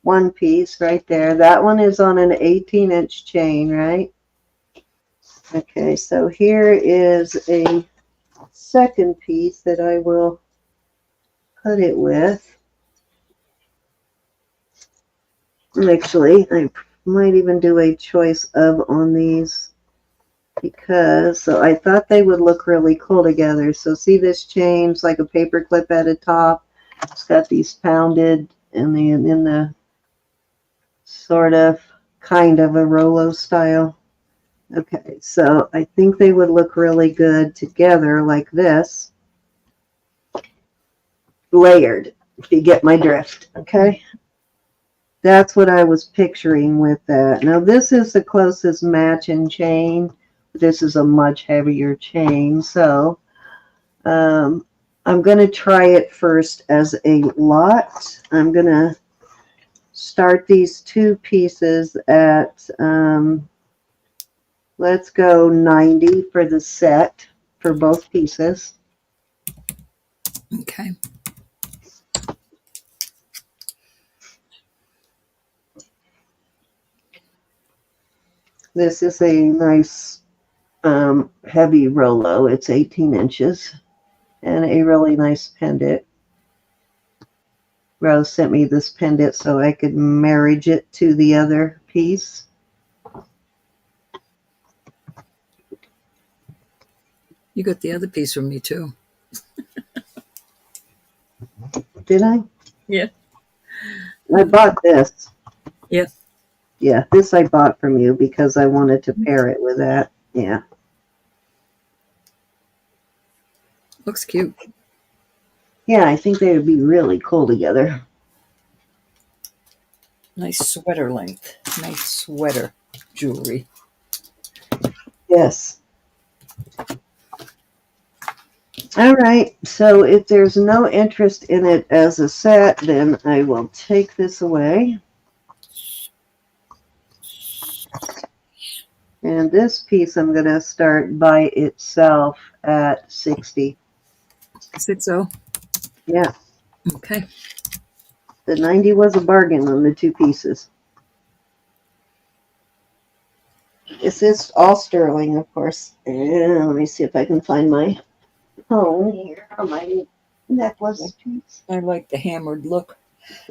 one piece right there. That one is on an 18-inch chain, right? Okay, so here is a second piece that I will put it with. Actually, I might even do a choice of on these because so I thought they would look really cool together. So see this chain, it's like a paper clip at the top. It's got these pounded and in the sort of kind of a Rolo style. Okay, so I think they would look really good together like this, layered, if you get my drift, okay? That's what I was picturing with that. Now this is the closest matching chain. This is a much heavier chain, so I'm going to try it first as a lot. I'm going to start these two pieces at let's go 90 for the set for both pieces. Okay. This is a nice heavy Rolo. It's 18 inches and a really nice pendant. Rose sent me this pendant so I could marriage it to the other piece. You got the other piece from me too. Did I? Yeah. I bought this. Yeah. Yeah, this I bought from you because I wanted to pair it with that. Yeah. Looks cute. Yeah, I think they would be really cool together. Nice sweater length. Nice sweater jewelry. Yes. All right, so if there's no interest in it as a set, then I will take this away. And this piece I'm going to start by itself at 60. 60. Yeah, Okay. the 90 was a bargain on the two pieces. This is all sterling, of course. And let me see if I can find my phone here on my necklace piece. I like the hammered look.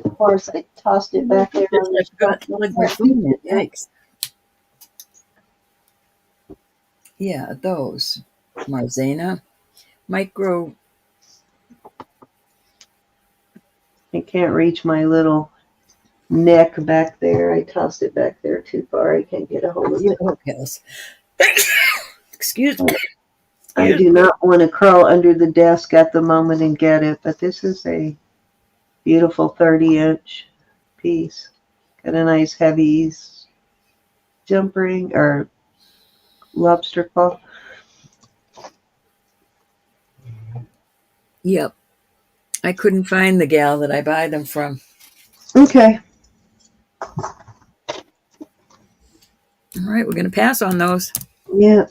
Of course, I tossed it back there on the front. Like my food. Yikes. Yeah, those. Marzana. Micro. I can't reach my little neck back there. I tossed it back there too far. I can't get a hold of it. Okay. Excuse me. I do not want to crawl under the desk at the moment and get it, but this is a beautiful 30-inch piece. Got a nice heavy jump ring or lobster claw. Yep. I couldn't find the gal that I buy them from. Okay. All right, we're going to pass on those. Yeah.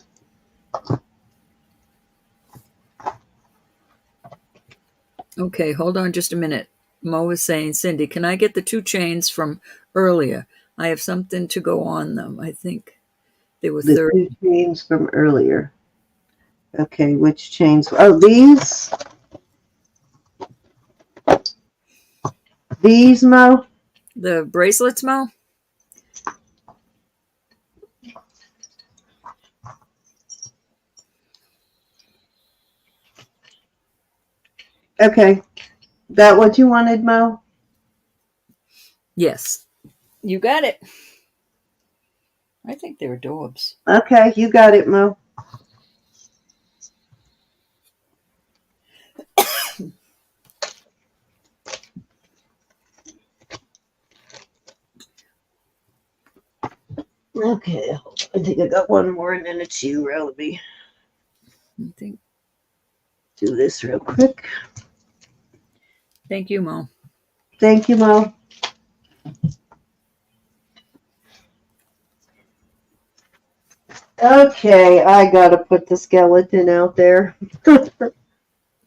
Okay, hold on just a minute. Mo is saying, Cindy, can I get the two chains from earlier? I have something to go on them. I think they were The 30. two chains from earlier. Okay, which chains? Oh, these? These, Mo? The bracelets, Mo? Okay. That what you wanted, Mo? Yes. You got it. I think they're adorbs. Okay, you got it, Mo. Okay, I think I got one more and then it's you, Roby. I think. Do this real quick. Thank you, Mo. Thank you, Mo. Okay, I gotta put the skeleton out there.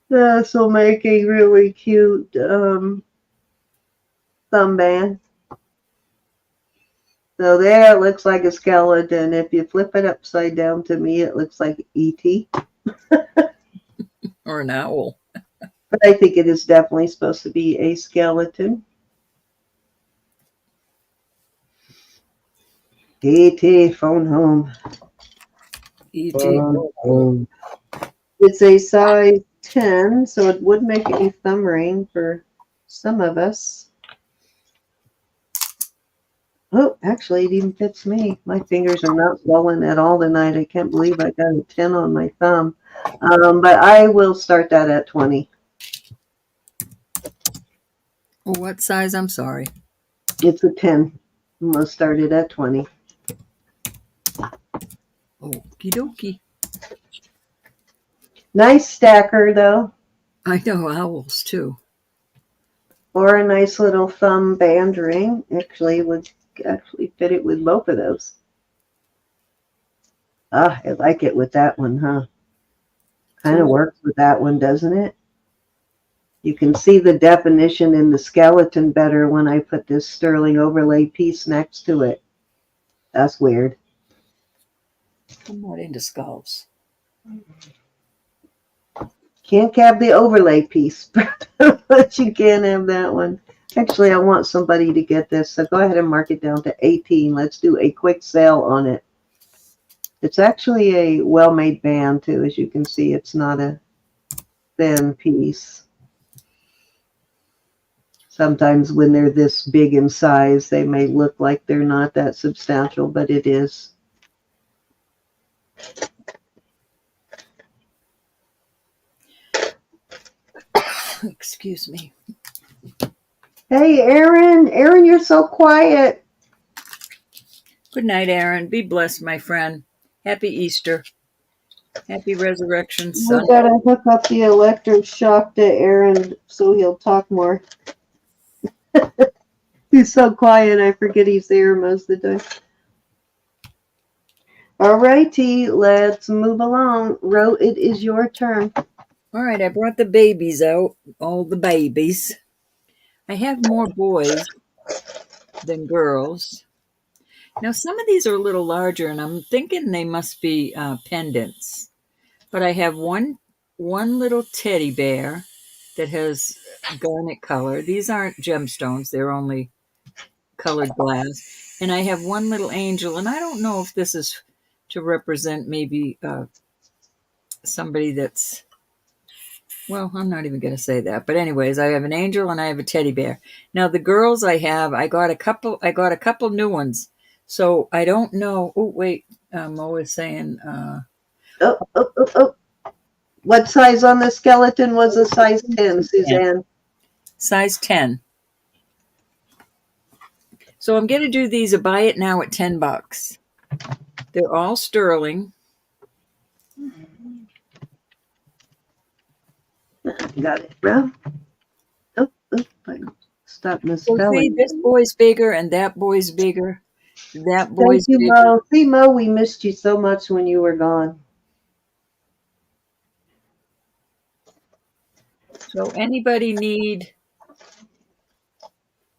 This will make a really cute thumb band. So there it looks like a skeleton. If you flip it upside down to me, it looks like E.T. Or an owl. But I think it is definitely supposed to be a skeleton. E.T. phone home. E.T. Phone home. It's a size 10, so it would make a thumb ring for some of us. Oh, actually, it even fits me. My fingers are not swollen at all tonight. I can't believe I got a 10 on my thumb. But I will start that at 20. What size? I'm sorry. It's a 10. I'm going to start it at 20. Okie dokie. Nice stacker, though. I know owls, too. Or a nice little thumb band ring. Actually, would fit it with both of those. Ah, I like it with that one, huh? Kind of works with that one, doesn't it? You can see the definition in the skeleton better when I put this sterling overlay piece next to it. That's weird. I'm not into skulls. Can't have the overlay piece, but you can have that one. Actually, I want somebody to get this, so go ahead and mark it down to 18. Let's do a quick sale on it. It's actually a well-made band, too. As you can see, it's not a thin piece. Sometimes when they're this big in size, they may look like they're not that substantial, but it is. Excuse me. Hey, Aaron. Aaron, you're so quiet. Good night, Aaron. Be blessed, my friend. Happy Easter. Happy Resurrection Sunday. We gotta hook up the electric shock to Aaron so he'll talk more. He's so quiet, I forget he's there most of the time. All righty, let's move along. Ro, it is your turn. All right, I brought the babies out, all the babies. I have more boys than girls. Now, some of these are a little larger, and I'm thinking they must be pendants. But I have one little teddy bear that has garnet color. These aren't gemstones. They're only colored glass. And I have one little angel, and I don't know if this is to represent maybe somebody that's, well, I'm not even going to say that. But anyways, I have an angel and I have a teddy bear. Now the girls I got a couple new ones. So I don't know. Oh, wait. Mo is saying, Oh. What size on the skeleton was a size 10, Suzanne? Size 10. So I'm going to do these, a buy it now at $10. They're all sterling. Got it, bro. Oh, stop misspelling. So see, this boy's bigger and that boy's bigger. That boy's Thank you, bigger. Mo. See, Mo, we missed you so much when you were gone. So anybody need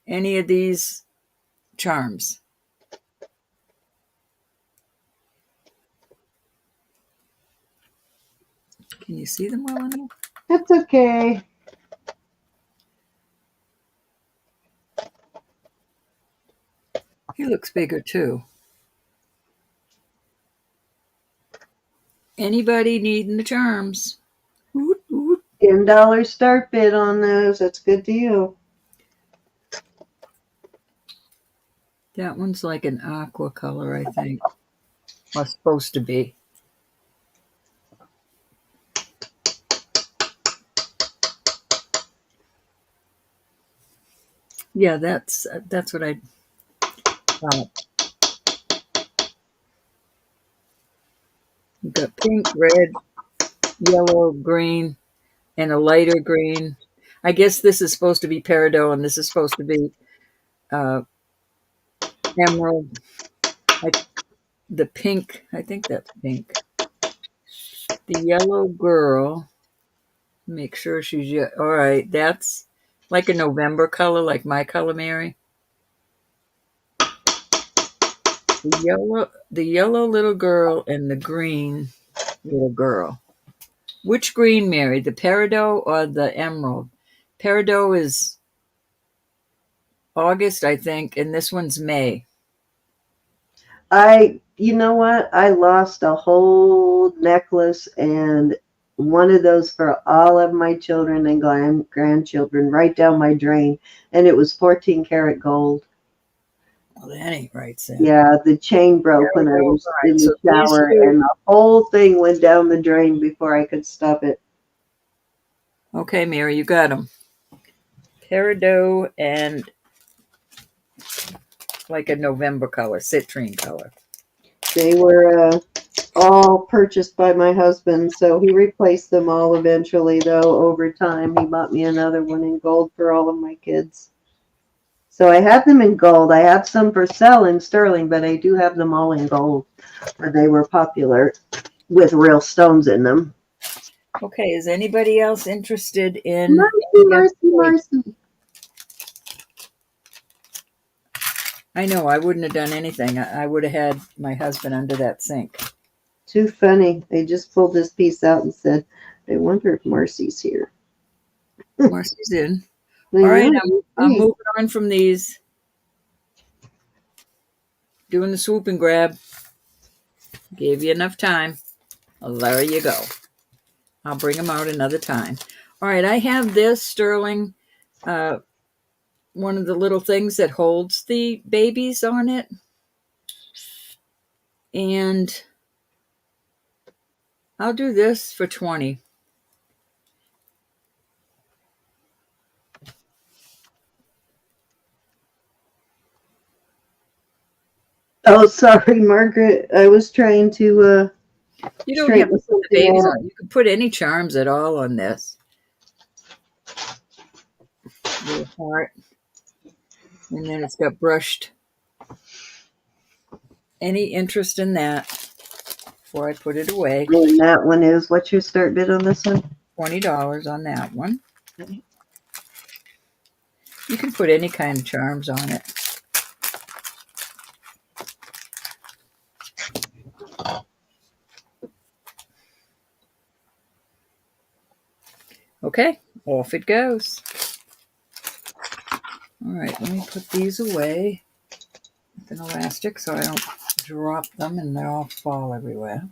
any of these charms? Can you see them well enough? That's okay. He looks bigger too. Anybody needing the charms? Oot, oot. $10 start bid on those. That's good to you. That one's like an aqua color, I think. Or supposed to be. Yeah, that's what I thought. You've got pink, red, yellow, green, and a lighter green. I guess this is supposed to be peridot, and this is supposed to be uh, emerald. I, the pink, I think that's pink. The yellow girl, make sure she's all right. That's like a November color, like my color, Mary. The yellow little girl and the green little girl. Which green, Mary? The peridot or the emerald? Peridot is August, I think, and this one's May. You know what? I lost a whole necklace and one of those for all of my children and grandchildren right down my drain. And it was 14 karat gold. Well, that ain't right, Sam. Yeah, the chain broke when I was in the shower and the whole thing went down the drain before I could stop it. Okay, Mary, you got them. Peridot and like a November color, citrine color. They were all purchased by my husband, so he replaced them all eventually, though, over time. He bought me another one in gold for all of my kids. So I have them in gold. I have some for sale in sterling, but I do have them all in gold, where they were popular with real stones in them. Okay, is anybody else interested in... Mercy. I know, I wouldn't have done anything. I would have had my husband under that sink. Too funny. They just pulled this piece out and said, I wonder if Marcy's here. Marcy's in. All right, I'm moving on from these. Doing the swoop and grab. Gave you enough time. Well, there you go. I'll bring them out another time. All right, I have this sterling, one of the little things that holds the babies on it. And I'll do this for 20. Oh, sorry, Margaret. I was trying to you don't have to put the babies on. You can put any charms at all on this. Little heart. And then it's got brushed. Any interest in that before I put it away? And that one is, what's your start bid on this one? $20 on that one. You can put any kind of charms on it. Okay, off it goes. All right, let me put these away with an elastic so I don't drop them and they all fall everywhere.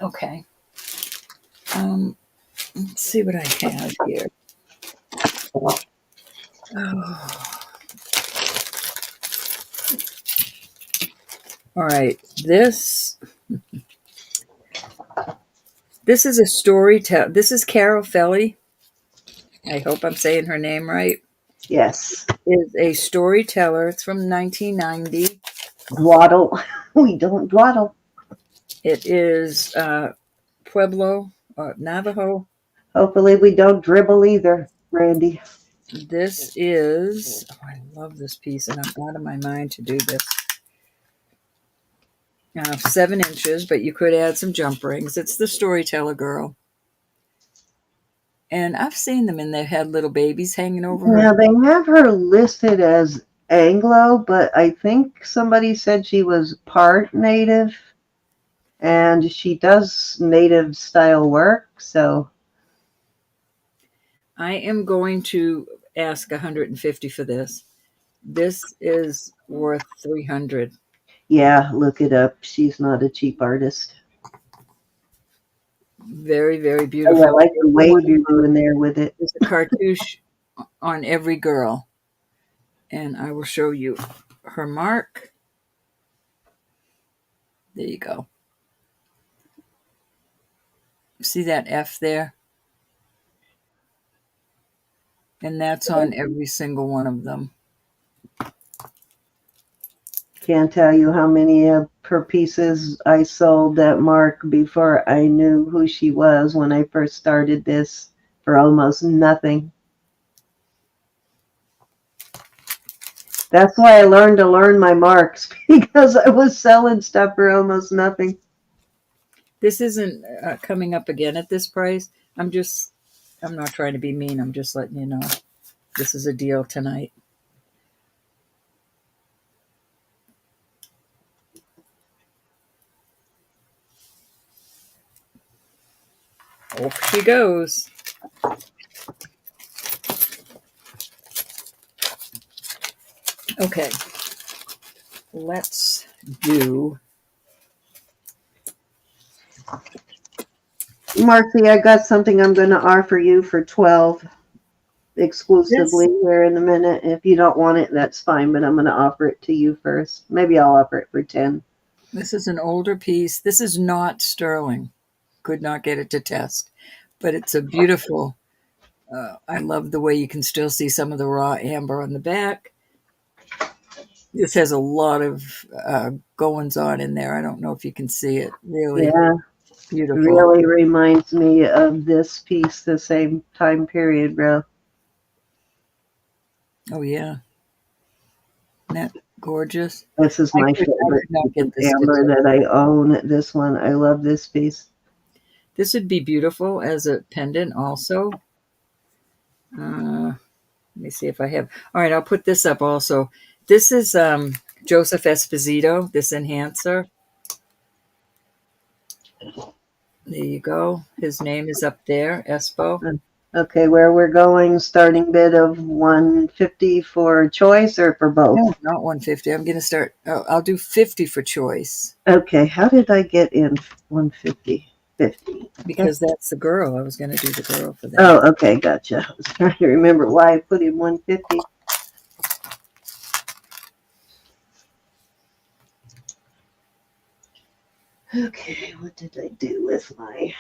Okay. Let's see what I have here. Oh. All right, this is a Storyteller. This is Kokopelli. I hope I'm saying her name right. Yes. Is a Storyteller. It's from 1990. Dwaddle. We don't dwaddle. It is Pueblo, Navajo. Hopefully we don't dribble either, Randy. This is, I love this piece, and I'm out of my mind to do this. 7 inches, but you could add some jump rings. It's the Storyteller girl. And I've seen them, and they had little babies hanging over her. Yeah, they have her listed as Anglo, but I think somebody said she was part native, and she does native style work, so. I am going to ask $150 for this. This is worth $300. Yeah, look it up. She's not a cheap artist. Very, very beautiful. I like the wave you're doing there with it. There's a cartouche on every girl. And I will show you her mark. There you go. See that F there? And that's on every single one of them. Can't tell you how many of her pieces I sold at Mark before I knew who she was when I first started this for almost nothing. That's why I learned to learn my marks, because I was selling stuff for almost nothing. This isn't coming up again at this price. I'm not trying to be mean. I'm just letting you know. This is a deal tonight. Off she goes. Okay. Let's do... Marcy, I got something I'm going to offer you for 12 exclusively here in a minute. If you don't want it, that's fine, but I'm going to offer it to you first. Maybe I'll offer it for 10. This is an older piece. This is not sterling. Could not get it to test, but it's a beautiful... I love the way you can still see some of the raw amber on the back. This has a lot of goings on in there. I don't know if you can see it. Really beautiful. Really reminds me of this piece, the same time period, bro. Oh, yeah. Isn't that gorgeous? This is my favorite amber that I own. This one, I love this piece. This would be beautiful as a pendant also. Let me see if I have. All right, I'll put this up also. This is Joseph Esposito, this enhancer. There you go. His name is up there, Espo. Okay, where we're going, starting bid of 150 for choice or for both? No, not 150. I'm going to start. Oh, I'll do 50 for choice. Okay, how did I get in 150? 50. Because that's the girl. I was going to do the girl for that. Oh, okay, gotcha. I was trying to remember why I put in 150. Okay, what did I do with my...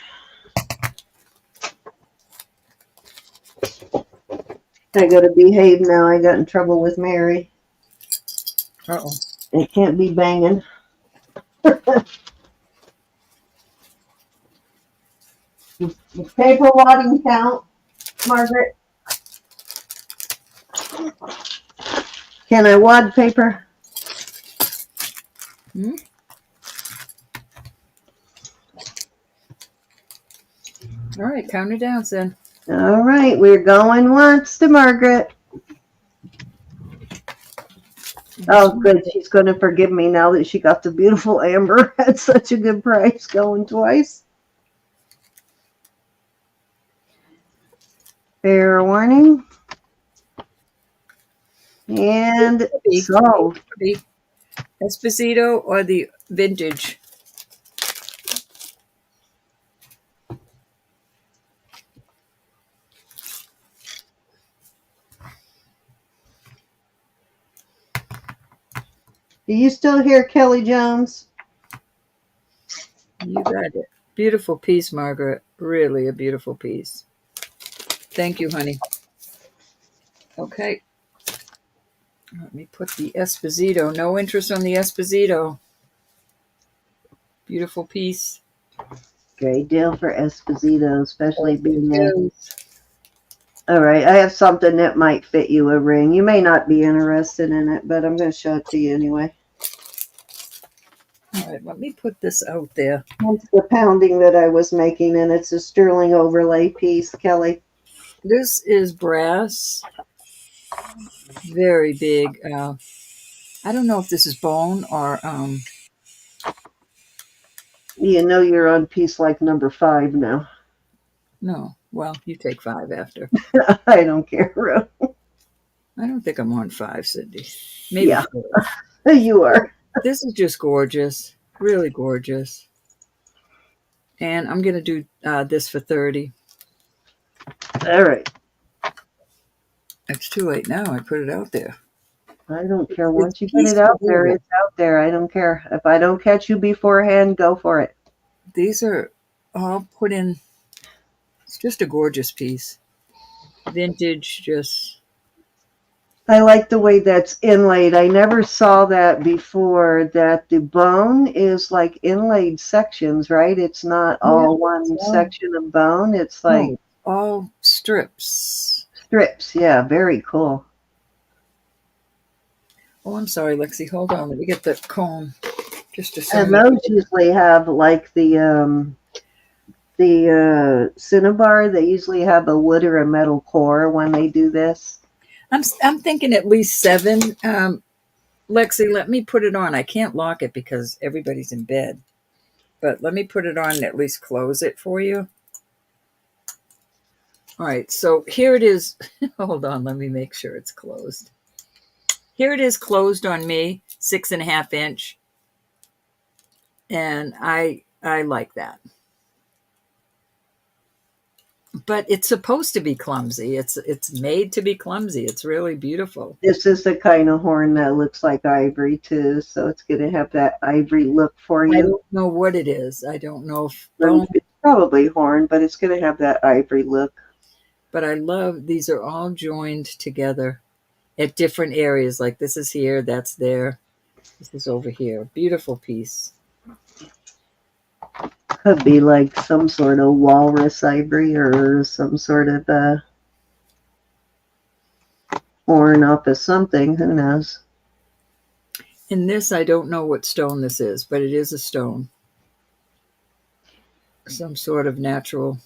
I gotta behave now. I got in trouble with Mary. Uh-oh. It can't be banging. The paper wadding count, Margaret? Can I wad paper? Hmm? All right, count it down, Sid. All right, we're going once to Margaret. Oh, good. She's going to forgive me now that she got the beautiful amber at such a good price going twice. Fair warning. And so. Esposito or the vintage? Do you still hear Kelly Jones? You got it. Beautiful piece, Margaret. Really a beautiful piece. Thank you, honey. Okay. Let me put the Esposito. No interest on the Esposito. Beautiful piece. Great deal for Esposito, especially being a... All right, I have something that might fit you a ring. You may not be interested in it, but I'm going to show it to you anyway. All right, let me put this out there. That's the pounding that I was making, and it's a sterling overlay piece, Kelly. This is brass. Very big. I don't know if this is bone or... You know you're on piece like number 5 now. No. Well, you take 5 after. I don't care. I don't think I'm on 5, Cindy. Maybe yeah. 4. You are. This is just gorgeous. Really gorgeous. And I'm going to do this for 30. All right. It's too late now. I put it out there. I don't care. Once you put it out there, it's out there. I don't care. If I don't catch you beforehand, go for it. These are all put in. It's just a gorgeous piece. Vintage, just I like the way that's inlaid. I never saw that before, that the bone is like inlaid sections, right? It's not Yeah, all one so, section of bone. It's like no, all strips. strips. Yeah, very cool. Oh, I'm sorry, Lexi. Hold on. Let me get the comb. Just a And second. those usually have like the cinnabar. They usually have a wood or a metal core when they do this. I'm thinking at least 7. Lexi, let me put it on. I can't lock it because everybody's in bed. But let me put it on and at least close it for you. All right, so here it is. Hold on, let me make sure it's closed. Here it is closed on me, 6.5 inch. And I like that. But it's supposed to be clumsy. It's made to be clumsy. It's really beautiful. This is the kind of horn that looks like ivory too, so it's going to have that ivory look for I you. don't know what it is. I don't know if It's probably horn, but it's going to have that ivory look. but I love these are all joined together at different areas. Like this is here, that's there, this is over here. Beautiful piece. Could be like some sort of walrus ivory or some sort of horn off of something. Who knows? In this, I don't know what stone this is, but it is a stone. Some sort of natural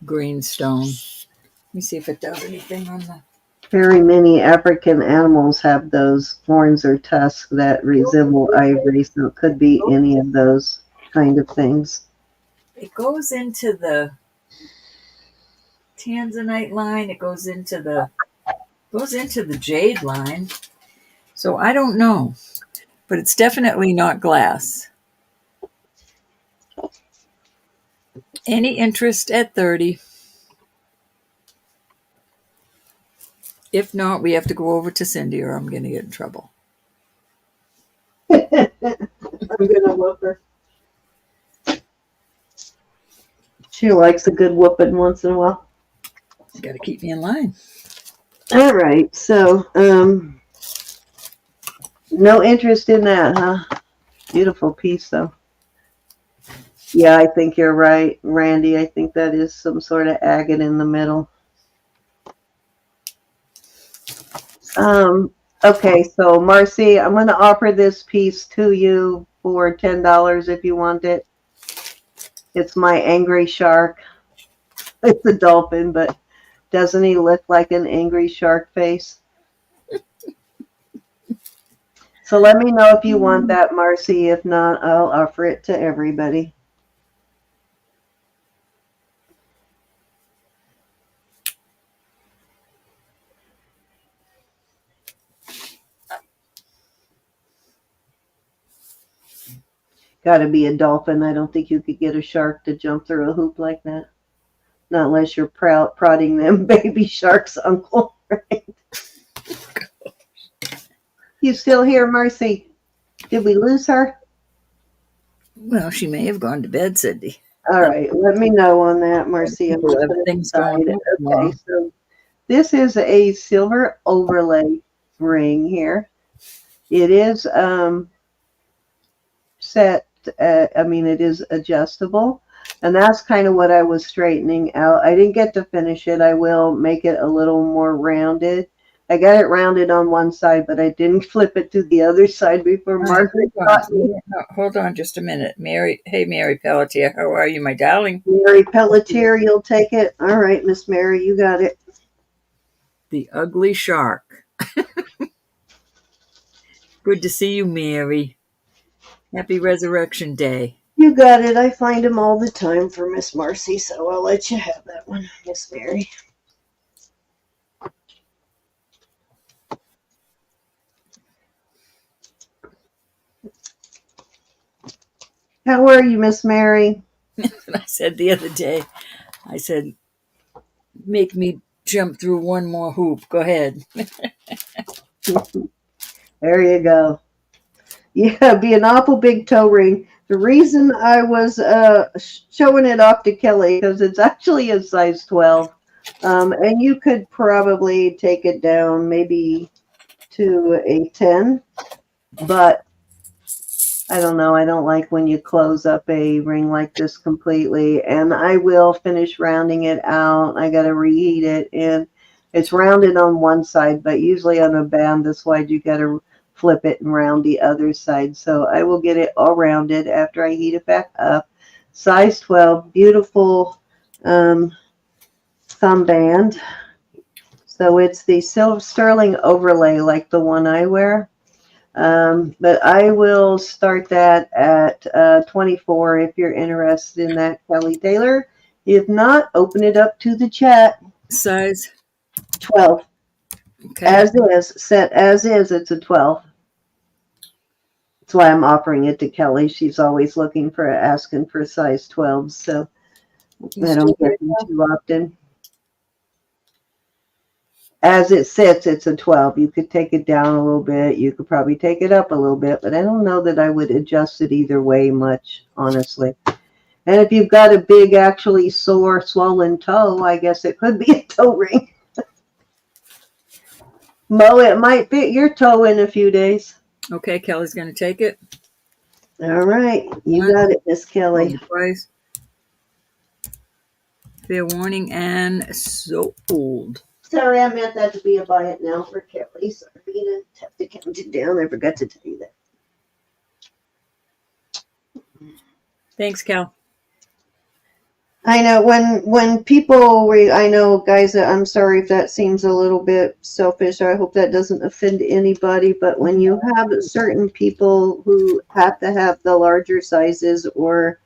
green stone. Let me see if it does anything on the... Very many African animals have those horns or tusks that resemble ivory, so it could be any of those kind of things. It goes into the tanzanite line. It goes into the jade line. So I don't know, but it's definitely not glass. Any interest at 30? If not, we have to go over to Cindy or I'm going to get in trouble. I'm going to whoop her. She likes a good whooping once in a while. You got to keep me in line. All right, so no interest in that, huh? Beautiful piece, though. Yeah, I think you're right, Randy. I think that is some sort of agate in the middle. Okay, so Marcy, I'm going to offer this piece to you for $10 if you want it. It's my angry shark. It's a dolphin, but doesn't he look like an angry shark face? So let me know if you want that, Marcy. If not, I'll offer it to everybody. Got to be a dolphin. I don't think you could get a shark to jump through a hoop like that. Not unless you're prodding them baby sharks, Uncle. Right? You still here, Mercy? Did we lose her? Well, she may have gone to bed, Cindy. All right, let me know on that, Marcy. I'm People gonna have put it things aside. going on. Okay, so this is a silver overlay ring here. It is set. It is adjustable, and that's kind of what I was straightening out. I didn't get to finish it. I will make it a little more rounded. I got it rounded on one side, but I didn't flip it to the other side before Margaret caught me. Hold on just a minute. Mary, hey, Mary Pelletier, how are you, my darling? Mary Pelletier, you'll take it. All right, Miss Mary, you got it. The ugly shark. Good to see you, Mary. Happy Resurrection Day. You got it. I find them all the time for Miss Marcy, so I'll let you have that one, Miss Mary. How are you, Miss Mary? I said the other day, I said, make me jump through one more hoop. Go ahead. There you go. Yeah, it'd be an awful big toe ring. The reason I was showing it off to Kelly, because it's actually a size 12. And you could probably take it down maybe to a 10, but I don't know. I don't like when you close up a ring like this completely. And I will finish rounding it out. I got to reheat it. And it's rounded on one side, but usually on a band this wide, you got to flip it and round the other side. So I will get it all rounded after I heat it back up. Size 12, beautiful thumb band. So it's the silver sterling overlay like the one I wear. But I will start that at 24 if you're interested in that, Kelly Taylor. If not, open it up to the chat. Size 12. Okay. As is, set as is, it's a 12. That's why I'm offering it to Kelly. She's always asking for size 12. So I don't get them too often. As it sits, it's a 12. You could take it down a little bit. You could probably take it up a little bit, but I don't know that I would adjust it either way much, honestly. And if you've got a big, actually sore, swollen toe, I guess it could be a toe ring. Mo, it might fit your toe in a few days. Okay, Kelly's going to take it. All right. You got it, Miss Kelly. Price. Fair warning and sold. Sorry, I meant that to be a buy it now for Kelly. Sorry, I didn't have to count it down. I forgot to tell you that. Thanks, Cal. I know when people, I know, guys, I'm sorry if that seems a little bit selfish. I hope that doesn't offend anybody. But when you have certain people who have to have the larger sizes, or,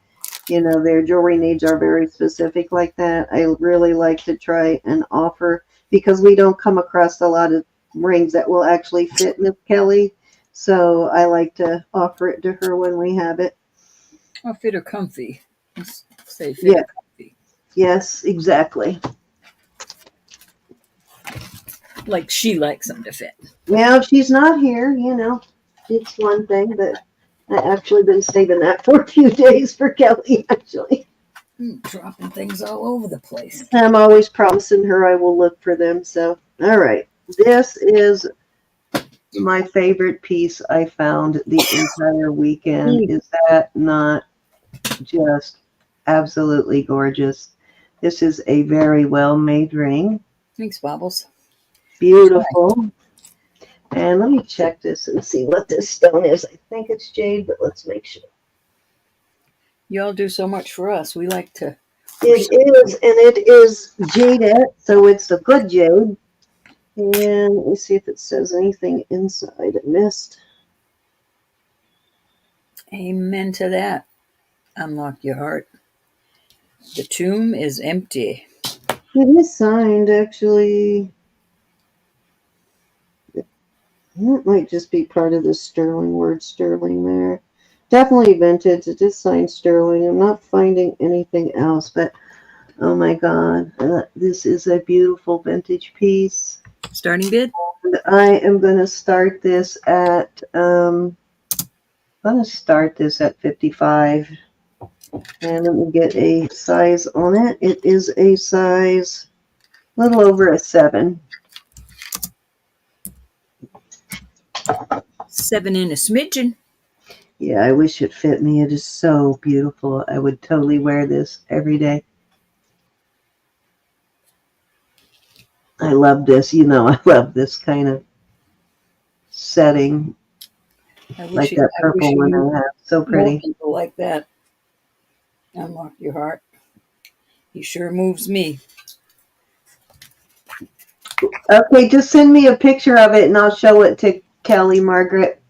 you know, their jewelry needs are very specific like that, I really like to try and offer, because we don't come across a lot of rings that will actually fit Miss Kelly. So I like to offer it to her when we have it. I'll fit her comfy. Let's say fit Yeah. her comfy. Yes, exactly. Like she likes them to fit. Well, if she's not here, you know, it's one thing, but I've actually been saving that for a few days for Kelly, actually. Dropping things all over the place. I'm always promising her I will look for them. So, all right. This is my favorite piece I found the entire weekend. Is that not just absolutely gorgeous? This is a very well-made ring. Thanks, Bobbles. Beautiful. And let me check this and see what this stone is. I think it's jade, but let's make sure. You all do so much for us. We like to. It is, and it is jaded, so it's a good jade. And let me see if it says anything inside. It missed. Amen to that. Unlock your heart. The tomb is empty. It is signed, actually. It might just be part of the sterling word, sterling there. Definitely vintage. It is signed sterling. I'm not finding anything else, but oh my God, this is a beautiful vintage piece. Starting bid? And I am going to start this at, I'm going to start this at 55. And let me get a size on it. It is a size, a little over a 7. 7 and a smidgen. Yeah, I wish it fit me. It is so beautiful. I would totally wear this every day. I love this. You know, I love this kind of setting. Like that purple one I have. So pretty. More people like that. Unlock your heart. He sure moves me. Okay, just send me a picture of it and I'll show it to Kelly, Margaret.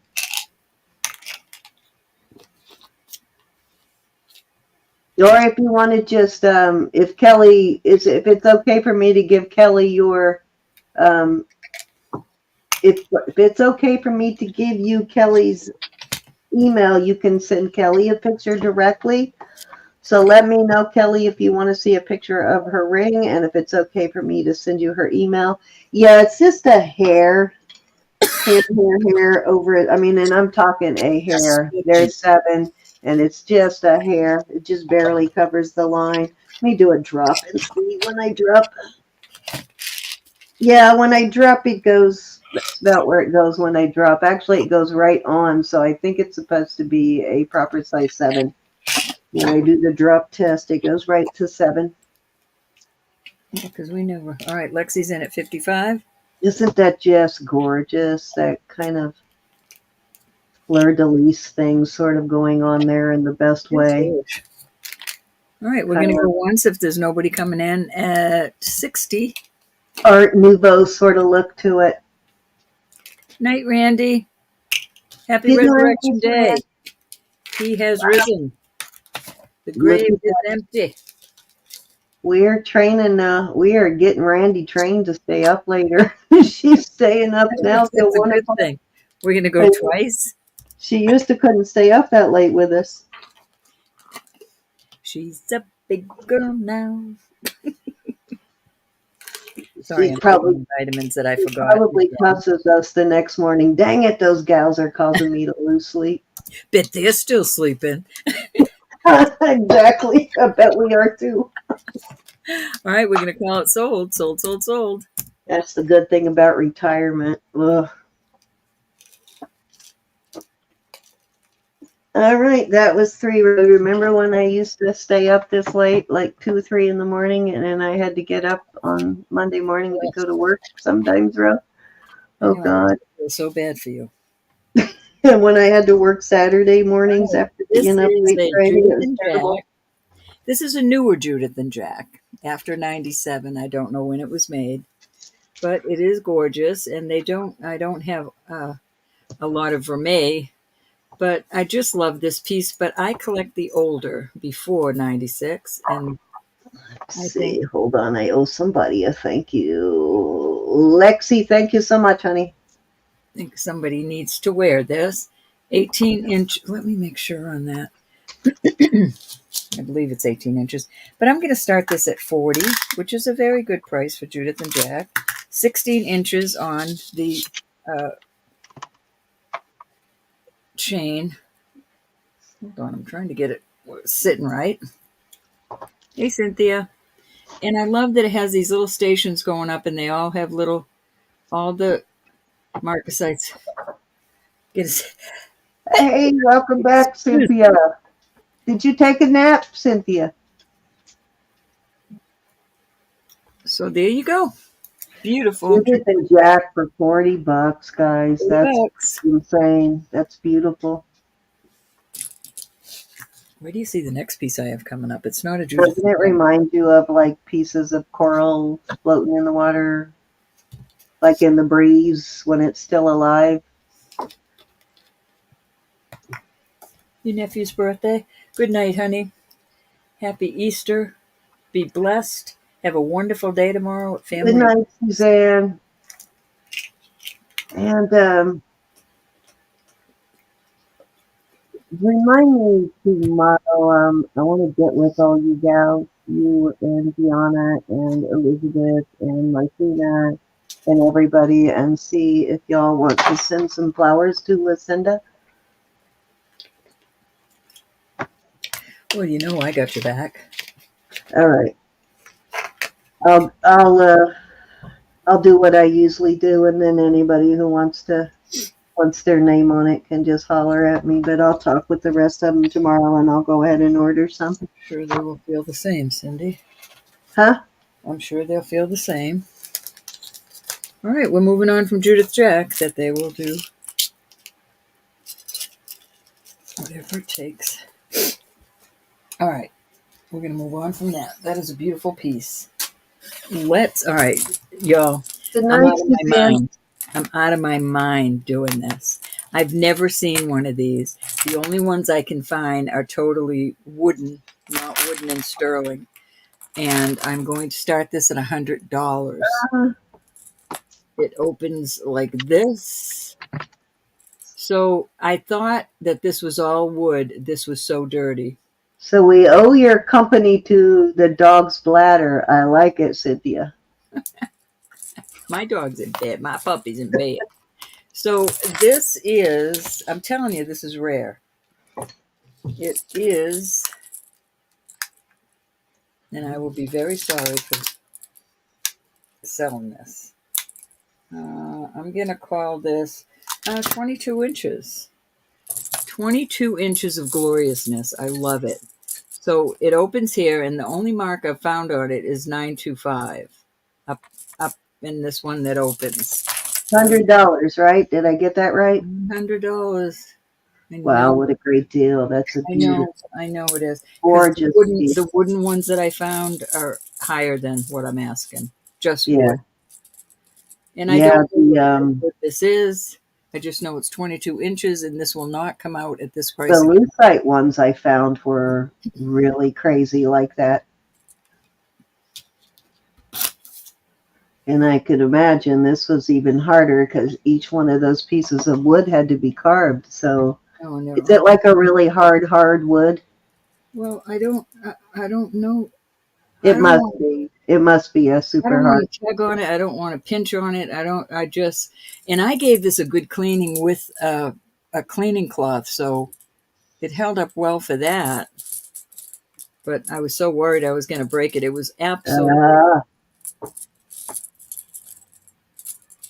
Or if you want to just, if Kelly is, if it's okay for me to give Kelly your, if it's okay for me to give you Kelly's email, you can send Kelly a picture directly. So let me know, Kelly, if you want to see a picture of her ring and if it's okay for me to send you her email. Yeah, it's just a hair over it. I mean, and I'm talking a hair. There's 7. And it's just a hair. It just barely covers the line. Let me do a drop and see when I drop. Yeah, when I drop, it goes. That's about where it goes when I drop. Actually, it goes right on. So I think it's supposed to be a proper size 7. When I do the drop test, it goes right to 7. Because we never. All right, Lexi's in at 55. Isn't that just gorgeous? That kind of fleur de lis thing sort of going on there in the best way. All right, we're Kind going to of go once if there's nobody coming in at 60. Art Nouveau sort of look to it. Night, Randy. Happy Good night, Resurrection Mr. Day. Matt. He has risen. The Look grave at is that. empty. We're training, we are getting Randy trained to stay up later. She's staying up now till That's a 1 good o'clock. thing. We're going to go twice. She used to couldn't stay up that late with us. She's a big girl now. Sorry, She I'm probably taking vitamins that I forgot. probably cusses us the next morning. Dang it, those gals are causing me to lose sleep. Bet they're still sleeping. Exactly. I bet we are too. All right, we're going to call it sold. Sold, sold, sold. That's the good thing about retirement. Ugh. All right, that was 3. Remember when I used to stay up this late, like 2 or 3 in the morning, and then I had to get up on Monday morning to go to work sometimes, Ro? Oh, God. I feel so bad for you. And when I had to work Saturday mornings after This being up is late a Friday, it Judith was and terrible. Jack. This is a newer Judith and Jack. After 97, I don't know when it was made, but it is gorgeous. And I don't have a lot of vermeil, but I just love this piece. But I collect the older before 96, and Let's see, hold on. I owe somebody a thank you. Lexi, thank you so much, honey. I think somebody needs to wear this. 18-inch. Let me make sure on that. I believe it's 18 inches. But I'm going to start this at 40, which is a very good price for Judith and Jack. 16 inches on the chain. Hold on, I'm trying to get it sitting right. Hey, Cynthia. And I love that it has these little stations going up, and they all have all the marcasites. Hey, welcome back, Cynthia. Did you take a nap, Cynthia? So there you go. Beautiful. Judith and Jack for $40, guys. That's $40. insane. That's beautiful. Where do you see the next piece I have coming up? It's not a Judith. Doesn't it remind you of like pieces of coral floating in the water, like in the breeze when it's still alive? Your nephew's birthday. Good night, honey. Happy Easter. Be blessed. Have a wonderful day tomorrow at family. Good night, Suzanne. And remind me tomorrow. I want to get with all you gals, you and Gianna and Elizabeth and Martina and everybody, and see if y'all want to send some flowers to Lucinda. Well, you know I got your back. All right. I'll do what I usually do, and then anybody who wants their name on it can just holler at me. But I'll talk with the rest of them tomorrow, and I'll go ahead and order some. I'm sure they will feel the same, Cindy. Huh? I'm sure they'll feel the same. All right, we're moving on from Judith Jack, that they will do whatever it takes. All right, we're going to move on from that. That is a beautiful piece. All right, y'all. Good I'm night, out of my Suzanne. mind. I'm out of my mind doing this. I've never seen one of these. The only ones I can find are totally wooden, not wooden and sterling. And I'm going to start this at $100. It opens like this. So I thought that this was all wood. This was so dirty. So we owe your company to the dog's bladder. I like it, Cynthia. My dog's in bed. My puppy's in bed. So this is, I'm telling you, this is rare. It is, and I will be very sorry for selling this. I'm going to call this 22 inches. 22 inches of gloriousness. I love it. So it opens here, and the only mark I've found on it is 925. Up in this one that opens. $100, right? Did I get that right? $100. Wow, what a great deal. That's a beautiful, I know it is. gorgeous piece. The wooden ones that I found are higher than what I'm asking. Just Yeah. wood. And I don't know what this is. I just know it's 22 inches, and this will not come out at this price. The lucite ones I found were really crazy like that. And I could imagine this was even harder because each one of those pieces of wood had to be carved. So is it like a really hard wood? Well, I don't know. It must be. It must be a super hard. I don't want to tug on it. I don't want to pinch on it. And I gave this a good cleaning with a cleaning cloth, so it held up well for that. But I was so worried I was going to break it. It was absolutely.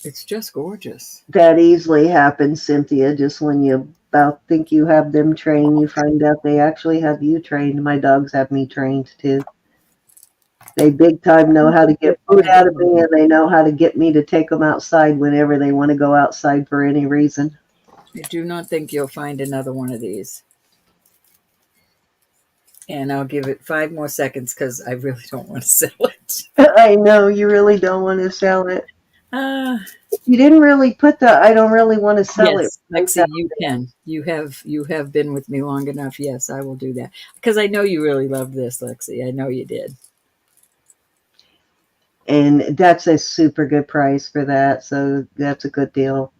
It's just gorgeous. That easily happens, Cynthia. Just when you about think you have them trained, you find out they actually have you trained. My dogs have me trained too. They big time know how to get food out of me, and they know how to get me to take them outside whenever they want to go outside for any reason. I do not think you'll find another one of these. And I'll give it 5 more seconds because I really don't want to sell it. I know, you really don't want to sell it. You didn't really put the I don't really want to sell it. Lexi, you can. You have been with me long enough. Yes, I will do that. Because I know you really love this, Lexi. I know you did. And that's a super good price for that. So that's a good deal,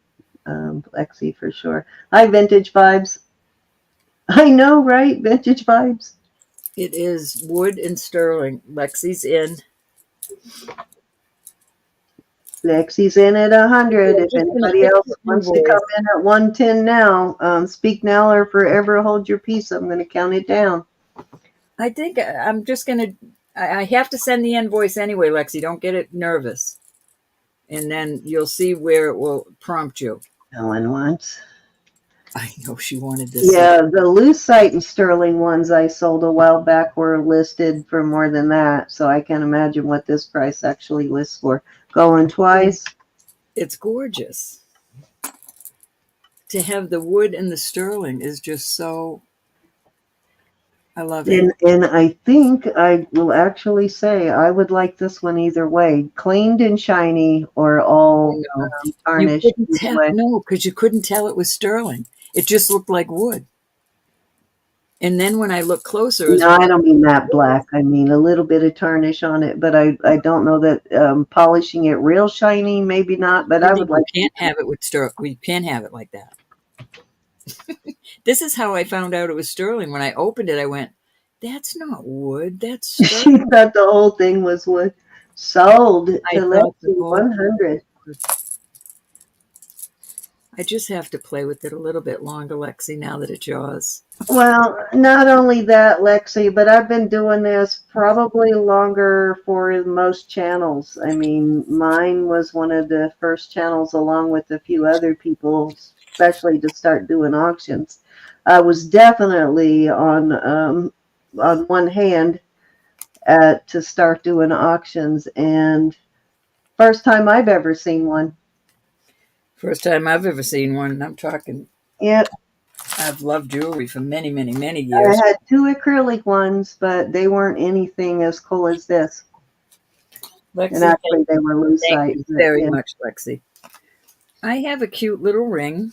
Lexi, for sure. Hi, Vintage Vibes. I know, right? Vintage Vibes. It is wood and sterling. Lexi's in. Lexi's in at 100. If anybody else wants to come in at 110 now, speak now or forever hold your peace. I'm going to count it down. I think I'm just going to, I have to send the invoice anyway, Lexi. Don't get it nervous. And then you'll see where it will prompt you. No one wants. I know she wanted this. Yeah, the lucite and sterling ones I sold a while back were listed for more than that. So I can't imagine what this price actually lists for. Going twice. It's gorgeous. To have the wood and the sterling is just so, I love it. And I think I will actually say I would like this one either way. Cleaned and shiny or all tarnished. No, because you couldn't tell it was sterling. It just looked like wood. And then when I look closer... No, I don't mean that black. I mean a little bit of tarnish on it. But I don't know that polishing it real shiny, maybe not. But I would like... You can't have it with sterling. We can't have it like that. This is how I found out it was sterling. When I opened it, I went, that's not wood. That's sterling. She thought the whole thing was wood. Sold to Lexi 100. I just have to play with it a little bit longer, Lexi, now that it's yours. Well, not only that, Lexi, but I've been doing this probably longer for most channels. I mean, mine was one of the first channels along with a few other people, especially to start doing auctions. I was definitely on one hand to start doing auctions, and first time I've ever seen one. First time I've ever seen one. I'm talking. Yep. I've loved jewelry for many, many, many years. I had 2 acrylic ones, but they weren't anything as cool as this. Lexi, and actually, they were lucite. Thank you very much, Lexi. I have a cute little ring.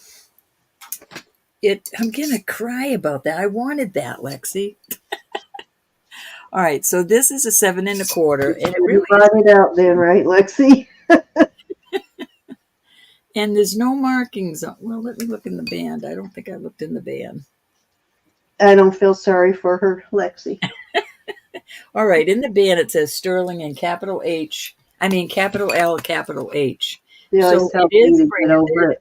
I'm going to cry about that. I wanted that, Lexi. All right, so this is a 7 1/4. And it really brought it out then, right, Lexi? And there's no markings on. Well, let me look in the band. I don't think I looked in the band. I don't feel sorry for her, Lexi. All right, in the band it says sterling in capital H. capital L, capital H. So it is branded.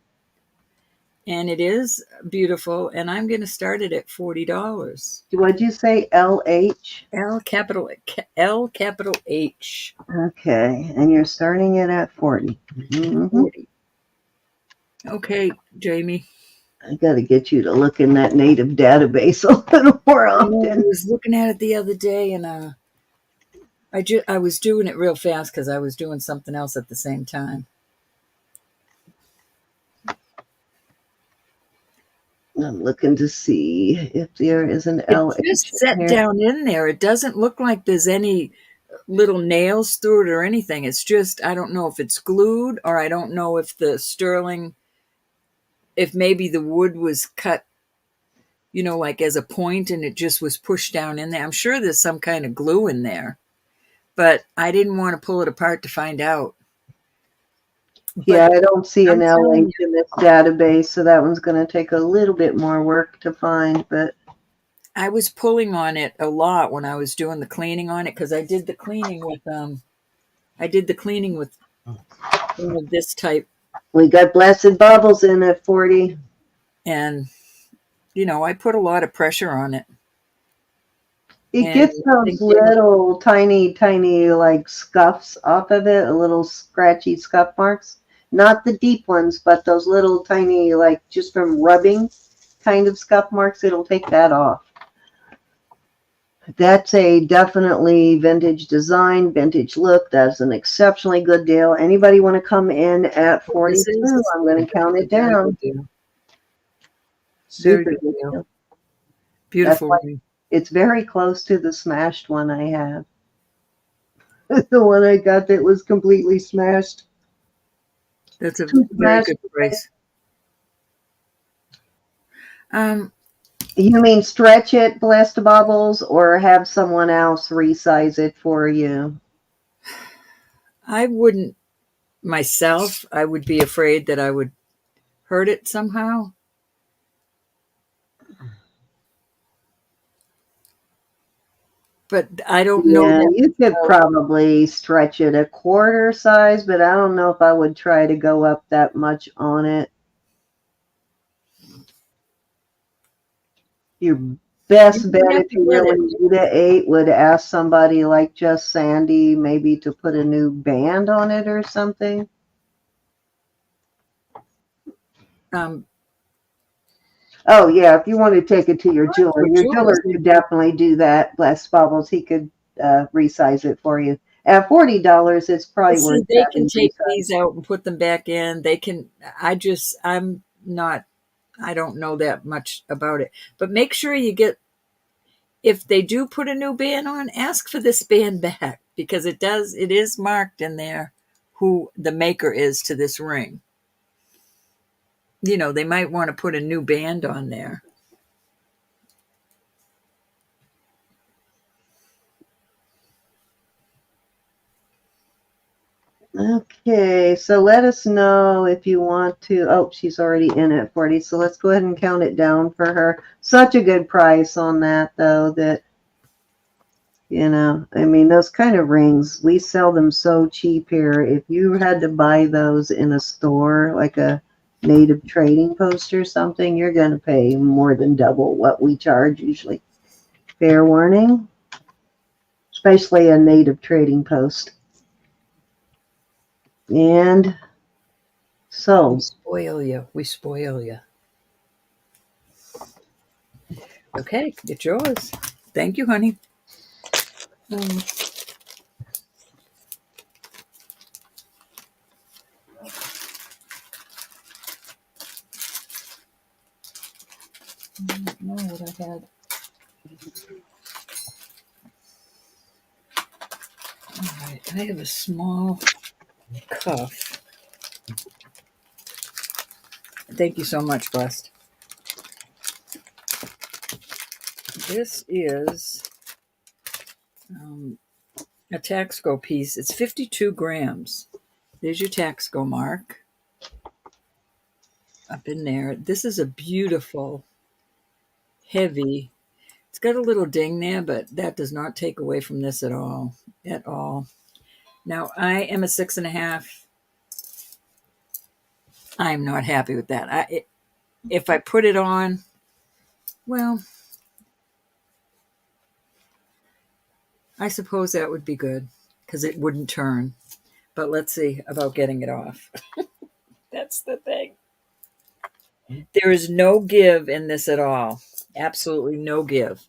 and it is beautiful. And I'm going to start it at $40. What'd you say? LH? L capital H. Okay, and you're starting it at 40. 40. Okay, Jamie. I got to get you to look in that native database a little more I often. was looking at it the other day, and I was doing it real fast because I was doing something else at the same time. I'm looking to see if there is an LH It's just in set here. down in there. It doesn't look like there's any little nails through it or anything. It's just, I don't know if it's glued, or I don't know if the sterling, if maybe the wood was cut, like as a point and it just was pushed down in there. I'm sure there's some kind of glue in there, but I didn't want to pull it apart to find out. Yeah, But I don't see an I'm telling LH in this database, so that one's going to take a little bit more work to find, but I was pulling on it a lot when I was doing the cleaning on it, because I did the cleaning with one of this type, we got Blessed Bubbles in at 40. and I put a lot of pressure on it. It And gets those little tiny, tiny like scuffs off of it, little scratchy scuff marks. Not the deep ones, but those little tiny, like just from rubbing kind of scuff marks. It'll take that off. That's a definitely vintage design, vintage look. That's an exceptionally good deal. Anybody want to come in at 42? I'm going to count it down. Super Very good good deal. deal. Beautiful That's ring. It's very close to the smashed one I have. The one I got that was completely smashed. That's a Too very smashed. good price. You mean stretch it, Blessed Bubbles, or have someone else resize it for you? I wouldn't myself. I would be afraid that I would hurt it somehow. But I don't know Yeah, that. you could probably stretch it a quarter size, but I don't know if I would try to go up that much on it. Your best bet, if you really need an 8, would ask somebody like Just Sandy maybe to put a new band on it or something. Oh yeah, if you want to take it to your jeweler could definitely do that. Blessed Bubbles, he could resize it for you. At $40, it's probably worth. They can take these out and put them back in. They can. I'm not. I don't know that much about it. But make sure you get. If they do put a new band on, ask for this band back, because it is marked in there who the maker is to this ring. They might want to put a new band on there. Okay, so let us know if you want to. Oh, she's already in at 40, so let's go ahead and count it down for her. Such a good price on that, though, that, I mean, those kind of rings, we sell them so cheap here. If you had to buy those in a store, like a native trading post or something, you're going to pay more than double what we charge usually. Fair warning, especially a native trading post. And so We spoil you. Okay, it's yours. Thank you, honey. I don't know what I had. All right, I have a small cuff. Thank you so much, Blessed. This is a Taxco piece. It's 52 grams. There's your Taxco mark up in there. This is a beautiful, heavy. It's got a little ding there, but that does not take away from this at all. At all. Now, I am a 6.5. I'm not happy with that. if I put it on, well, I suppose that would be good because it wouldn't turn. But let's see about getting it off. That's the thing. There is no give in this at all. Absolutely no give.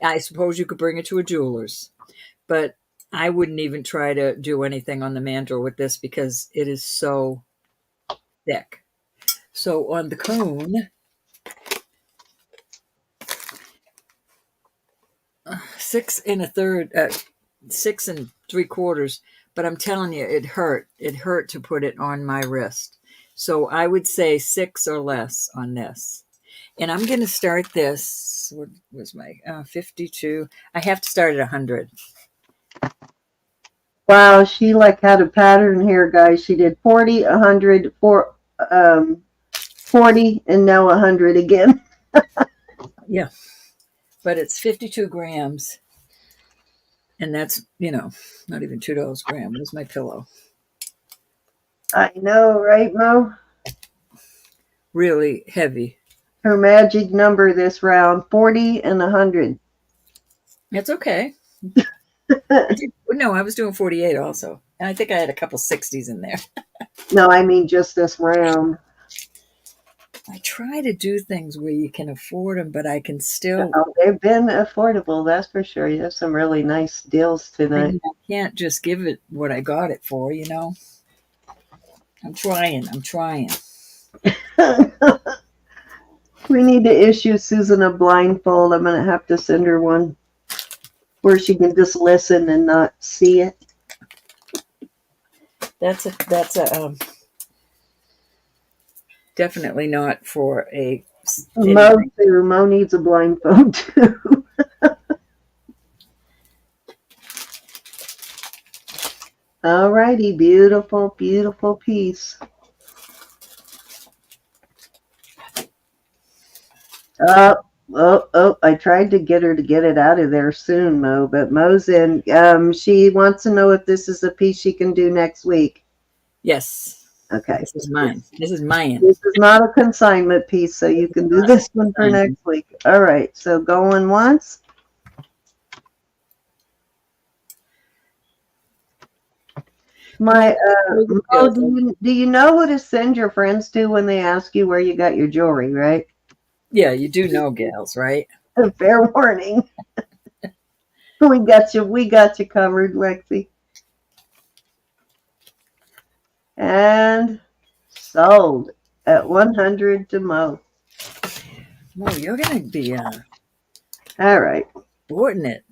I suppose you could bring it to a jeweler's, but I wouldn't even try to do anything on the mandrel with this because it is so thick. So on the cone, 6 3/4. But I'm telling you, it hurt. It hurt to put it on my wrist. So I would say 6 or less on this. And I'm going to start this. What was my 52? I have to start at 100. Wow, she like had a pattern here, guys. She did 40, 100, 40, and now 100 again. Yeah. But it's 52 grams. And that's, not even $2 a gram. Where's my pillow? I know, right, Mo? Really heavy. Her magic number this round, 40 and 100. That's okay. No, I was doing 48 also. And I think I had a couple 60s in there. No, I mean just this round. I try to do things where you can afford them, but I can still. Oh, they've been affordable, that's for sure. You have some really nice deals tonight. I can't just give it what I got it for, I'm trying. We need to issue Susan a blindfold. I'm going to have to send her one where she can just listen and not see it. That's definitely not for a. Mo too. Mo needs a blindfold too. All righty, beautiful, beautiful piece. I tried to get her to get it out of there soon, Mo, but Mo's in. She wants to know if this is a piece she can do next week. Yes. Okay. This is mine. This is mine. This is not a consignment piece, so you can do this one for next week. All right, so going once. Mo, do you know who to send your friends to when they ask you where you got your jewelry, right? Yeah, you do know, gals, right? Fair warning. We got you covered, Lexi. And sold at 100 to Mo. Mo, you're gonna be all right. Sporting it.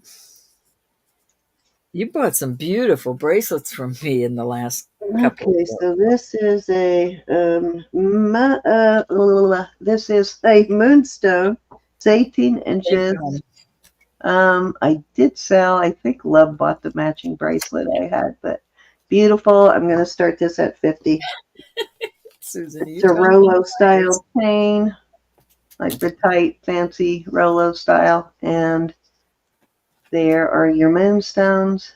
You bought some beautiful bracelets from me in the last couple. Okay, so this is a this is a moonstone, it's 18 inches. I did sell. I think Love bought the matching bracelet I had, but beautiful. I'm going to start this at 50. Susan, it's a Rolo style chain, like the tight, fancy Rolo style, and there are your moonstones.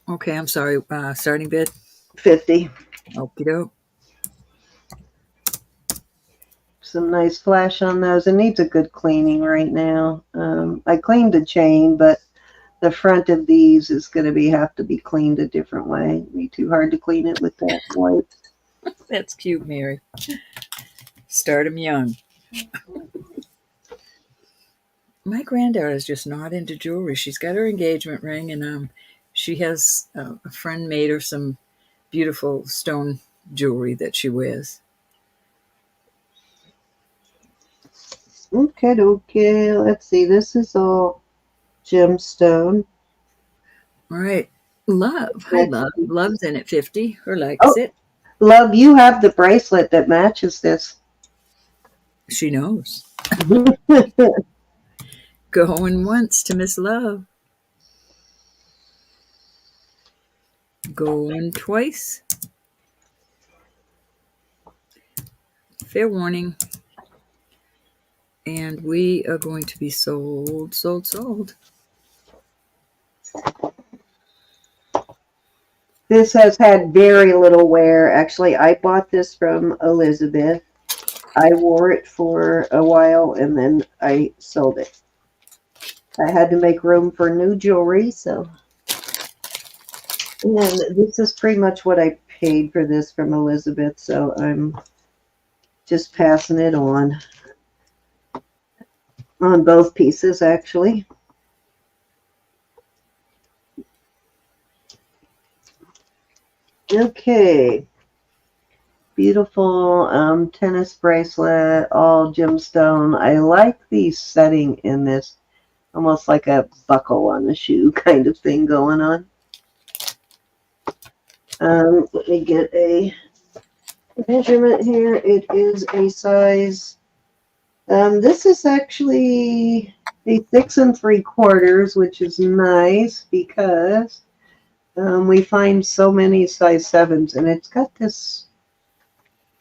Okay, I'm sorry. Starting bid? 50. Okie doke. Some nice flash on those. It needs a good cleaning right now. I cleaned the chain, but the front of these is going to have to be cleaned a different way. It'd be too hard to clean it with that white. That's cute, Mary. Start them young. My granddaughter is just not into jewelry. She's got her engagement ring, and she has a friend made her some beautiful stone jewelry that she wears. Okay. Let's see. This is all gemstone. All right. Love. Hi, Love. Love's in at 50. Her likes it. Love, you have the bracelet that matches this. She knows. Going once to Miss Love. Going twice. Fair warning. And we are going to be sold. This has had very little wear. Actually, I bought this from Elizabeth. I wore it for a while and then I sold it. I had to make room for new jewelry, so. And this is pretty much what I paid for this from Elizabeth, so I'm just passing it on both pieces, actually. Okay. Beautiful tennis bracelet, all gemstone. I like the setting in this, almost like a buckle on the shoe kind of thing going on. Let me get a measurement here. It is a size, this is actually a 6 3/4, which is nice because we find so many size 7s, and it's got this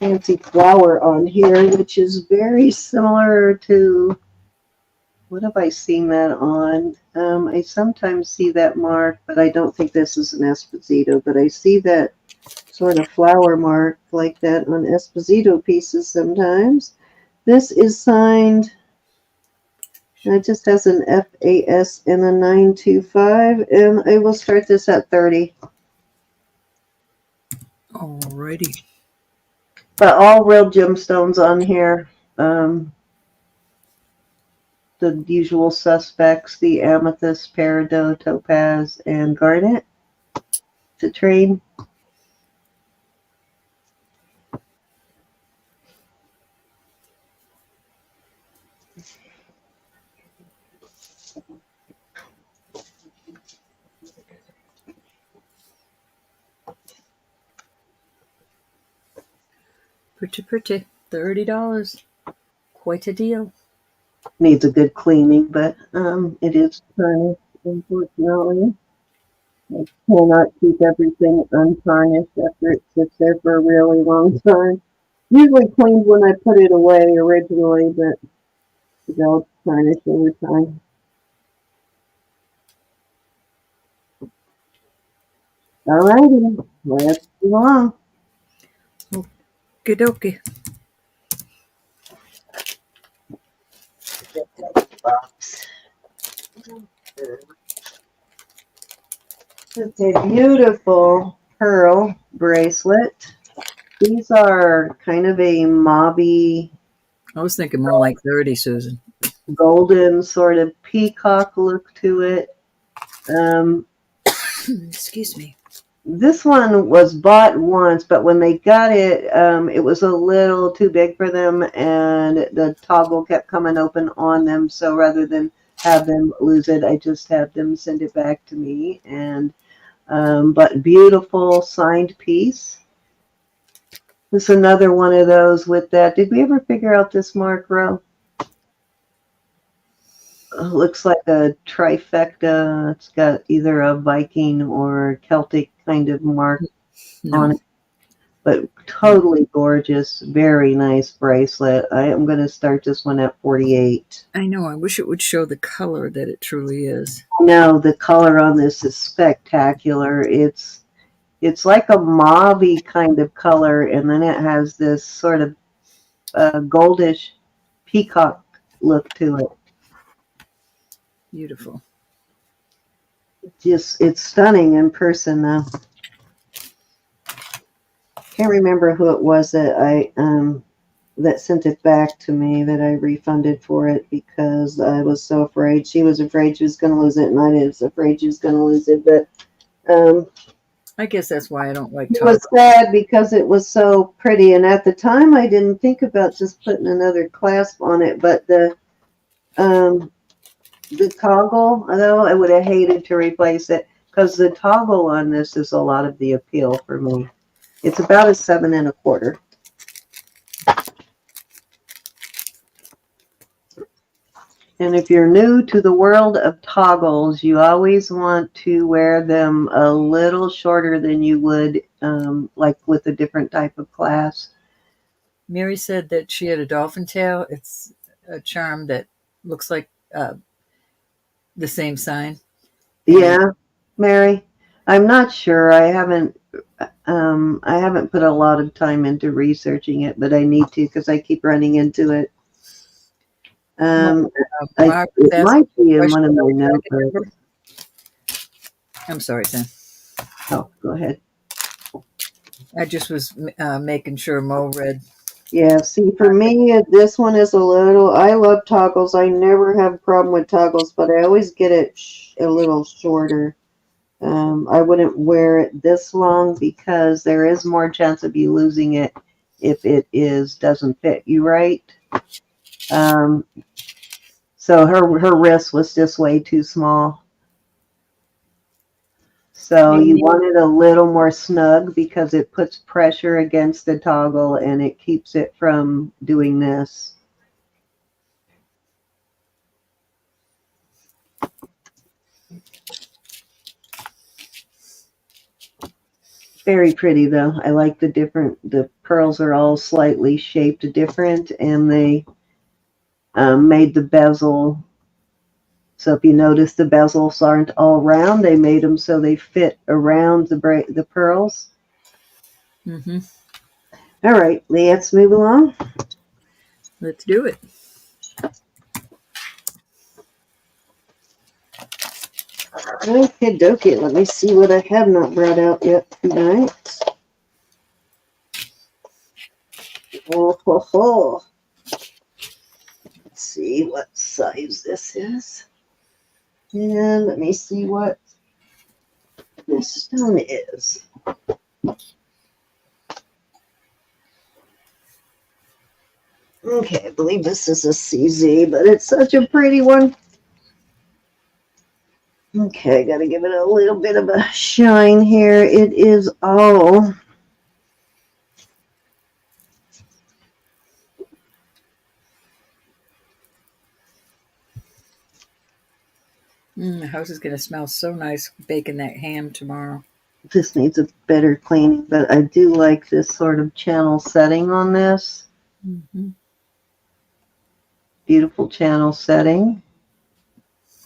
fancy flower on here, which is very similar to, what have I seen that on? I sometimes see that mark, but I don't think this is an Esposito, but I see that sort of flower mark like that on Esposito pieces sometimes. This is signed, it just has an FAS and a 925, and I will start this at 30. Alrighty. But all real gemstones on here. The usual suspects, the amethyst, peridot, topaz, and garnet. Citrine. Pretty. $30. Quite a deal. Needs a good cleaning, but it is tarnished, unfortunately. I cannot keep everything untarnished after it sits there for a really long time. Usually cleaned when I put it away originally, but they'll tarnish over time. Alrighty, let's move on. Okie dokie. Box. It's a beautiful pearl bracelet. These are kind of a mauve-y, I was thinking more like 30, Susan. golden sort of peacock look to it. Excuse me. This one was bought once, but when they got it, it was a little too big for them, and the toggle kept coming open on them. So rather than have them lose it, I just had them send it back to me. And but beautiful signed piece. This is another one of those with that. Did we ever figure out this mark, Ro? Looks like a trifecta. It's got either a Viking or Celtic kind of mark on it. But totally gorgeous, very nice bracelet. I am going to start this one at 48. I know. I wish it would show the color that it truly is. No, the color on this is spectacular. It's like a mauve kind of color, and then it has this sort of goldish peacock look to it. Beautiful. It's stunning in person, though. Can't remember who it was that that sent it back to me, that I refunded for it because I was so afraid. She was afraid she was going to lose it, and I was afraid she was going to lose it. But I guess that's why I don't like it was sad because it was so pretty, and at the time I didn't think about just putting another clasp on it. But the toggle, though, I would have hated to replace it because the toggle on this is a lot of the appeal for me. It's about a 7 1/4. And if you're new to the world of toggles, you always want to wear them a little shorter than you would like with a different type of clasp. Mary said that she had a dolphin tail. It's a charm that looks like the same sign. Yeah, Mary. I'm not sure. I haven't put a lot of time into researching it, but I need to because I keep running into it. Well, Mark was It asking might a be in question one of my about a dragon notebooks. number. I'm sorry, Sam. Oh, go ahead. I just was making sure Mo read. Yeah, see, for me, this one is a little. I love toggles. I never have a problem with toggles, but I always get it a little shorter. I wouldn't wear it this long because there is more chance of you losing it if it doesn't fit you right. Um, so her wrist was just way too small. So you want it a little more snug because it puts pressure against the toggle and it keeps it from doing this. Very pretty though. I like the pearls are all slightly shaped different and they made the bezel. So if you notice the bezels aren't all round, they made them so they fit around the pearls. Mm-hmm. All right, let's move along. Let's do it. Okay, dokie. Let me see what I have not brought out yet tonight. Oh, ho, ho. Let's see what size this is. And let me see what this stone is. Okay, I believe this is a CZ, but it's such a pretty one. Okay, gotta give it a little bit of a shine here. It is all The house is going to smell so nice baking that ham tomorrow. this needs a better cleaning, but I do like this sort of channel setting on this. Mm-hmm. Beautiful channel setting.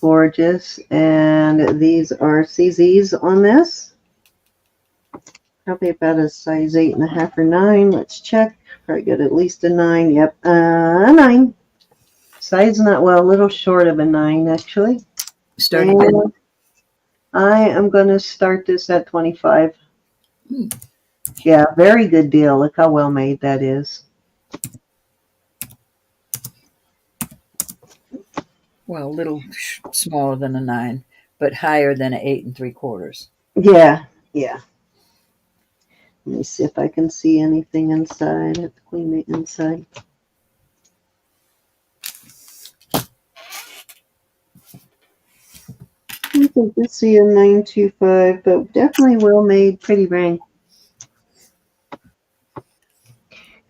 Gorgeous. And these are CZs on this. Probably about a size 8.5 or 9. Let's check. Probably got at least a 9. Yep, a 9. Size not well, a little short of a 9 actually. Starting And bid. I am going to start this at 25. Hmm. Yeah, very good deal. Look how well made that is. Well, a little smaller than a 9, but higher than an 8 3/4. Yeah, yeah. Let me see if I can see anything inside. I have to clean the inside. I think this see a 925, but definitely well made, pretty ring.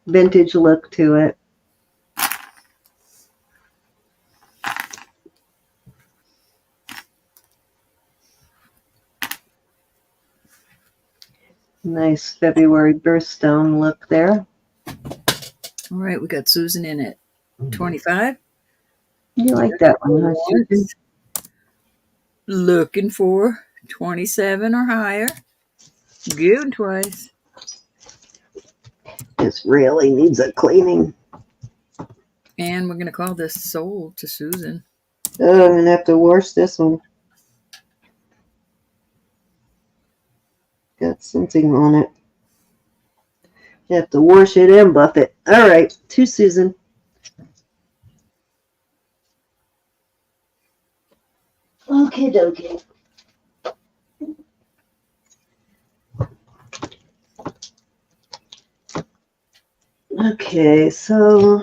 Vintage look to it. Nice February birthstone look there. All right, we got Susan in at 25. You like that one, huh, Susan? Looking for 27 or higher. Good twice. This really needs a cleaning. And we're going to call this sold to Susan. Oh, I'm going to have to wash this one. Got something on it. You have to wash it and buff it. All right, to Susan. Okay, dokie. Okay, so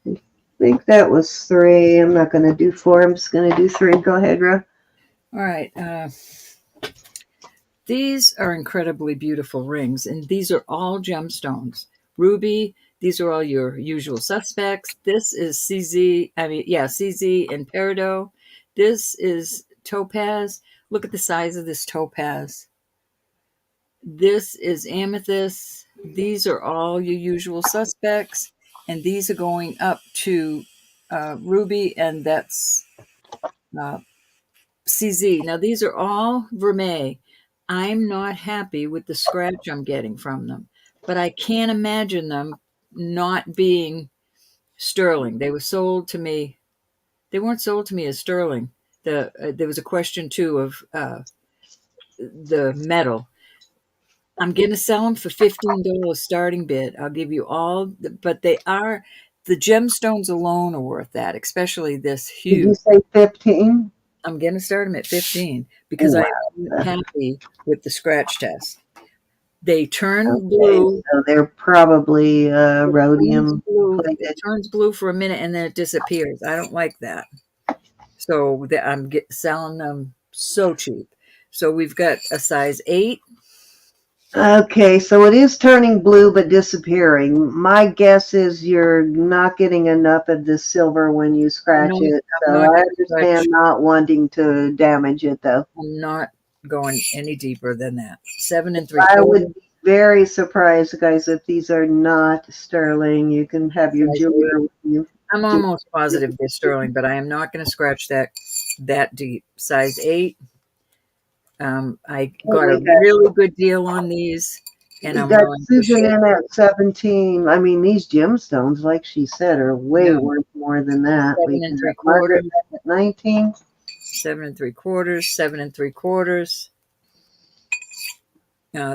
I think that was 3. I'm not going to do 4. I'm just going to do 3. Go ahead, Ro. All right. These are incredibly beautiful rings, and these are all gemstones. Ruby, these are all your usual suspects. This is CZ and Peridot. This is topaz. Look at the size of this topaz. This is amethyst. These are all your usual suspects, and these are going up to ruby, and that's CZ. Now, these are all vermeil, I'm not happy with the scratch I'm getting from them, but I can't imagine them not being sterling. They were sold to me. They weren't sold to me as sterling. There was a question too of the metal. I'm going to sell them for $15 starting bid. I'll give you all, but the gemstones alone are worth that, especially this Did you huge. say 15? I'm going to start them at 15 because Wow. I'm happy with the scratch test. They turn Okay, blue. so they're probably It turns rhodium blue. It plated. turns blue for a minute and then it disappears. I don't like that. So I'm selling them so cheap. So we've got a size 8. Okay, so it is turning blue but disappearing. My guess is you're not getting enough of the silver when you scratch it. I'm So not I gonna understand scratch. not wanting to damage it, though. I'm not going any deeper than that. 7 I 3/4, would be very surprised, guys, if these are not sterling. You can have your size 8. jeweler with you. I'm almost positive they're sterling, but I am not going to scratch that deep. Size 8. I got a really good deal on these, and We I'm got willing to Susan share. in at 17. I mean, these gemstones, like she said, are way Yeah, worth more than that. 7 We can have 3/4, Margaret back at 19. 7 3/4, 7 3/4.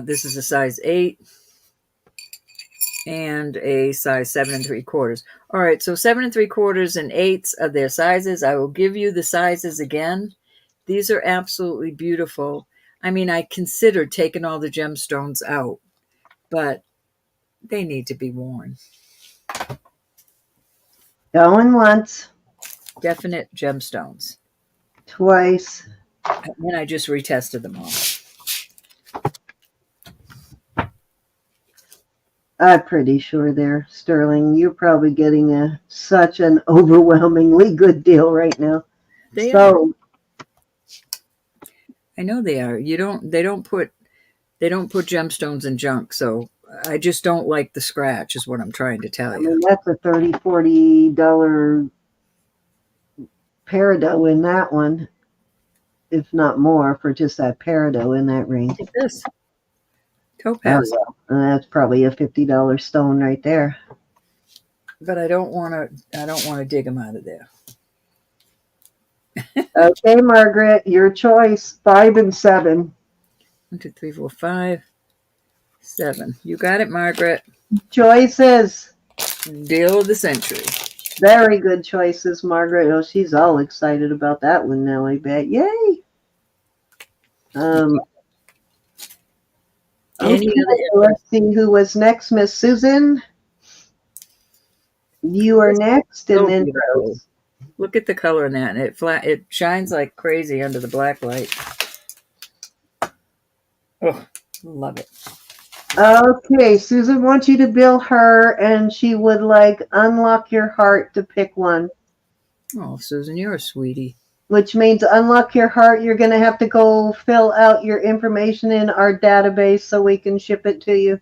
This is a size 8 and a size 7 3/4. All right, so 7 3/4 and 8s are their sizes. I will give you the sizes again. These are absolutely beautiful. I mean, I considered taking all the gemstones out, but they need to be worn. Going once, Definite gemstones. twice. And I just retested them all. I'm pretty sure they're sterling. You're probably getting such an overwhelmingly good deal right now. They are. So, I know they are. They don't put gemstones in junk, so I just don't like the scratch is what I'm trying to tell I you. mean, that's a $30, $40 Peridot in that one, if not more, for just that Peridot in that range. Take this. Oh, Topaz. well, that's probably a $50 stone right there. But I don't want to dig them out of there. Okay, Margaret, your choice. 5 and 7. 1, 2, 3, 4, 5, 7. You got it, Margaret. Choices. Deal of the century. Very good choices, Margaret. Oh, she's all excited about that one now, I bet. Yay! Okay, let's see who was next. Miss Susan, you are next, and then Rose. Look at the color in that, and it shines like crazy under the black light. Oh, love it. Okay, Susan wants you to bill her, and she would like unlock your heart to pick one. Oh, Susan, you're a sweetie. Which means unlock your heart. You're going to have to go fill out your information in our database so we can ship it to you.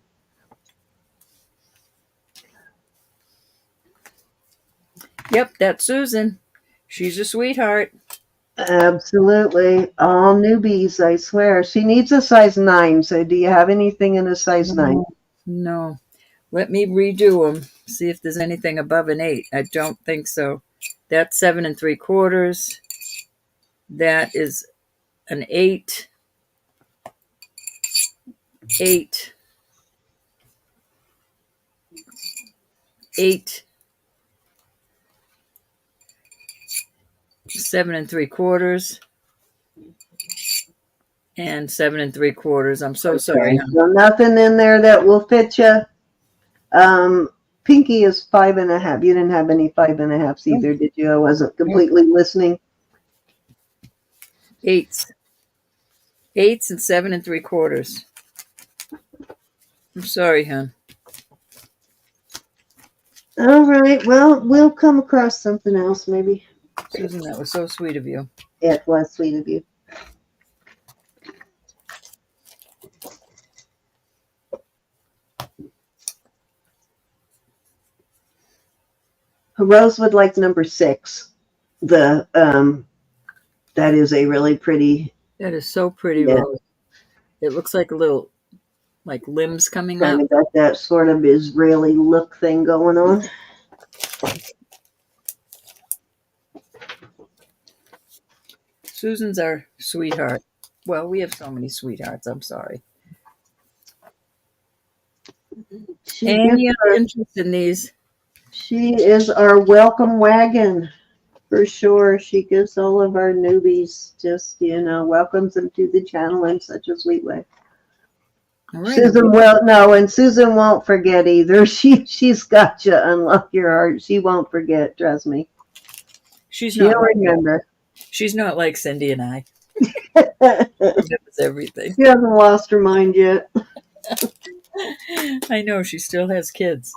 Yep, that's Susan. She's a sweetheart. Absolutely. All newbies, I swear. She needs a size 9. So do you have anything in a size 9? No. Let me redo them. See if there's anything above an 8. I don't think so. That's 7 3/4. That is an 8. 8. 8. 7 3/4. And 7 3/4. I'm so sorry. So nothing in there that will fit you. Pinky is 5.5. You didn't have any 5.5s either, did you? I wasn't completely listening. 8s. 8s and 7 3/4. I'm sorry, hon. All right. Well, we'll come across something else maybe. Susan, that was so sweet of you. It was sweet of you. Rose would like number 6. That is a really pretty. That is so pretty, Yeah. Rose. It looks like a little, like limbs coming Kind up. of got that sort of Israeli look thing going on. Susan's our sweetheart. Well, we have so many sweethearts. I'm sorry. She Any gets other interest in these? She is our welcome wagon for sure. She gives all of our newbies just, welcomes them to the channel in such a sweet way. All right. Susan will no, and Susan won't forget either. She's got you. Unlock your heart. She won't forget. Trust me. She'll remember. She's not like Cindy and I. She Remembers everything. hasn't lost her mind yet. I know she still has kids.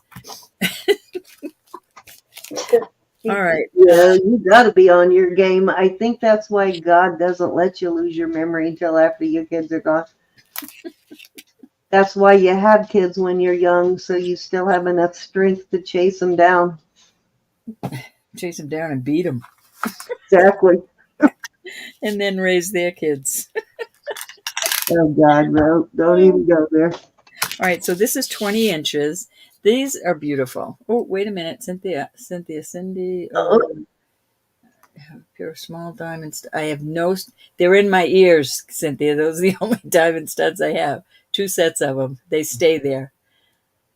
All right. Yeah, you got to be on your game. I think that's why God doesn't let you lose your memory until after your kids are gone. That's why you have kids when you're young, so you still have enough strength to chase them down. Chase them down and beat them. Exactly. And then raise their kids. Oh, God, no. Don't even go there. All right, so this is 20 inches. These are beautiful. Oh, wait a minute, Cindy. Pure small diamonds. I have no. They're in my ears, Cynthia. Those are the only diamond studs I have. 2 sets of them. They stay there.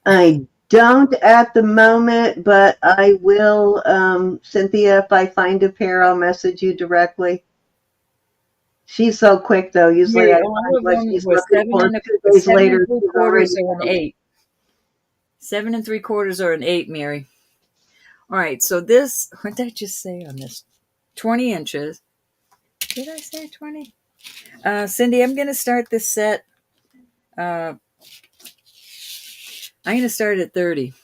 I don't at the moment, but I will, Cynthia, if I find a pair, I'll message you directly. She's so quick, though. Usually, I find what she's looking for 2 days later. 7 3/4 or an 8. 7 3/4 or an 8, Mary. All right, so this. What did I just say on this? 20 inches. Did I say 20? Cindy, I'm going to start this set. I'm going to start at 30.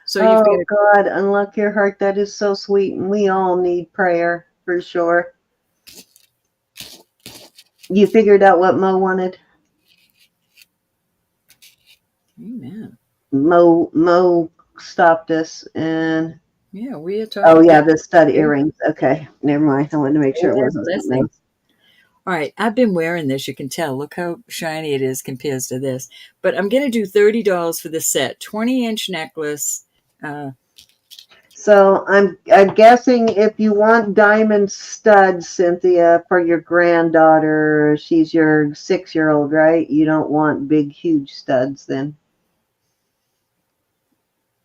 So oh, God, unlock your heart. That is so sweet, and we all need prayer, for sure. You figured out what Mo wanted? Amen. Mo stopped us, and... Yeah, we are talking. Oh, yeah, the stud earrings. Okay, never mind. I wanted to make sure it wasn't something else. All right, I've been wearing this. You can tell. Look how shiny it is compared to this. But I'm going to do $30 for the set. 20-inch necklace. So I'm guessing if you want diamond studs, Cynthia, for your granddaughter, she's your 6-year-old, right? You don't want big, huge studs then.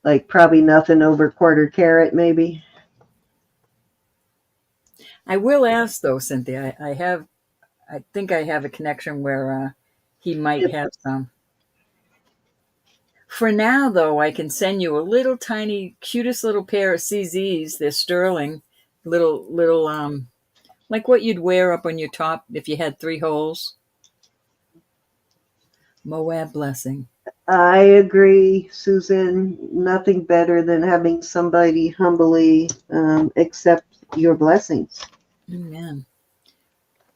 Like probably nothing over 1/4 carat, maybe. I will ask though, Cynthia. I think I have a connection where he might have some. For now, though, I can send you a little tiny, cutest little pair of CZs. They're sterling, little, like what you'd wear up on your top if you had 3 holes. Moab blessing. I agree, Susan. Nothing better than having somebody humbly accept your blessings. Amen.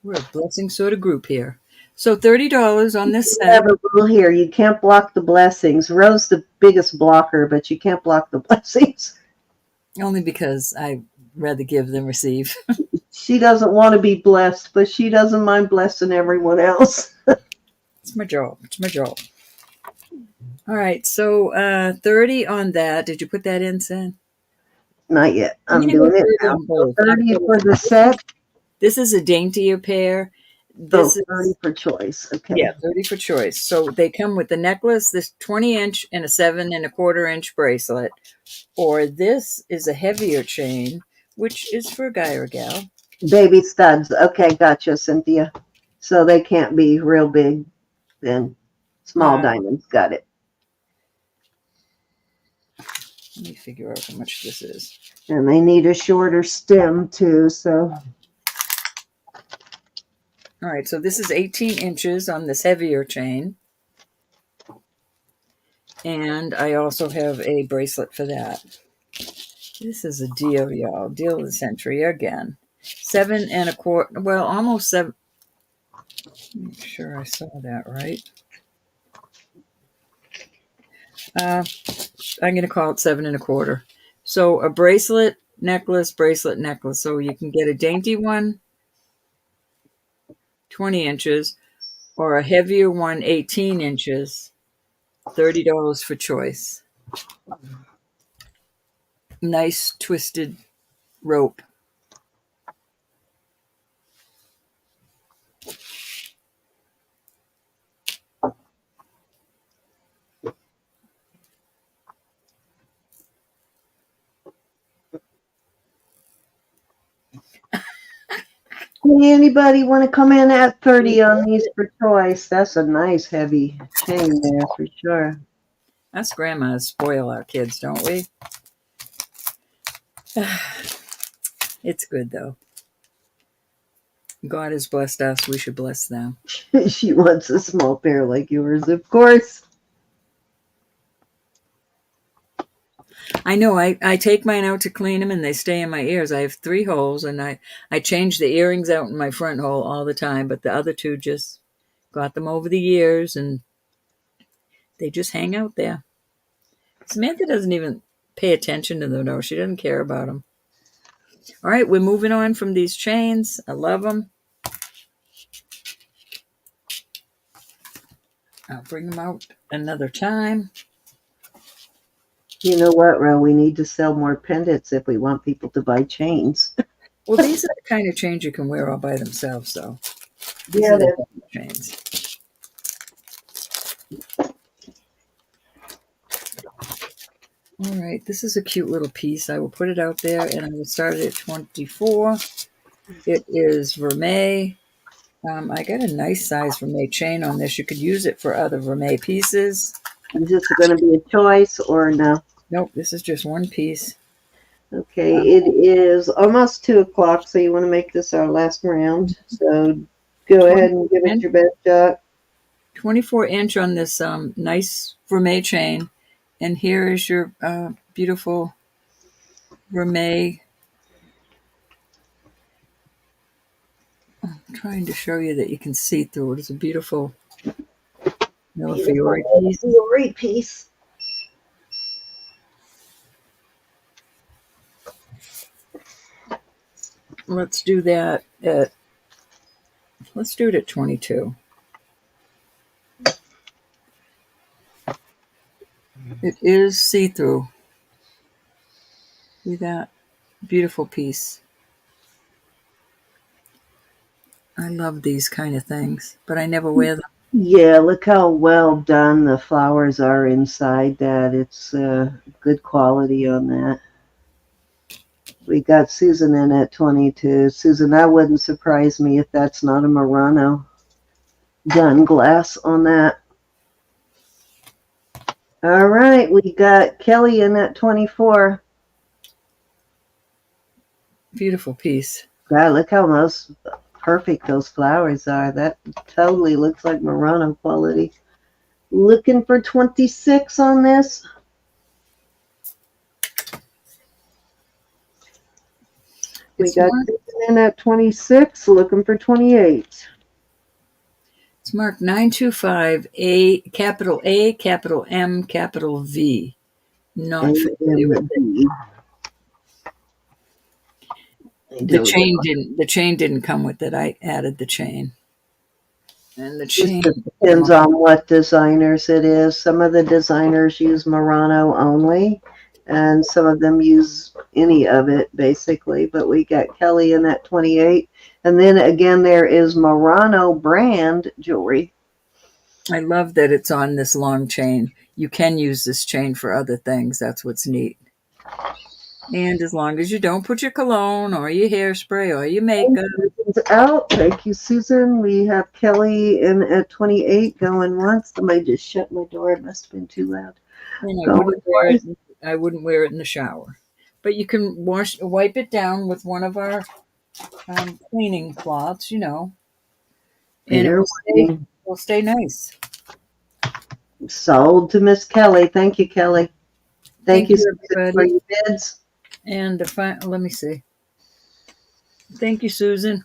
We're a blessing sort of group here. So $30 on this set. Have a rule here. You can't block the blessings. Ro's the biggest blocker, but you can't block the blessings. Only because I rather give than receive. She doesn't want to be blessed, but she doesn't mind blessing everyone else. It's my job. It's my job. All right. So 30 on that. Did you put that in, Sen? Not yet. I'm doing it now. 30 for the set. This is a daintier pair. This is 30 for choice. Okay. Yeah, 30 for choice. So they come with the necklace, this 20-inch and a 7 1/4-inch bracelet. Or this is a heavier chain, which is for a guy or a gal. Baby studs. Okay, gotcha, Cynthia. So they can't be real big then. Small diamonds. Got it. Let me figure out how much this is. And they need a shorter stem too, so. All right, so this is 18 inches on this heavier chain. And I also have a bracelet for that. This is a deal, y'all. Deal of the century again. 7 1/4, well, almost 7. Make sure I saw that right. I'm going to call it 7 1/4. So a bracelet, necklace, bracelet, necklace. So you can get a dainty one, 20 inches, or a heavier one, 18 inches, $30 for choice. Nice twisted rope. Anybody want to come in at 30 on these for choice? That's a nice heavy chain there for sure. Us grandmas spoil our kids, don't we? It's good, though. God has blessed us. We should bless them. She wants a small pair like yours, of course. I know. I take mine out to clean them, and they stay in my ears. I have 3 holes, and I change the earrings out in my front hole all the time, but the other 2 just got them over the years, and they just hang out there. Samantha doesn't even pay attention to them, though. She doesn't care about them. All right, we're moving on from these chains. I love them. I'll bring them out another time. You know what, Ro? We need to sell more pendants if we want people to buy chains. Well, these are the kind of chains you can wear all by themselves, though. These Yeah, are the chains. All right, this is a cute little piece. I will put it out there, and I will start it at 24. It is vermeil. I got a nice size vermeil chain on this. You could use it for other vermeil pieces. is this going to be a choice or no? Nope, this is just one piece. Okay, it is almost 2 o'clock, so you want to make this our last round. So go ahead and give it your best shot. 24-inch on this nice vermeil chain. And here is your beautiful vermeil. I'm trying to show you that you can see through it. It's a beautiful Fiore piece. Fiore piece. Let's do that at, let's do it at 22. It is see-through. See that? Beautiful piece. I love these kind of things, but I never wear them. Yeah, look how well done the flowers are inside that. It's good quality on that. We got Susan in at 22. Susan, that wouldn't surprise me if that's not a Murano done glass on that. All right, we got Kelly in at 24. Beautiful piece. God, look how most perfect those flowers are. That totally looks like Murano quality. Looking for 26 on this. We got Susan in at 26, looking for 28. It's marked 925 A, capital M, capital V. Not familiar with it. The chain didn't come with it. I added the chain. And the chain depends on what designers it is. Some of the designers use Murano only, and some of them use any of it basically. But we got Kelly in at 28, and then again there is Murano brand jewelry. I love that it's on this long chain. You can use this chain for other things. That's what's neat. And as long as you don't put your cologne or your hairspray or your makeup. Out. Thank you, Susan. We have Kelly in at 28 going once. Somebody just shut my door. It must have been too loud. I wouldn't wear it in the shower. But you can wipe it down with one of our cleaning cloths, and it will stay nice. Sold to Miss Kelly. Thank you, Kelly. Thank you Susan, for your bids. And let me see. Thank you, Susan.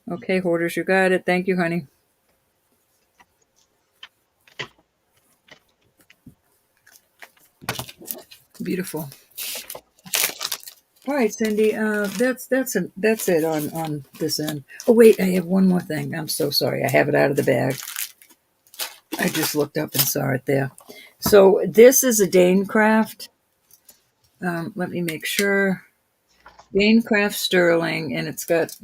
Okay, hoarders, you got it. Thank you, honey. Beautiful. All right, Cindy. That's it on this end. Oh wait, I have one more thing. I'm so sorry. I have it out of the bag. I just looked up and saw it there. So this is a Danecraft. Let me make sure. Danecraft sterling, and it's got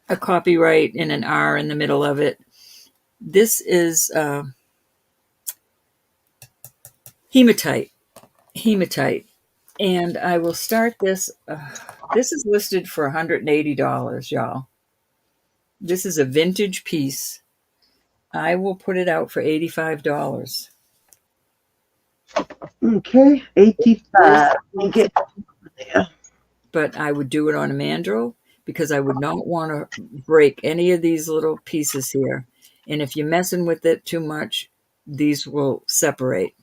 a copyright and an R in the middle of it. This is hematite. Hematite. And I will start this. This is listed for $180, y'all. This is a vintage piece. I will put it out for $85. Okay, 85. Let me get there. But I would do it on a mandrel because I would not want to break any of these little pieces here. And if you're messing with it too much, these will separate.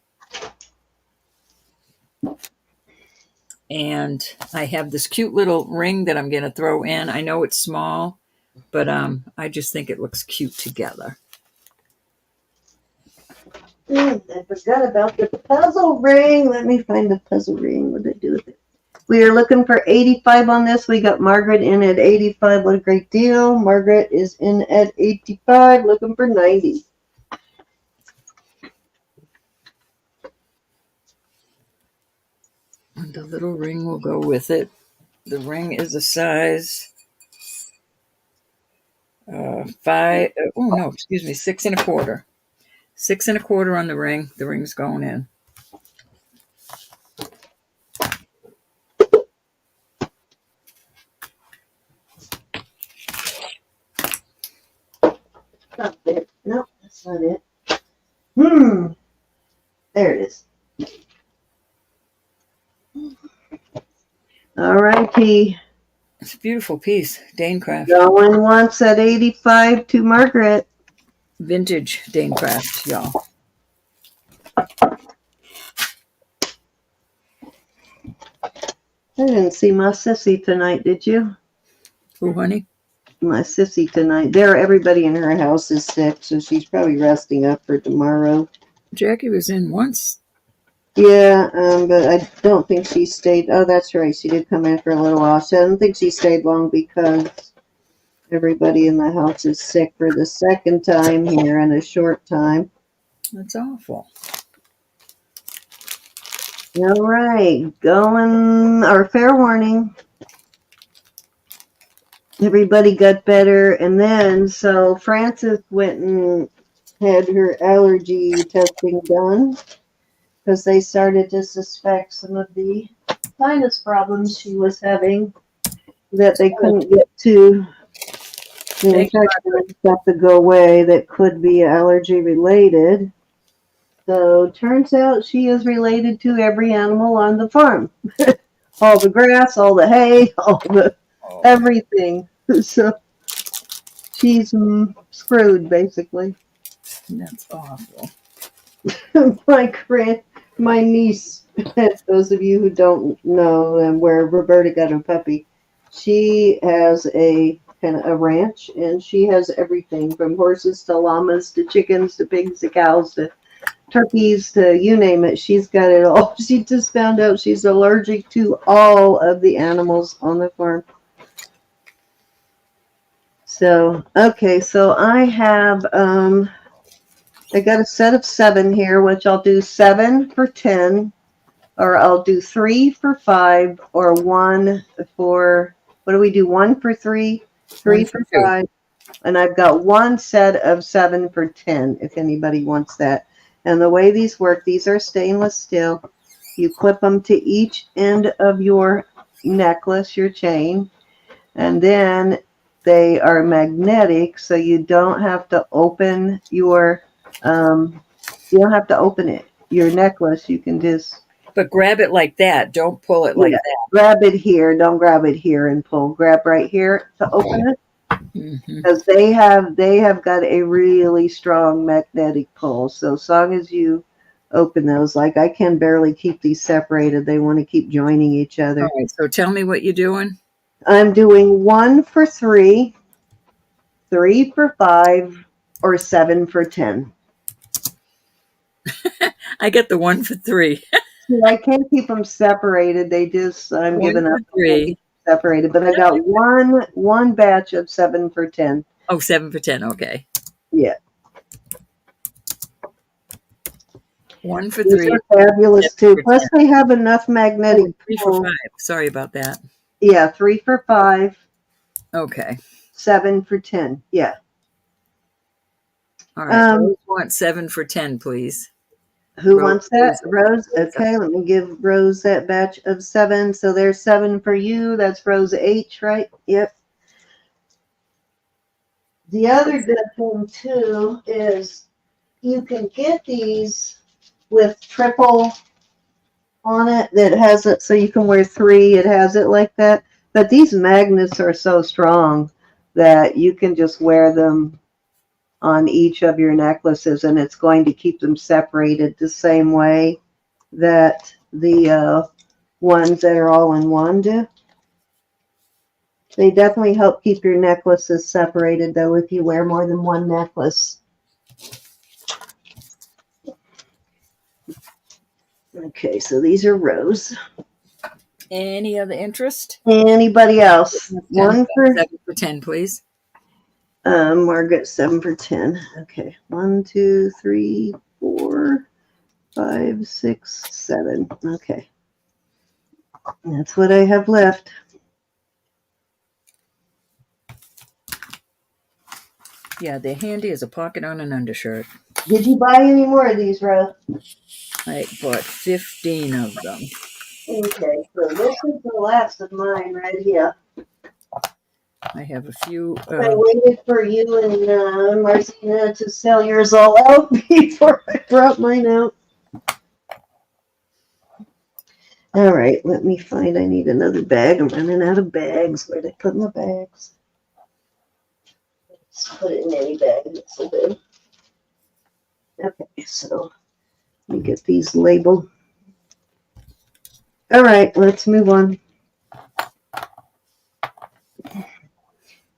And I have this cute little ring that I'm going to throw in. I know it's small, but I just think it looks cute together. I forgot about the puzzle ring. Let me find the puzzle ring. What did I do with it? We are looking for 85 on this. We got Margaret in at 85. What a great deal. Margaret is in at 85, looking for 90. And the little ring will go with it. The ring is a size 5. Oh no, excuse me, 6 1/4. 6 1/4 on the ring. The ring's going in. Not there. No, that's not it. There it is. All righty. It's a beautiful piece. Danecraft. Going once at 85 to Margaret. Vintage Danecraft, y'all. I didn't see my sissy tonight, did you? Ooh, honey. My sissy tonight. Everybody in her house is sick, so she's probably resting up for tomorrow. Jackie was in once. Yeah, but I don't think she stayed. Oh, that's right. She did come in for a little while. So I don't think she stayed long because everybody in the house is sick for the second time here in a short time. That's awful. All right, our fair warning. Everybody got better, and then so Frances went and had her allergy testing done because they started to suspect some of the sinus problems she was having that they couldn't get to the infection and stuff to go away that could be allergy related. So turns out she is related to every animal on the farm. All the grass, all the hay, all the everything. So she's screwed, basically. That's awful. My niece, those of you who don't know where Roberta got her puppy, she has a kind of a ranch, and she has everything from horses to llamas to chickens to pigs to cows to turkeys to you name it. She's got it all. She just found out she's allergic to all of the animals on the farm. So, okay, so I have, I got a set of 7 here, which I'll do 7 for 10, or I'll do 3 for 5, or 1 for, what do we do, 1 for 3, 3 for 5, and I've got 1 set of 7 for 10, if anybody wants that. And the way these work, these are stainless steel. You clip them to each end of your necklace, your chain, and then they are magnetic, so you don't have to open your, you don't have to open it. Your necklace, you can just. But grab it like that. Don't pull it like that. Grab it here. Don't grab it here and pull. Grab right here to open it. Because they have got a really strong magnetic pull. So as long as you open those, like I can barely keep these separated. They want to keep joining each other. All right, so tell me what you're doing. I'm doing 1 for 3, 3 for 5, or 7 for 10. I get the 1 for 3. I can't keep them separated. They just, I'm One giving for up. I can't three. keep them separated, but I got one batch of 7 for 10. Oh, 7 for 10. Okay. Yeah. 1 for These 3. are fabulous 7 too. for Plus 10. they have enough Oh, magnetic and 3 for pull. 5. Sorry about that. Yeah, 3 for 5, Okay. 7 for 10. Yeah. All right. Rose wants 7 for 10, please. Who wants that? Rose? Rose. Okay, let me give Rose that batch of 7. So there's 7 for you. That's Rose H, right? Yep. The other good thing too is you can get these with triple on it that has it, so you can wear 3. It has it like that. But these magnets are so strong that you can just wear them on each of your necklaces, and it's going to keep them separated the same way that the ones that are all in one do. They definitely help keep your necklaces separated, though, if you wear more than one necklace. Okay, so these are Rose. Any other interest? Anybody else? 10, One for 7 for 10, please. Margaret, 7 for 10. Okay, 1, 2, 3, 4, 5, 6, 7. Okay, that's what I have left. Yeah, they're handy as a pocket on an undershirt. Did you buy any more of these, Rose? I bought 15 of them. Okay, so this is the last of mine right here. I have a few. I waited for you and Martina to sell yours all out before I brought mine out. All right, let me find. I need another bag. I'm running out of bags. Where'd I put my bags? Let's put it in any bag that's so big. Okay, so let me get these labeled. All right, let's move on.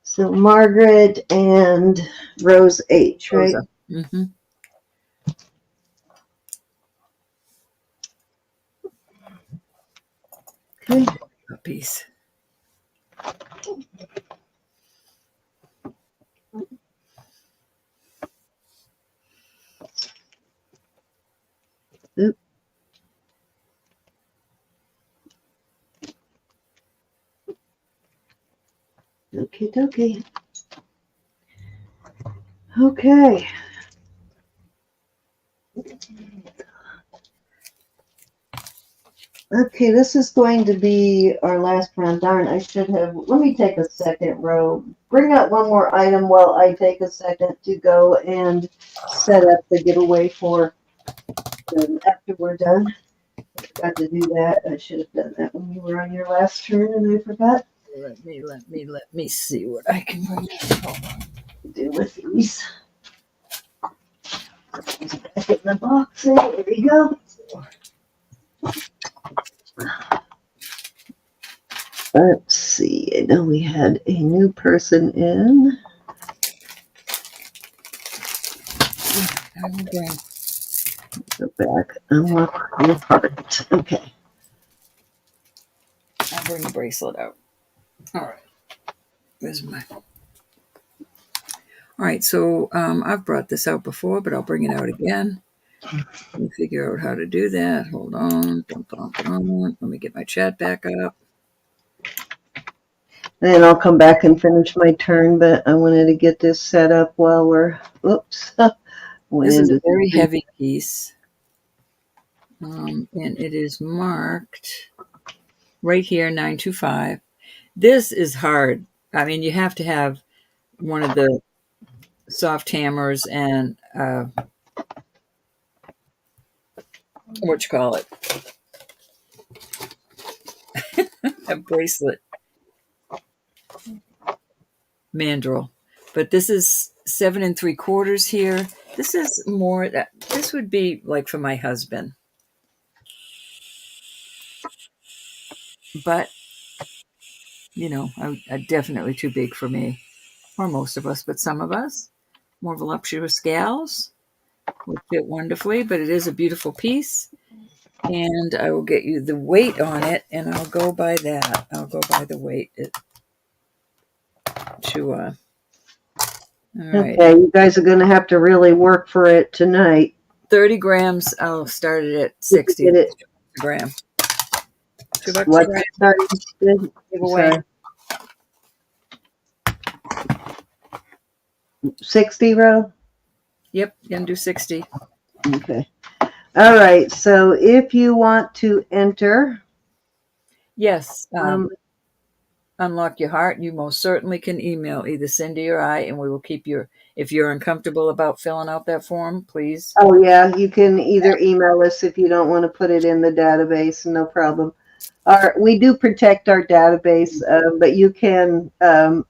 So Margaret and Rose H, right? Mm-hmm. Okay. Puppies. Oop. Okay. Okay. Okay, this is going to be our last round. Darn, I should have. Let me take a second, Ro. Bring up one more item while I take a second to go and set up the giveaway for after we're done. I forgot to do that. I should have done that when you were on your last turn and I forgot. Let me see what I can Do with these. Back in the box. There you go. Let's see. I know we had a new person in. Okay. Go back. Unlock your heart. Okay. I'll bring the bracelet out. All right. Where's my... All right, so I've brought this out before, but I'll bring it out again. Let me figure out how to do that. Hold on. Let me get my chat back up. Then I'll come back and finish my turn, but I wanted to get this set up while we're, oops. This is a very heavy piece. And it is marked right here, 925. This is hard. I mean, you have to have one of the soft hammers and what you call it, a bracelet mandrel. But this is 7 3/4 here. This is more that this would be like for my husband, but you know, definitely too big for me or most of us. But some of us, more voluptuous gals, would fit wonderfully. But it is a beautiful piece. And I will get you the weight on it, and I'll go by that. I'll go by the weight. All right. Okay, you guys are going to have to really work for it tonight. 30 grams. I'll start it at 60 Get it. a gram. $2 a What? gram. Sorry. Giveaway. Sorry. 60 row? Yep, gonna do 60. Okay. All right. So if you want to enter, Yes. Unlock your heart. You most certainly can email either Cindy or I, and we will keep your. If you're uncomfortable about filling out that form, please. oh yeah, you can either email us if you don't want to put it in the database, no problem. We do protect our database, but you can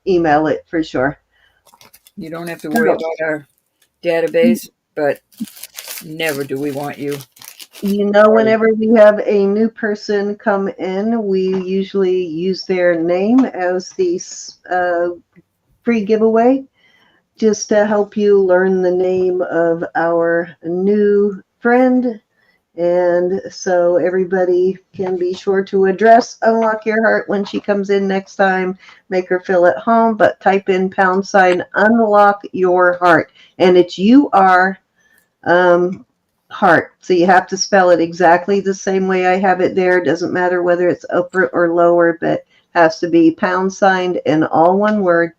email it for sure. You don't have to worry about our database, but never do we want you. You know, whenever we have a new person come in, we usually use their name as the free giveaway, just to help you learn the name of our new friend. And so everybody can be sure to address Unlock Your Heart when she comes in next time. Make her feel at home, but type in # Unlock Your Heart. And it's UR heart. So you have to spell it exactly the same way I have it there. Doesn't matter whether it's upper or lower, but has to be # and all one word.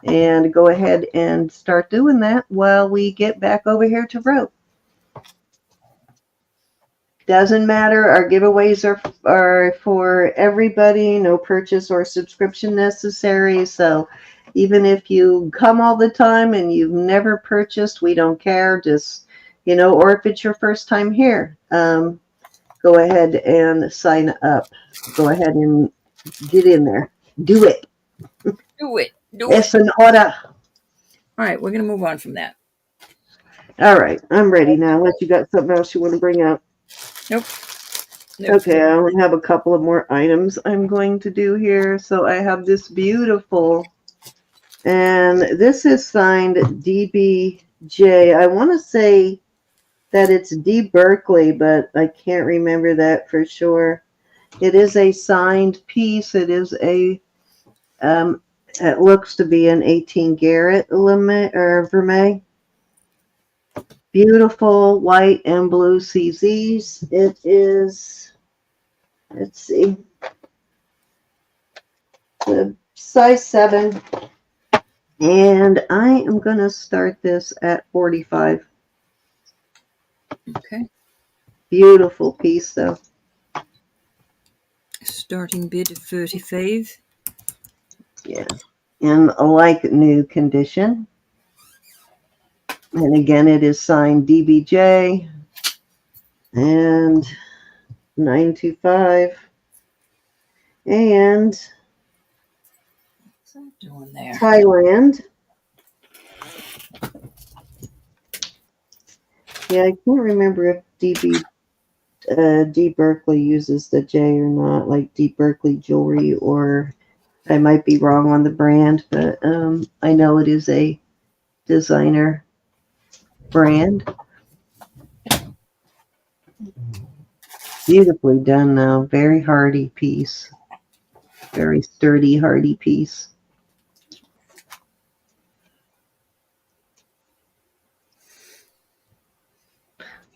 And go ahead and start doing that while we get back over here to rope. Doesn't matter. Our giveaways are for everybody. No purchase or subscription necessary. So even if you come all the time and you've never purchased, we don't care. Just, or if it's your first time here, go ahead and sign up. Go ahead and get in there. Do it. Do it. Es an hora. All right, we're going to move on from that. All right, I'm ready now. Unless you got something else you want to bring up. Nope. Okay, I only have a couple of more items I'm going to do here. So I have this beautiful, and this is signed DBJ. I want to say that it's D. Berkeley, but I can't remember that for sure. It is a signed piece. It is it looks to be an 18 karat vermeil. Beautiful white and blue CZs. It is, let's see, the size 7. And I am going to start this at 45. Okay. Beautiful piece, though. Starting bid of 35. Yeah. In like new condition. And again, it is signed DBJ and 925. And What's that doing there? Thailand. Yeah, I can't remember if D. Berkeley uses the J or not, like D. Berkeley Jewelry, or I might be wrong on the brand, but I know it is a designer brand. Beautifully done, though. Very hardy piece. Very sturdy, hardy piece.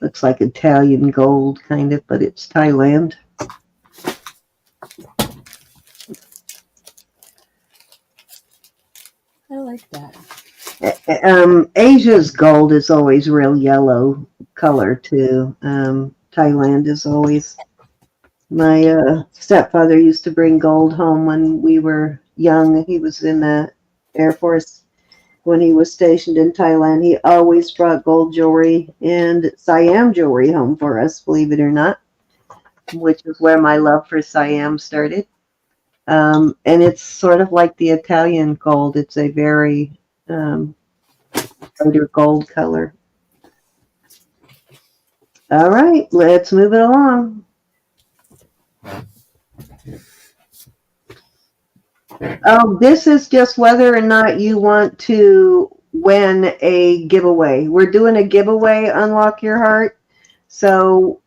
Looks like Italian gold, kind of, but it's Thailand. I like that. Asia's gold is always real yellow color, too. Thailand is always... My stepfather used to bring gold home when we were young. He was in the Air Force when he was stationed in Thailand. He always brought gold jewelry and Siam jewelry home for us, believe it or not, which is where my love for Siam started. And it's sort of like the Italian gold. It's a very lighter gold color. All right, let's move it along. Oh, this is just whether or not you want to win a giveaway. We're doing a giveaway, Unlock Your Heart. So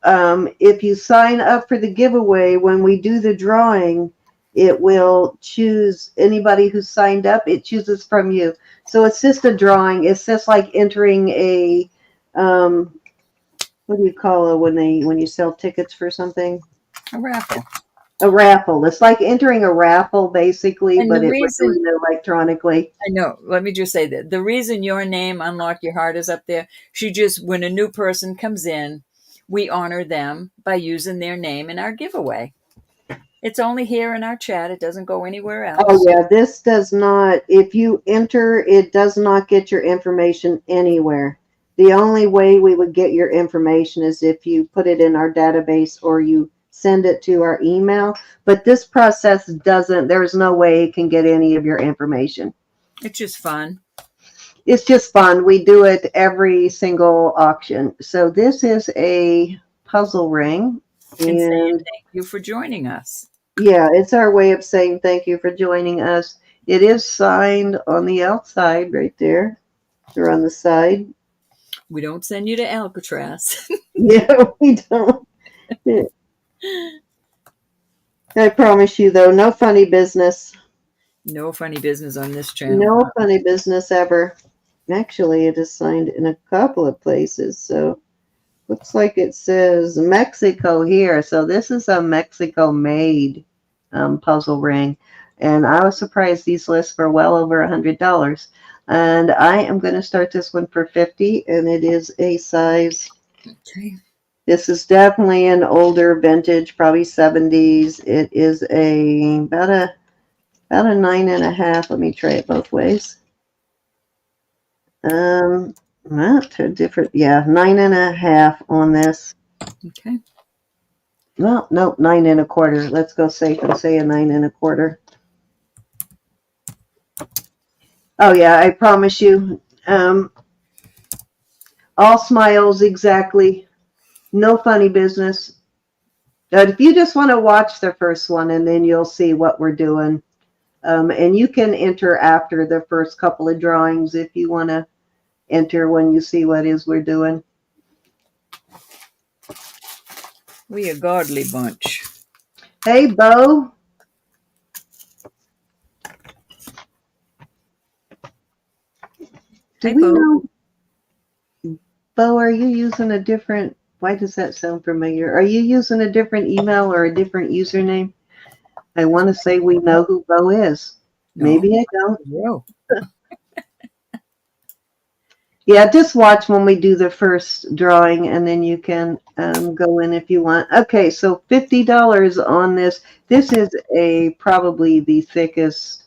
if you sign up for the giveaway, when we do the drawing, it will choose anybody who signed up. It chooses from you. So it's just a drawing. It's just like entering a, what do you call it when you sell tickets for something? A raffle. A raffle. It's like entering a raffle, basically, And but the we're reason doing it electronically. I know, let me just say that the reason your name, Unlock Your Heart, is up there, when a new person comes in, we honor them by using their name in our giveaway. It's only here in our chat. It doesn't go anywhere else. Oh, yeah. This does not, if you enter, it does not get your information anywhere. The only way we would get your information is if you put it in our database or you send it to our email. But this process doesn't, there's no way it can get any of your information. It's just fun. It's just fun. We do it every single auction. So this is a puzzle ring. And saying thank you for joining us. Yeah, it's our way of saying thank you for joining us. It is signed on the outside right there, or on the side. We don't send you to Alcatraz. Yeah, we don't. I promise you, though, no funny business. No funny business on this channel. No funny business ever. Actually, it is signed in a couple of places, so looks like it says Mexico here. So this is a Mexico-made puzzle ring. And I was surprised these lists for well over $100. And I am going to start this one for $50, and it is a size. Okay. This is definitely an older vintage, probably 70s. It is about a 9.5. Let me try it both ways. Not a different, yeah, 9.5 on this. Okay. Well, nope, 9 1/4. Let's go safe and say a 9 1/4. Oh yeah, I promise you. All smiles exactly. No funny business. But if you just want to watch the first one, and then you'll see what we're doing. And you can enter after the first couple of drawings if you want to enter when you see what it is we're doing. We a godly bunch. Hey, Bo. Do Hi, we Bo. know? Bo, are you using a different, why does that sound familiar? Are you using a different email or a different username? I want to say we know who Bo is. No. Maybe I don't. Whoa. Yeah, just watch when we do the first drawing, and then you can go in if you want. Okay, so $50 on this. This is probably the thickest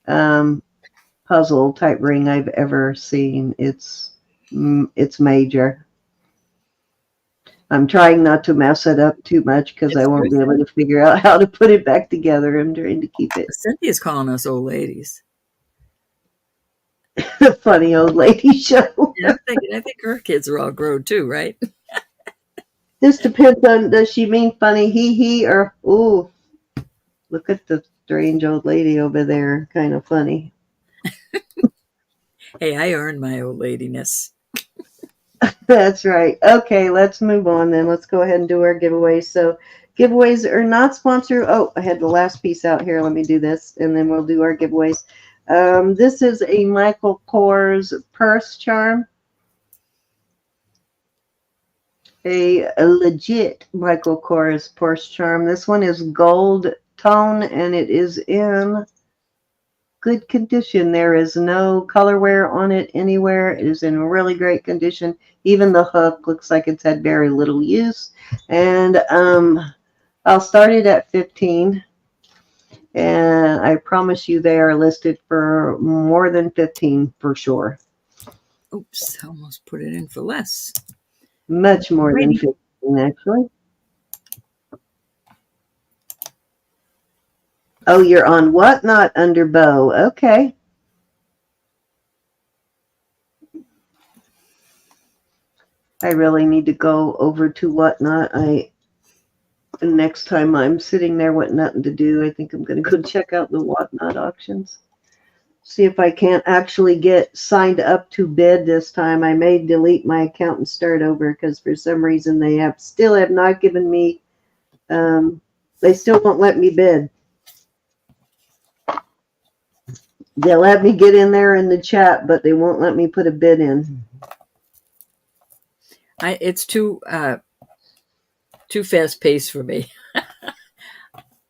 puzzle type ring I've ever seen. It's major. I'm trying not to mess it up too much because I won't be able to figure out how to put it back together. I'm trying to keep it. Cynthia's calling us old ladies. The funny old lady show. Yeah, I think her kids are all grown too, right? This depends on, does she mean funny he, or, ooh, look at the strange old lady over there. Kind of funny. Hey, I earned my old ladiness. That's right. Okay, let's move on then. Let's go ahead and do our giveaways. So giveaways are not sponsored. Oh, I had the last piece out here. Let me do this, and then we'll do our giveaways. This is a Michael Kors purse charm. A legit Michael Kors purse charm. This one is gold tone, and it is in good condition. There is no color wear on it anywhere. It is in really great condition. Even the hook looks like it's had very little use. And I'll start it at 15. And I promise you they are listed for more than 15 for sure. Oops, I almost put it in for less. Much more than 15, actually. Oh, you're on Whatnot under Bo. Okay. I really need to go over to Whatnot. Next time I'm sitting there with nothing to do, I think I'm going to go check out the Whatnot auctions. see if I can't actually get signed up to bid this time. I may delete my account and start over because for some reason they still have not given me, they still won't let me bid. They'll let me get in there in the chat, but they won't let me put a bid in. It's too fast paced for me.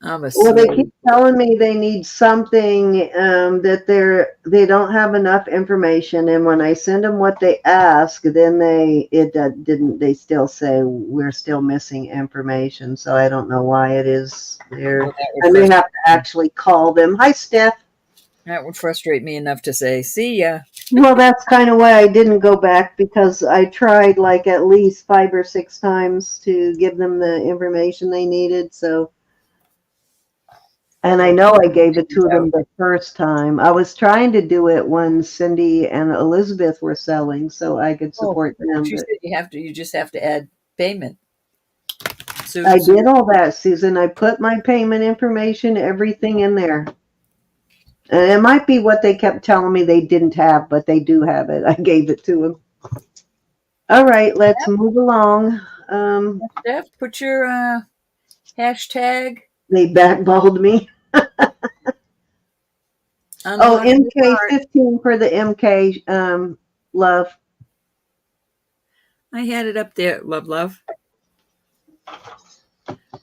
Well, they keep telling me they need something, that they don't have enough information, and when I send them what they ask, then they still say we're still missing information. So I don't know why it is there. Well, I may have to actually call them. Hi, Steph. That would frustrate me enough to say, see ya. Well, that's kind of why I didn't go back, because I tried like at least 5 or 6 times to give them the information they needed. So, and I know I gave it to them the first time. I was trying to do it when Cindy and Elizabeth were selling, so I could support them. She said you just have to add payment. I did all that, Susan. I put my payment information, everything in there. And it might be what they kept telling me they didn't have, but they do have it. I gave it to them. All right, let's move along. Steph, put your hashtag. They backballed me. Oh, MK15 for the MK, love. I had it up there, love.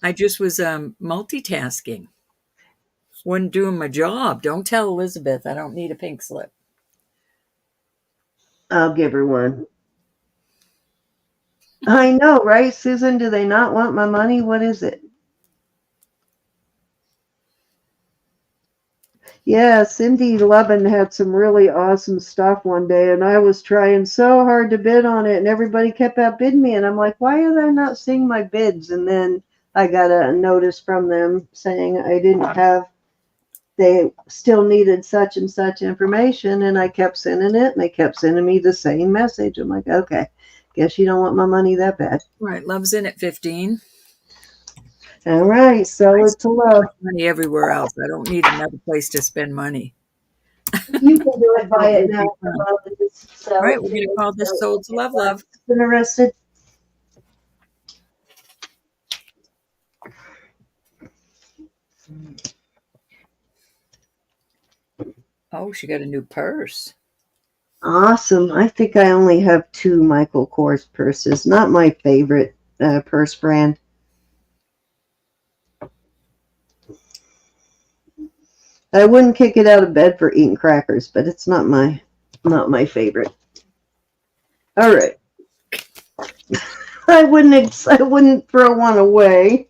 I just was multitasking. Wasn't doing my job. Don't tell Elizabeth I don't need a pink slip. I'll give her one. I know, right, Susan? Do they not want my money? What is it? Yeah, Cindy Levin had some really awesome stuff one day, and I was trying so hard to bid on it, and everybody kept outbidding me, and I'm like, why are they not seeing my bids? And then I got a notice from them saying I didn't have, they still needed such and such information, and I kept sending it, and they kept sending me the same message. I'm like, okay, guess you don't want my money that bad. Right, love's in at 15. All right, so it's a love. Money everywhere else. I don't need another place to spend money. You can do it, buy it now. All right, we're going to call this Sold to Love. Been arrested. Oh, she got a new purse. Awesome. I think I only have 2 Michael Kors purses. Not my favorite purse brand. I wouldn't kick it out of bed for eating crackers, but it's not my favorite. All right. I wouldn't throw one away.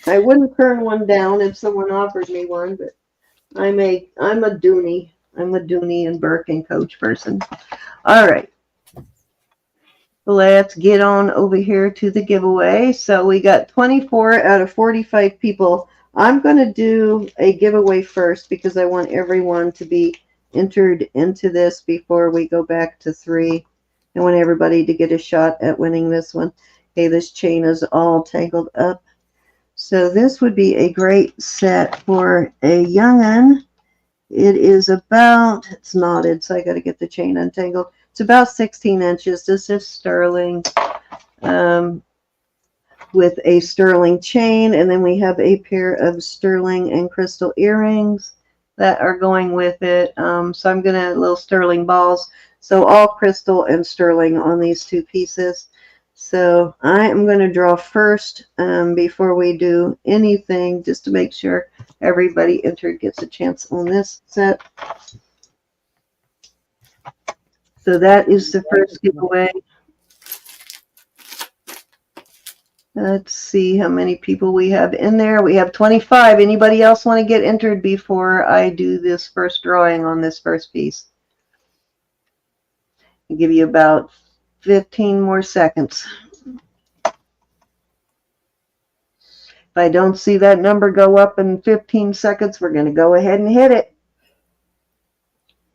I wouldn't turn one down if someone offered me one, but I'm a Dooney. I'm a Dooney and Burke and Coach person. All right. Let's get on over here to the giveaway. So we got 24 out of 45 people. I'm going to do a giveaway first because I want everyone to be entered into this before we go back to 3. I want everybody to get a shot at winning this one. Okay, this chain is all tangled up. So this would be a great set for a young'un. It is about, it's knotted, so I got to get the chain untangled. It's about 16 inches. This is sterling with a sterling chain. And then we have a pair of sterling and crystal earrings that are going with it. So I'm going to little sterling balls. So all crystal and sterling on these 2 pieces. So I am going to draw first before we do anything, just to make sure everybody entered gets a chance on this set. So that is the first giveaway. Let's see how many people we have in there. We have 25. Anybody else want to get entered before I do this first drawing on this first piece? I'll give you about 15 more seconds. If I don't see that number go up in 15 seconds, we're going to go ahead and hit it.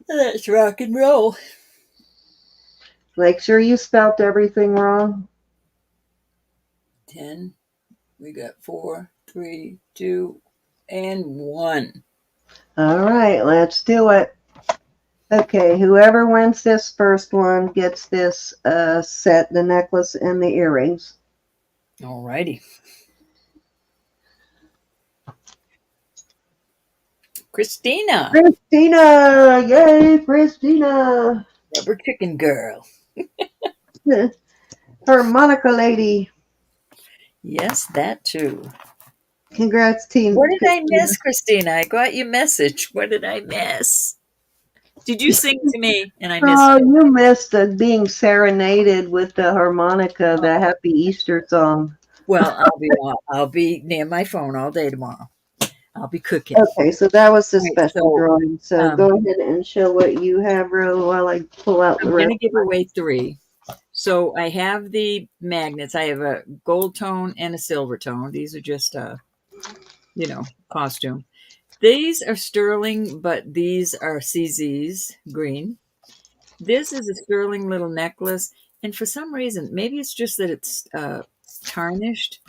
Let's rock and roll. Make sure you spelt everything wrong. 10. We got 4, 3, 2, and 1. All right, let's do it. Okay, whoever wins this first one gets this set, the necklace and the earrings. All righty. Christina. Christina! Yay, Christina! Rubber chicken girl. Harmonica lady. Yes, that too. Congrats, team. What did I Christina. miss, Christina? I got your message. What did I miss? Did you sing to me and I missed Oh, it? you missed being serenaded with the harmonica, the Happy Easter song. Well, I'll be near my phone all day tomorrow. I'll be cooking. Okay, so that was the Right, special so, drawing. So go ahead and show what you have, Ro, while I pull out I'm the going rest. to give away 3. So I have the magnets. I have a gold tone and a silver tone. These are just, costume. These are sterling, but these are CZ's green. This is a sterling little necklace. And for some reason, maybe it's just that it's tarnished.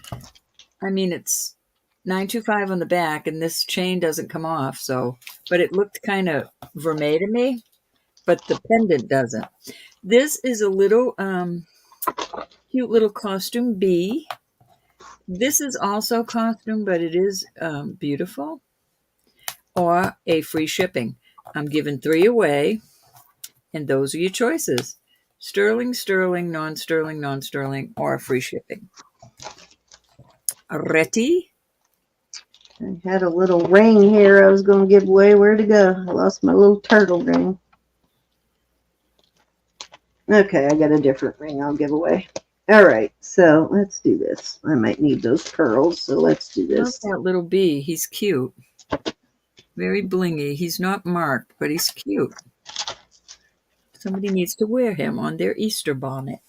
I mean, it's 925 on the back, and this chain doesn't come off. So, but it looked kind of vermeil to me, but the pendant doesn't. This is a little cute little costume bee. This is also costume, but it is beautiful. Or a free shipping. I'm giving 3 away, and those are your choices. Sterling, sterling, non-sterling, non-sterling, or free shipping. Ready? I had a little ring here I was going to give away. Where'd it go? I lost my little turtle ring. Okay, I got a different ring I'll give away. All right, so let's do this. I might need those pearls, so let's do this. That little bee, he's cute. Very blingy. He's not marked, but he's cute. Somebody needs to wear him on their Easter bonnet.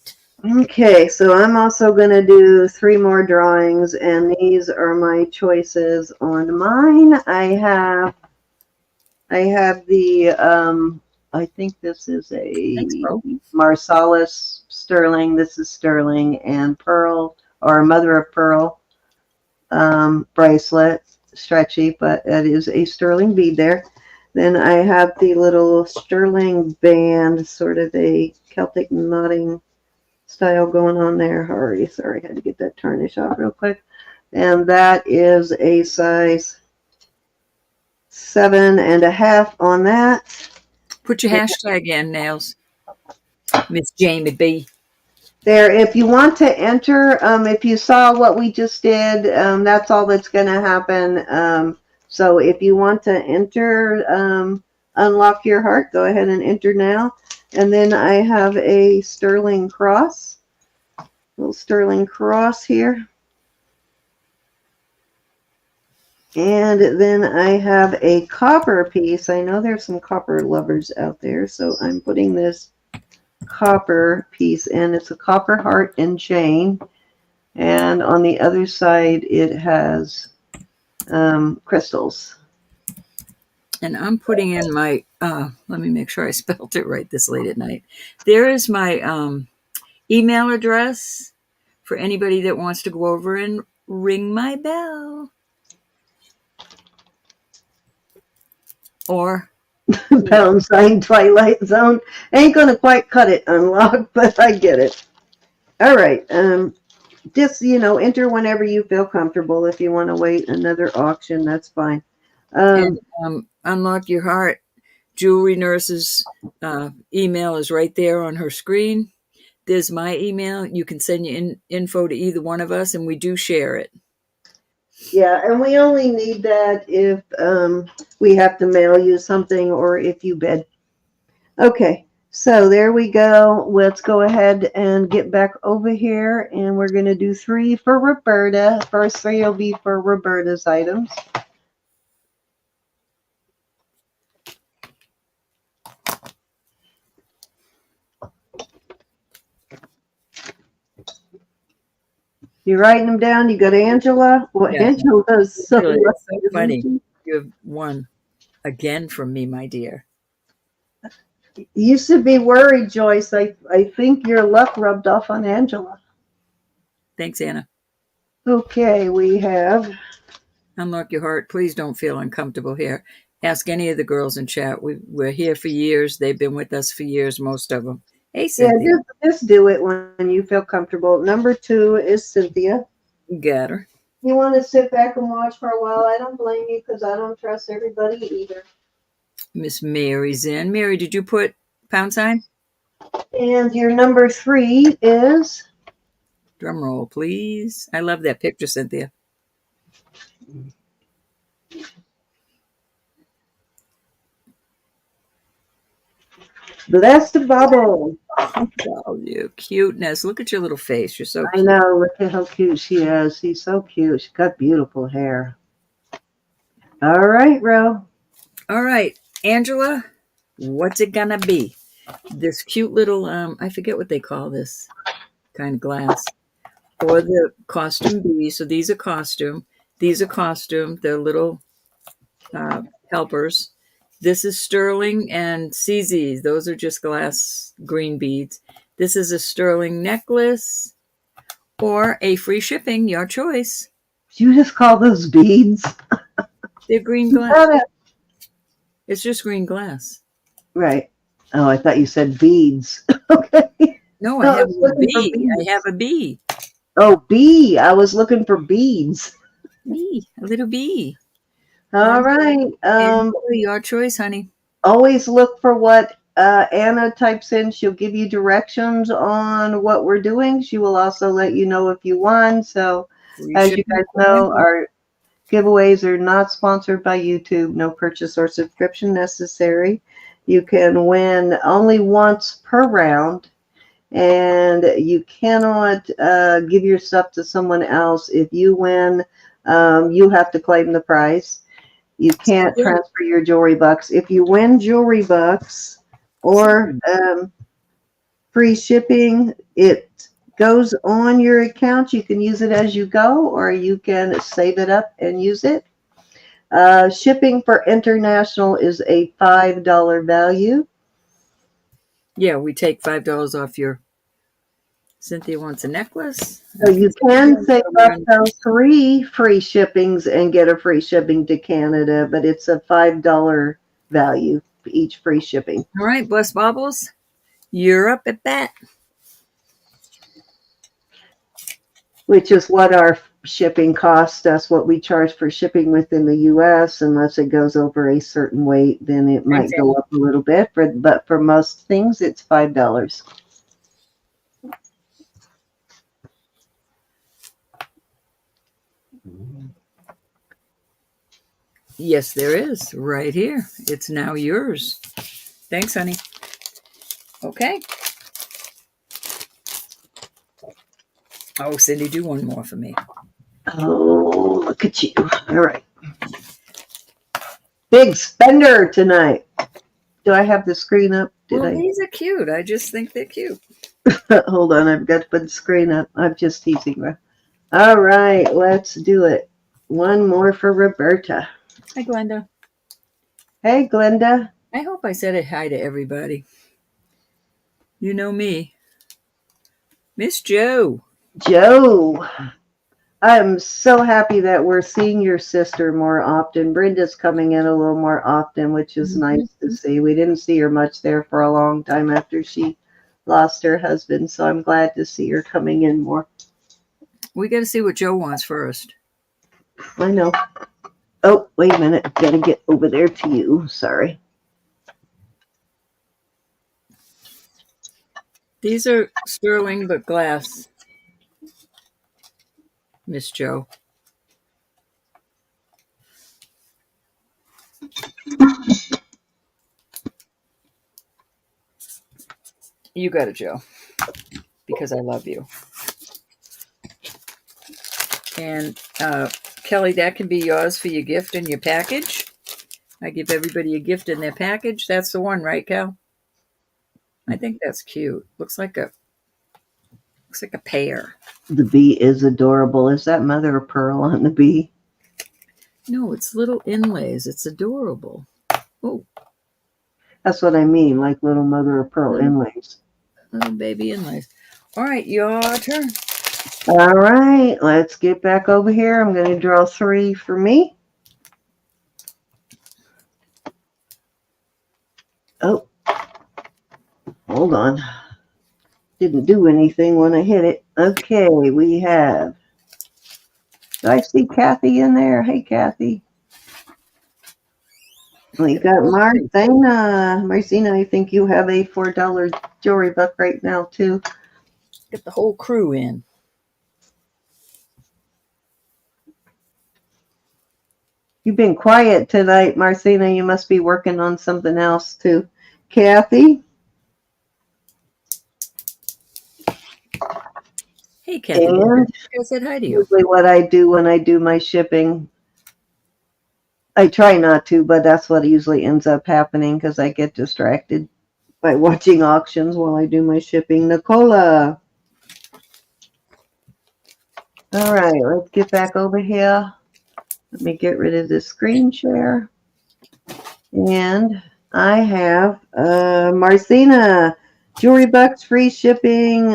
Okay, so I'm also going to do 3 more drawings, and these are my choices on mine. I have the, I think this is a Marsalis sterling. This is sterling and pearl, or mother of pearl bracelet, stretchy, but it is a sterling bead there. Then I have the little sterling band, sort of a Celtic knotting style going on there. Sorry, I had to get that tarnish off real quick. And that is a size 7.5 on that. Put your hashtag in, Nails. Miss Jamie B. There, if you want to enter, if you saw what we just did, that's all that's going to happen. So if you want to enter, unlock your heart, go ahead and enter now. And then I have a sterling cross, little sterling cross here. And then I have a copper piece. I know there's some copper lovers out there, so I'm putting this copper piece in. It's a copper heart and chain. And on the other side, it has crystals. And I'm putting in my, let me make sure I spelled it right this late at night. There is my email address for anybody that wants to go over and ring my bell. Or Pound sign Twilight Zone. Ain't gonna quite cut it unlock, but I get it. All right. Just, enter whenever you feel comfortable. If you want to wait another auction, that's fine. Unlock your heart. Jewelry Nurse's email is right there on her screen. There's my email. You can send your info to either one of us, and we do share it. Yeah, and we only need that if we have to mail you something or if you bid. Okay, so there we go. Let's go ahead and get back over here, and we're going to do 3 for Roberta. First 3 will be for Roberta's items. You writing them down? You got Angela? Well, yeah. Angela's so, really, it's so funny. You have won again from me, my dear. You should be worried, Joyce. I think your luck rubbed off on Angela. Thanks, Anna. Okay, we have Unlock your heart. Please don't feel uncomfortable here. Ask any of the girls in chat. We're here for years. They've been with us for years, most of them. Hey, Yeah, Cynthia. just do it when you feel comfortable. Number 2 is Cynthia. Got her. You want to sit back and watch for a while? I don't blame you because I don't trust everybody either. Miss Mary's in. Mary, did you put £? And your number 3 is? Drum roll, please. I love that picture, Cynthia. Blessed Bubble. Oh, you cuteness. Look at your little face. You're so I cute. know. Look at how cute she is. She's so cute. She's got beautiful hair. All right, Ro. All right, Angela, what's it gonna be? This cute little, I forget what they call this kind of glass. Or the costume bees. So these are costume. These are costume. They're little helpers. This is sterling and CZs. Those are just glass green beads. This is a sterling necklace or a free shipping, your choice. You just call those beads? They're green glass. It's just green glass. Right. Oh, I thought you said beads. Okay. No, No, I have was a looking for bee. beads. I have a bee. Oh, bee. I was looking for beads. Bee. A little bee. All right. Your choice, honey. Always look for what Anna types in. She'll give you directions on what we're doing. She will also let you know if you won. So, Free as you shipping. guys know, our giveaways are not sponsored by YouTube. No purchase or subscription necessary. You can win only once per round, and you cannot give your stuff to someone else. If you win, you have to claim the prize. You can't transfer your jewelry bucks. If you win jewelry bucks or free shipping, it goes on your account. You can use it as you go, or you can save it up and use it. Shipping for international is a $5 value. Yeah, we take $5 off your. Cynthia wants a necklace. So you can save up to 3 free shippings and get a free shipping to Canada, but it's a $5 value for each free shipping. All right, Bless Baubles, you're up at bat. Which is what our shipping costs. That's what we charge for shipping within the U.S. Unless it goes over a certain weight, then it might go up a little bit. But for most things, it's $5. Yes, there is. Right here. It's now yours. Thanks, honey. Okay. Oh, Cindy, do one more for me. Oh, look at you. All right. Big spender tonight. Do I have the screen up? These are cute. I just think they're cute. Hold on. I've got to put the screen up. I'm just teasing her. All right. Let's do it. One more for Roberta. Hi, Glenda. Hey, Glenda. I hope I said hi to everybody. You know me. Miss Joe. Joe. I'm so happy that we're seeing your sister more often. Brenda's coming in a little more often, which is nice to see. We didn't see her much there for a long time after she lost her husband, so I'm glad to see her coming in more. We got to see what Joe wants first. I know. Oh, wait a minute. I've got to get over there to you. Sorry. These are sterling but glass, Miss Joe. You got it, Joe, because I love you. And Kelly, that can be yours for your gift and your package. I give everybody a gift in their package. That's the one, right, Cal? I think that's cute. Looks like a pear. The bee is adorable. Is that mother of pearl on the bee? No, it's little inlays. It's adorable. Oh, That's what I mean, like little mother of pearl inlays. little baby inlays. All right, your turn. All right, let's get back over here. I'm going to draw 3 for me. Oh, hold on. Didn't do anything when I hit it. Okay, we have. Do I see Kathy in there? Hey, Kathy. We got Marcina. Marcina, I think you have a $4 jewelry book right now, too. Get the whole crew in. You've been quiet tonight, Marcina. You must be working on something else, too. Kathy? Hey, Kathy. And I said hi to you. usually what I do when I do my shipping, I try not to, but that's what usually ends up happening because I get distracted by watching auctions while I do my shipping. Nicola. All right, let's get back over here. Let me get rid of this screen share. And I have Marcina. Jewelry bucks, free shipping,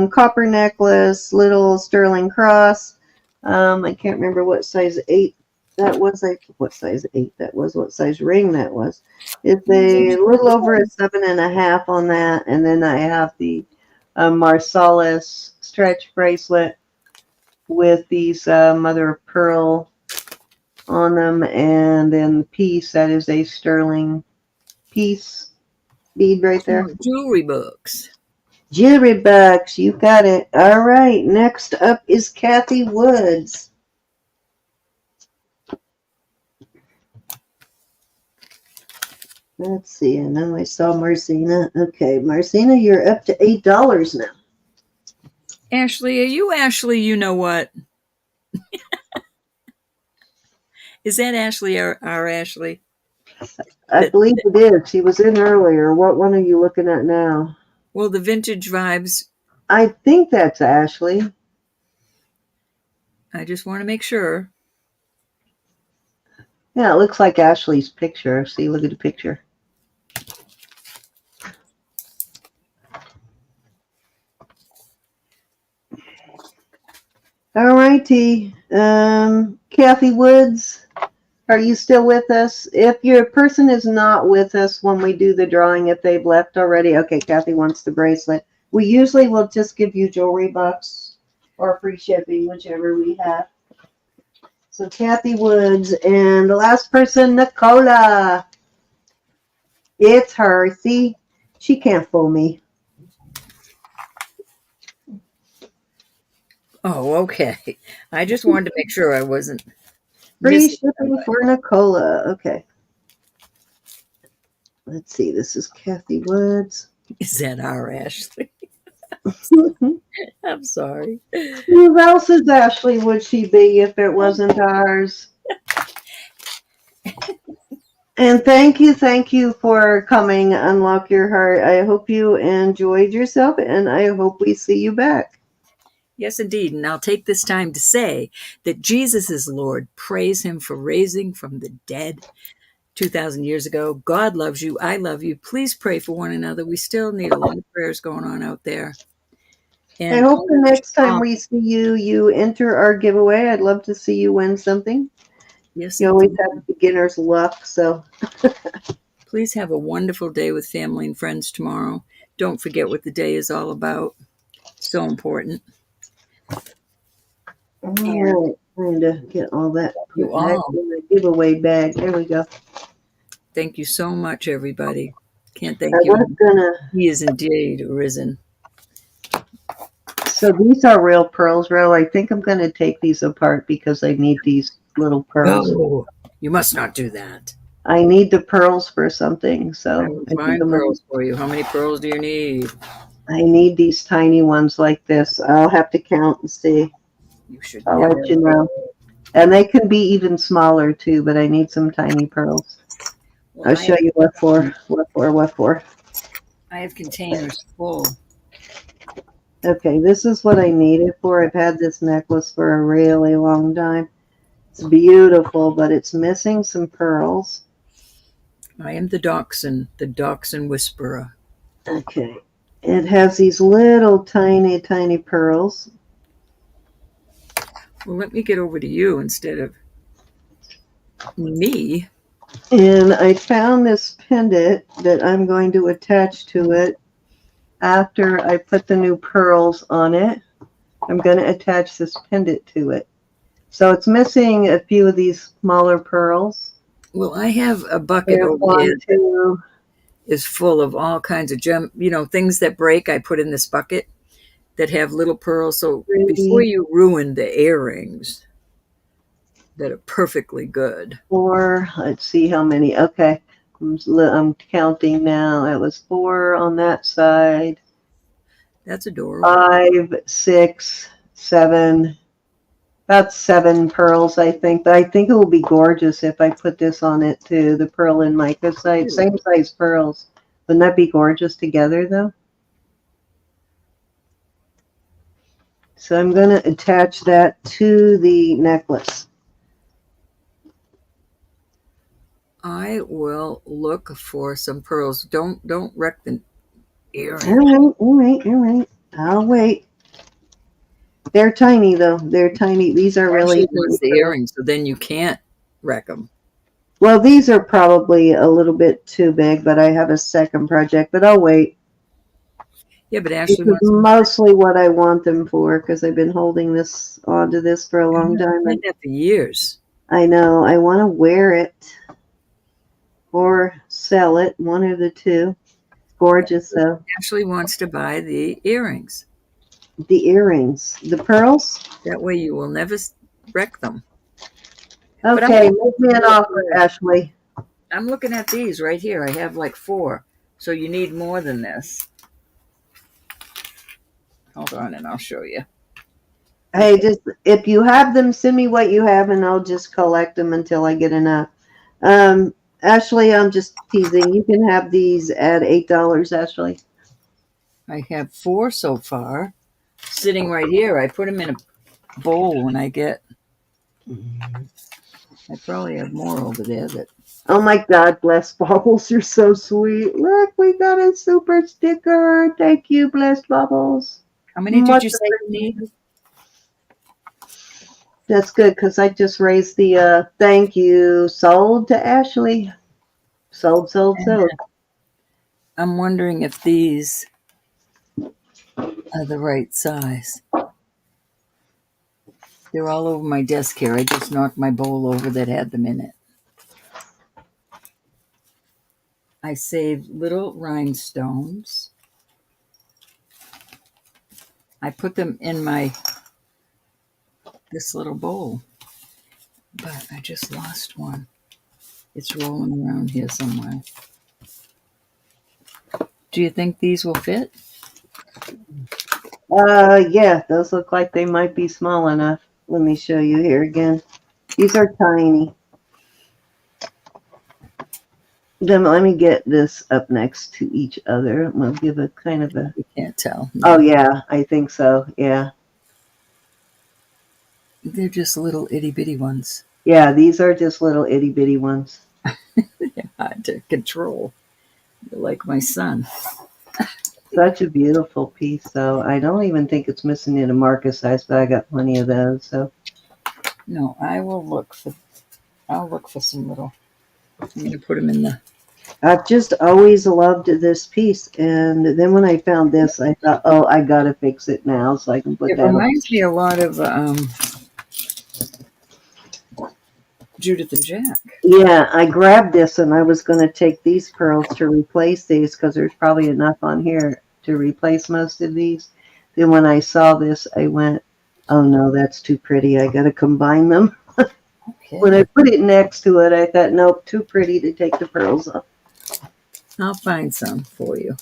copper necklace, little sterling cross. I can't remember what size 8 that was. What size 8 that was, what size ring that was. It's a little over a 7.5 on that. And then I have the Marsalis stretch bracelet with these mother of pearl on them. And then the piece, that is a sterling piece bead right there. Jewelry books. Jewelry bucks, you got it. All right, next up is Kathy Woods. Let's see, and then I saw Marcina. Okay, Marcina, you're up to $8 now. Ashley, are you Ashley? You know what? Is that Ashley, our Ashley? I believe it is. She was in earlier. What one are you looking at now? Well, the vintage vibes. I think that's Ashley. I just want to make sure. Yeah, it looks like Ashley's picture. See, look at the picture. All righty. Kathy Woods, are you still with us? If your person is not with us when we do the drawing, if they've left already, okay, Kathy wants the bracelet. We usually will just give you jewelry bucks or free shipping, whichever we have. So Kathy Woods, and the last person, Nicola. It's her. See, she can't fool me. Oh, okay. I just wanted to make sure I wasn't Free missing shipping somebody. for Nicola. Okay. Let's see. This is Kathy Woods. Is that our Ashley? I'm sorry. Who else's Ashley would she be if it wasn't ours? And thank you for coming. Unlock your heart. I hope you enjoyed yourself, and I hope we see you back. Yes, indeed. And I'll take this time to say that Jesus is Lord. Praise him for raising from the dead 2,000 years ago. God loves you. I love you. Please pray for one another. We still need a lot of prayers going on out there. I And hope the next time we see you, you enter our giveaway. I'd love to see you win something. yes, You always have beginner's luck, so. please have a wonderful day with family and friends tomorrow. Don't forget what the day is all about. So important. All right, trying to get all that You put back all. in the giveaway bag. There we go. Thank you so much, everybody. Can't thank I you. was gonna. He is indeed risen. So these are real pearls, Ro. I think I'm gonna take these apart because I need these little pearls. Oh, you must not do that. I need the pearls for something, so I will I think find pearls for you. How many pearls do you need? I need these tiny ones like this. I'll have to count and see. You should I'll never. let you know. And they can be even smaller too, but I need some tiny pearls. Well, I'll show you what for. I have containers full. Okay, this is what I need it for. I've had this necklace for a really long time. It's beautiful, but it's missing some pearls. I am the dachshund whisperer. Okay. It has these little tiny, tiny pearls. Well, let me get over to you instead of me. And I found this pendant that I'm going to attach to it after I put the new pearls on it. I'm going to attach this pendant to it. So it's missing a few of these smaller pearls. Well, I have a bucket There's over one, there two. is full of all kinds of things that break. I put in this bucket that have little pearls. So before 3, you ruin the earrings that are perfectly good. 4. Let's see how many. Okay. I'm counting now. It was 4 on that side. That's adorable. 5, 6, 7. About 7 pearls, I think. But I think it will be gorgeous if I put this on it too. The pearl and mica side. Same size pearls. Wouldn't that be gorgeous together though? So I'm going to attach that to the necklace. I will look for some pearls. Don't wreck the earring. All right. I'll wait. They're tiny though. They're tiny. These are really. Wants the earrings, so then you can't wreck them. Well, these are probably a little bit too big, but I have a second project. But I'll wait. Yeah, but Ashley wants mostly what I want them for because I've been holding this onto this for a long time. I've that for years. I know. I want to wear it or sell it. One of the two. Gorgeous though. Ashley wants to buy the earrings. The earrings, the pearls. That way you will never wreck them. Okay, make me an offer, Ashley. I'm looking at these right here. I have like 4, so you need more than this. Hold on, and I'll show you. Hey, just if you have them, send me what you have, and I'll just collect them until I get enough. Ashley, I'm just teasing. You can have these at $8, Ashley. I have 4 so far, sitting right here. I put them in a bowl when I get. I probably have more over there. Oh my God, Blessed Bubbles, you're so sweet. Look, we got a super sticker. Thank you, Blessed Bubbles. How many did you say you need? That's good because I just raised the thank you sold to Ashley. Sold. I'm wondering if these are the right size. They're all over my desk here. I just knocked my bowl over that had them in it. I saved little rhinestones. I put them in this little bowl, but I just lost one. It's rolling around here somewhere. Do you think these will fit? Yeah, those look like they might be small enough. Let me show you here again. These are tiny. Then let me get this up next to each other. I'm going to give a kind of a... You can't tell. Oh, yeah, I think so. Yeah. They're just little itty-bitty ones. Yeah, these are just little itty-bitty ones. They're hard to control. They're like my son. Such a beautiful piece, though. I don't even think it's missing in a marker size, but I got plenty of those. So no, I'll look for some little. I'm going to put them in the... I've just always loved this piece, and then when I found this, I thought, oh, I gotta fix it now so I can put that on. It reminds me a lot of Judith and Jack. Yeah, I grabbed this, and I was going to take these pearls to replace these because there's probably enough on here to replace most of these. Then when I saw this, I went, oh, no, that's too pretty. I got to combine them. Okay. When I put it next to it, I thought, nope, too pretty to take the pearls off. I'll find some for you.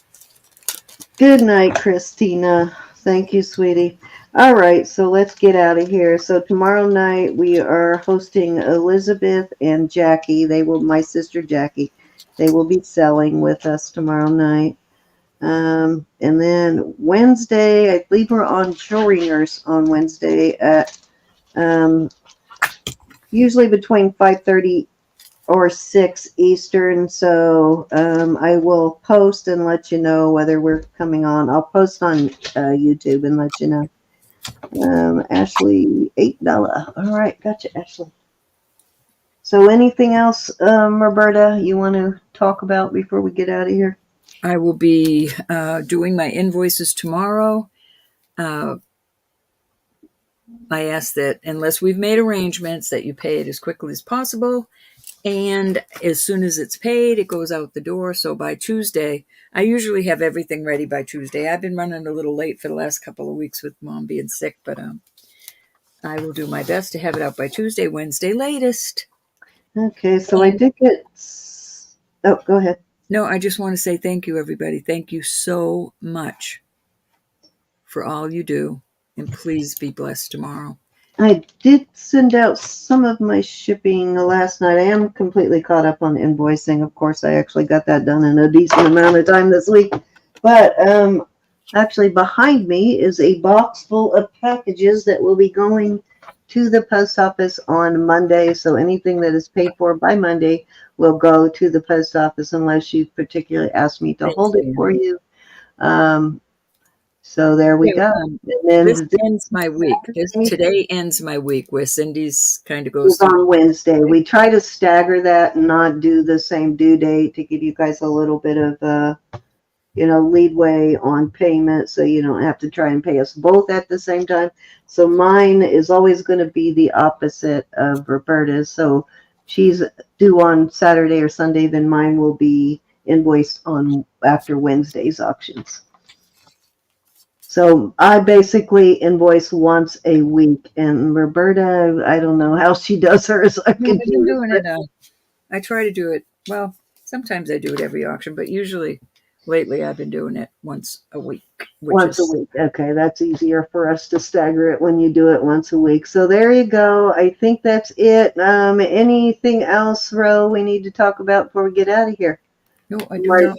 Good night, Christina. Thank you, sweetie. All right, so let's get out of here. So tomorrow night we are hosting Elizabeth and Jackie. My sister Jackie. They will be selling with us tomorrow night. And then Wednesday, I believe we're on Jewelry Nurse on Wednesday at usually between 5:30 or 6 Eastern. So I will post and let you know whether we're coming on. I'll post on YouTube and let you know. Ashley, $8. All right, gotcha, Ashley. So anything else, Roberta, you want to talk about before we get out of here? I will be doing my invoices tomorrow. I ask that unless we've made arrangements that you pay it as quickly as possible. And as soon as it's paid, it goes out the door. So by Tuesday, I usually have everything ready by Tuesday. I've been running a little late for the last couple of weeks with Mom being sick, but I will do my best to have it out by Tuesday, Wednesday latest. Okay, so I did get. Oh, go ahead. No, I just want to say thank you, everybody. Thank you so much for all you do. And please be blessed tomorrow. I did send out some of my shipping last night. I am completely caught up on invoicing. Of course, I actually got that done in a decent amount of time this week. But actually, behind me is a box full of packages that will be going to the post office on Monday. So anything that is paid for by Monday will go to the post office unless you particularly ask me to hold it for you. So there we go. And then this ends my week. Today ends my week where Cindy's kind of goes on Wednesday. We try to stagger that and not do the same due date to give you guys a little bit of leadway on payment, so you don't have to try and pay us both at the same time. So mine is always going to be the opposite of Roberta's. So she's due on Saturday or Sunday, then mine will be invoiced on after Wednesday's auctions. So I basically invoice once a week, and Roberta, I don't know how she does hers. I try to do it. Well, sometimes I do it every auction, but usually lately I've been doing it once a week. Once a week. Okay, that's easier for us to stagger it when you do it once a week. So there you go. I think that's it. Anything else, Ro, we need to talk about before we get out of here? No, I do not.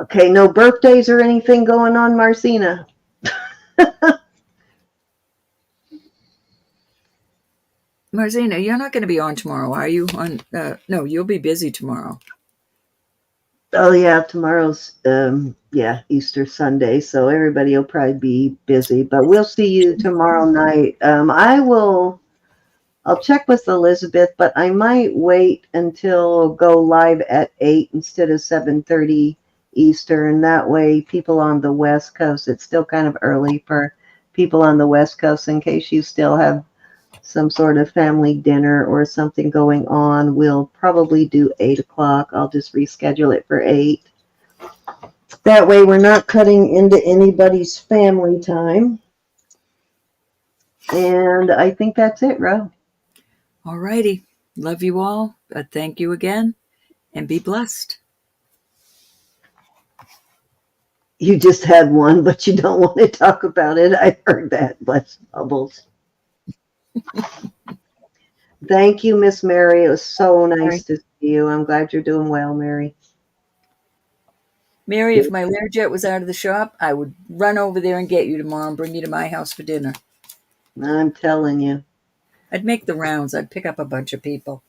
Okay, no birthdays or anything going on, Marcina? Marcina, you're not going to be on tomorrow, are you? No, you'll be busy tomorrow. Oh yeah, tomorrow's Easter Sunday, so everybody will probably be busy. But we'll see you tomorrow night. I'll check with Elizabeth, but I might wait until go live at 8 instead of 7:30 Eastern. That way, people on the West Coast, it's still kind of early for people on the West Coast in case you still have some sort of family dinner or something going on. We'll probably do 8 o'clock. I'll just reschedule it for 8. That way we're not cutting into anybody's family time. And I think that's it, Ro. All righty. Love you all. Thank you again. And be blessed. You just had one, but you don't want to talk about it. I heard that. Bless Bubbles. Thank you, Miss Mary. It was so nice to see you. I'm glad you're doing well, Mary. Mary, if my Learjet was out of the shop, I would run over there and get you tomorrow and bring you to my house for dinner. I'm telling you. I'd make the rounds. I'd pick up a bunch of people.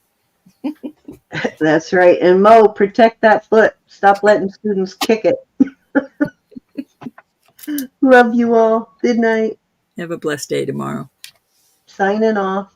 That's right. And Mo, protect that foot. Stop letting students kick it. Love you all. Good night. Have a blessed day tomorrow. Signing off.